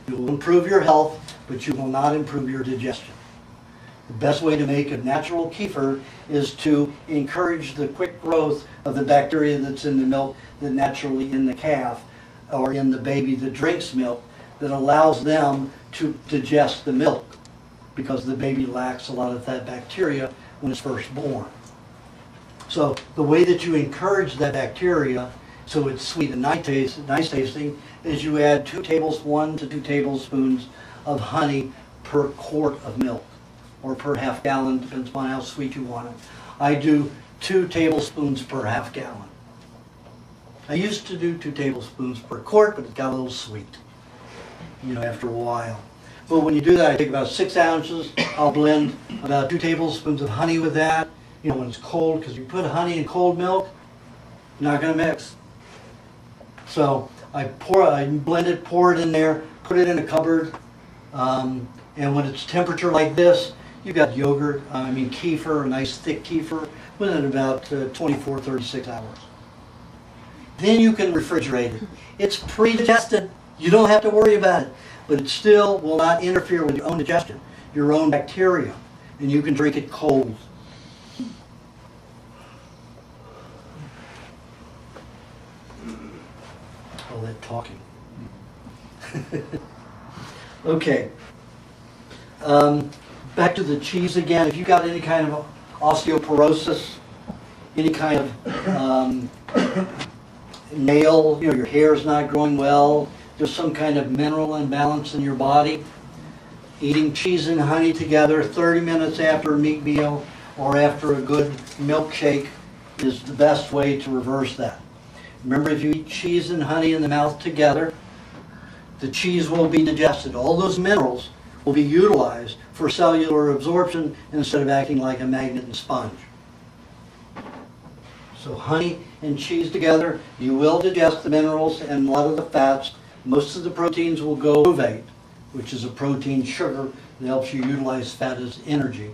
It will improve your health, but you will not improve your digestion. The best way to make a natural kefir is to encourage the quick growth of the bacteria that's in the milk, that naturally in the calf or in the baby that drinks milk, that allows them to digest the milk, because the baby lacks a lot of that bacteria when it's first born. So the way that you encourage that bacteria so it's sweet and nice tasting is you add 1 to 2 tablespoons of honey per quart of milk, or per half gallon, depends upon how sweet you want it. I do 2 tablespoons per half gallon. I used to do 2 tablespoons per quart, but it got a little sweet, after a while. But when you do that, I take about 6 ounces, I'll blend about 2 tablespoons of honey with that, when it's cold, because you put honey in cold milk, not gonna mix. So I blend it, pour it in there, put it in a cupboard, and when it's temperature like this, you got kefir, a nice thick kefir, within about 24, 36 hours. Then you can refrigerate it. It's pre-digested. You don't have to worry about it, but it still will not interfere with your own digestion, your own bacteria, and you can drink it cold. All that talking. Okay. Back to the cheese again. If you got any kind of osteoporosis, any kind of nail, your hair's not growing well, there's some kind of mineral imbalance in your body, eating cheese and honey together 30 minutes after a meat meal or after a good milkshake is the best way to reverse that. Remember, if you eat cheese and honey in the mouth together, the cheese will be digested. All those minerals will be utilized for cellular absorption instead of acting like a magnet and sponge. So honey and cheese together, you will digest the minerals and a lot of the fats. Most of the proteins will go ovate, which is a protein sugar that helps you utilize fat as energy.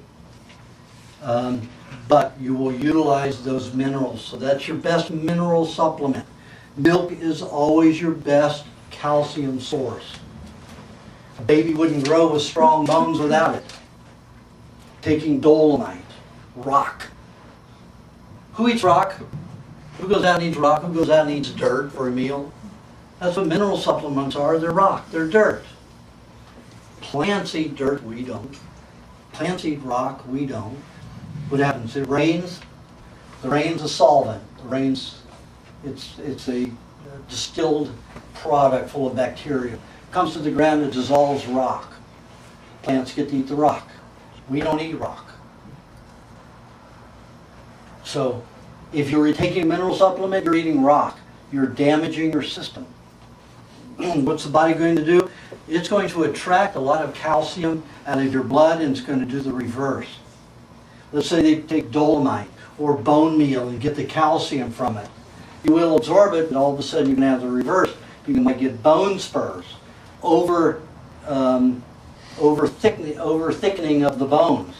But you will utilize those minerals. So that's your best mineral supplement. Milk is always your best calcium source. A baby wouldn't grow with strong bones without it. Taking dolomite, rock. Who eats rock? Who goes out and eats rock? Who goes out and eats dirt for a meal? That's what mineral supplements are. They're rock. They're dirt. Plants eat dirt. We don't. Plants eat rock. We don't. What happens? It rains. The rain's a solvent. The rain's, it's a distilled product full of bacteria. Comes to the ground, it dissolves rock. Plants get to eat the rock. We don't eat rock. So if you're taking a mineral supplement, you're eating rock. You're damaging your system. What's the body going to do? It's going to attract a lot of calcium out of your blood, and it's going to do the reverse. Let's say they take dolomite or bone meal and get the calcium from it. You will absorb it, and all of a sudden you can have the reverse. You might get bone spurs, over thickening of the bones.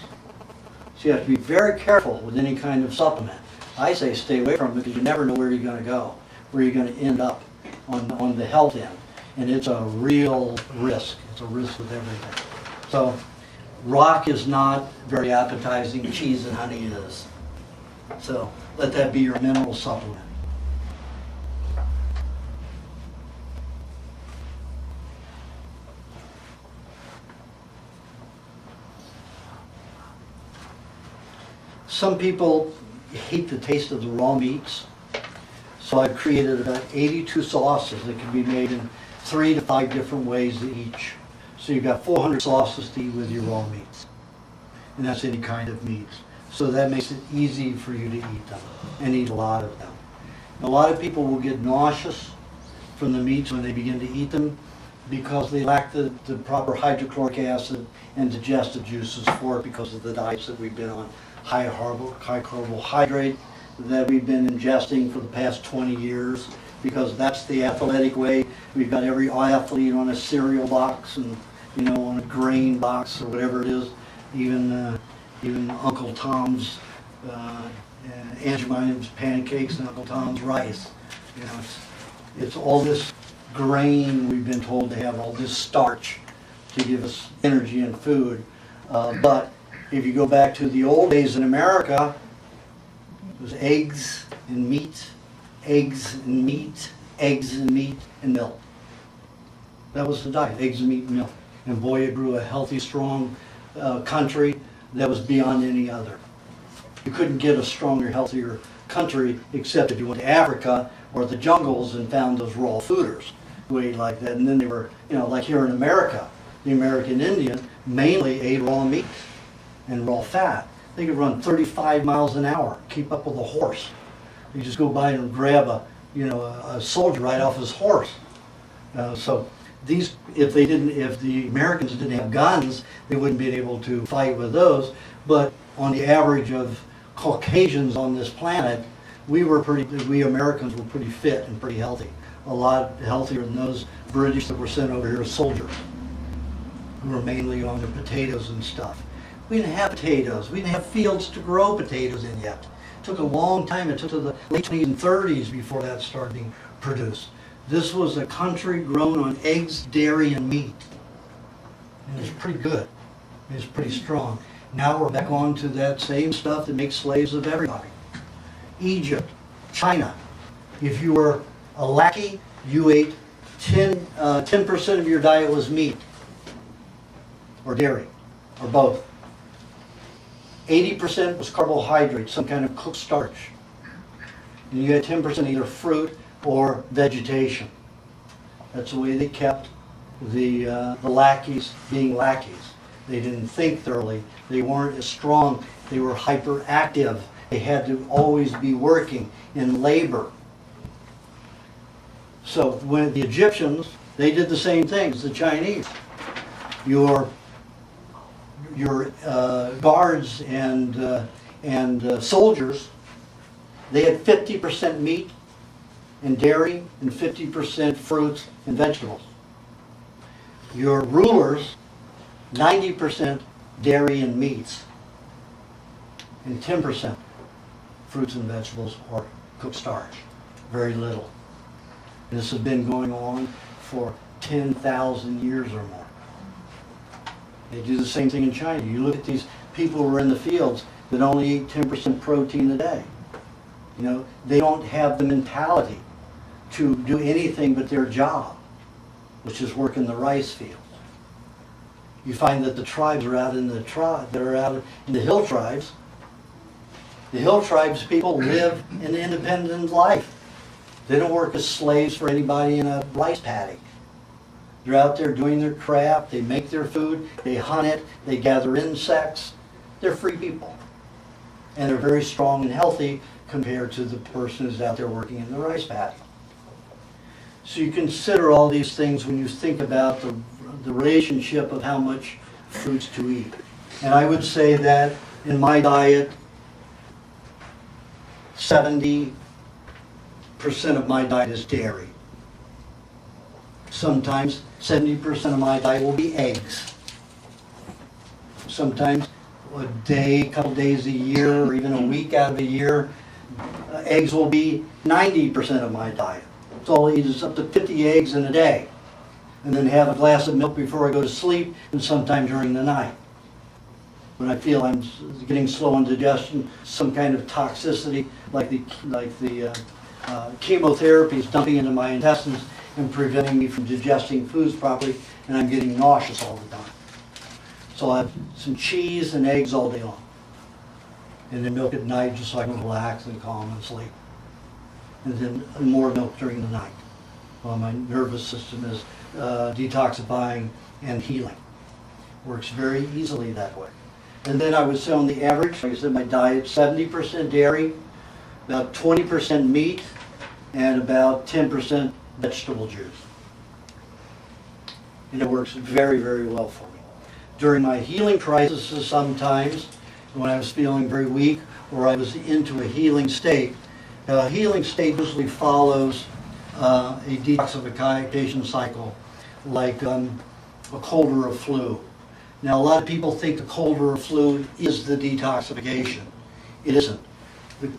So you have to be very careful with any kind of supplement. I say stay away from it because you never know where you're going to go, where you're going to end up on the health end. And it's a real risk. It's a risk with everything. So rock is not very appetizing. Cheese and honey is. So let that be your mineral supplement. Some people hate the taste of the raw meats, so I've created about 82 sauces that can be made in 3 to 5 different ways each. So you've got 400 sauces to eat with your raw meats, and that's any kind of meats. So that makes it easy for you to eat them, and eat a lot of them. A lot of people will get nauseous from the meats when they begin to eat them because they lack the proper hydrochloric acid and digestive juices for it because of the diets that we've been on, high carbohydrate that we've been ingesting for the past 20 years, because that's the athletic way. We've got every athlete on a cereal box and, you know, on a grain box or whatever it is, even Uncle Tom's Aunt Jemima's pancakes and Uncle Tom's rice. You know, it's all this grain we've been told to have, all this starch to give us energy and food. But if you go back to the old days in America, it was eggs and meat, eggs and meat, eggs and meat and milk. That was the diet, eggs and meat and milk. And boy, it grew a healthy, strong country that was beyond any other. You couldn't get a stronger, healthier country except if you went to Africa or the jungles and found those raw fooders who ate like that. And then they were, you know, like here in America, the American Indian mainly ate raw meat and raw fat. They could run 35 miles an hour, keep up with a horse. You just go by and grab a soldier right off his horse. So these, if the Americans didn't have guns, they wouldn't be able to fight with those. But on the average of Caucasians on this planet, we Americans were pretty fit and pretty healthy. A lot healthier than those British that were sent over here as soldiers, who were mainly on their potatoes and stuff. We didn't have potatoes. We didn't have fields to grow potatoes in yet. It took a long time. It took to the late 20s and 30s before that started being produced. This was a country grown on eggs, dairy, and meat. And it's pretty good. It's pretty strong. Now we're back on to that same stuff that makes slaves of everybody. Egypt, China. If you were a lackey, you ate 10% of your diet was meat or dairy or both. 80% was carbohydrate, some kind of cooked starch. And you had 10% either fruit or vegetation. That's the way they kept the lackeys being lackeys. They didn't think thoroughly. They weren't as strong. They were hyperactive. They had to always be working in labor. So when the Egyptians, they did the same thing as the Chinese. Your guards and soldiers, they had 50% meat and dairy and 50% fruits and vegetables. Your rulers, 90% dairy and meats and 10% fruits and vegetables or cooked starch. Very little. This has been going on for 10,000 years or more. They do the same thing in China. You look at these people who are in the fields that only eat 10% protein a day. You know, they don't have the mentality to do anything but their job, which is work in the rice fields. You find that the tribes are out in the hill tribes. The hill tribes people live an independent life. They don't work as slaves for anybody in a rice paddock. They're out there doing their craft, they make their food, they hunt it, they gather insects. They're free people. And they're very strong and healthy compared to the person who's out there working in the rice paddock. So you consider all these things when you think about the relationship of how much fruits to eat. And I would say that in my diet, 70% of my diet is dairy. Sometimes 70% of my diet will be eggs. Sometimes a day, a couple days a year, or even a week out of a year, eggs will be 90% of my diet. So I'll eat is up to 50 eggs in a day, and then have a glass of milk before I go to sleep, and sometime during the night. When I feel I'm getting slow on digestion, some kind of toxicity, like the chemotherapy is dumping into my intestines and preventing me from digesting foods properly, and I'm getting nauseous all the time. So I have some cheese and eggs all day long, and then milk at night just so I can relax and calm and sleep. And then more milk during the night while my nervous system is detoxifying and healing. Works very easily that way. And then I would say on the average, like I said, my diet, 70% dairy, about 20% meat, and about 10% vegetable juice. and it works very, very well for me. During my healing crises sometimes, when I was feeling very weak or I was into a healing state usually follows a detoxification cycle, like a cold or a flu. Now, a lot of people think the cold or a flu is the detoxification. It isn't.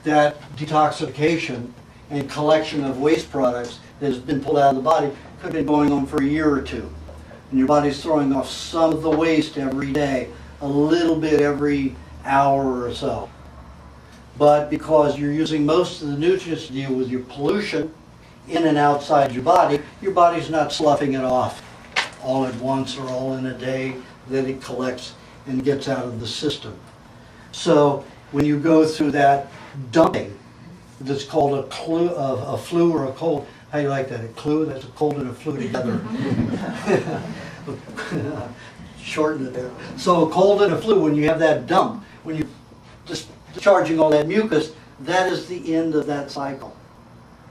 That detoxification and collection of waste products that has been pulled out of the body could have been going on for a year or two. And your body's throwing off some of the waste every day, a little bit every hour or so. But because you're using most of the nutrients to deal with your pollution in and outside your body's not sloughing it off all at once or all in a day that it collects and gets out of the system. So when you go through that dumping, that's called a flu or a cold. How do you like that? A clue? That's a cold and a flu together. Shorten it there. So a cold and a flu, when you have that dump, when you're discharging all that mucus, that is the end of that cycle.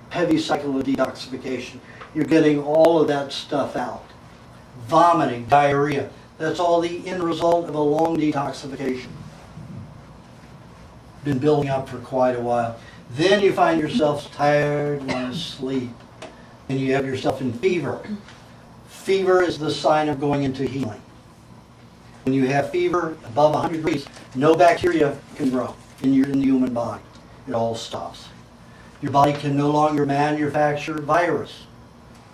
Heavy cycle of detoxification. You're getting all of that stuff out. Vomiting, diarrhea. That's all the end result of a long detoxification. Been building up for quite a while. Then you find yourself tired and want to sleep. And you have yourself in fever. Fever is the sign of going into healing. When you have fever above 100 degrees, no bacteria can grow in the human body. It all stops. Your body can no longer manufacture virus.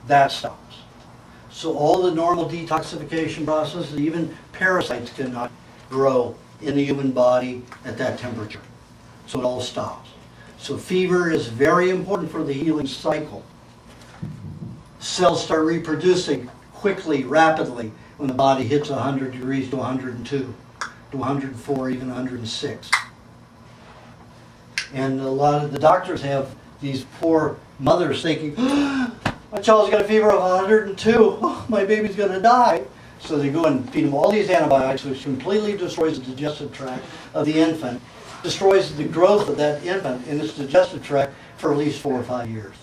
That stops. So all the normal detoxification processes, even parasites cannot grow in the human body at that temperature. So it all stops. So fever is very important for the healing cycle. Cells start reproducing quickly, rapidly, when the body hits 100 degrees to 102, to 104, even 106. And a lot of the doctors have these poor mothers thinking, my child's got a fever of 102, oh, my baby's going to die. So they go and feed them all these antibiotics, which completely destroys the digestive tract of the infant, destroys the growth of that infant in its digestive tract for at least 4 or 5 years.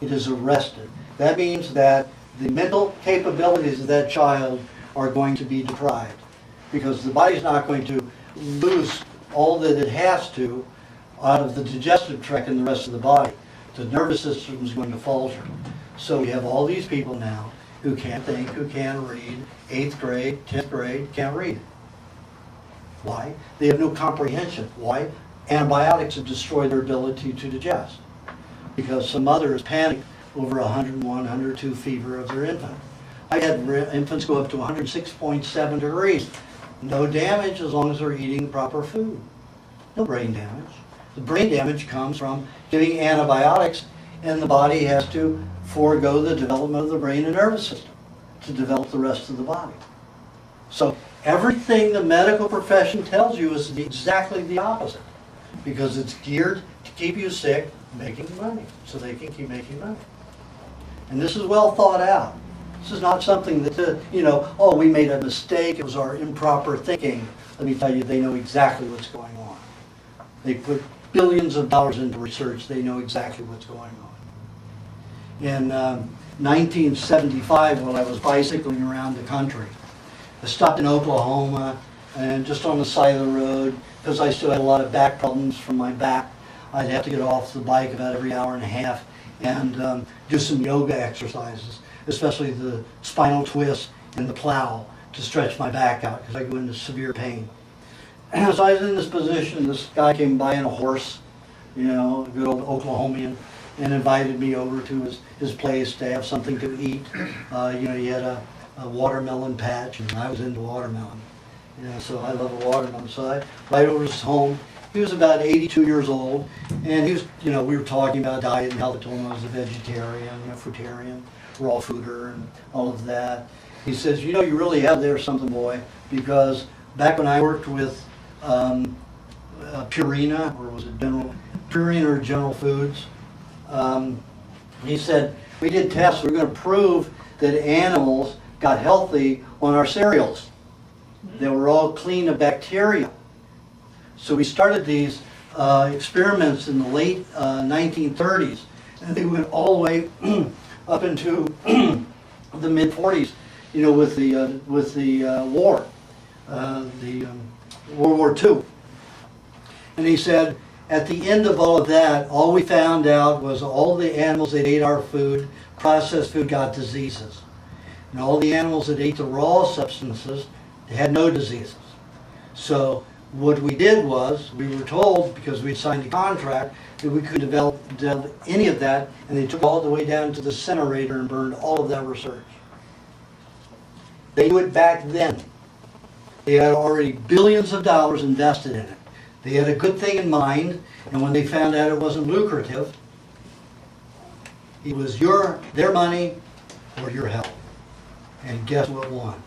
It is arrested. That means that the mental capabilities of that child are going to be deprived because the body's not going to lose all that it has to out of the digestive tract and the rest of the body. The nervous system is going to falter. So we have all these people now who can't think, who can't read, 8th grade, 10th grade, can't read. Why? They have no comprehension. Why? Antibiotics have destroyed their ability to digest because some mother is panicked over 101, 102 fever of their infant. I had infants go up to 106.7 degrees. No damage as long as they're eating proper food. No brain damage. The brain damage comes from giving antibiotics, and the body has to forego the development of the brain and nervous system to develop the rest of the body. So everything the medical profession tells you is exactly the opposite because it's geared to keep you sick, making money, so they can keep making money. And this is well thought out. This is not something that, oh, we made a mistake, it was our improper thinking. Let me tell you, they know exactly what's going on. They put billions of dollars into research, they know exactly what's going on. In 1975, while I was bicycling around the country, I stopped in Oklahoma, and just on the side of the road, because I still had a lot of back problems from my back, I'd have to get off the bike about every hour and a half and do some yoga exercises, especially the spinal twist and the plow to stretch my back out because I go into severe pain. And so I was in this position, this guy came by on a horse, a good old Oklahomian, and invited me over to his place to have something to eat. He had a watermelon patch, and I was into watermelon. So I love a watermelon. So I right over his home. He was about 82 years old, and he was, we were talking about diet and health. I told him I was a vegetarian, a fruitarian, raw fooder, and all of that. He says, you really have there something, boy, because back when I worked with Purina, or was it Purina or General Foods, he said, we did tests, we're going to prove that animals got healthy on our cereals. They were all clean of bacteria. So we started these experiments in the late 1930s, and they went all the way up into the the mid-40s, you know, with the war, World War II. And he said, at the end of all of that, all we found out was all the animals that ate our food, processed food, got diseases. And all the animals that ate the raw substances, they had no diseases. So what we did was, we were told, because we'd signed a contract, that we couldn't develop any of that, and they took all the way down to the incinerator and burned all of that research. They knew it back then. They had already billions of dollars invested in it. They had a good thing in mind, and when they found out it wasn't lucrative, it was their money or your health. And guess what won?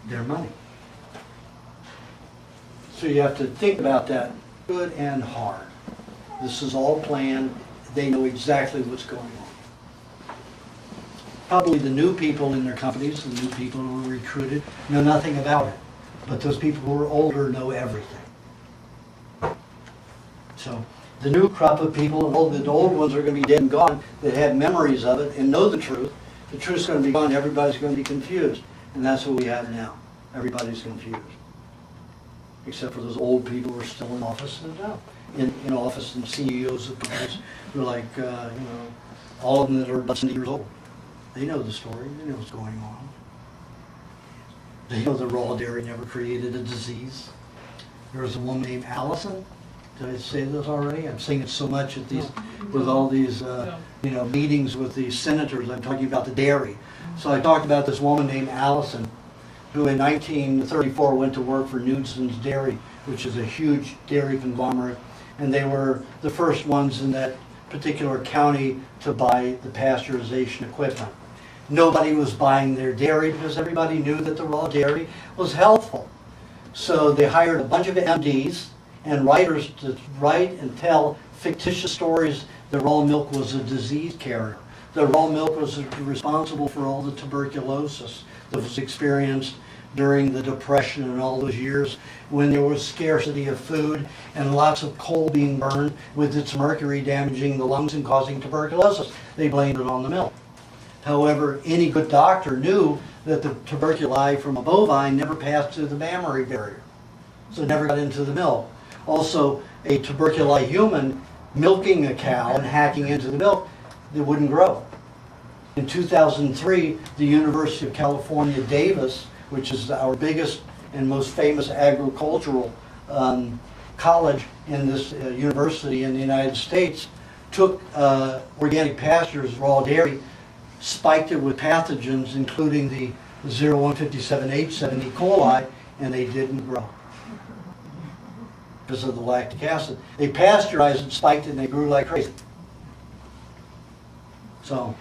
Their money. So you have to think about that good and hard. This is all planned. They know exactly what's going on. Probably the new people in their companies, the new people who were recruited, know nothing about it. But those people who are older know everything. So the new crop of people, and all the old ones are going to be dead and gone that have memories of it and know the truth. The truth's going to be gone. Everybody's going to be confused. And that's what we have now. Everybody's confused. Except for those old people who are still in office and in office, and CEOs of companies who are like, all of them that are about 70 years old. They know the story. They know what's going on. They know the raw dairy never created a disease. There was a woman named Allison. Did I say this already? I'm saying it so much at these, with all these, meetings with the senators. I'm talking about the dairy. So I talked about this woman named Allison, who in 1934 went to work for Newton's Dairy, which is a huge dairy conglomerate, and they were the first ones in that particular county to buy the pasteurization equipment. Nobody was buying their dairy because everybody knew that the raw dairy was healthful. So they hired a bunch of MDs and writers to write and tell fictitious stories that raw milk was a disease carrier. The raw milk was responsible for all the tuberculosis that was experienced during the Depression and all those years when there was scarcity of food and lots of coal being burned with its mercury damaging the lungs and causing tuberculosis. They blamed it on the milk. However, any good doctor knew that the tuberculi from a bovine never passed through the mammary barrier, so it never got into the milk. Also, a tuberculi human milking a cow and hacking into the milk, it wouldn't grow. In 2003, the University of California, Davis, which is our biggest and most famous agricultural college in this university in the United States, took organic pastures, raw dairy, spiked it with pathogens, including the 0157H7 E. coli, and they didn't grow because of the lactic acid. They pasteurized it, spiked it, and they grew like crazy. So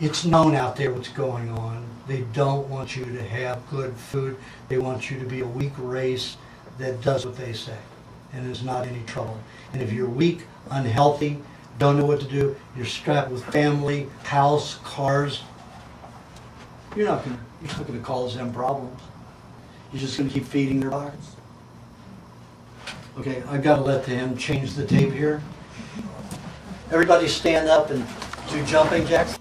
it's known out there what's going on. They don't want you to have good food. They want you to be a weak race that does what they say and is not any trouble. And if you're weak, unhealthy, don't know what to do, you're strapped with family, house, cars, you're not going to cause them problems. You're just going to keep feeding their bodies. Okay, I've got to let him change the tape here. Everybody stand up and do jumping jacks.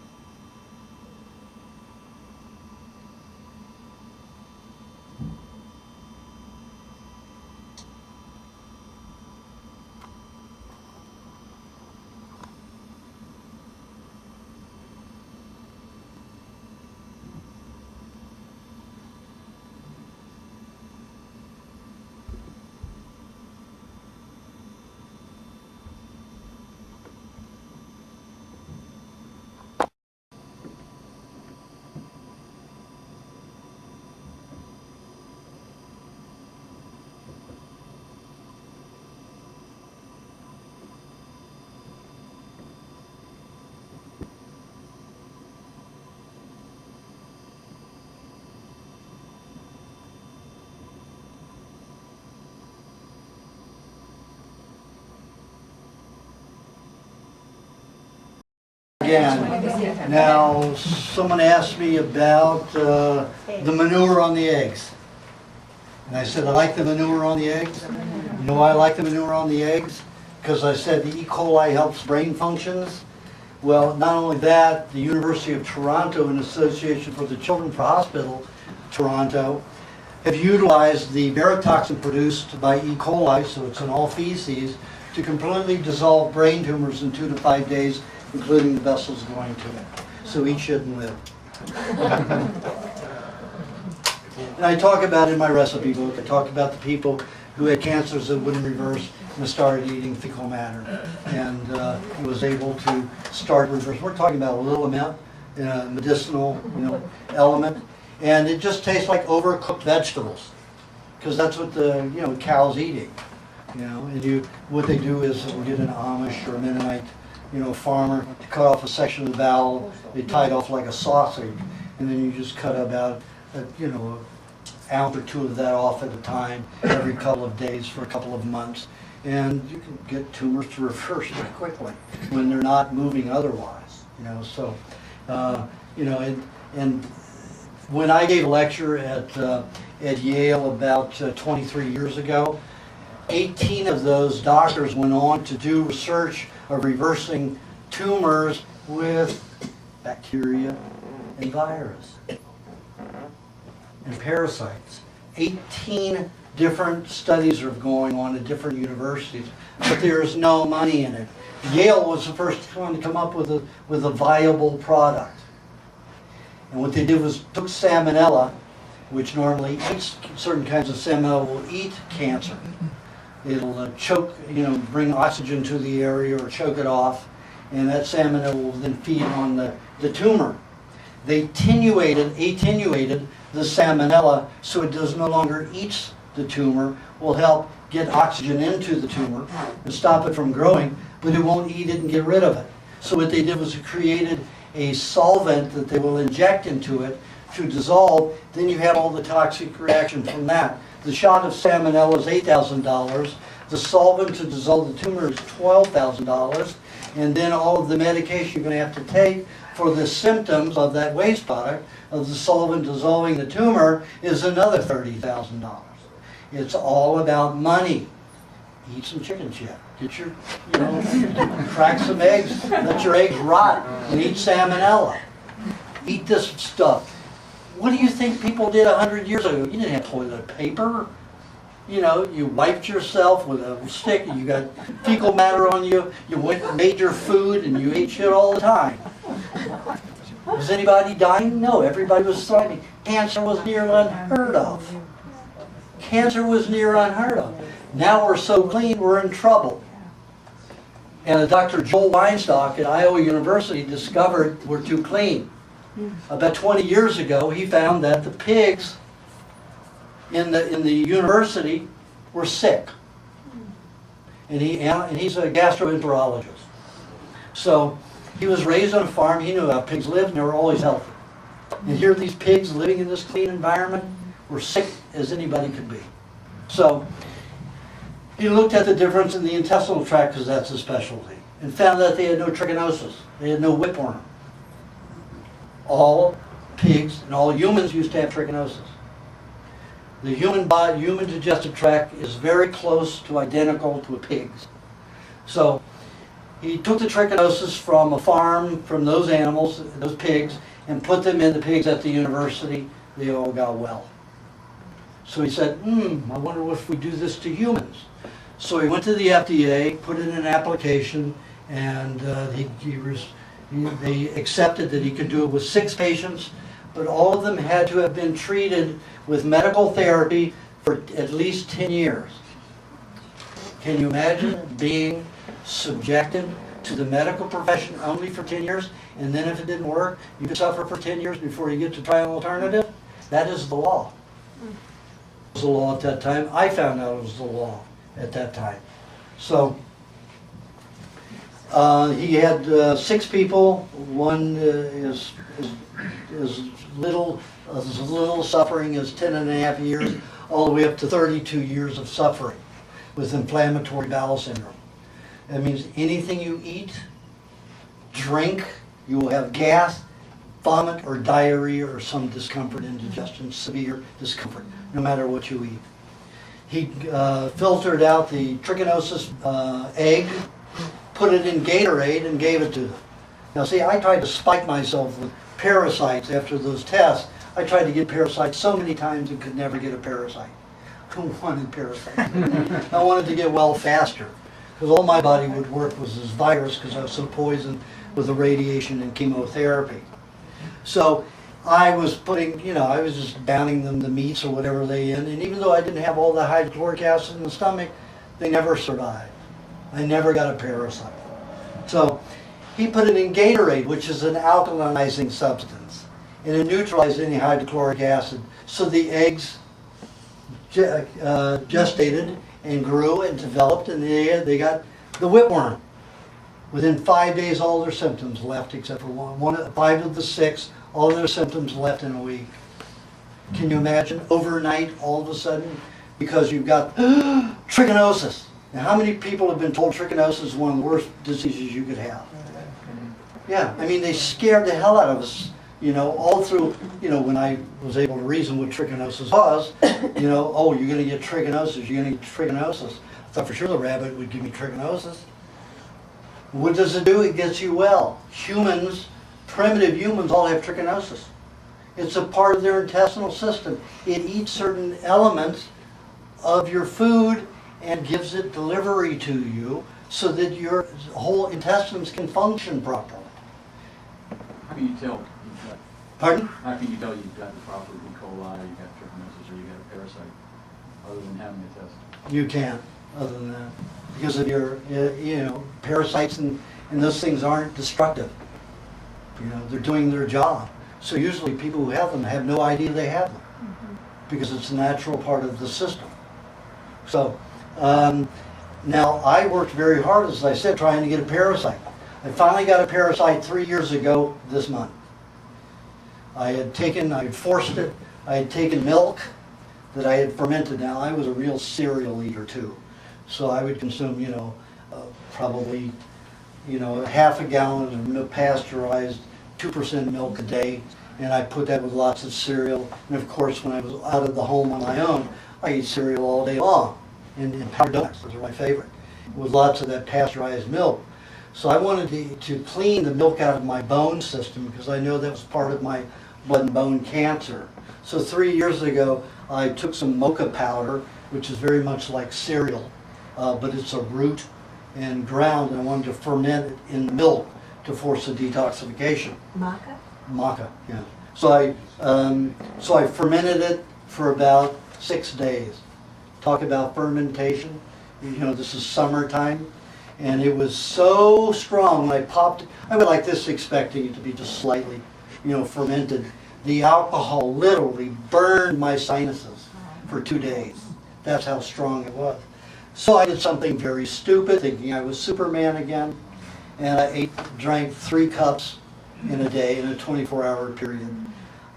Again. Now, someone asked me about the manure on the eggs. And I said, I like the manure on the eggs. You know why I like the manure on the eggs? Because I said the E. coli helps brain functions. Well, not only that, the University of Toronto and Association for the Children's Hospital, Toronto, have utilized the barotoxin produced by E. coli, so it's in all feces, to completely dissolve brain tumors in 2 to 5 days, including the vessels going to it. So eat shit and live. And I talk about in my recipe book, I talk about the people who had cancers that wouldn't reverse and started eating fecal matter. And was able to start reverse. We're talking about a little amount, medicinal, element. And it just tastes like overcooked vegetables, because that's what the cow's eating. And what they do is they'll get an Amish or a Mennonite, farmer to cut off a section of the bowel. They tie it off like a sausage, and then you just cut about an ounce or 2 of that off at a time every couple of days for a couple of months, and you can get tumors to reverse very quickly when they're not moving otherwise. So and when I gave a lecture at Yale about 23 years ago, 18 of those doctors went on to do research of reversing tumors with bacteria and virus and parasites. 18 different studies are going on at different universities, but there is no money in it. Yale was the first one to come up with a viable product. And what they did was took salmonella, which normally eats, certain kinds of salmonella will eat cancer. It'll choke, bring oxygen to the area or choke it off, and that salmonella will then feed on the tumor. They attenuated the salmonella so it does no longer eat the tumor, will help get oxygen into the tumor and stop it from growing, but it won't eat it and get rid of it. So what they did was created a solvent that they will inject into it to dissolve. Then you have all the toxic reaction from that. The shot of salmonella is $8,000. The solvent to dissolve the tumor is $12,000. And then all of the medication you're going to have to take for the symptoms of that waste product of the solvent dissolving the tumor is another $30,000. It's all about money. Eat some chicken shit. Get your, crack some eggs, let your eggs rot, and eat salmonella. Eat this stuff. What do you think people did 100 years ago? You didn't have toilet paper. You wiped yourself with a stick, and you got fecal matter on you. You went and made your food, and you ate shit all the time. Was anybody dying? No, everybody was thriving. Cancer was near unheard of. Cancer was near unheard of. Now we're so clean, we're in trouble. And Dr. Joel Weinstock at Iowa University discovered we're too clean. About 20 years ago, he found that the pigs in the university were sick. And he's a gastroenterologist. So he was raised on a farm, he knew how pigs lived, and they were always healthy. And here these pigs living in this clean environment were sick as anybody could be. So he looked at the difference in the intestinal tract, because that's his specialty, and found that they had no trichinosis. They had no whipworm. All pigs and all humans used to have trichinosis. The human digestive tract is very close to identical to a pig's. So he took the trichinosis from a farm, from those animals, those pigs, and put them in the pigs at the university. They all got well. So he said, I wonder if we do this to humans. So he went to the FDA, put in an application, and they accepted that he could do it with 6 patients, but all of them had to have been treated with medical therapy for at least 10 years. Can you imagine being subjected to the medical profession only for 10 years, and then if it didn't work, you could suffer for 10 years before you get to try an alternative? That is the law. It was the law at that time. I found out it was the law at that time. So he had 6 people. One is little suffering as 10.5 years, all the way up to 32 years of suffering with inflammatory bowel syndrome. That means anything you eat, drink, you will have gas, vomit, or diarrhea, or some discomfort, indigestion, severe discomfort, no matter what you eat. He filtered out the trichinosis egg, put it in Gatorade, and gave it to them. Now see, I tried to spike myself with parasites after those tests. I tried to get parasites so many times and could never get a parasite. Who wanted parasites? I wanted to get well faster, because all my body would work was this virus, because I was so poisoned with the radiation and chemotherapy. So I was putting, I was just downing them the meats or whatever they in, and even though I didn't have all the hydrochloric acid in the stomach, they never survived. I never got a parasite. So he put it in Gatorade, which is an alkalizing substance, and it neutralized any hydrochloric acid. So the eggs gestated and grew and developed, and they got the whipworm. Within 5 days, all their symptoms left, except for one. 5 of the 6, all their symptoms left in a week. Can you imagine? Overnight, all of a sudden, because you've got trichinosis. Now, how many people have been told trichinosis is one of the worst diseases you could have? Yeah, I mean, they scared the hell out of us, all through, when I was able to reason what trichinosis was, oh, you're going to get trichinosis, you're going to get trichinosis. I thought for sure the rabbit would give me trichinosis. What does it do? It gets you well. Humans, primitive humans, all have trichinosis. It's a part of their intestinal system. It eats certain elements of your food and gives it delivery to you so that your whole intestines can function properly. How can you tell you've got, Pardon? how can you tell you've got the proper E. coli, or you've got trichinosis, or you've got a parasite, other than having a test? You can't, other than that. Because of your, parasites and those things aren't destructive. They're doing their job. So usually people who have them have no idea they have them, because it's a natural part of the system. So, now I worked very hard, as I said, trying to get a parasite. I finally got a parasite 3 years ago this month. I had forced it, I had taken milk that I had fermented. Now, I was a real cereal eater too. So I would consume, probably, half a gallon of pasteurized 2% milk a day. And I put that with lots of cereal. And of course, when I was out of the home on my own, I eat cereal all day long. And powdered donuts, those are my favorite, with lots of that pasteurized milk. So I wanted to clean the milk out of my bone system, because I know that was part of my blood and bone cancer. So 3 years ago, I took some mocha powder, which is very much like cereal, but it's a root and ground, and I wanted to ferment it in the milk to force a detoxification. Maca? Maca, yeah. So I fermented it for about 6 days. Talk about fermentation. This is summertime. And it was so strong when I popped it. I went like this expecting it to be just slightly, fermented. The alcohol literally burned my sinuses for 2 days. That's how strong it was. So I did something very stupid, thinking I was Superman again. And I drank 3 cups in a day in a 24-hour period.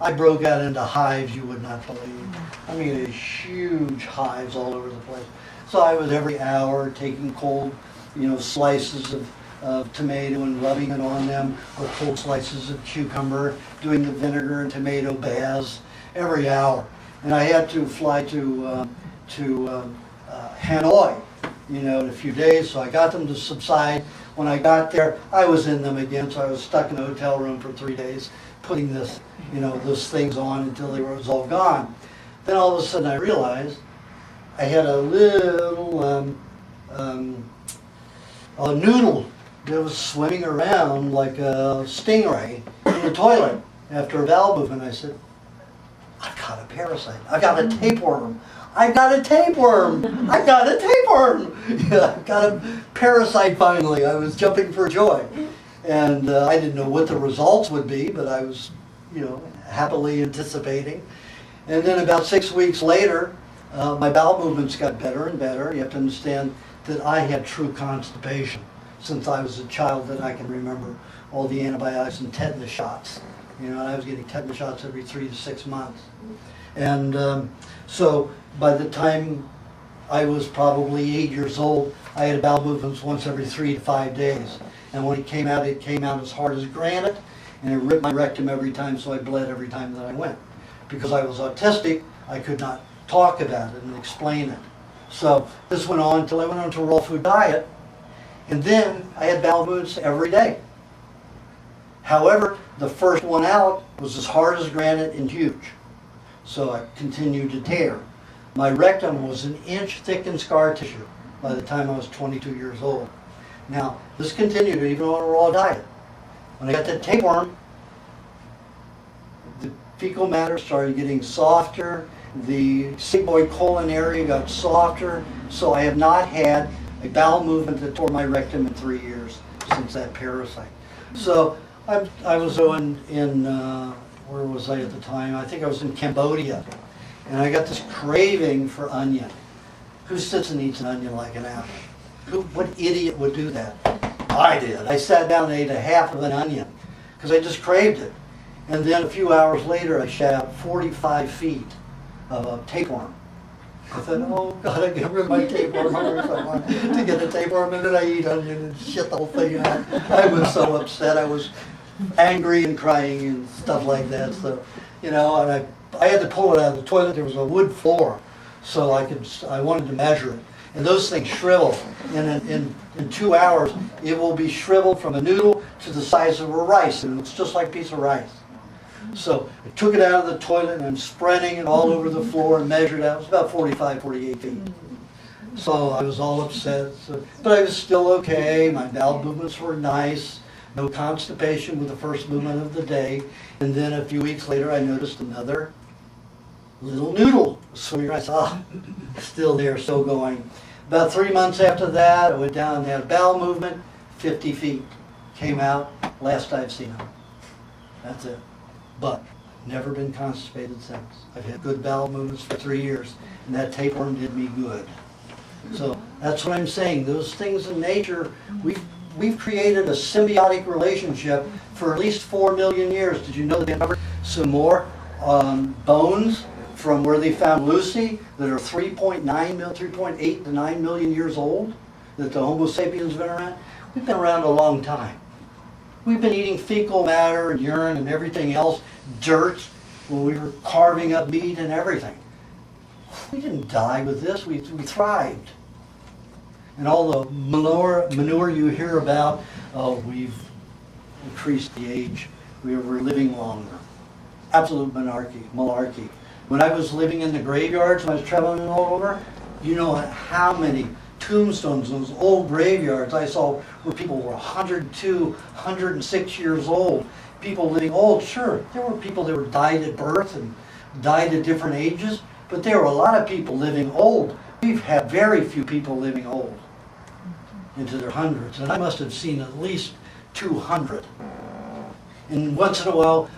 I broke out into hives you would not believe. I mean, huge hives all over the place. So I was every hour taking cold, slices of tomato and rubbing it on them, or cold slices of cucumber, doing the vinegar and tomato baths every hour. And I had to fly to Hanoi, in a few days, so I got them to subside. When I got there, I was in them again, so I was stuck in a hotel room for 3 days, putting this, those things on until they were all gone. Then all of a sudden I realized I had a little a noodle that was swimming around like a stingray in the toilet after a bowel movement. I said, I've got a parasite. I've got a tapeworm. I've got a tapeworm. I've got a tapeworm. I've got a parasite finally. I was jumping for joy. And I didn't know what the results would be, but I was, happily anticipating. And then about 6 weeks later, my bowel movements got better and better. You have to understand that I had true constipation since I was a child, that I can remember all the antibiotics and tetanus shots. And I was getting tetanus shots every 3 to 6 months. And so by the time I was probably 8 years old, I had bowel movements once every 3 to 5 days. And when it came out as hard as granite, and it ripped my rectum every time, so I bled every time that I went. Because I was autistic, I could not talk about it and explain it. So this went on until I went on to a raw food diet, and then I had bowel movements every day. However, the first one out was as hard as granite and huge. So I continued to tear. My rectum was an inch thick in scar tissue by the time I was 22 years old. Now, this continued even on a raw diet. When I got that tapeworm, the fecal matter started getting softer, the sigmoid colon area got softer, so I have not had a bowel movement that tore my rectum in 3 years since that parasite. So I was in where was I at the time? I think I was in Cambodia, and I got this craving for onion. Who sits and eats an onion like an apple? What idiot would do that? I did. I sat down and ate a half of an onion because I just craved it. And then a few hours later, I shat out 45 feet of a tapeworm. I thought, oh God, I get rid of my tapeworm. I want to get a tapeworm, and then I eat onion and shit the whole thing out. I was so upset. I was angry and crying and stuff like that. So, you know, and I had to pull it out of the toilet. There was a wood floor, so I wanted to measure it. And those things shrivel. And in 2 hours, it will be shriveled from a noodle to the size of a rice, and it's just like a piece of rice. So I took it out of the toilet, and I'm spreading it all over the floor and measured it out. It was about 45, 48 feet. So I was all upset, but I was still okay. My bowel movements were nice. No constipation with the first movement of the day. And then a few weeks later, I noticed another little noodle swimming right. Still there, still going. About 3 months after that, I went down and had a bowel movement, 50 feet. Came out, last I've seen him. That's it. But never been constipated since. I've had good bowel movements for 3 years, and that tapeworm did me good. So that's what I'm saying. Those things in nature, we've created a symbiotic relationship for at least 4 million years. Did you know that they uncovered some more bones from where they found Lucy that are 3.8 to 9 million years old, that the Homo sapiens have been around? We've been around a long time. We've been eating fecal matter and urine and everything else, dirt, when we were carving up meat and everything. We didn't die with this, we thrived. And all the manure you hear about, oh, we've increased the age, we're living longer. Absolute malarkey. When I was living in the graveyards, when I was traveling all over, you know how many tombstones, those old graveyards I saw where people were 102, 106 years old. People living old, sure, there were people that were died at birth and died at different ages, but there were a lot of people living old. We've had very few people living old into their hundreds, and I must have seen at least 200. And once in a while,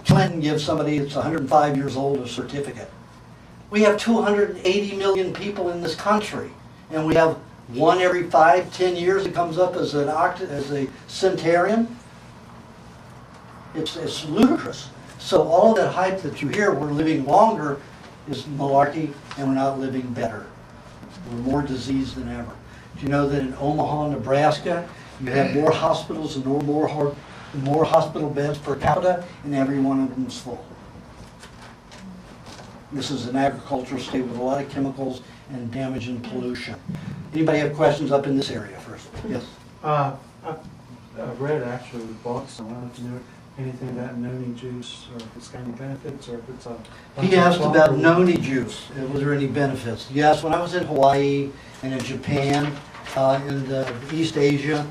Clinton gives somebody that's 105 years old a certificate. We have 280 million people in this country, and we have one every 5-10 years that comes up as a centenarian. It's ludicrous. So all of that hype that you hear, we're living longer, is malarkey, and we're not living better. We're more diseased than ever. Do you know that in Omaha, Nebraska, you have more hospitals and more hospital beds per capita, and every one of them is full? This is an agricultural state with a lot of chemicals and damage and pollution. Anybody have questions up in this area first? Yes? I've read actually, bought some, I don't know if you know anything about noni juice, or if it's got any benefits, or if it's a... He asked about noni juice. Was there any benefits? Yes, when I was in Hawaii and in Japan, in East Asia,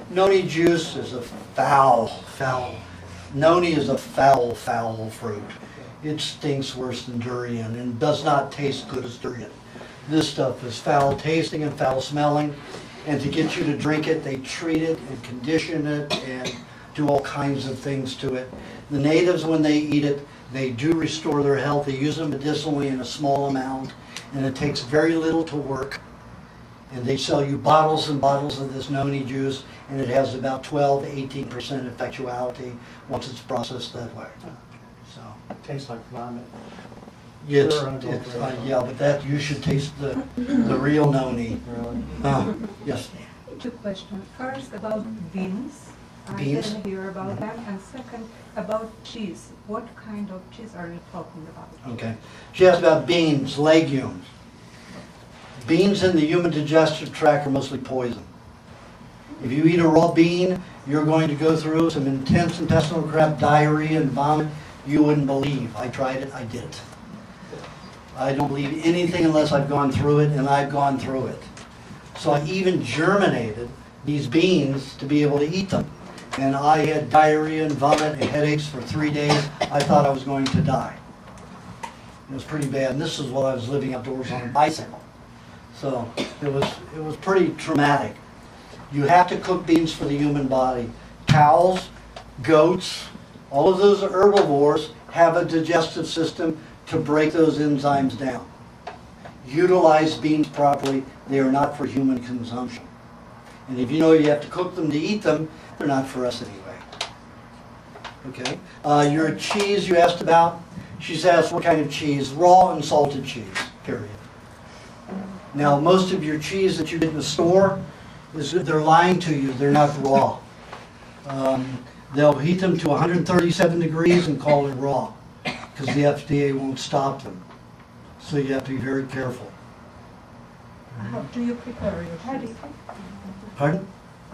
noni juice is a foul. Noni is a foul fruit. It stinks worse than durian and does not taste good as durian. This stuff is foul tasting and foul smelling, and to get you to drink it, they treat it and condition it and do all kinds of things to it. The natives, when they eat it, they do restore their health. They use it medicinally in a small amount, and it takes very little to work. And they sell you bottles and bottles of this noni juice, and it has about 12 to 18% effectuality once it's processed that way. So It tastes like vomit. yes, Pure unadulterated. yeah, but that you should taste the real noni. Really? Yes. Two questions. First, about beans. Beans? I didn't hear about them. And second, about cheese. What kind of cheese are you talking about? Okay. She asked about beans, legumes. Beans in the human digestive tract are mostly poison. If you eat a raw bean, You're going to go through some intense intestinal crap, diarrhea and vomit you wouldn't believe. I tried it, I did it. I don't believe anything unless I've gone through it, and I've gone through it. So I even germinated these beans to be able to eat them. And I had diarrhea and vomit and headaches for 3 days. I thought I was going to die. It was pretty bad, and this is while I was living outdoors on a bicycle. So it was pretty traumatic. You have to cook beans for the human body. Cows, goats, all of those herbivores have a digestive system to break those enzymes down. Utilize beans properly. They are not for human consumption. And if you know you have to cook them to eat them, they're not for us anyway. Okay. Your cheese you asked about. She's asked what kind of cheese. Raw and salted cheese, period. Now, most of your cheese that you get in the store, they're lying to you. They're not raw. They'll heat them to 137 degrees and call it raw because the FDA won't stop them. So you have to be very careful. How do you prepare your cheese? Pardon?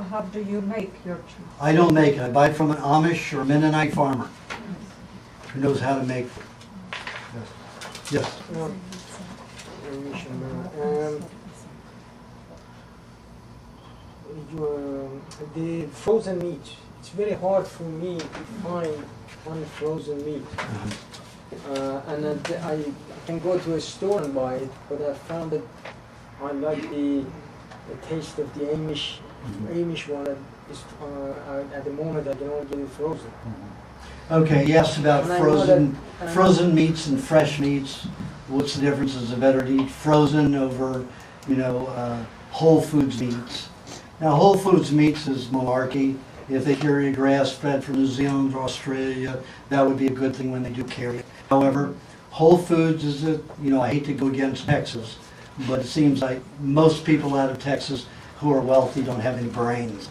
How do you make your cheese? I don't make it. I buy it from an Amish or Mennonite farmer who knows how to make it. Yes. The frozen meat. It's very hard for me to find unfrozen meat. And I can go to a store and buy it, but I found that I like the taste of the Amish one. At the moment, I can only get it frozen. Okay, yes, about And I know frozen meats and fresh meats. What's the difference? Is it better to eat frozen over, Whole Foods meats? Now, Whole Foods meats is malarkey. If they carry a grass-fed from New Zealand or Australia, that would be a good thing when they do carry it. However, Whole Foods is I hate to go against Texas, but it seems like most people out of Texas who are wealthy don't have any brains.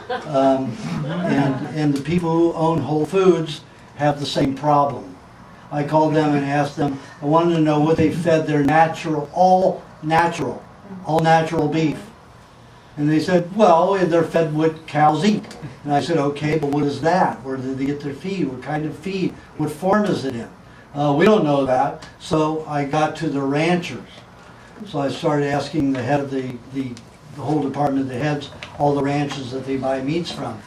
And the people who own Whole Foods have the same problem. I called them and asked them, I wanted to know what they fed their all natural beef. And they said, well, they're fed what cows eat. And I said, okay, but what is that? Where did they get their feed? What kind of feed? What form is it in? We don't know that. So I got to the ranchers. So I started asking the head of the whole department, the heads, all the ranches that they buy meats from.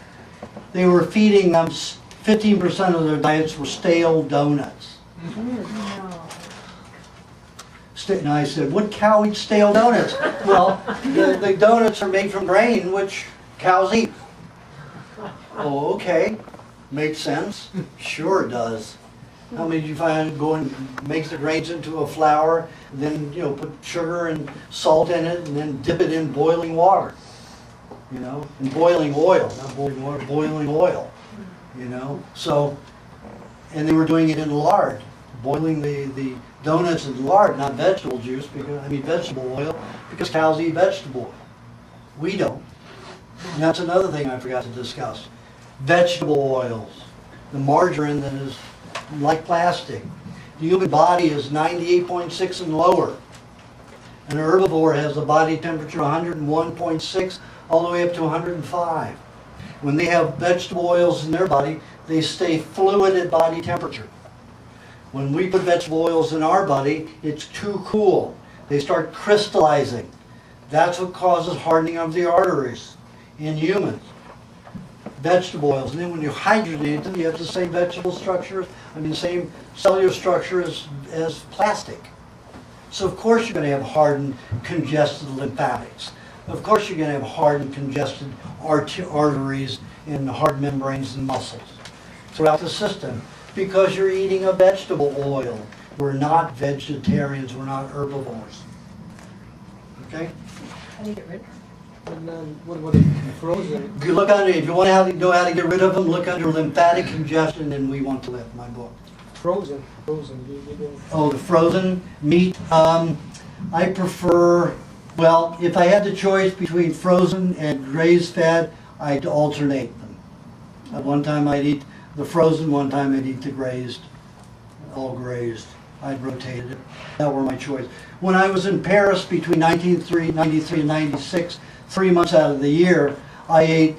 They were feeding them, 15% of their diets were stale donuts. And I said, what cow eats stale donuts? Well, the donuts are made from grain, which cows eat. Oh, okay. Makes sense. Sure it does. How many do you find go and make the grains into a flour, then put sugar and salt in it, and then dip it in boiling water? And boiling oil, not boiling water, boiling oil. So, and they were doing it in lard, boiling the donuts in lard, not vegetable juice, vegetable oil, because cows eat vegetable oil. We don't. And that's another thing I forgot to discuss. Vegetable oils, the margarine that is like plastic. The human body is 98.6 and lower. An herbivore has a body temperature 101.6 all the way up to 105. When they have vegetable oils in their body, they stay fluid at body temperature. When we put vegetable oils in our body, it's too cool. They start crystallizing. That's what causes hardening of the arteries in humans. Vegetable oils. And then when you hydrogenate them, you have the same vegetable structure, same cellular structure as plastic. So of course you're going to have hardened, congested lymphatics. Of course you're going to have hardened, congested arteries and hard membranes and muscles throughout the system because you're eating a vegetable oil. We're not vegetarians, we're not herbivores. Okay? How do you get rid of them? And then what about the frozen? If you look under, if you want to know how to get rid of them, look under lymphatic congestion, and we want to lift my book. Frozen. Oh, the frozen meat. I prefer. Well, if I had the choice between frozen and grazed fed, I'd alternate them. At one time I'd eat the frozen, one time I'd eat the grazed, all grazed. I'd rotated it. That were my choice. When I was in Paris between 1993 and 96, 3 months out of the year, I ate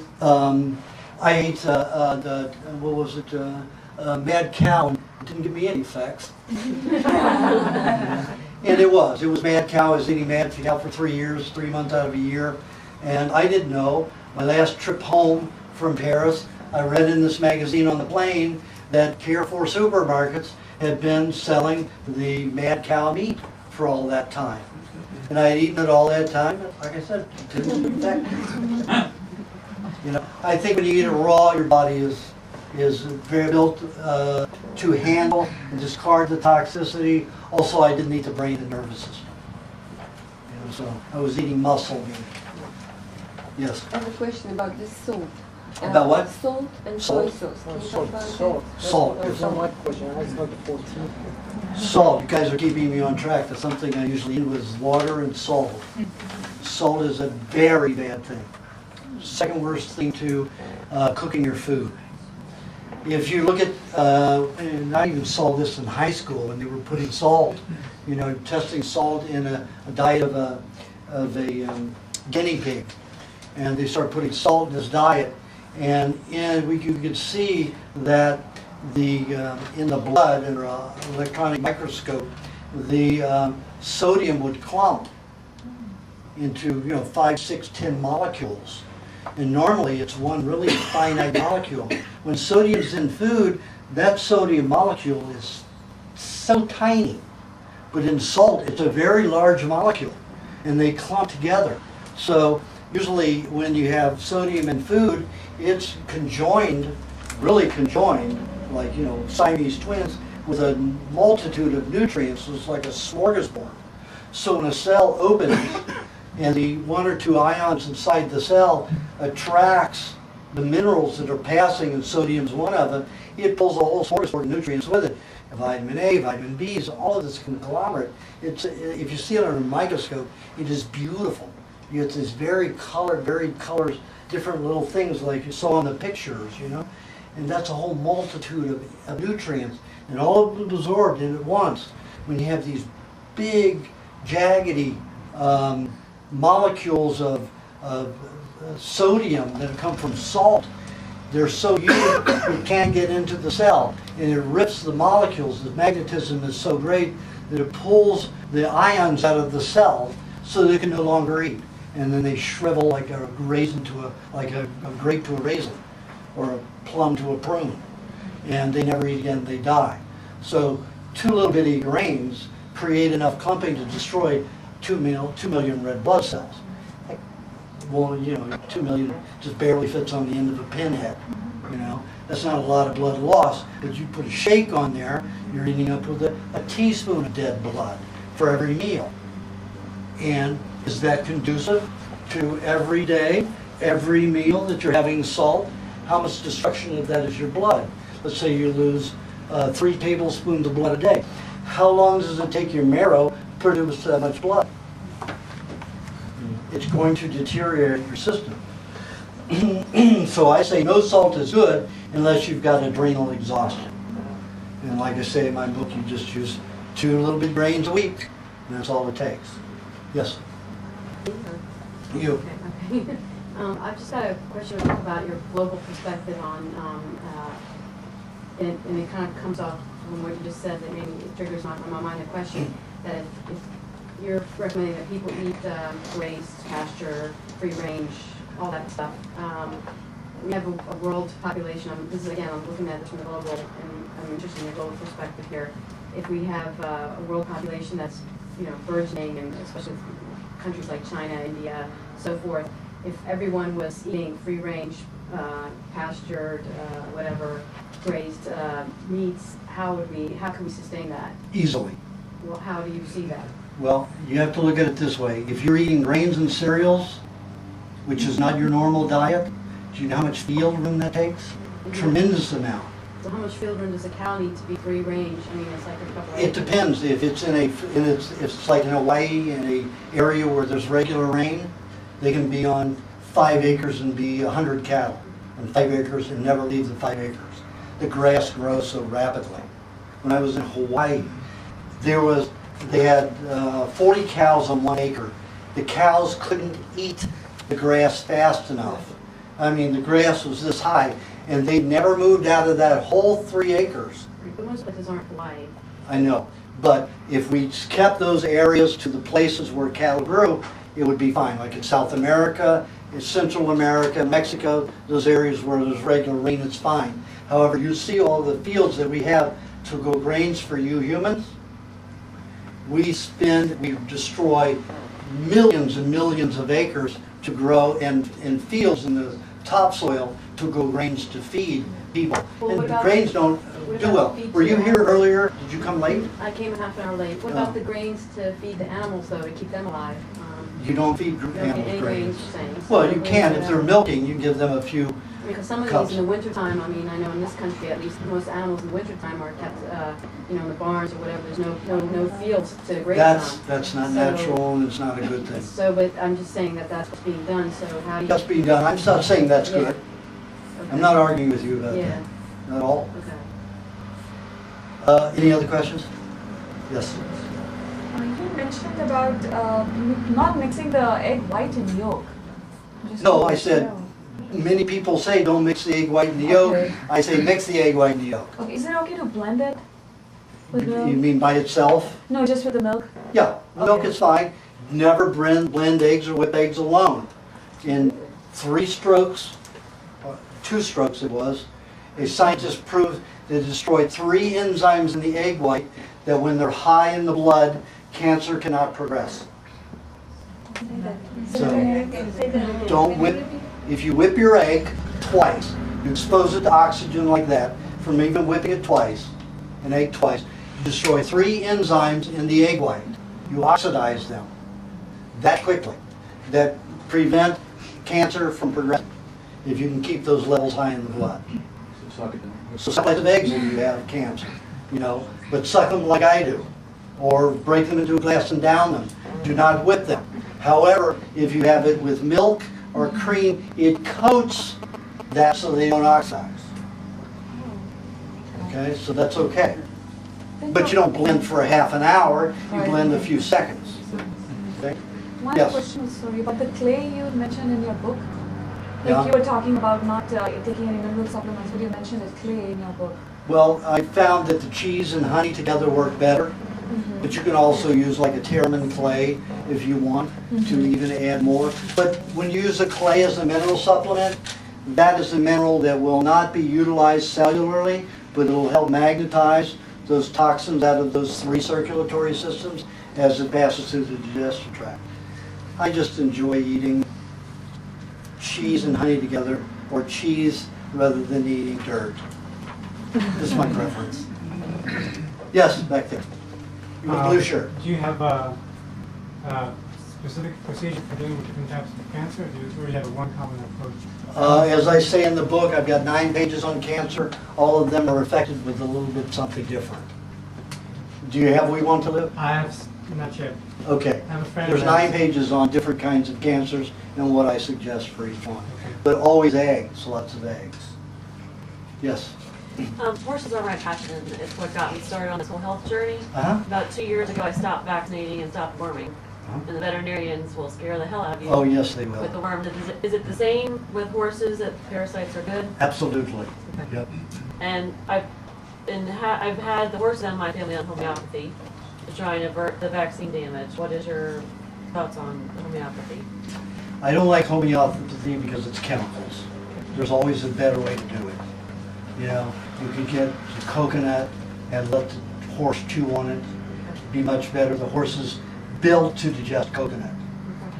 I ate what was it, mad cow, and it didn't give me any effects. And it was mad cow. I was eating mad cow for 3 years, 3 months out of a year. And I didn't know, my last trip home from Paris, I read in this magazine on the plane that Carrefour supermarkets had been selling the mad cow meat for all that time. And I had eaten it all that time, but like I said, it didn't affect me. You know, I think when you eat it raw, your body is very built to handle and discard the toxicity. Also, I didn't eat the brain and nervous system. You know, so I was eating muscle meat. Yes. I have a question about the salt. About what? Salt and soy sauce. Can you talk about Salt. Salt. That's not my question. That's not the 14. Salt. You guys are keeping me on track. That's something I usually eat with water and salt. Salt is a very bad thing. Second worst thing to cooking your food. If you look at, and I even saw this in high school when they were putting salt, you know, testing salt in a diet of a guinea pig, and they started putting salt in his diet, and you could see that in the blood under an electronic microscope, the sodium would clump into 5, 6, 10 molecules. And normally it's one really finite molecule. When sodium's in food, that sodium molecule is so tiny. But in salt, it's a very large molecule, and they clump together. So usually when you have sodium in food, it's conjoined, really conjoined, like Siamese twins, with a multitude of nutrients. It's like a smorgasbord. So when a cell opens, and the 1 or 2 ions inside the cell attracts the minerals that are passing, and sodium's one of them, it pulls a whole smorgasbord of nutrients with it. Vitamin A, vitamin B's, all of this conglomerate. If you see it under a microscope, it is beautiful. You get this varied colors, different little things like you saw in the pictures, and that's a whole multitude of nutrients, and all of them absorbed in at once. When you have these big, jaggedy molecules of sodium that come from salt, they're so huge it can't get into the cell, and it rips the molecules. The magnetism is so great that it pulls the ions out of the cell so they can no longer eat, and then they shrivel like a raisin like a grape to a raisin, or a plum to a prune, and they never eat again. They die. So 2 little bitty grains create enough clumping to destroy 2 million red blood cells. Well, 2 million just barely fits on the end of a pinhead. That's not a lot of blood loss, but you put a shake on there, you're eating up with a teaspoon of dead blood for every meal. And is that conducive to every day, every meal that you're having salt? How much destruction of that is your blood? Let's say you lose 3 tablespoons of blood a day. How long does it take your marrow to produce that much blood? It's going to deteriorate your system. So I say no salt is good unless you've got adrenal exhaustion. And like I say in my book, you just use 2 little bit grains a week, and that's all it takes. Yes? You. Okay. I've just got a question about your global perspective on, and it kind of comes off from what you just said that maybe it triggers on my mind a question that if you're recommending that people eat raised, pasture, free range, all that stuff. We have a world population. This is again, I'm looking at this from the global, and I'm interested in the global perspective here. If we have a world population that's burgeoning, and especially countries like China, India, so forth, if everyone was eating free range, pastured, whatever, grazed meats, how can we sustain that? Easily. Well, how do you see that? Well, you have to look at it this way. If you're eating grains and cereals, which is not your normal diet, do you know how much field room that takes? Mm-hmm. Tremendous amount. So how much field room does a cow need to be free range? I mean, it's like a couple of It depends. If it's if it's like in Hawaii, in an area where there's regular rain, they can be on 5 acres and be 100 cattle on 5 acres and never leave the 5 acres. The grass grows so rapidly. When I was in Hawaii, they had 40 cows on 1 acre. The cows couldn't eat the grass fast enough. I mean, the grass was this high, and they never moved out of that whole 3 acres. But most places aren't wide. I know, but if we kept those areas to the places where cattle grew, it would be fine, like in South America, in Central America, Mexico, those areas where there's regular rain, it's fine. However, you see all the fields that we have to grow grains for you humans, we destroy millions and millions of acres to grow and fields in the topsoil to grow grains to feed people. Well, what And about- grains don't what do about well. feed Were you to here earlier? Did you come late? I came a half an hour late. What Oh. about the grains to feed the animals though, to keep them alive? You don't feed You don't get animals any grains. grains, you're saying? Well, So you grains can, to if them. they're milking, you give them a few. Because some of cups. these in the wintertime, I mean, I know in this country at least, most animals in the wintertime are kept, in the barns or whatever. There's no fields to graze on. That's not So- natural and it's not a good thing. So, but I'm just saying that that's what's being done, so how do you? That's being done. I'm not saying that's Yeah. good. I'm not arguing with you about Yeah, that. Not at all. okay. Any other questions? Yes. You mentioned about not mixing the egg white and yolk. Just No, I curious to said, know. many people say don't mix the egg white and the yolk. Okay. I say mix the egg white and the yolk. Okay, is it okay to blend it with You the? mean by itself? No, just with the milk. Yeah, milk Okay. is fine. Never blend eggs or whip eggs alone. In 3 strokes, or 2 strokes it was, a scientist proved they destroyed 3 enzymes in the egg white that when they're high in the blood, cancer cannot progress. So don't whip, if you whip your egg twice, you expose it to oxygen like that, from even whipping it twice, an egg twice, you destroy 3 enzymes in the egg white. You oxidize them that quickly, that prevent cancer from progressing, if you can keep those levels high in the blood. So suck it down. So suck of eggs if you have cancer, but suck them like I do, or break them into a glass and down them. Do not whip them. However, if you have it with milk or cream, it coats that so they don't oxidize. Okay, so that's okay. But you don't blend for a half an hour, you blend a few seconds. Okay? One Yes. question, sorry, about the clay you mentioned in your book. Yeah. Like you were talking about not taking any mineral supplements, but you mentioned a clay in your book. Well, I found that the cheese and honey together work better, but you can also use like a Terramin clay if you want to even add more. But when you use a clay as a mineral supplement, that is a mineral that will not be utilized cellularly, but it'll help magnetize those toxins out of those 3 circulatory systems as it passes through the digestive tract. I just enjoy eating cheese and honey together, or cheese rather than eating dirt. This is my preference. Yes, back there. You have a blue shirt. Do you have a specific procedure for dealing with different types of cancer, or do you really have a one common approach? As I say in the book, I've got 9 pages on cancer. All of them are affected with a little bit something different. Do you have We Want to Live? I have, not yet. Okay. I have a friend There's who 9 has- pages on different kinds of cancers and what I suggest for each one. But always eggs, lots of eggs. Yes? Horses are my passion, and it's what got me started on this whole health journey. Uh-huh. About 2 years ago, I stopped vaccinating and stopped worming. And the veterinarians will scare the hell out of you. Oh, yes, they will. With the worms. Is it the same with horses, that parasites are good? Absolutely. Yep. And I've had the horses in my family on homeopathy to try and avert the vaccine damage. What is your thoughts on homeopathy? I don't like homeopathy because it's chemicals. There's always a better way to do it. You can get some coconut and let the horse chew on it. It'd be much better. The horse is built to digest coconut.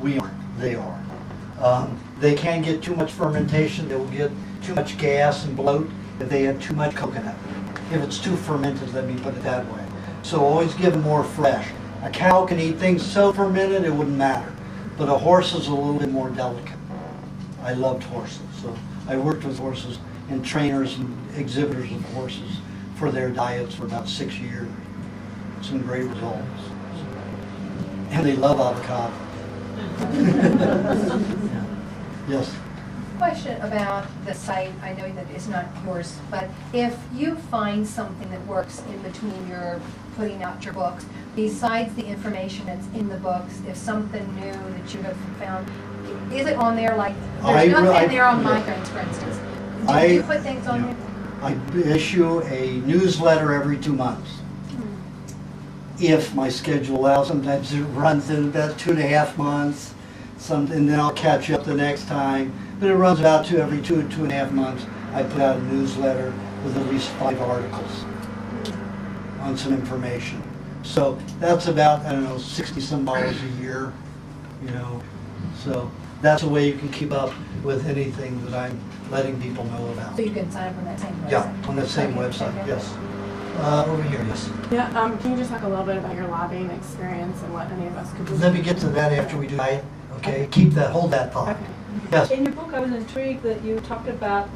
We aren't, they are. They can get too much fermentation. They will get too much gas and bloat if they have too much coconut. If it's too fermented, let me put it that way. So always give them more fresh. A cow can eat things so fermented it wouldn't matter. But a horse is a little bit more delicate. I loved horses, so I worked with horses and trainers and exhibitors of horses for their diets for about 6 years. Some great results. And they love avocado. Yes? Question about the site. I know that it's not yours, but if you find something that works in between your putting out your books, besides the information that's in the books, if something new that you have found, Is it on there like, I- there's nothing I- there on yeah. migrants, for instance? I- Did you put things on yeah. there? I issue a newsletter every 2 months. If my schedule allows, sometimes it runs in about 2.5 months, and then I'll catch up the next time. But it runs about every 2.5 months. I put out a newsletter with at least 5 articles on some information. So that's about, I don't know, $60-some a year, you know. So that's a way you can keep up with anything that I'm letting people know about. So you can sign up on that same website? Yeah, on that same Okay, website, okay. yes. Over here, yes. Yeah, can you just talk a little bit about your lobbying experience and what any of us could do? Let me get to that after we do diet, okay? Hold that thought. Yes. In your book, I was intrigued that you talked about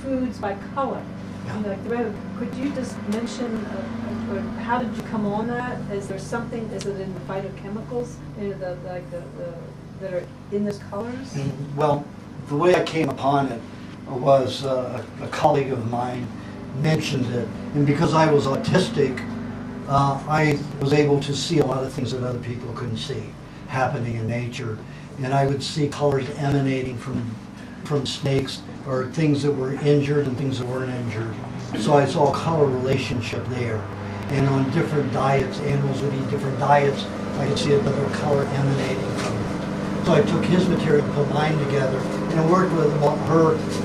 foods by color. Yeah. Like the red. Could you just mention, how did you come on that? Is there something, is it in the phytochemicals, that are in those colors? Well, the way I came upon it was a colleague of mine mentioned it, and because I was autistic, I was able to see a lot of things that other people couldn't see happening in nature, and I would see colors emanating from snakes or things that were injured and things that weren't injured. So I saw a color relationship there, and on different diets, animals would eat different diets, I could see another color emanating from it. So I took his material, put mine together, and I worked with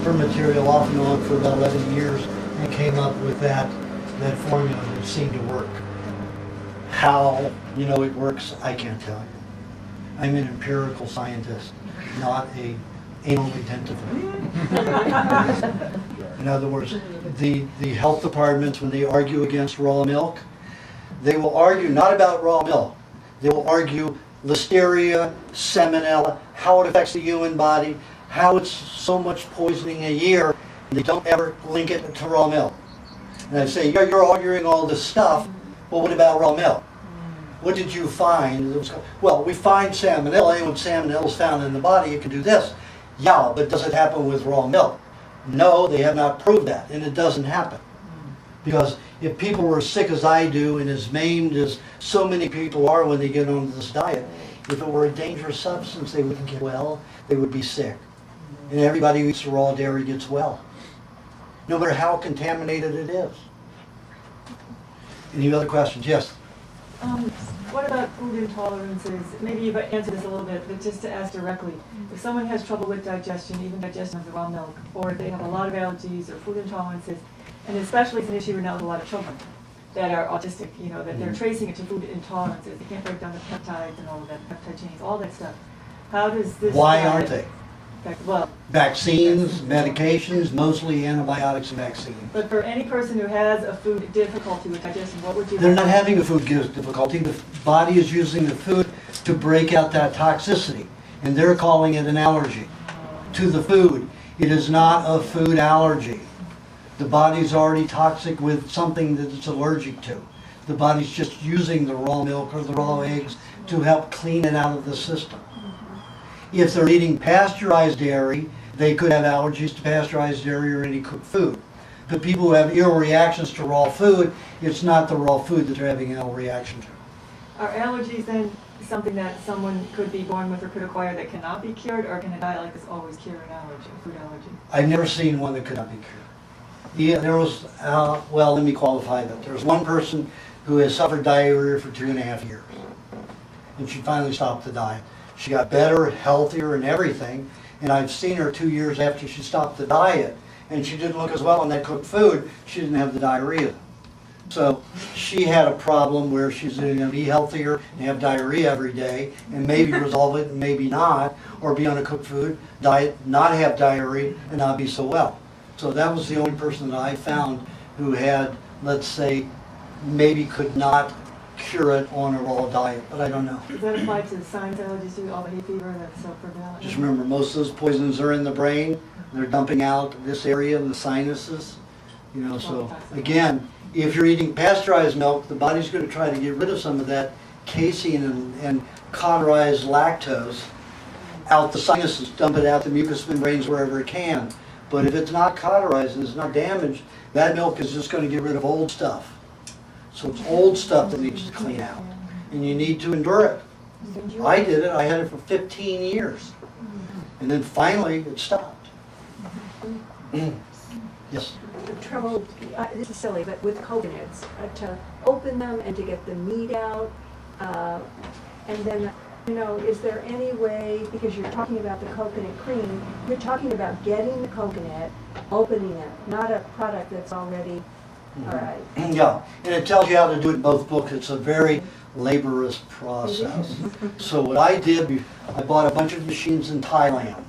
her material off and on for about 11 years, and came up with that formula that seemed to work. How, it works, I can't tell you. I'm an empirical scientist, not a anal retentive. In other words, the health departments, when they argue against raw milk, they will argue not about raw milk. They will argue listeria, salmonella, how it affects the human body, how it's so much poisoning a year. They don't ever link it to raw milk. And I say, you're arguing all this stuff, well, what about raw milk? What did you find? Well, we find salmonella, and when salmonella is found in the body, it can do this. Yeah, but does it happen with raw milk? No, they have not proved that, and it doesn't happen. Because if people were as sick as I do and as maimed as so many people are when they get on this diet, if it were a dangerous substance, they wouldn't get well, they would be sick. And everybody who eats raw dairy gets well, no matter how contaminated it is. Any other questions? Yes? What about food intolerances? Maybe you've answered this a little bit, but just to ask directly, if someone has trouble with digestion, even digestion of the raw milk, or if they have a lot of allergies or food intolerances, and especially it's an issue now with a lot of children that are autistic, that they're tracing it to food intolerances. They can't break down the peptides and all of that, peptide chains, all that stuff. How does this... Why aren't they? Well, Vaccines, medications, mostly antibiotics and vaccines. but for any person who has a food difficulty with digestion, what would you... They're not having a food difficulty. The body is using the food to break out that toxicity, and they're calling it an allergy to the food. It is not a food allergy. The body's already toxic with something that it's allergic to. The body's just using the raw milk or the raw eggs to help clean it out of the system. If they're eating pasteurized dairy, they could have allergies to pasteurized dairy or any cooked food. The people who have ill reactions to raw food, it's not the raw food that they're having an ill reaction to. Are allergies then something that someone could be born with or could acquire that cannot be cured, or can a diet like this always cure an allergy, food allergy? I've never seen one that could not be cured. Yeah, there was, well, let me qualify that. There was one person who has suffered diarrhea for 2.5 years. And she finally stopped the diet. She got better, healthier, and everything. And I've seen her 2 years after she stopped the diet, and she didn't look as well on that cooked food. She didn't have the diarrhea. So she had a problem where she's going to be healthier and have diarrhea every day, and maybe resolve it and maybe not, or be on a cooked food diet, not have diarrhea, and not be so well. So that was the only person that I found who had, let's say, maybe could not cure it on a raw diet, but I don't know. Does that apply to sinus allergies too, all the hay fever that's so prevalent? Just remember, most of those poisons are in the brain. They're dumping out this area in the sinuses. So again, if you're eating pasteurized milk, the body's going to try to get rid of some of that casein and cauterized lactose out the sinuses, dump it out the mucous membranes wherever it can. But if it's not cauterized and it's not damaged, that milk is just going to get rid of old stuff. So it's old stuff that needs to clean out. And you need to endure it. I did it, I had it for 15 years. And then finally, it stopped. Yes? The trouble, this is silly, but with coconuts, to open them and to get the meat out, and then, you know, is there any way, because you're talking about the coconut cream, you're talking about getting the coconut, opening it, not a product that's already, all right. Yeah, and it tells you how to do it in both books. It's a very laborious process. So what I did, I bought a bunch of machines in Thailand.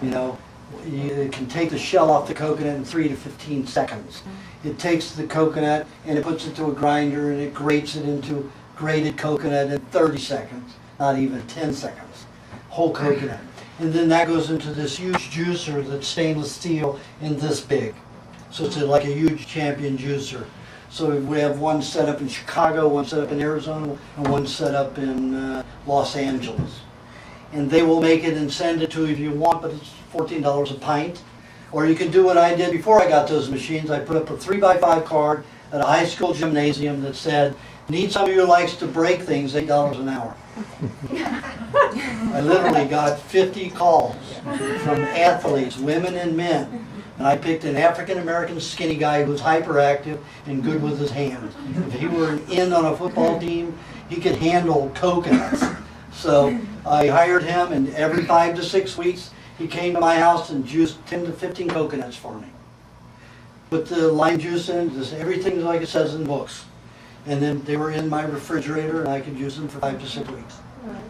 You know, it can take the shell off the coconut in 3 to 15 seconds. It takes the coconut and it puts it to a grinder and it grates it into grated coconut in 30 seconds, not even 10 seconds. Whole coconut. And then that goes into this huge juicer that's stainless steel and this big. So it's like a huge champion juicer. So we have one set up in Chicago, one set up in Arizona, and one set up in Los Angeles. And they will make it and send it to you if you want, but it's $14 a pint. Or you can do what I did before I got those machines. I put up a 3x5 card at a high school gymnasium that said, need somebody who likes to break things, $8 an hour. I literally got 50 calls from athletes, women and men. And I picked an African-American skinny guy who was hyperactive and good with his hands. If he were an end on a football team, he could handle coconuts. So I hired him, and every 5 to 6 weeks, he came to my house and juiced 10 to 15 coconuts for me. Put the lime juice in, just everything like it says in books. And then they were in my refrigerator, and I could use them for 5 to 6 weeks.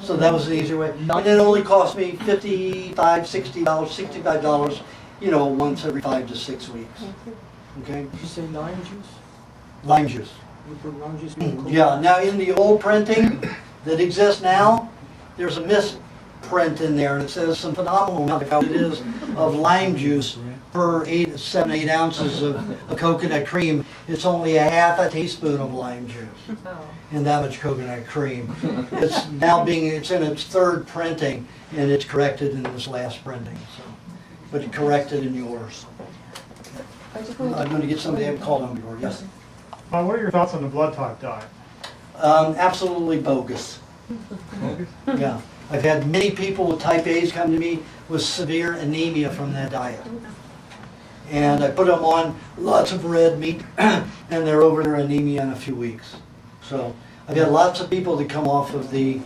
So that was an easy way. And it only cost me $55, $60, $65, you know, once every 5 to 6 weeks. Okay? Did you say lime juice? Lime juice. You put lime juice in the Yeah, now in the old printing that exists now, there's a misprint in there, and it says some phenomenal amount of how it is of lime juice per 7, 8 ounces of a coconut cream. It's only a half a teaspoon of lime juice in that much coconut cream. It's now it's in its 3rd printing, and it's corrected in this last printing. So, but it corrected in yours. I'm going to get somebody to call on before. Yes. What are your thoughts on the blood type diet? Absolutely bogus. Yeah. I've had many people with type A's come to me with severe anemia from that diet. And I put them on lots of red meat, and they're over their anemia in a few weeks. So I've had lots of people that come off of the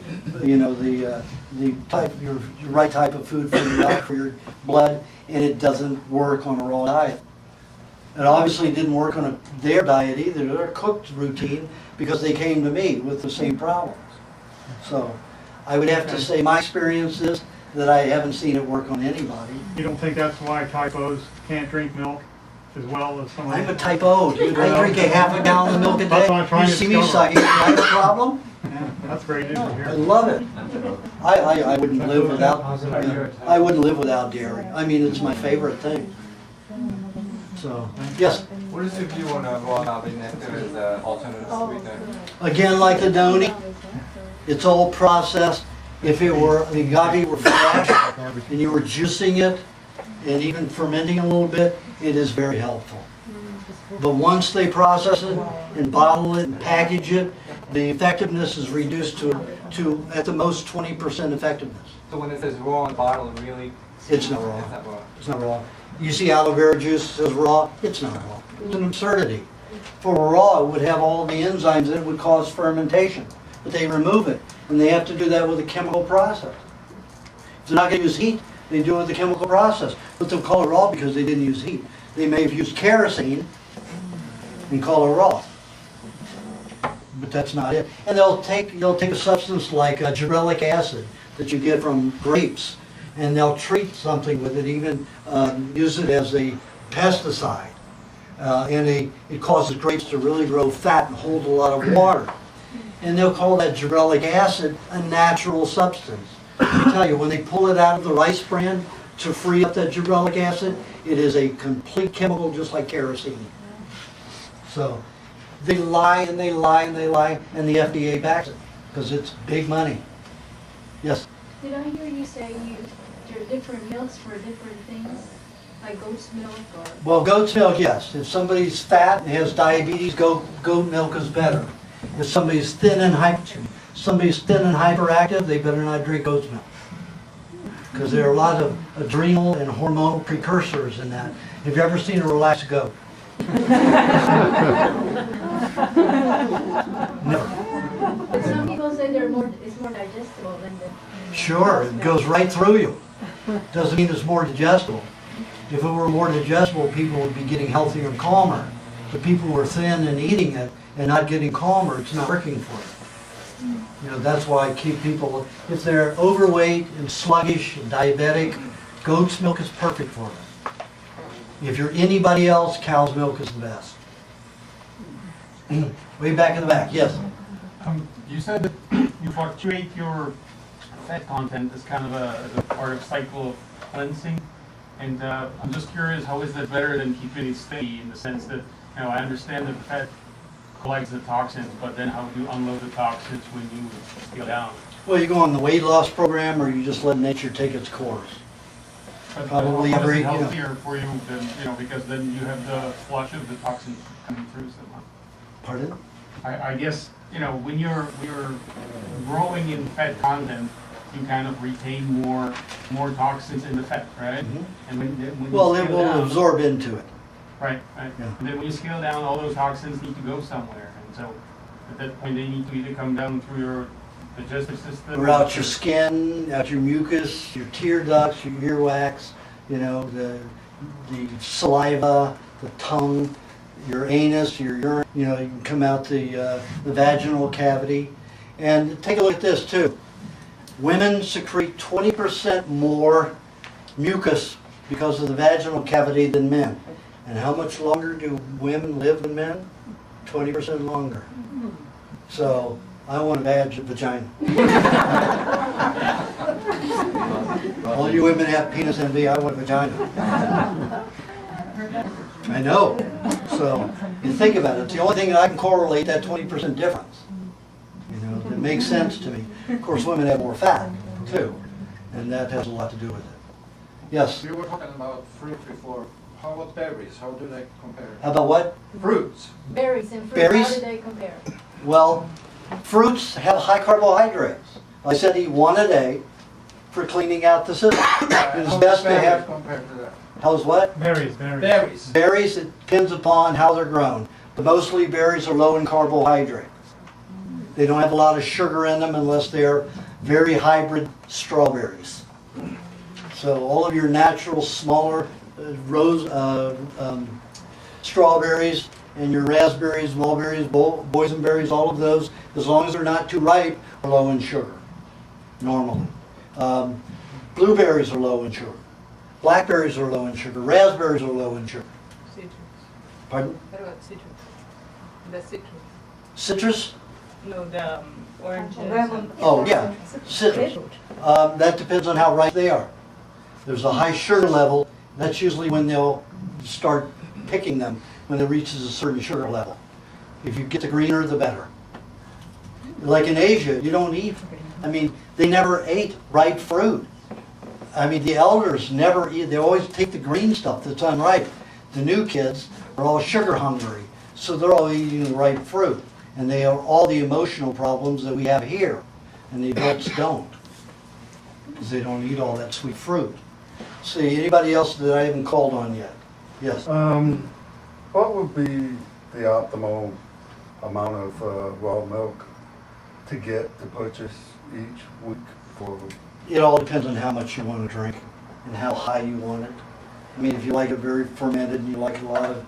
type, your right type of food for your blood, and it doesn't work on a raw diet. It obviously didn't work on their diet either, their cooked routine, because they came to me with the same problems. So I would have to say my experience is that I haven't seen it work on anybody. You don't think that's why type O's can't drink milk as well as someone? I'm a type O, dude. I drink a half a gallon of milk a day. That's what I'm trying You to see me discover. sucking, I have a problem? Yeah, that's great news to hear. I love it. I wouldn't live without, I wouldn't live without dairy. I mean, it's my favorite thing. So, yes? What is your view on raw agave nectar as an alternative sweetener? Again, like the noni, it's all processed. If it were, the agave were fresh, and you were juicing it, and even fermenting a little bit, it is very helpful. But once they process it, and bottle it, and package it, the effectiveness is reduced to at the most 20% effectiveness. So when it says raw on bottle, it really... It's not raw. It's not raw. It's not raw. You see aloe vera juice says raw, it's not raw. It's an absurdity. For raw, it would have all the enzymes that would cause fermentation, but they remove it, and they have to do that with a chemical process. If they're not going to use heat, they do it with a chemical process, but they'll call it raw because they didn't use heat. They may have used kerosene and call it raw, but that's not it. And they'll take a substance like gibberellic acid that you get from grapes, and they'll treat something with it, even use it as a pesticide. And it causes grapes to really grow fat and hold a lot of water. And they'll call that gibberellic acid a natural substance. I tell you, when they pull it out of the rice bran to free up that gibberellic acid, it is a complete chemical just like kerosene. So they lie and they lie and they lie, and the FDA backs it because it's big money. Yes? Did I hear you say there are different milks for different things, like goat's milk or? Well, goat's milk, yes. If somebody's fat and has diabetes, goat milk is better. If somebody's thin and somebody's thin and hyperactive, they better not drink goat's milk. Because there are a lot of adrenal and hormonal precursors in that. Have you ever seen a relaxed goat? Never. But some people say it's more digestible than the. Sure, it goes right through you. Doesn't mean it's more digestible. If it were more digestible, people would be getting healthier and calmer. The people who are thin and eating it and not getting calmer, it's not working for them. You know, that's why I keep people, if they're overweight and sluggish and diabetic, goat's milk is perfect for them. If you're anybody else, cow's milk is the best. Way back in the back, yes. You said that you fluctuate your fat content as kind of as a part of cycle of cleansing. And I'm just curious, how is that better than keeping it steady in the sense that, you know, I understand that the fat collects the toxins, but then how do you unload the toxins when you scale down? Well, you go on the weight loss program or you just let nature take its course. Probably how is every, it you know. healthier for you than, you know, because then you have the flush of the toxins coming through somehow. Pardon? I guess, you know, when you're growing in fat content, you kind of retain more toxins in the fat, right? Mm-hmm. And when Well, you it scale will down, absorb into it. right. Yeah. And then when you scale down, all those toxins need to go somewhere, and so at that point they need to either come down through your digestive system, Or out your skin, out your mucus, your tear ducts, your earwax, you know, the saliva, the tongue, your anus, your urine, you know, you can come out the vaginal cavity. And take a look at this too. Women secrete 20% more mucus because of the vaginal cavity than men. And how much longer do women live than men? 20% longer. So I want a vagina. All you women have penis envy, I want a vagina. I know. So you think about it. It's the only thing that I can correlate that 20% difference. You know, it makes sense to me. Of course, women have more fat too, and that has a lot to do with it. Yes. You were talking about fruit before. How about berries? How do they compare? How about what? Fruits. Berries and fruit, Berries? how do they compare? Well, fruits have high carbohydrates. I said eat one a day for cleaning out the system. It's best to have. Compared to that. How's what? Berries. Berries, it depends upon how they're grown. But mostly berries are low in carbohydrates. They don't have a lot of sugar in them unless they're very hybrid strawberries. So all of your natural smaller strawberries and your raspberries, mulberries, boysenberries, all of those, as long as they're not too ripe, are low in sugar, normally. Blueberries are low in sugar. Blackberries are low in sugar. Raspberries are low in sugar. Citrus. Pardon? What about citrus? The citrus. Citrus? No, the oranges. Oh, yeah, citrus. That depends on how ripe they are. There's a high sugar level. That's usually when they'll start picking them, when it reaches a certain sugar level. If you get the greener, the better. Like in Asia, you don't eat, they never ate ripe fruit. The elders never eat, they always take the green stuff that's unripe. The new kids are all sugar hungry, so they're all eating the ripe fruit. And they have all the emotional problems that we have here, and the adults don't, because they don't eat all that sweet fruit. See, anybody else that I haven't called on yet? Yes? What would be the optimal amount of raw milk to get to purchase each week for? It all depends on how much you want to drink and how high you want it. If you like it very fermented and you like a lot of,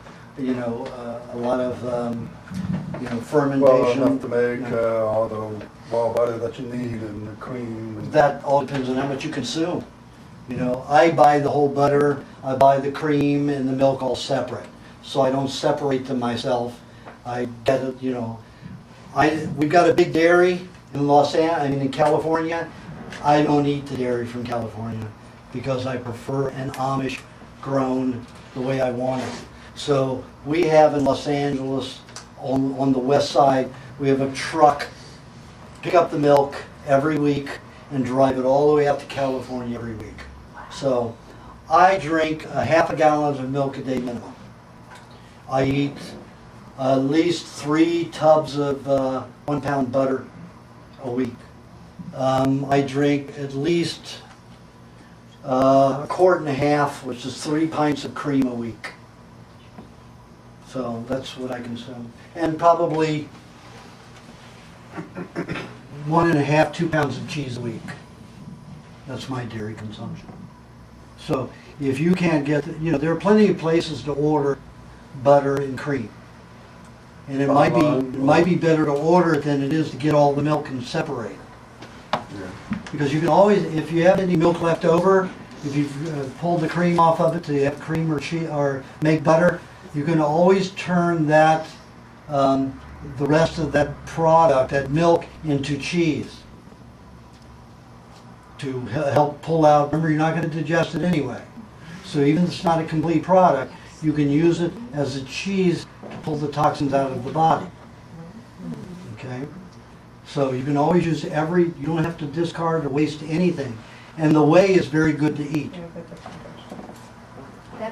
fermentation. Well, enough to make all the raw butter that you need and the cream. And that all depends on how much you consume. I buy the whole butter, I buy the cream and the milk all separate. So I don't separate them myself. I get it, we've got a big dairy in in California. I don't eat the dairy from California because I prefer an Amish grown the way I want it. So we have in Los Angeles, on the west side, we have a truck, pick up the milk every week and drive it all the way out to California every week. So I drink a half a gallon of milk a day minimum. I eat at least 3 tubs of 1 pound butter a week. I drink at least a quart and a half, which is 3 pints of cream a week. So that's what I consume. And probably 1.5, 2 pounds of cheese a week. That's my dairy consumption. So if you can't get, there are plenty of places to order butter and cream. And it might be better to order it than it is to get all the milk and separate it. Because you can always, if you have any milk left over, if you've pulled the cream off of it to have cream or cheese or make butter, you can always turn that, the rest of that product, that milk, into cheese to help pull out. Remember, you're not going to digest it anyway. So even if it's not a complete product, you can use it as a cheese to pull the toxins out of the body. Okay? So you can always use you don't have to discard or waste anything. And the whey is very good to eat.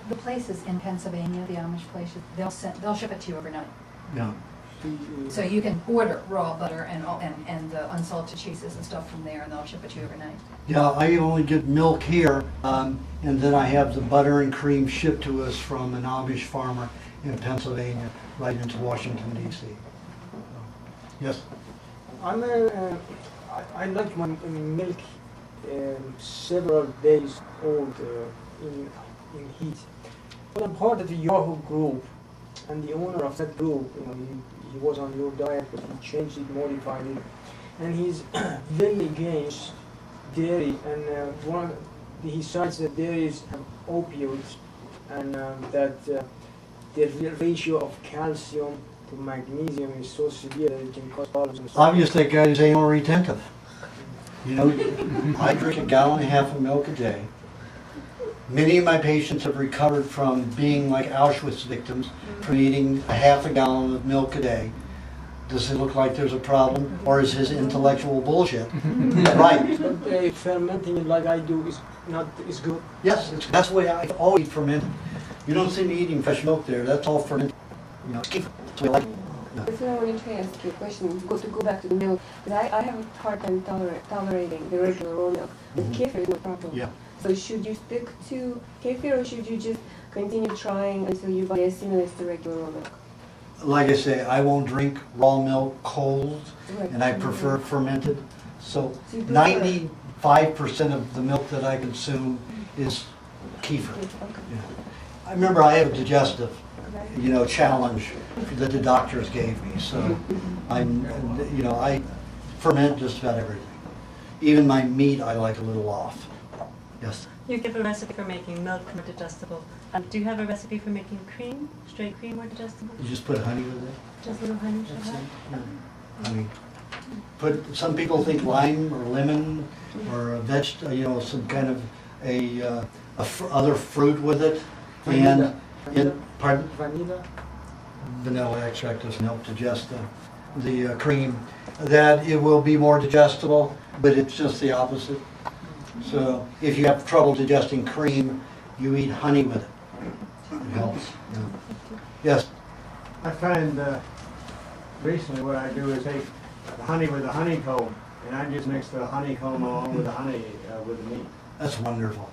The places in Pennsylvania, the Amish places, they'll ship it to you overnight. Yeah. So you can order raw butter and unsalted cheeses and stuff from there, and they'll ship it to you overnight. Yeah, I only get milk here, and then I have the butter and cream shipped to us from an Amish farmer in Pennsylvania, right into Washington, D.C. Yes? I like my milk several days old in heat. But I'm part of the Yahoo group, and the owner of that group, he was on your diet, but he changed it, modified it, and he's very against dairy. And he cites that dairies have opioids, and that the ratio of calcium to magnesium is so severe that it can cause problems. Obviously, that guy's anal retentive. I drink 1.5 gallons of milk a day. Many of my patients have recovered from being like Auschwitz victims, from eating 1/2 gallon of milk a day. Does it look like there's a problem, or is his intellectual bullshit right? But fermenting it like I do is good. Yes, that's the way I always ferment. You don't see me eating fresh milk there. That's all fermented. That's the way I like it. That's what I wanted to ask you a question, to go back to the milk, because I have a hard time tolerating the regular raw milk. With kefir is no problem. Yeah. So should you stick to kefir, or should you just continue trying until your body assimilates the regular raw milk? Like I say, I won't drink raw milk cold, and I prefer fermented. So 95% of the milk that I consume is kefir. Yeah. I remember I have a digestive, challenge that the doctors gave me. So I ferment just about everything. Even my meat I like a little off. Yes. You give a recipe for making milk more digestible. Do you have a recipe for making cream, straight cream more digestible? You just put honey with it. Just a little honey. That's it. Yeah. Honey. Some people think lime or lemon or a some kind of other fruit with it. Vanilla. Pardon? Vanilla. Vanilla extract doesn't help digest the cream. That it will be more digestible, but it's just the opposite. So if you have trouble digesting cream, you eat honey with it. It helps. Yeah. Yes? I find recently what I do is take the honey with the honeycomb, and I just mix the honeycomb along with the honey with the meat. That's wonderful.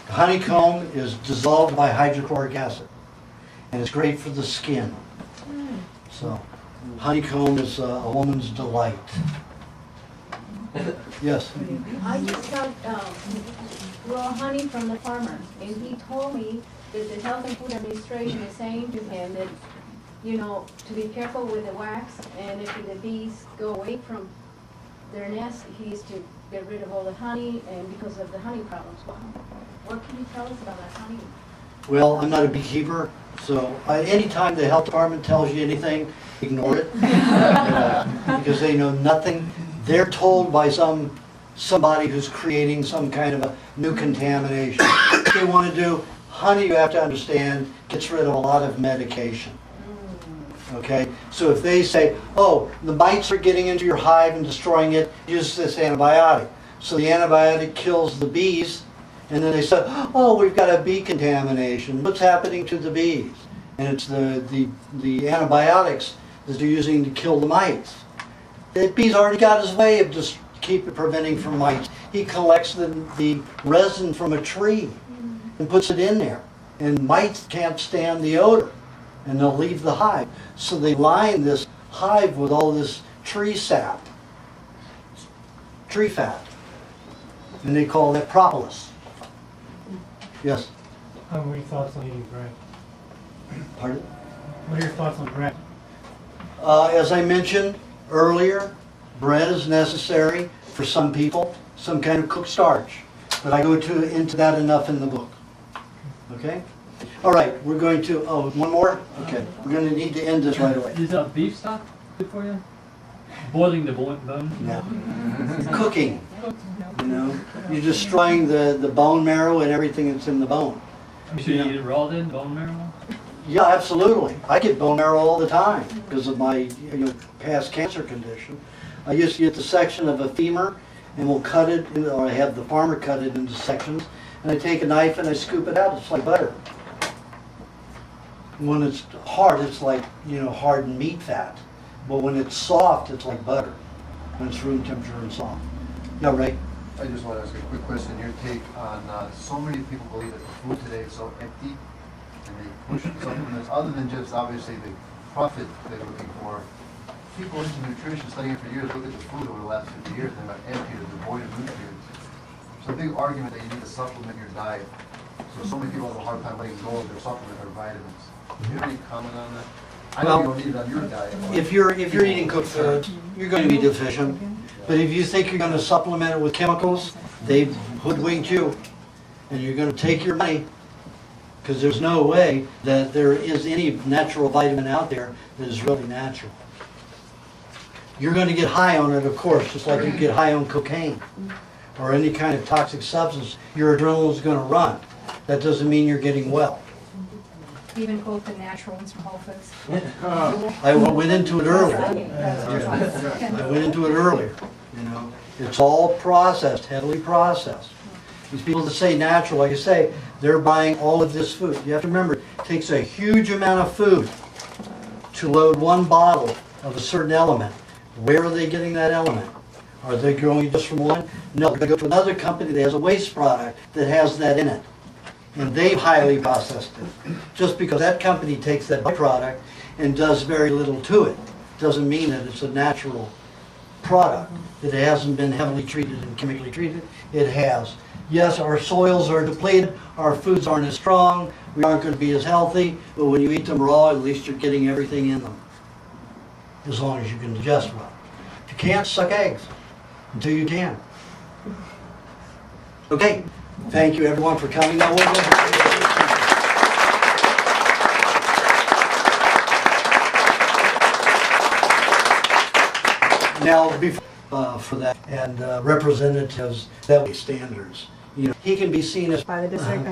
The honeycomb is dissolved by hydrochloric acid, and it's great for the skin. So honeycomb is a woman's delight. Yes? I just got raw honey from the farmer, and he told me that the Health and Food Administration is saying to him that, to be careful with the wax, and if the bees go away from their nest, he is to get rid of all the honey, and because of the honey problems. What can you tell us about that honey? Well, I'm not a beekeeper, so anytime the health department tells you anything, ignore it. Because they know nothing. They're told by somebody who's creating some kind of a new contamination. What they want to do, honey, you have to understand, gets rid of a lot of medication. Okay? So if they say, oh, the mites are getting into your hive and destroying it, use this antibiotic. So the antibiotic kills the bees, and then they say, oh, we've got a bee contamination. What's happening to the bees? And it's the antibiotics that they're using to kill the mites. The bee's already got his way of just preventing from mites. He collects the resin from a tree and puts it in there. And mites can't stand the odor, and they'll leave the hive. So they line this hive with all this tree sap, tree fat, and they call that propolis. Yes? What are your thoughts on eating bread? Pardon? What are your thoughts on bread? As I mentioned earlier, bread is necessary for some people, some kind of cooked starch. But I go into that enough in the book. Okay? All right, we're going to, one more? Okay, we're going to need to end this right away. Is beef stock good for you? Boiling the bone? No. Cooking. You know, you're destroying the bone marrow and everything that's in the bone. You should eat it raw then, bone marrow? Yeah, absolutely. I get bone marrow all the time because of my past cancer condition. I used to get the section of a femur and we'll cut it, or I have the farmer cut it into sections, and I take a knife and I scoop it out. It's like butter. When it's hard, it's like, hardened meat fat. But when it's soft, it's like butter. When it's room temperature and soft. No, Ray? I just want to ask a quick question, your take on, so many people believe that the food today is so empty, and they push supplements, other than just obviously the profit they're looking for. People into nutrition, studying for years, look at the food over the last 50 years, and they're empty, they're devoid of nutrients. It's a big argument that you need to supplement your diet. So many people have a hard time letting go of their supplement or vitamins. Do you have any comment on that? I know you don't need it on your diet. If you're eating cooked food, you're going to be deficient. But if you think you're going to supplement it with chemicals, they've hoodwinked you. And you're going to take your money, because there's no way that there is any natural vitamin out there that is really natural. You're going to get high on it, of course, just like you get high on cocaine or any kind of toxic substance. Your adrenaline is going to run. That doesn't mean you're getting well. Even quote the natural ones from Whole Foods. I went into it earlier. I went into it earlier. It's all processed, heavily processed. These people that say natural, like I say, they're buying all of this food. You have to remember, it takes a huge amount of food to load one bottle of a certain element. Where are they getting that element? Are they growing just from one? No, they go to another company that has a waste product that has that in it. And they've highly processed it. Just because that company takes that product and does very little to it, doesn't mean that it's a natural product, that it hasn't been heavily treated and chemically treated. It has. Yes, our soils are depleted, our foods aren't as strong, we aren't going to be as healthy, but when you eat them raw, at least you're getting everything in them, as long as you can digest well. If you can't, suck eggs until you can. Okay, thank you everyone for coming. Now, before for that, and representatives that way standards. He can be seen as by the district.